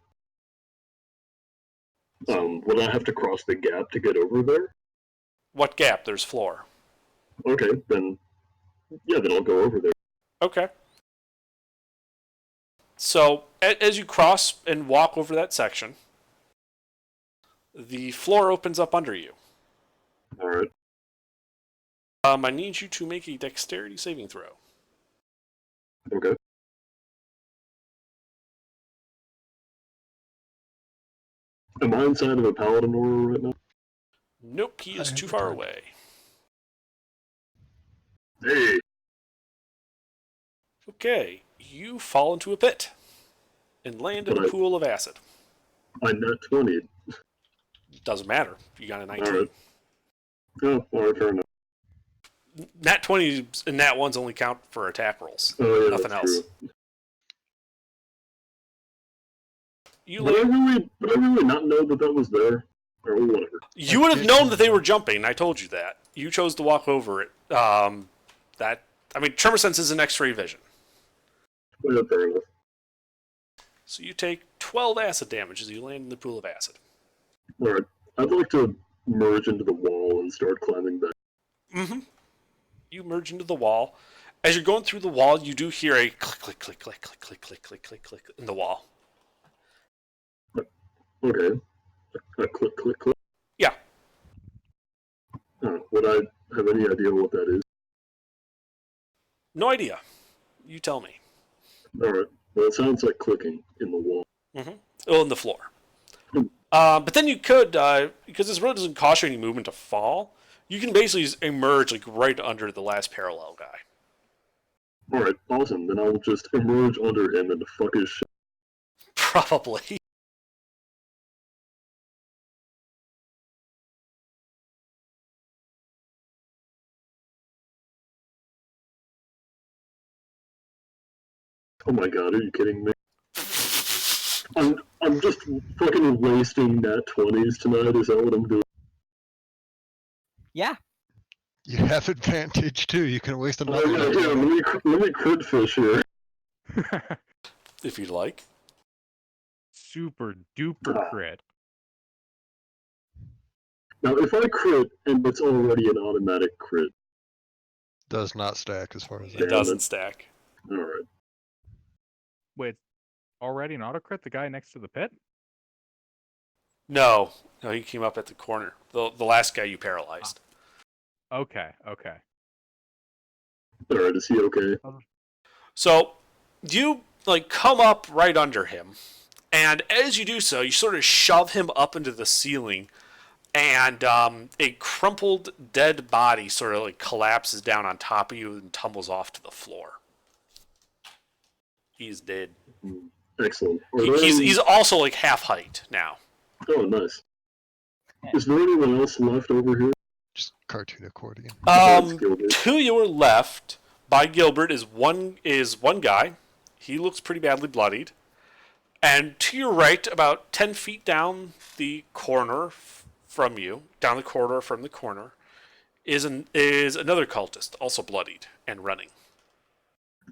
Would I have to cross the gap to get over there? What gap? There's floor. Okay, then I'll go over there. Okay. So, as you cross and walk over that section, the floor opens up under you. Alright. I need you to make a dexterity saving throw. Okay. Am I inside of a paladin aura right now? Nope, he is I have too the far time. away. Hey! Okay, you fall into a pit and land in a Right. pool of acid. I nat 20. Doesn't matter. You got a 19. Alright. Oh, alright, fair enough. Nat 20s and Nat 1s only count for attack rolls. Oh, yeah, Nothing that's else. true. You Did I land, really not know that was there? Or whatever. you would have known that they were jumping. I told you that. You chose to walk over it. Tremor sense is an X-ray vision. Yeah, fair enough. So you take 12 acid damage as you land in the pool of acid. Alright. I'd like to merge into the wall and start climbing back. Mm-hmm. You merge into the wall. As you're going through the wall, you do hear a click, click, click, click, click, click, click, click, click, click in the wall. Okay. A click, click, click. Yeah. Would I have any idea what that is? No idea. You tell me. Alright. Well, it sounds like clicking in the wall. Oh, on the floor. But then you could, because this road doesn't cost you any movement to fall, you can basically just emerge like right under the last parallel guy. Alright, awesome. Then I'll just emerge under him and fuck his shit. Probably. Oh my god, are you kidding me? I'm just fucking wasting nat 20s tonight, is that what I'm doing? Yeah. You have advantage too. You can waste Oh another. yeah, yeah, let me crit fish here. If you'd like. Super duper crit. Now, if I crit and it's already an automatic crit, Does not stack as far as I It doesn't stack. alright. Wait, already an auto crit? The guy next to the pit? No, he came up at the corner. The last guy you paralyzed. Okay, okay. Alright, is he okay? So you like come up right under him, and as you do so, you sort of shove him up into the ceiling, and a crumpled dead body sort of like collapses down on top of you and tumbles off to the floor. He's dead. Excellent. He's also like half height now. Oh, nice. Is there anyone else left over here? Just cartoon accordion. To your left, by Gilbert, is one guy. He looks pretty badly bloodied. And to your right, about 10 feet down the corner from you, down the corridor from the corner, is another cultist, also bloodied and running.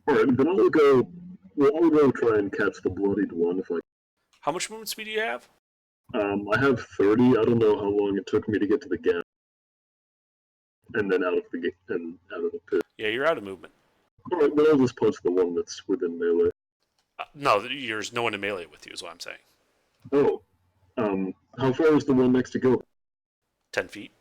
Alright, then I'll go try and catch the bloodied one if I. How much movement speed do you have? I have 30. I don't know how long it took me to get to the gap. And then out of the pit. Yeah, you're out of movement. Alright, then I'll just punch the one that's within melee. No, there's no one in melee with you, is what I'm saying. Oh. How far is the one next to go? 10 feet.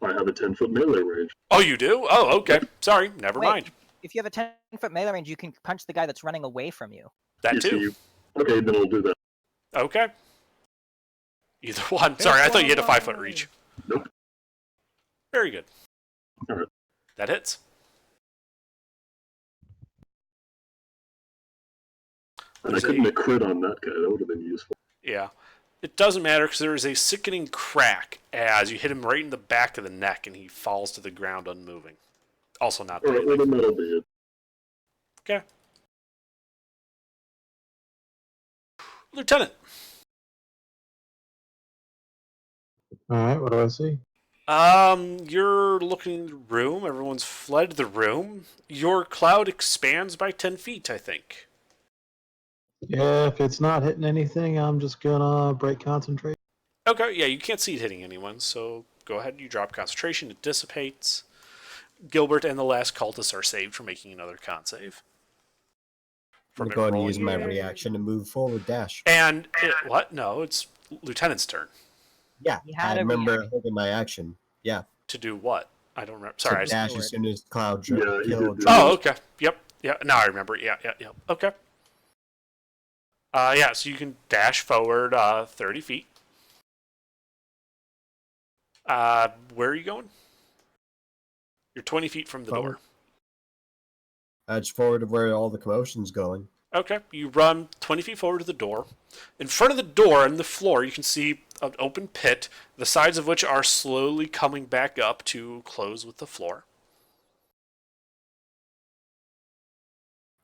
I have a 10-foot melee range. Oh, you do? Oh, okay. Sorry, never Wait, mind. If you have a 10-foot melee range, you can punch the guy that's running away from you. That You too. see, okay, then I'll do that. Okay. Either one. Sorry, I thought you had a 5-foot reach. Nope. Very good. Alright. That hits. And I couldn't have crit on that guy. That would have been useful. Yeah. It doesn't matter because there is a sickening crack as you hit him right in the back of the neck and he falls to the ground unmoving. Also not Alright, well breathing. then that'll be it. Okay. Lieutenant. Alright, what do I see? You're looking in the room. Everyone's fled the room. Your cloud expands by 10 feet, I think. Yeah, if it's not hitting anything, I'm just gonna break concentration. Okay, yeah, you can't see it hitting anyone, so go ahead and you drop concentration. It dissipates. Gilbert and the last cultist are saved from making another con save. I'm going to use my reaction to move forward dash. And what? No, it's Lieutenant's turn. Yeah, I remember holding my action. Yeah. To do what? I don't remember. Sorry, To dash as soon as Cloud Yeah, killed. Oh, okay. Yep. Yeah. Now I remember. Yeah. Okay. Yeah. So you can dash forward 30 feet. Where are you going? You're 20 feet from the door. Just forward of where all the commotion's going. Okay, you run 20 feet forward to the door. In front of the door on the floor, you can see an open pit, the sides of which are slowly coming back up to close with the floor.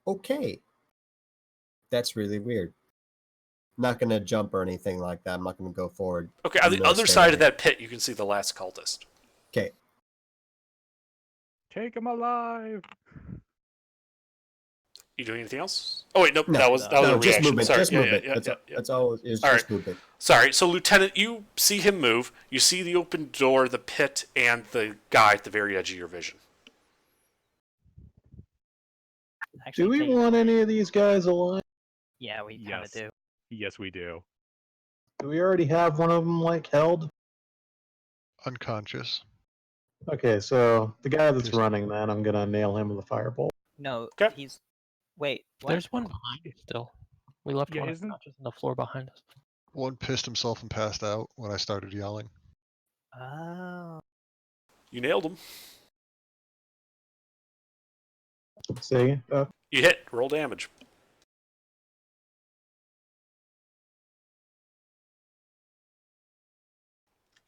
Okay. That's really weird. I'm not going to jump or anything like that. I'm not going to go forward. Okay, on the other side of that pit, you can see the last cultist. Okay. Take him alive. You doing anything else? Oh wait, nope. No, that was a just reaction. movement. Sorry. Just Yeah, movement. yeah, That's all. It's All just right. movement. Sorry. So, Lieutenant, you see him move. You see the open door, the pit, and the guy at the very edge of your vision. Do we want any of these guys alive? Yeah, we kind of do. Yes, we do. Do we already have one of them like held? Unconscious. Okay, so the guy that's running, then I'm gonna nail him with a firebolt. No, he's Wait, what? There's one behind you still. We left Yeah, one isn't- unconscious on the floor behind us. One pissed himself and passed out when I started yelling. Oh. You nailed him. Say again? You hit. Roll damage.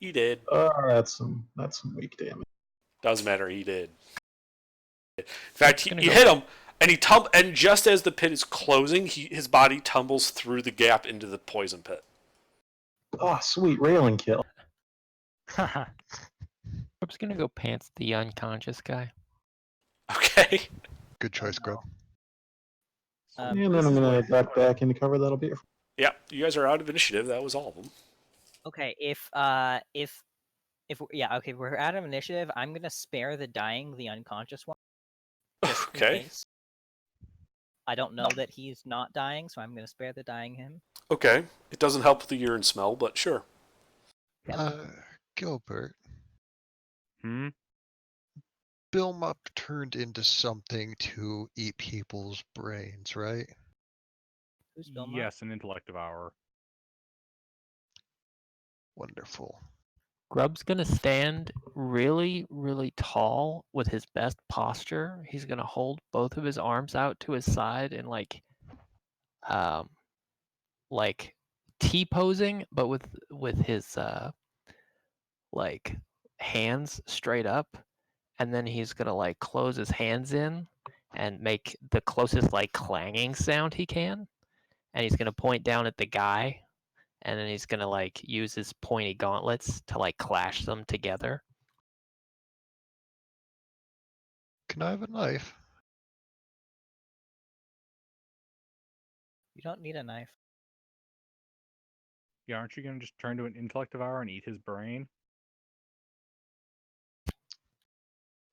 He did. That's some weak damage. Doesn't matter. He did. In fact, gonna you go- hit him, and and just as the pit is closing, his body tumbles through the gap into the poison pit. Oh, sweet railing kill. I'm just gonna go pants the unconscious guy. Okay. Good choice, Grub. And then this I'm is gonna what- duck back into cover. That'll be it. Yeah, you guys are out of initiative. That was all of them. Okay, if yeah, okay, we're out of initiative. I'm gonna spare the dying, the unconscious one. Just in Okay. case. I don't know that he's not dying, so I'm gonna spare the dying him. Okay. It doesn't help with the urine smell, but sure. Gilbert, Hmm? Bilma turned into something to eat people's brains, right? Who's Bilma? Yes, an intellect devour. Wonderful. Grub's gonna stand really, really tall with his best posture. He's gonna hold both of his arms out to his side and like T-posing, but with his like hands straight up, and then he's gonna like close his hands in and make the closest like clanging sound he can, and he's gonna point down at the guy, and then he's gonna like use his pointy gauntlets to like clash them together. Can I have a knife? You don't need a knife. Yeah, aren't you gonna just turn to an intellect devour and eat his brain?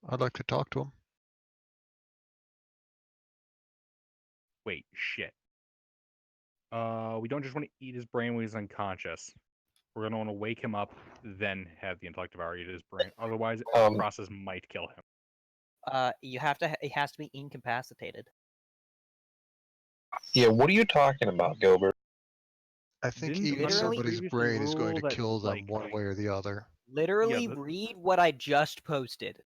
I'd like to talk to him. Wait, shit. We don't just want to eat his brain when he's unconscious. We're gonna want to wake him up, then have the intellect devour eat his brain. Otherwise, the process might kill him. You have to. It has to be incapacitated. Yeah, what are you talking about, Gilbert? I think Didn't eating Literally- somebody's previously brain is going rule to that, kill them like- one way or the other. Literally, but- read what I just posted.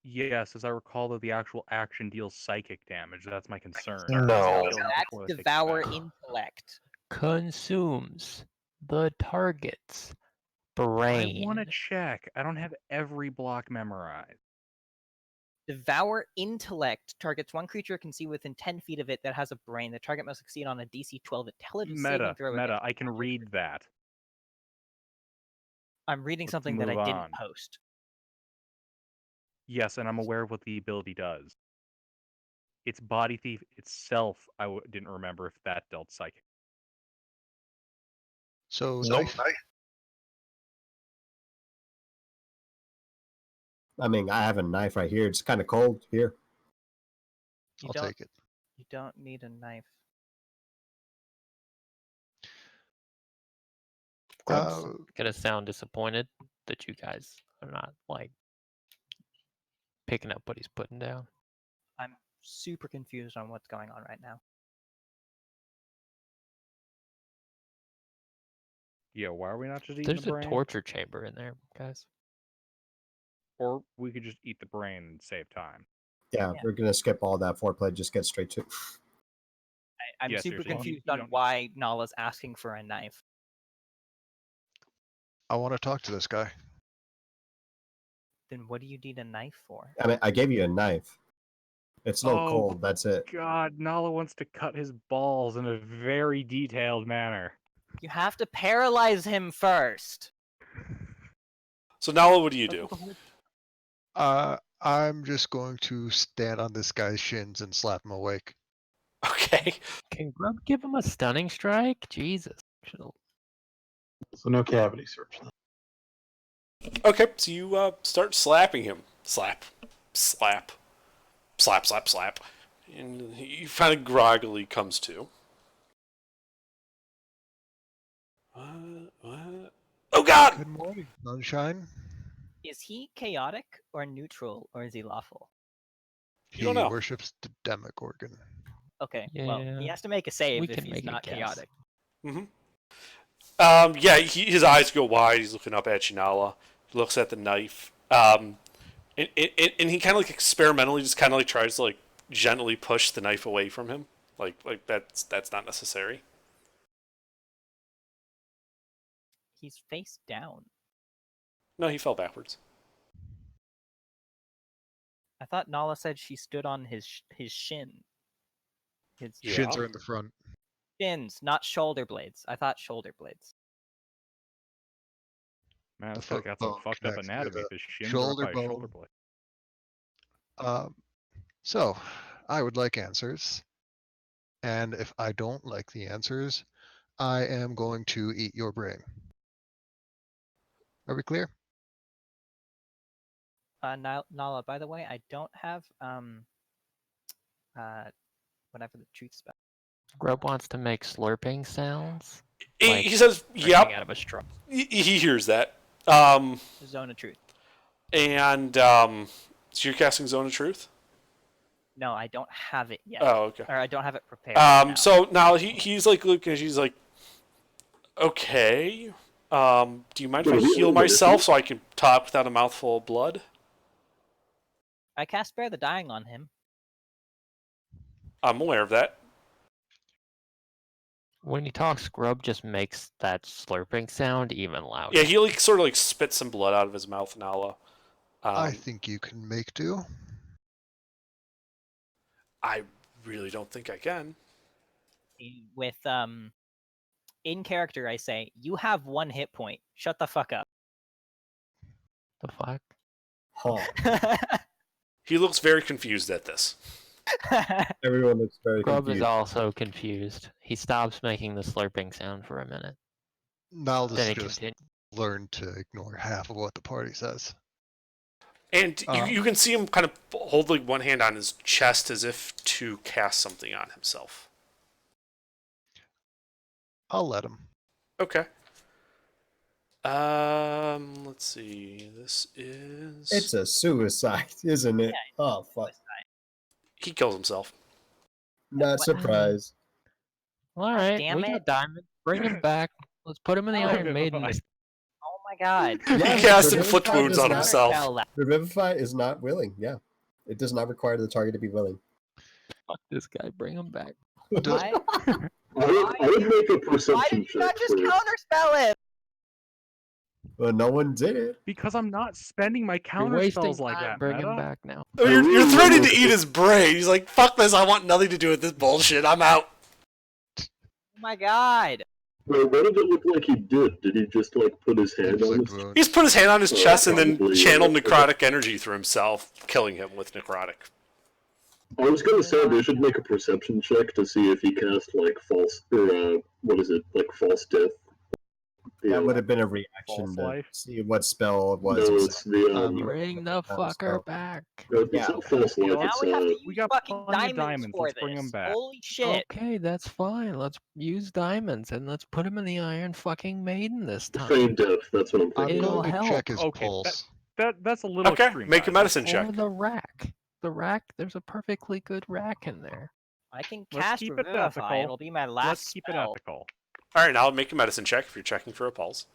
Yes, as I recall that the actual action deals psychic damage. That's my concern. No. Kill him That's before they take devour effect. intellect. Consumes the target's brain. I want to check. I don't have every block memorized. Devour intellect targets one creature it can see within 10 feet of it that has a brain. The target must succeed on a DC 12 intelligence saving Meta, throw. meta. against I can target. read that. I'm reading Let's something that I move didn't on. post. Yes, and I'm aware of what the ability does. It's body thief itself. Didn't remember if that dealt psychic. So Nope. knife. I mean, I have a knife right here. It's kind of cold here. You I'll don't, take it. You don't need a knife. Grub's Uh, gonna sound disappointed that you guys are not like picking up what he's putting down. I'm super confused on what's going on right now. Yeah, why are we not just eating There's the a brain? torture chamber in there, guys. Or we could just eat the brain and save time. Yeah, Yeah. we're gonna skip all that foreplay. Just get straight to. I'm Yeah, super seriously, you confused don't on need- why Nala's asking for a knife. I want to talk to this guy. Then what do you need a knife for? I mean, I gave you a knife. It's a little Oh, cold. That's it. God, Nala wants to cut his balls in a very detailed manner. You have to paralyze him first. So Nala, what do you That's do? what the whole- I'm just going to stand on this guy's shins and slap him awake. Okay. Can Grub give him a stunning strike? Jesus. Should've- So no cavity search. Okay, so you start slapping him. Slap. Slap. Slap, slap, slap. And he finally groggily comes to. What? Oh God! Good morning, sunshine. Is he chaotic or neutral, or is he lawful? He don't know. worships the Demogorgon. Okay, well, he Yeah, has to make a save we if can he's make a not guess. chaotic. Yeah, his eyes go wide. He's looking up at you, Nala. He looks at the knife. And he kind of like experimentally just kind of like tries to like gently push the knife away from him. Like that's not necessary. He's face down. No, he fell backwards. I thought Nala said she stood on his shin. His Shins are in the front. shins, not shoulder blades. I thought shoulder blades. Man, The this guy's got some foot fucked up connects to anatomy. the If his shins are shoulder up by his shoulder bone. blade. So, I would like answers. And if I don't like the answers, I am going to eat your brain. Are we clear? Nala, by the way, I don't have whatever the truth spell. Grub wants to make slurping sounds. He says, drinking "Yep." Out of a straw. He hears that. Zone of truth. And so you're casting Zone of Truth? No, I don't have it yet. Oh, okay. Or I don't have it prepared. now. So now he's like looking. He's like, okay. Do you mind if I heal myself so I can talk without a mouthful of blood? I cast Spare the Dying on him. I'm aware of that. When he talks, Grub just makes that slurping sound even louder. Yeah, he like sort of like spits some blood out of his mouth, Nala. I think you can make do. I really don't think I can. With in character, I say, "You have 1 hit point. Shut the fuck up." The fuck? Huh. He looks very confused at this. Everyone looks very Grub confused. is also confused. He stops making the slurping sound for a minute. Now Then this he just continues. learn to ignore half of what the party says. And you can see him kind of hold like one hand on his chest as if to cast something on himself. I'll let him. Okay. Let's see. This is. It's a suicide, isn't it? Oh fuck! He kills himself. Not surprised. All right, damn we got Diamond. Bring him back. Let's put him in the Iron Maiden. Oh my god. He Yeah, casted Revivify foot wounds does on not- himself. Revivify is not willing. Yeah, it does not require the target to be willing. Fuck this guy. Bring him back. Why? I would make a Why perception did you not check just first. counterspell it? Well, no one did it. Because I'm not spending my You're counter wasting spells like time. that. Bring Meta. him back now. Oh, you're threatening to eat his brain. He's like, fuck this. I want nothing to do with this bullshit. I'm out. Oh my god. Wait, what did it look like he did? Did he just like put his hand on Inflict his? wound. He's put his hand on his chest and then probably, channeled yeah. necrotic energy through himself, killing him with necrotic. I was gonna say they should make a perception check to see if he cast like false or what is it, like false death. That would Yeah. have been a reaction False to life? see what spell it was. No, it's the Bring the fucker back. no, it's Yeah. not false life. Now It's we have to use We got fucking plenty of diamonds, diamonds, for let's this. bring 'em back. Holy shit. Okay, that's fine. Let's use diamonds and let's put him in the Iron fucking Maiden this time. feign death. That's what I'm I'm thinking. It'll going to help. check his Okay, pulse. That's a little Okay, extreme. make a guys. medicine check. Or the rack. The rack, there's a perfectly good rack in there. I can Let's cast keep it Revivify. ethical. It'll be my last Let's keep it spell. ethical. All right, now make a medicine check if you're checking for a pulse.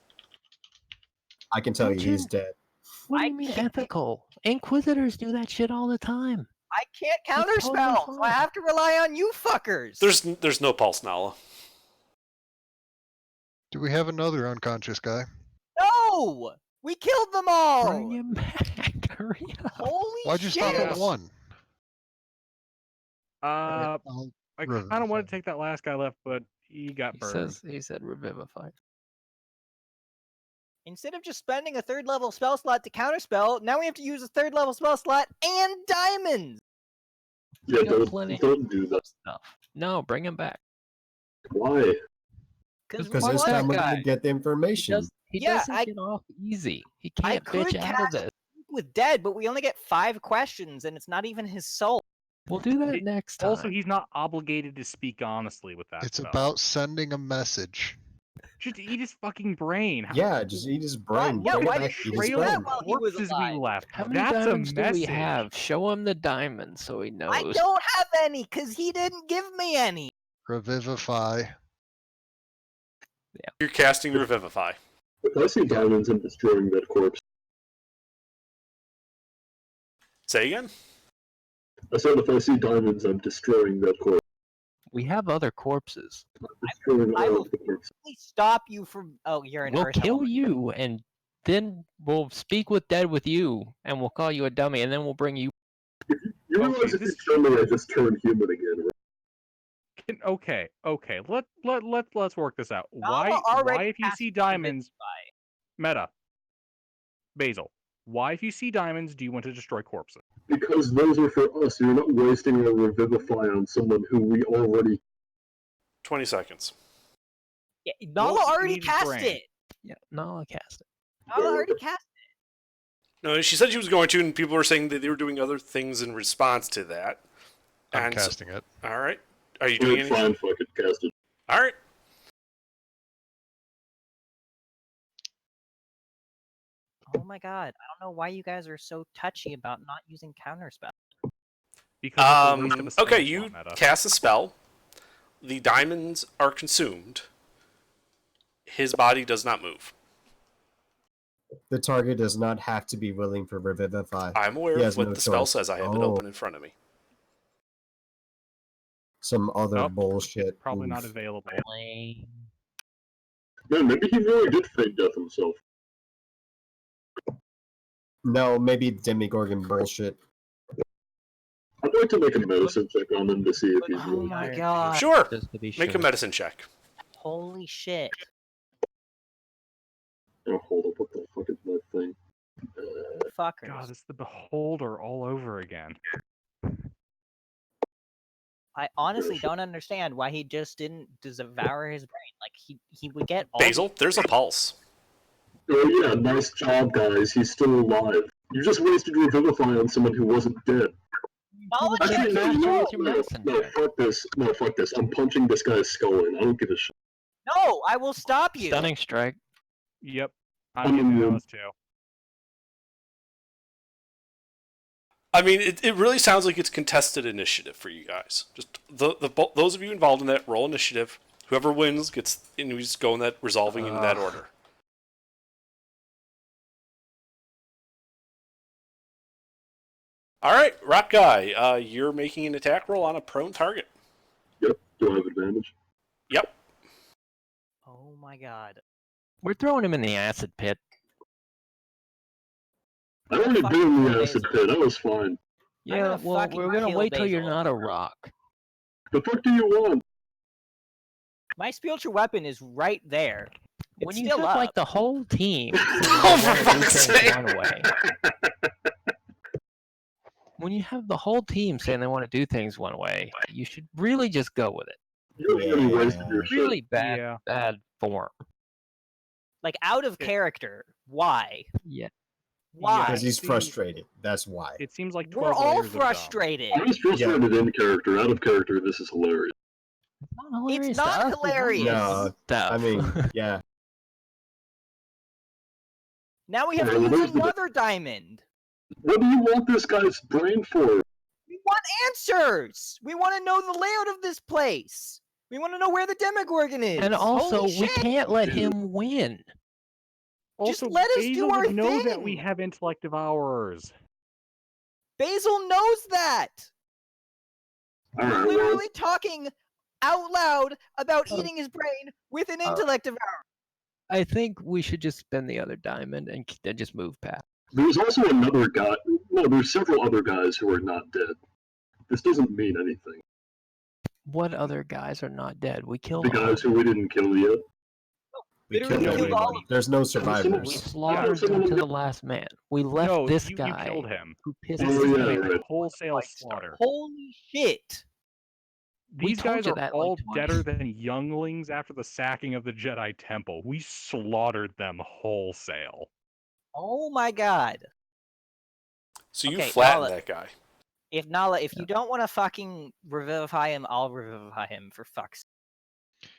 I can tell you he's dead. What do I you mean can't- ethical? Inquisitors do that shit all the time. I can't It's totally counterspell, so I fine. have to rely on you fuckers. There's no pulse, Nala. Do we have another unconscious guy? No! We killed them all! Bring him back. Hurry up. Holy Why'd you shit! stop at Yes. one? I I'll kind of revivify. wanted to take that last guy left, but he got burned. He said revivify. Instead of just spending a 3rd level spell slot to counterspell, now we have to use a 3rd level spell slot and diamonds! Yeah, We got don't plenty do that. Stuff. No, bring him back. Why? Because why this would time we're that gonna guy? get the information. He Yeah, doesn't I- get off easy. He I can't could bitch out of cast this. with dead, but we only get 5 questions, and it's not even his soul. We'll do that It- next time. Also, he's not obligated to speak honestly with that It's spell. about sending a message. Just eat his fucking brain. Yeah, just eat his brain. yeah, Bring it why back, did eat you his do brain. that while he was Corpses we alive? left. How many That's a diamonds do message. we have? Show him the diamonds so he knows. I don't have any because he didn't give me any. Revivify. You're casting Revivify. If I see diamonds, I'm destroying that corpse. Say again? I said if I see diamonds, I'm destroying that corpse. We have other corpses. I'm destroying I all will of the corpses. Please stop you from. Oh, you're an We'll Earth kill element. you, and then we'll speak with dead with you, and we'll call you a dummy, and then we'll bring you. You realize Okay, if you this- kill me, I just turn human again, right? Okay. Let's work this out. Nala Why already if you cast see diamonds, Revivify. Meta, Basil, why if you see diamonds do you want to destroy corpses? Because those are for us. You're not wasting a revivify on someone who we already. 20 seconds. Yeah, Nala Well, you already need his cast brain. it. Yeah, no, I cast it. Nala already cast No, she said she was going to, and people were saying that they were doing other things in response to that. I'm And so- casting it. all right. Are you doing anything? Fine, fuck it, cast it. All right. it. Oh my god! I don't know why you guys are so touchy about not using counterspell. Because it's a waste of a spell Okay, slot, you Meta. cast a spell. The diamonds are consumed. His body does not move. The target does not have to be willing for Revivify. I'm aware He of has what no the spell choice. says. I have it Oh. open in front of me. Some other Oh, bullshit. Probably not Oof. available. Lame. Man, maybe he really did fake death himself. No, maybe Demigorgon bullshit. I'd like to make a medicine check on him to see if he's Oh really. my god! Sure. Just to be Make sure. a medicine check. Holy shit! Oh, hold up, what the fuck is that thing? Fuckers. God, it's the Beholder all over again. I honestly don't understand why he just didn't devour his brain. Like he would get all. Basil, there's a pulse. Oh yeah, nice job, guys. He's still alive. You just wasted Revivify on someone who wasn't dead. Nala Actually, checked no, his no, soul. it's your medicine No, check. fuck this. No, fuck this. I'm punching this guy's skull in. I don't give a shit. No, I will stop you. Stunning strike. Yep. I'm giving those two. I mean, it really sounds like it's contested initiative for you guys. Just those of you involved in that roll initiative. Whoever wins gets, and we just go in that resolving in that order. All right, Rock Guy, you're making an attack roll on a prone target. Yep. Do I have advantage? Yep. Oh my god. We're throwing him in the acid pit. I already Fuck been in you, the acid Basil. pit. I was fine. Yeah, gonna well, fucking we're gonna kill wait till you're Basil. not a rock. The fuck do you want? My spiritual weapon is right there. It's When you still have up. like the whole team, Oh, for fuck's sake. one way. When you have the whole team saying they want to do things one way, you should really just go with it. You already wasted your shit. Really bad, Yeah. bad form. Like out of character. Why? Yeah. Why? Because he's see- frustrated. That's why. It seems like We're 12 all layers of dumb. frustrated. I was frustrated in character. Out of character, this is hilarious. It's not hilarious. No, I mean, yeah. Now we have to Well, use there's the- another diamond. What do you want this guy's brain for? We want answers. We want to know the layout of this place. We want to know where the Demogorgon is. And also, Holy we shit. can't let him win. Just Also, let us Basil do our would know that we thing. have intellect devourers. Basil knows that. All We're right, well, literally talking out loud about Oh. eating his brain with an intellect devourer. I think we should just spend the other diamond and then just move past. there's also another guy. No, there's several other guys who are not dead. This doesn't mean anything. What other guys are not dead? We killed The all guys of who we didn't kill yet. We Literally killed killed all everybody. of There's no them. We survivors. slaughtered some of them them to the got- last man. We left No, this you guy killed him. who pissed Oh, This us is yeah, gonna off. be right. wholesale slaughter. Holy shit. We These told guys you are that, like, all twice. deader than younglings after the sacking of the Jedi Temple. We slaughtered them wholesale. Oh my god. So you Okay, flattened Nala- that guy. If Nala, if you don't want to fucking revivify him, I'll revivify him for fuck's sake.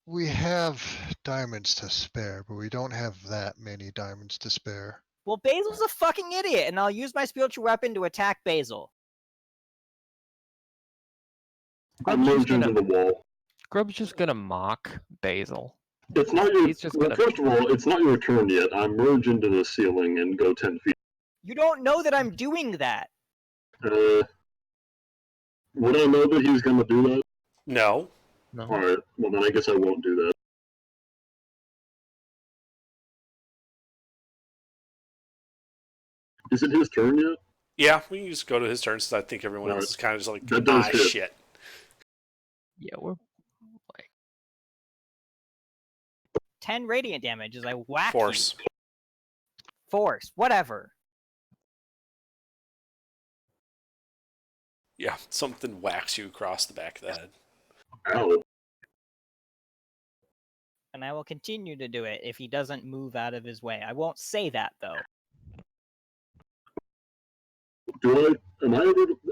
We have diamonds to spare, but we don't have that many diamonds to spare. Well, Basil's a fucking idiot, and I'll use my spiritual weapon to attack Basil. I Grub's just merge into gonna the wall. Grub's just gonna mock Basil. It's not your. He's just Well, gonna. first of all, it's not your turn yet. I merge into the ceiling and go 10 feet. You don't know that I'm doing that. Would I know that he's going to do that? No. No. Alright, well then I guess I won't do that. Is it his turn yet? Yeah, we can just go to his turn since I think everyone else is kind of just like, That does hit. shit. Yeah, we're 10 radiant damage as I whack Force. you. Force, whatever. Yeah, something whacks you across the back of the head. Ow. And I will continue to do it if he doesn't move out of his way. I won't say that, though. Am I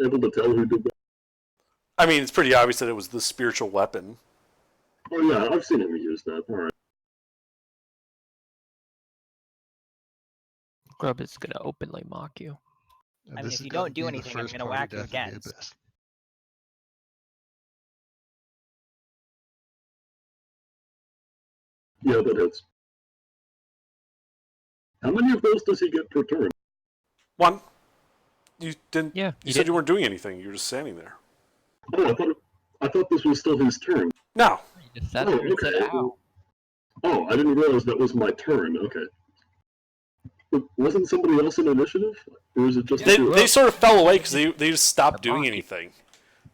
able to tell who did that? I mean, it's pretty obvious that it was the spiritual weapon. Oh yeah, I've seen him use that. Alright. Grub is gonna openly mock you. And I mean, this if is you gonna don't do be the anything, I'm first gonna party whack you death of the again. Abyss. Yeah, that hits. How many of those does he get per turn? One. You didn't. Yeah, You said you weren't doing anything. You were just standing there. Oh, I thought this was still his turn. No. You just said Oh, it. You said, okay. ow. Oh, I didn't realize that was my turn. Okay. But wasn't somebody else in initiative? Or is it just They, the two? they sort of fell away because they just stopped doing monkey. anything.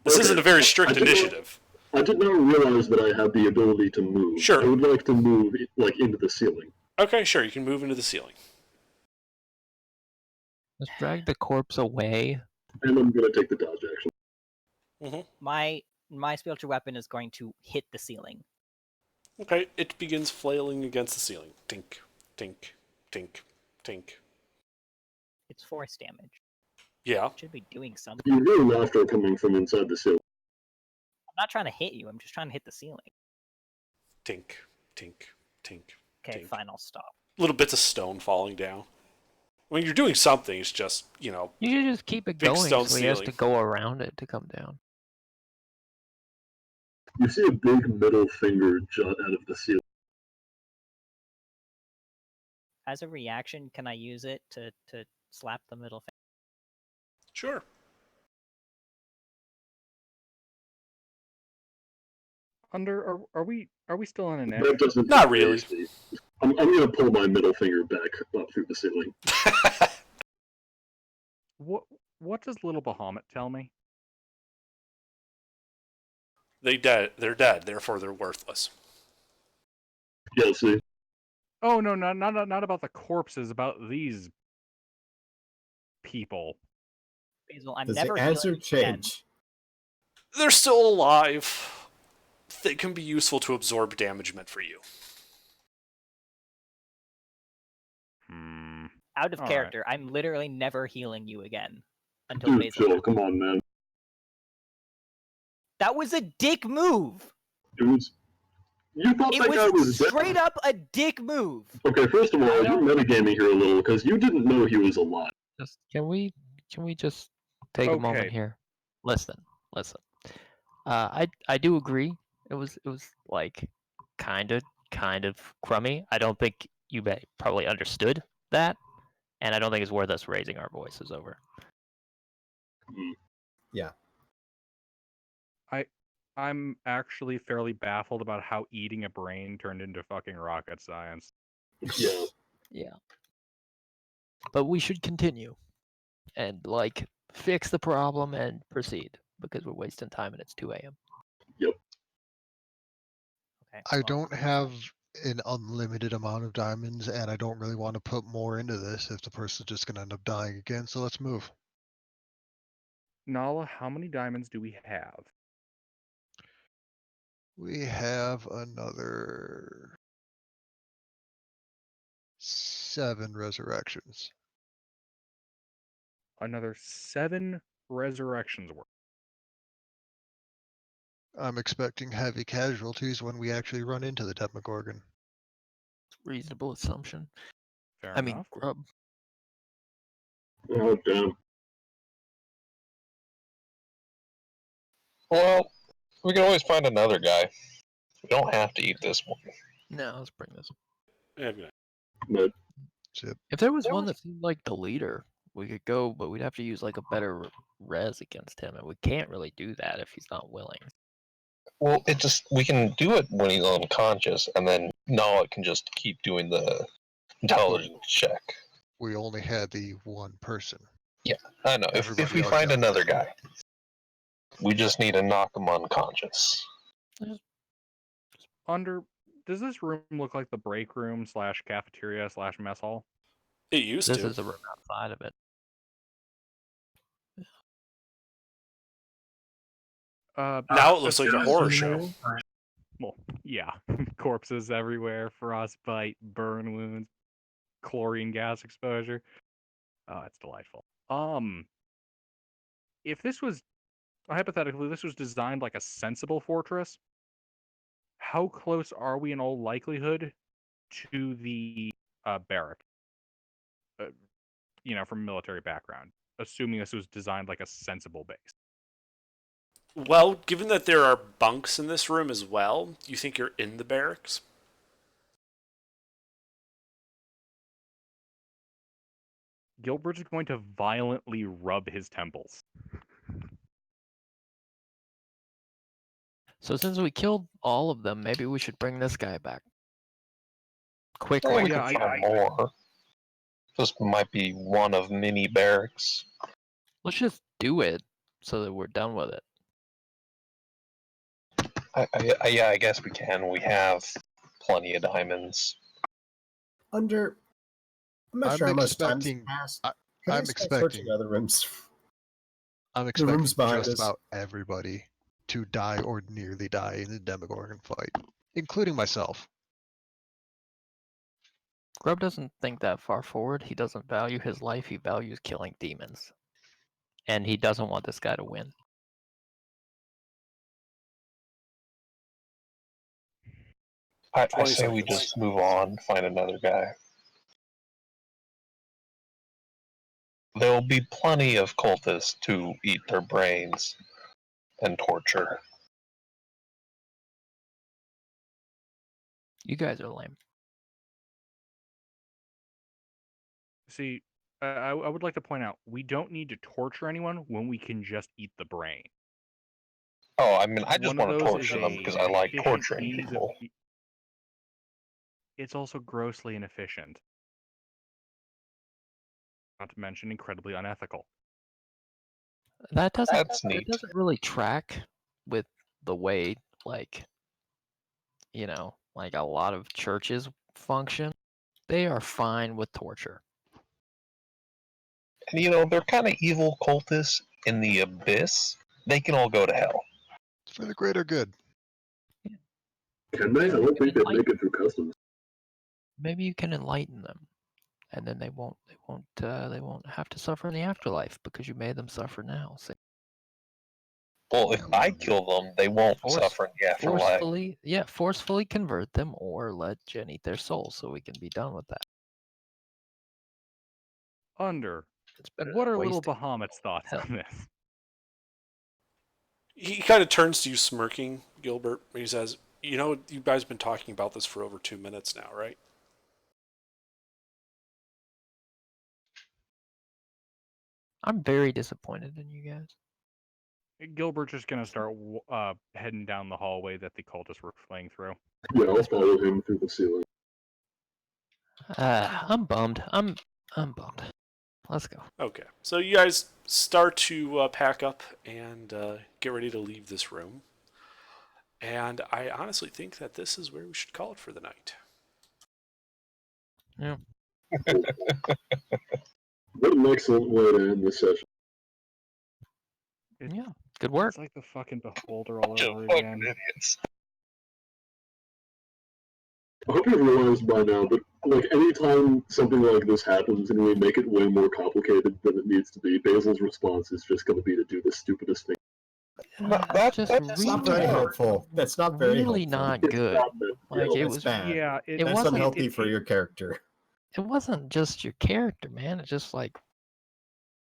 This Okay. isn't a very I strict did not- initiative. I did not realize that I had the ability to move. Sure. I would like to move like into the ceiling. Okay, sure. You can move into the ceiling. Let's drag the corpse away. And I'm gonna take the dodge action. My spiritual weapon is going to hit the ceiling. Okay, it begins flailing against the ceiling. Tink, tink, tink, tink. It's force damage. Yeah. It should be doing something. You hear laughter coming from inside the ceiling. I'm not trying to hit you. I'm just trying to hit the ceiling. Tink, tink, tink. Okay, tink. fine. I'll stop. Little bits of stone falling down. I mean, you're doing something. It's just, You should just keep it Big going stone so he has to ceiling. go around it to come down. You see a big middle finger jut out of the ceiling. As a reaction, can I use it to slap the middle finger? Sure. Are we still on an edge? That doesn't Not really. phase me. I'm gonna pull my middle finger back up through the ceiling. What does Little Bahamut tell me? They're dead. Therefore, they're worthless. Yeah, see? Oh no, not about the corpses, about these people. Basil, I'm Does never the answer healing you again. change? They're still alive. They can be useful to absorb damage meant for you. Out of All character, I'm literally never healing you again until Dude, Basil. chill, come on, man. That was a dick move. It was... You thought It that guy was was dead? straight up a dick move. Okay, first of all, you're metagaming here a little, because you didn't know he was alive. Just can we just take a moment Okay. here? Listen. I do agree. It was like kind of crummy. I don't think you probably understood that, and I don't think it's worth us raising our voices over. Yeah. I'm actually fairly baffled about how eating a brain turned into fucking rocket science. Yeah. Yeah. But we should continue and fix the problem and proceed because we're wasting time and it's 2 a.m. Yep. Okay, I well, don't have an unlimited amount of diamonds, and I don't really want to put more into this if the person's just going to end up dying again, so let's move. Nala, how many diamonds do we have? We have another 7 resurrections. Another 7 resurrections worth. I'm expecting heavy casualties when we actually run into the Demogorgon. Reasonable assumption. Fair I mean, enough. Grub. Oh, damn. Well, we can always find another guy. We don't have to eat this one. No, let's bring this. Yeah, good. But If there was one that seemed like the leader, we could go, but we'd have to use like a better res against him, and we can't really do that if he's not willing. Well, we can do it when he's unconscious, and then Nala can just keep doing the intelligence check. We only had the one person. Yeah, I know. If Everybody we else find got another it. guy, we just need to knock him unconscious. Does this room look like the break room / cafeteria / mess hall? It used This to. is the room outside of it. Now it looks like a horror show. Well, yeah. Corpses everywhere, frostbite, burn wounds, chlorine gas exposure. Oh, it's delightful. If this was, hypothetically, this was designed like a sensible fortress, how close are we in all likelihood to the barrack? From military background, assuming this was designed like a sensible base. Well, given that there are bunks in this room as well, you think you're in the barracks? Gilbert is going to violently rub his temples. So since we killed all of them, maybe we should bring this guy back. Quickly. Well, we can find more. This might be one of many barracks. Let's just do it so that we're done with it. I guess we can. We have plenty of diamonds. I'm not sure how much time's expecting- passed. I- Can I I'm start searching expecting- other rooms. I'm The expecting rooms behind just us. about everybody to die or nearly die in the Demogorgon fight, including myself. Grub doesn't think that far forward. He doesn't value his life. He values killing demons. And he doesn't want this guy to win. I 20 say we seconds. just move on, find another guy. There'll be plenty of cultists to eat their brains and torture. You guys are lame. See, I would like to point out, we don't need to torture anyone when we can just eat the brain. Oh, I mean, I just One of want to those torture is them a because I like efficient torturing means of people. It's also grossly inefficient. Not to mention incredibly unethical. That doesn't That's that neat. doesn't really track with the way like a lot of churches function. They are fine with torture. And they're kind of evil cultists in the abyss. They can all go to hell. It's for the greater good. can they? I don't think they'd make it through customs. Maybe you can enlighten them, and then they won't have to suffer in the afterlife because you made them suffer now. See? Well, if I kill them, they won't suffer in the afterlife. Forcefully convert them or let Jen eat their soul so we can be done with that. It's better what than are little wasting Bahamut's thoughts hell. on this? He kind of turns to you smirking, Gilbert. He says, you guys have been talking about this for over 2 minutes now, right? I'm very disappointed in you guys. Gilbert's just gonna start heading down the hallway that the cultists were fleeing through. Yeah, I'll follow him through the ceiling. I'm bummed. I'm bummed. Let's go. Okay. So you guys start to pack up and get ready to leave this room. And I honestly think that this is where we should call it for the night. Yeah. What an excellent way to end this session. Yeah. Good work. It's like the fucking Beholder all Just over fucking again. idiots. I hope you've realized by now that, anytime something like this happens and we make it way more complicated than it needs to be, Basil's response is just going to be to do the stupidest thing. It's just That's not very really, helpful. That's not very really helpful. not It's good. not that- Like it It's was, bad. Yeah, it That's wasn't. unhealthy for your character. It wasn't just your character, man. It's just like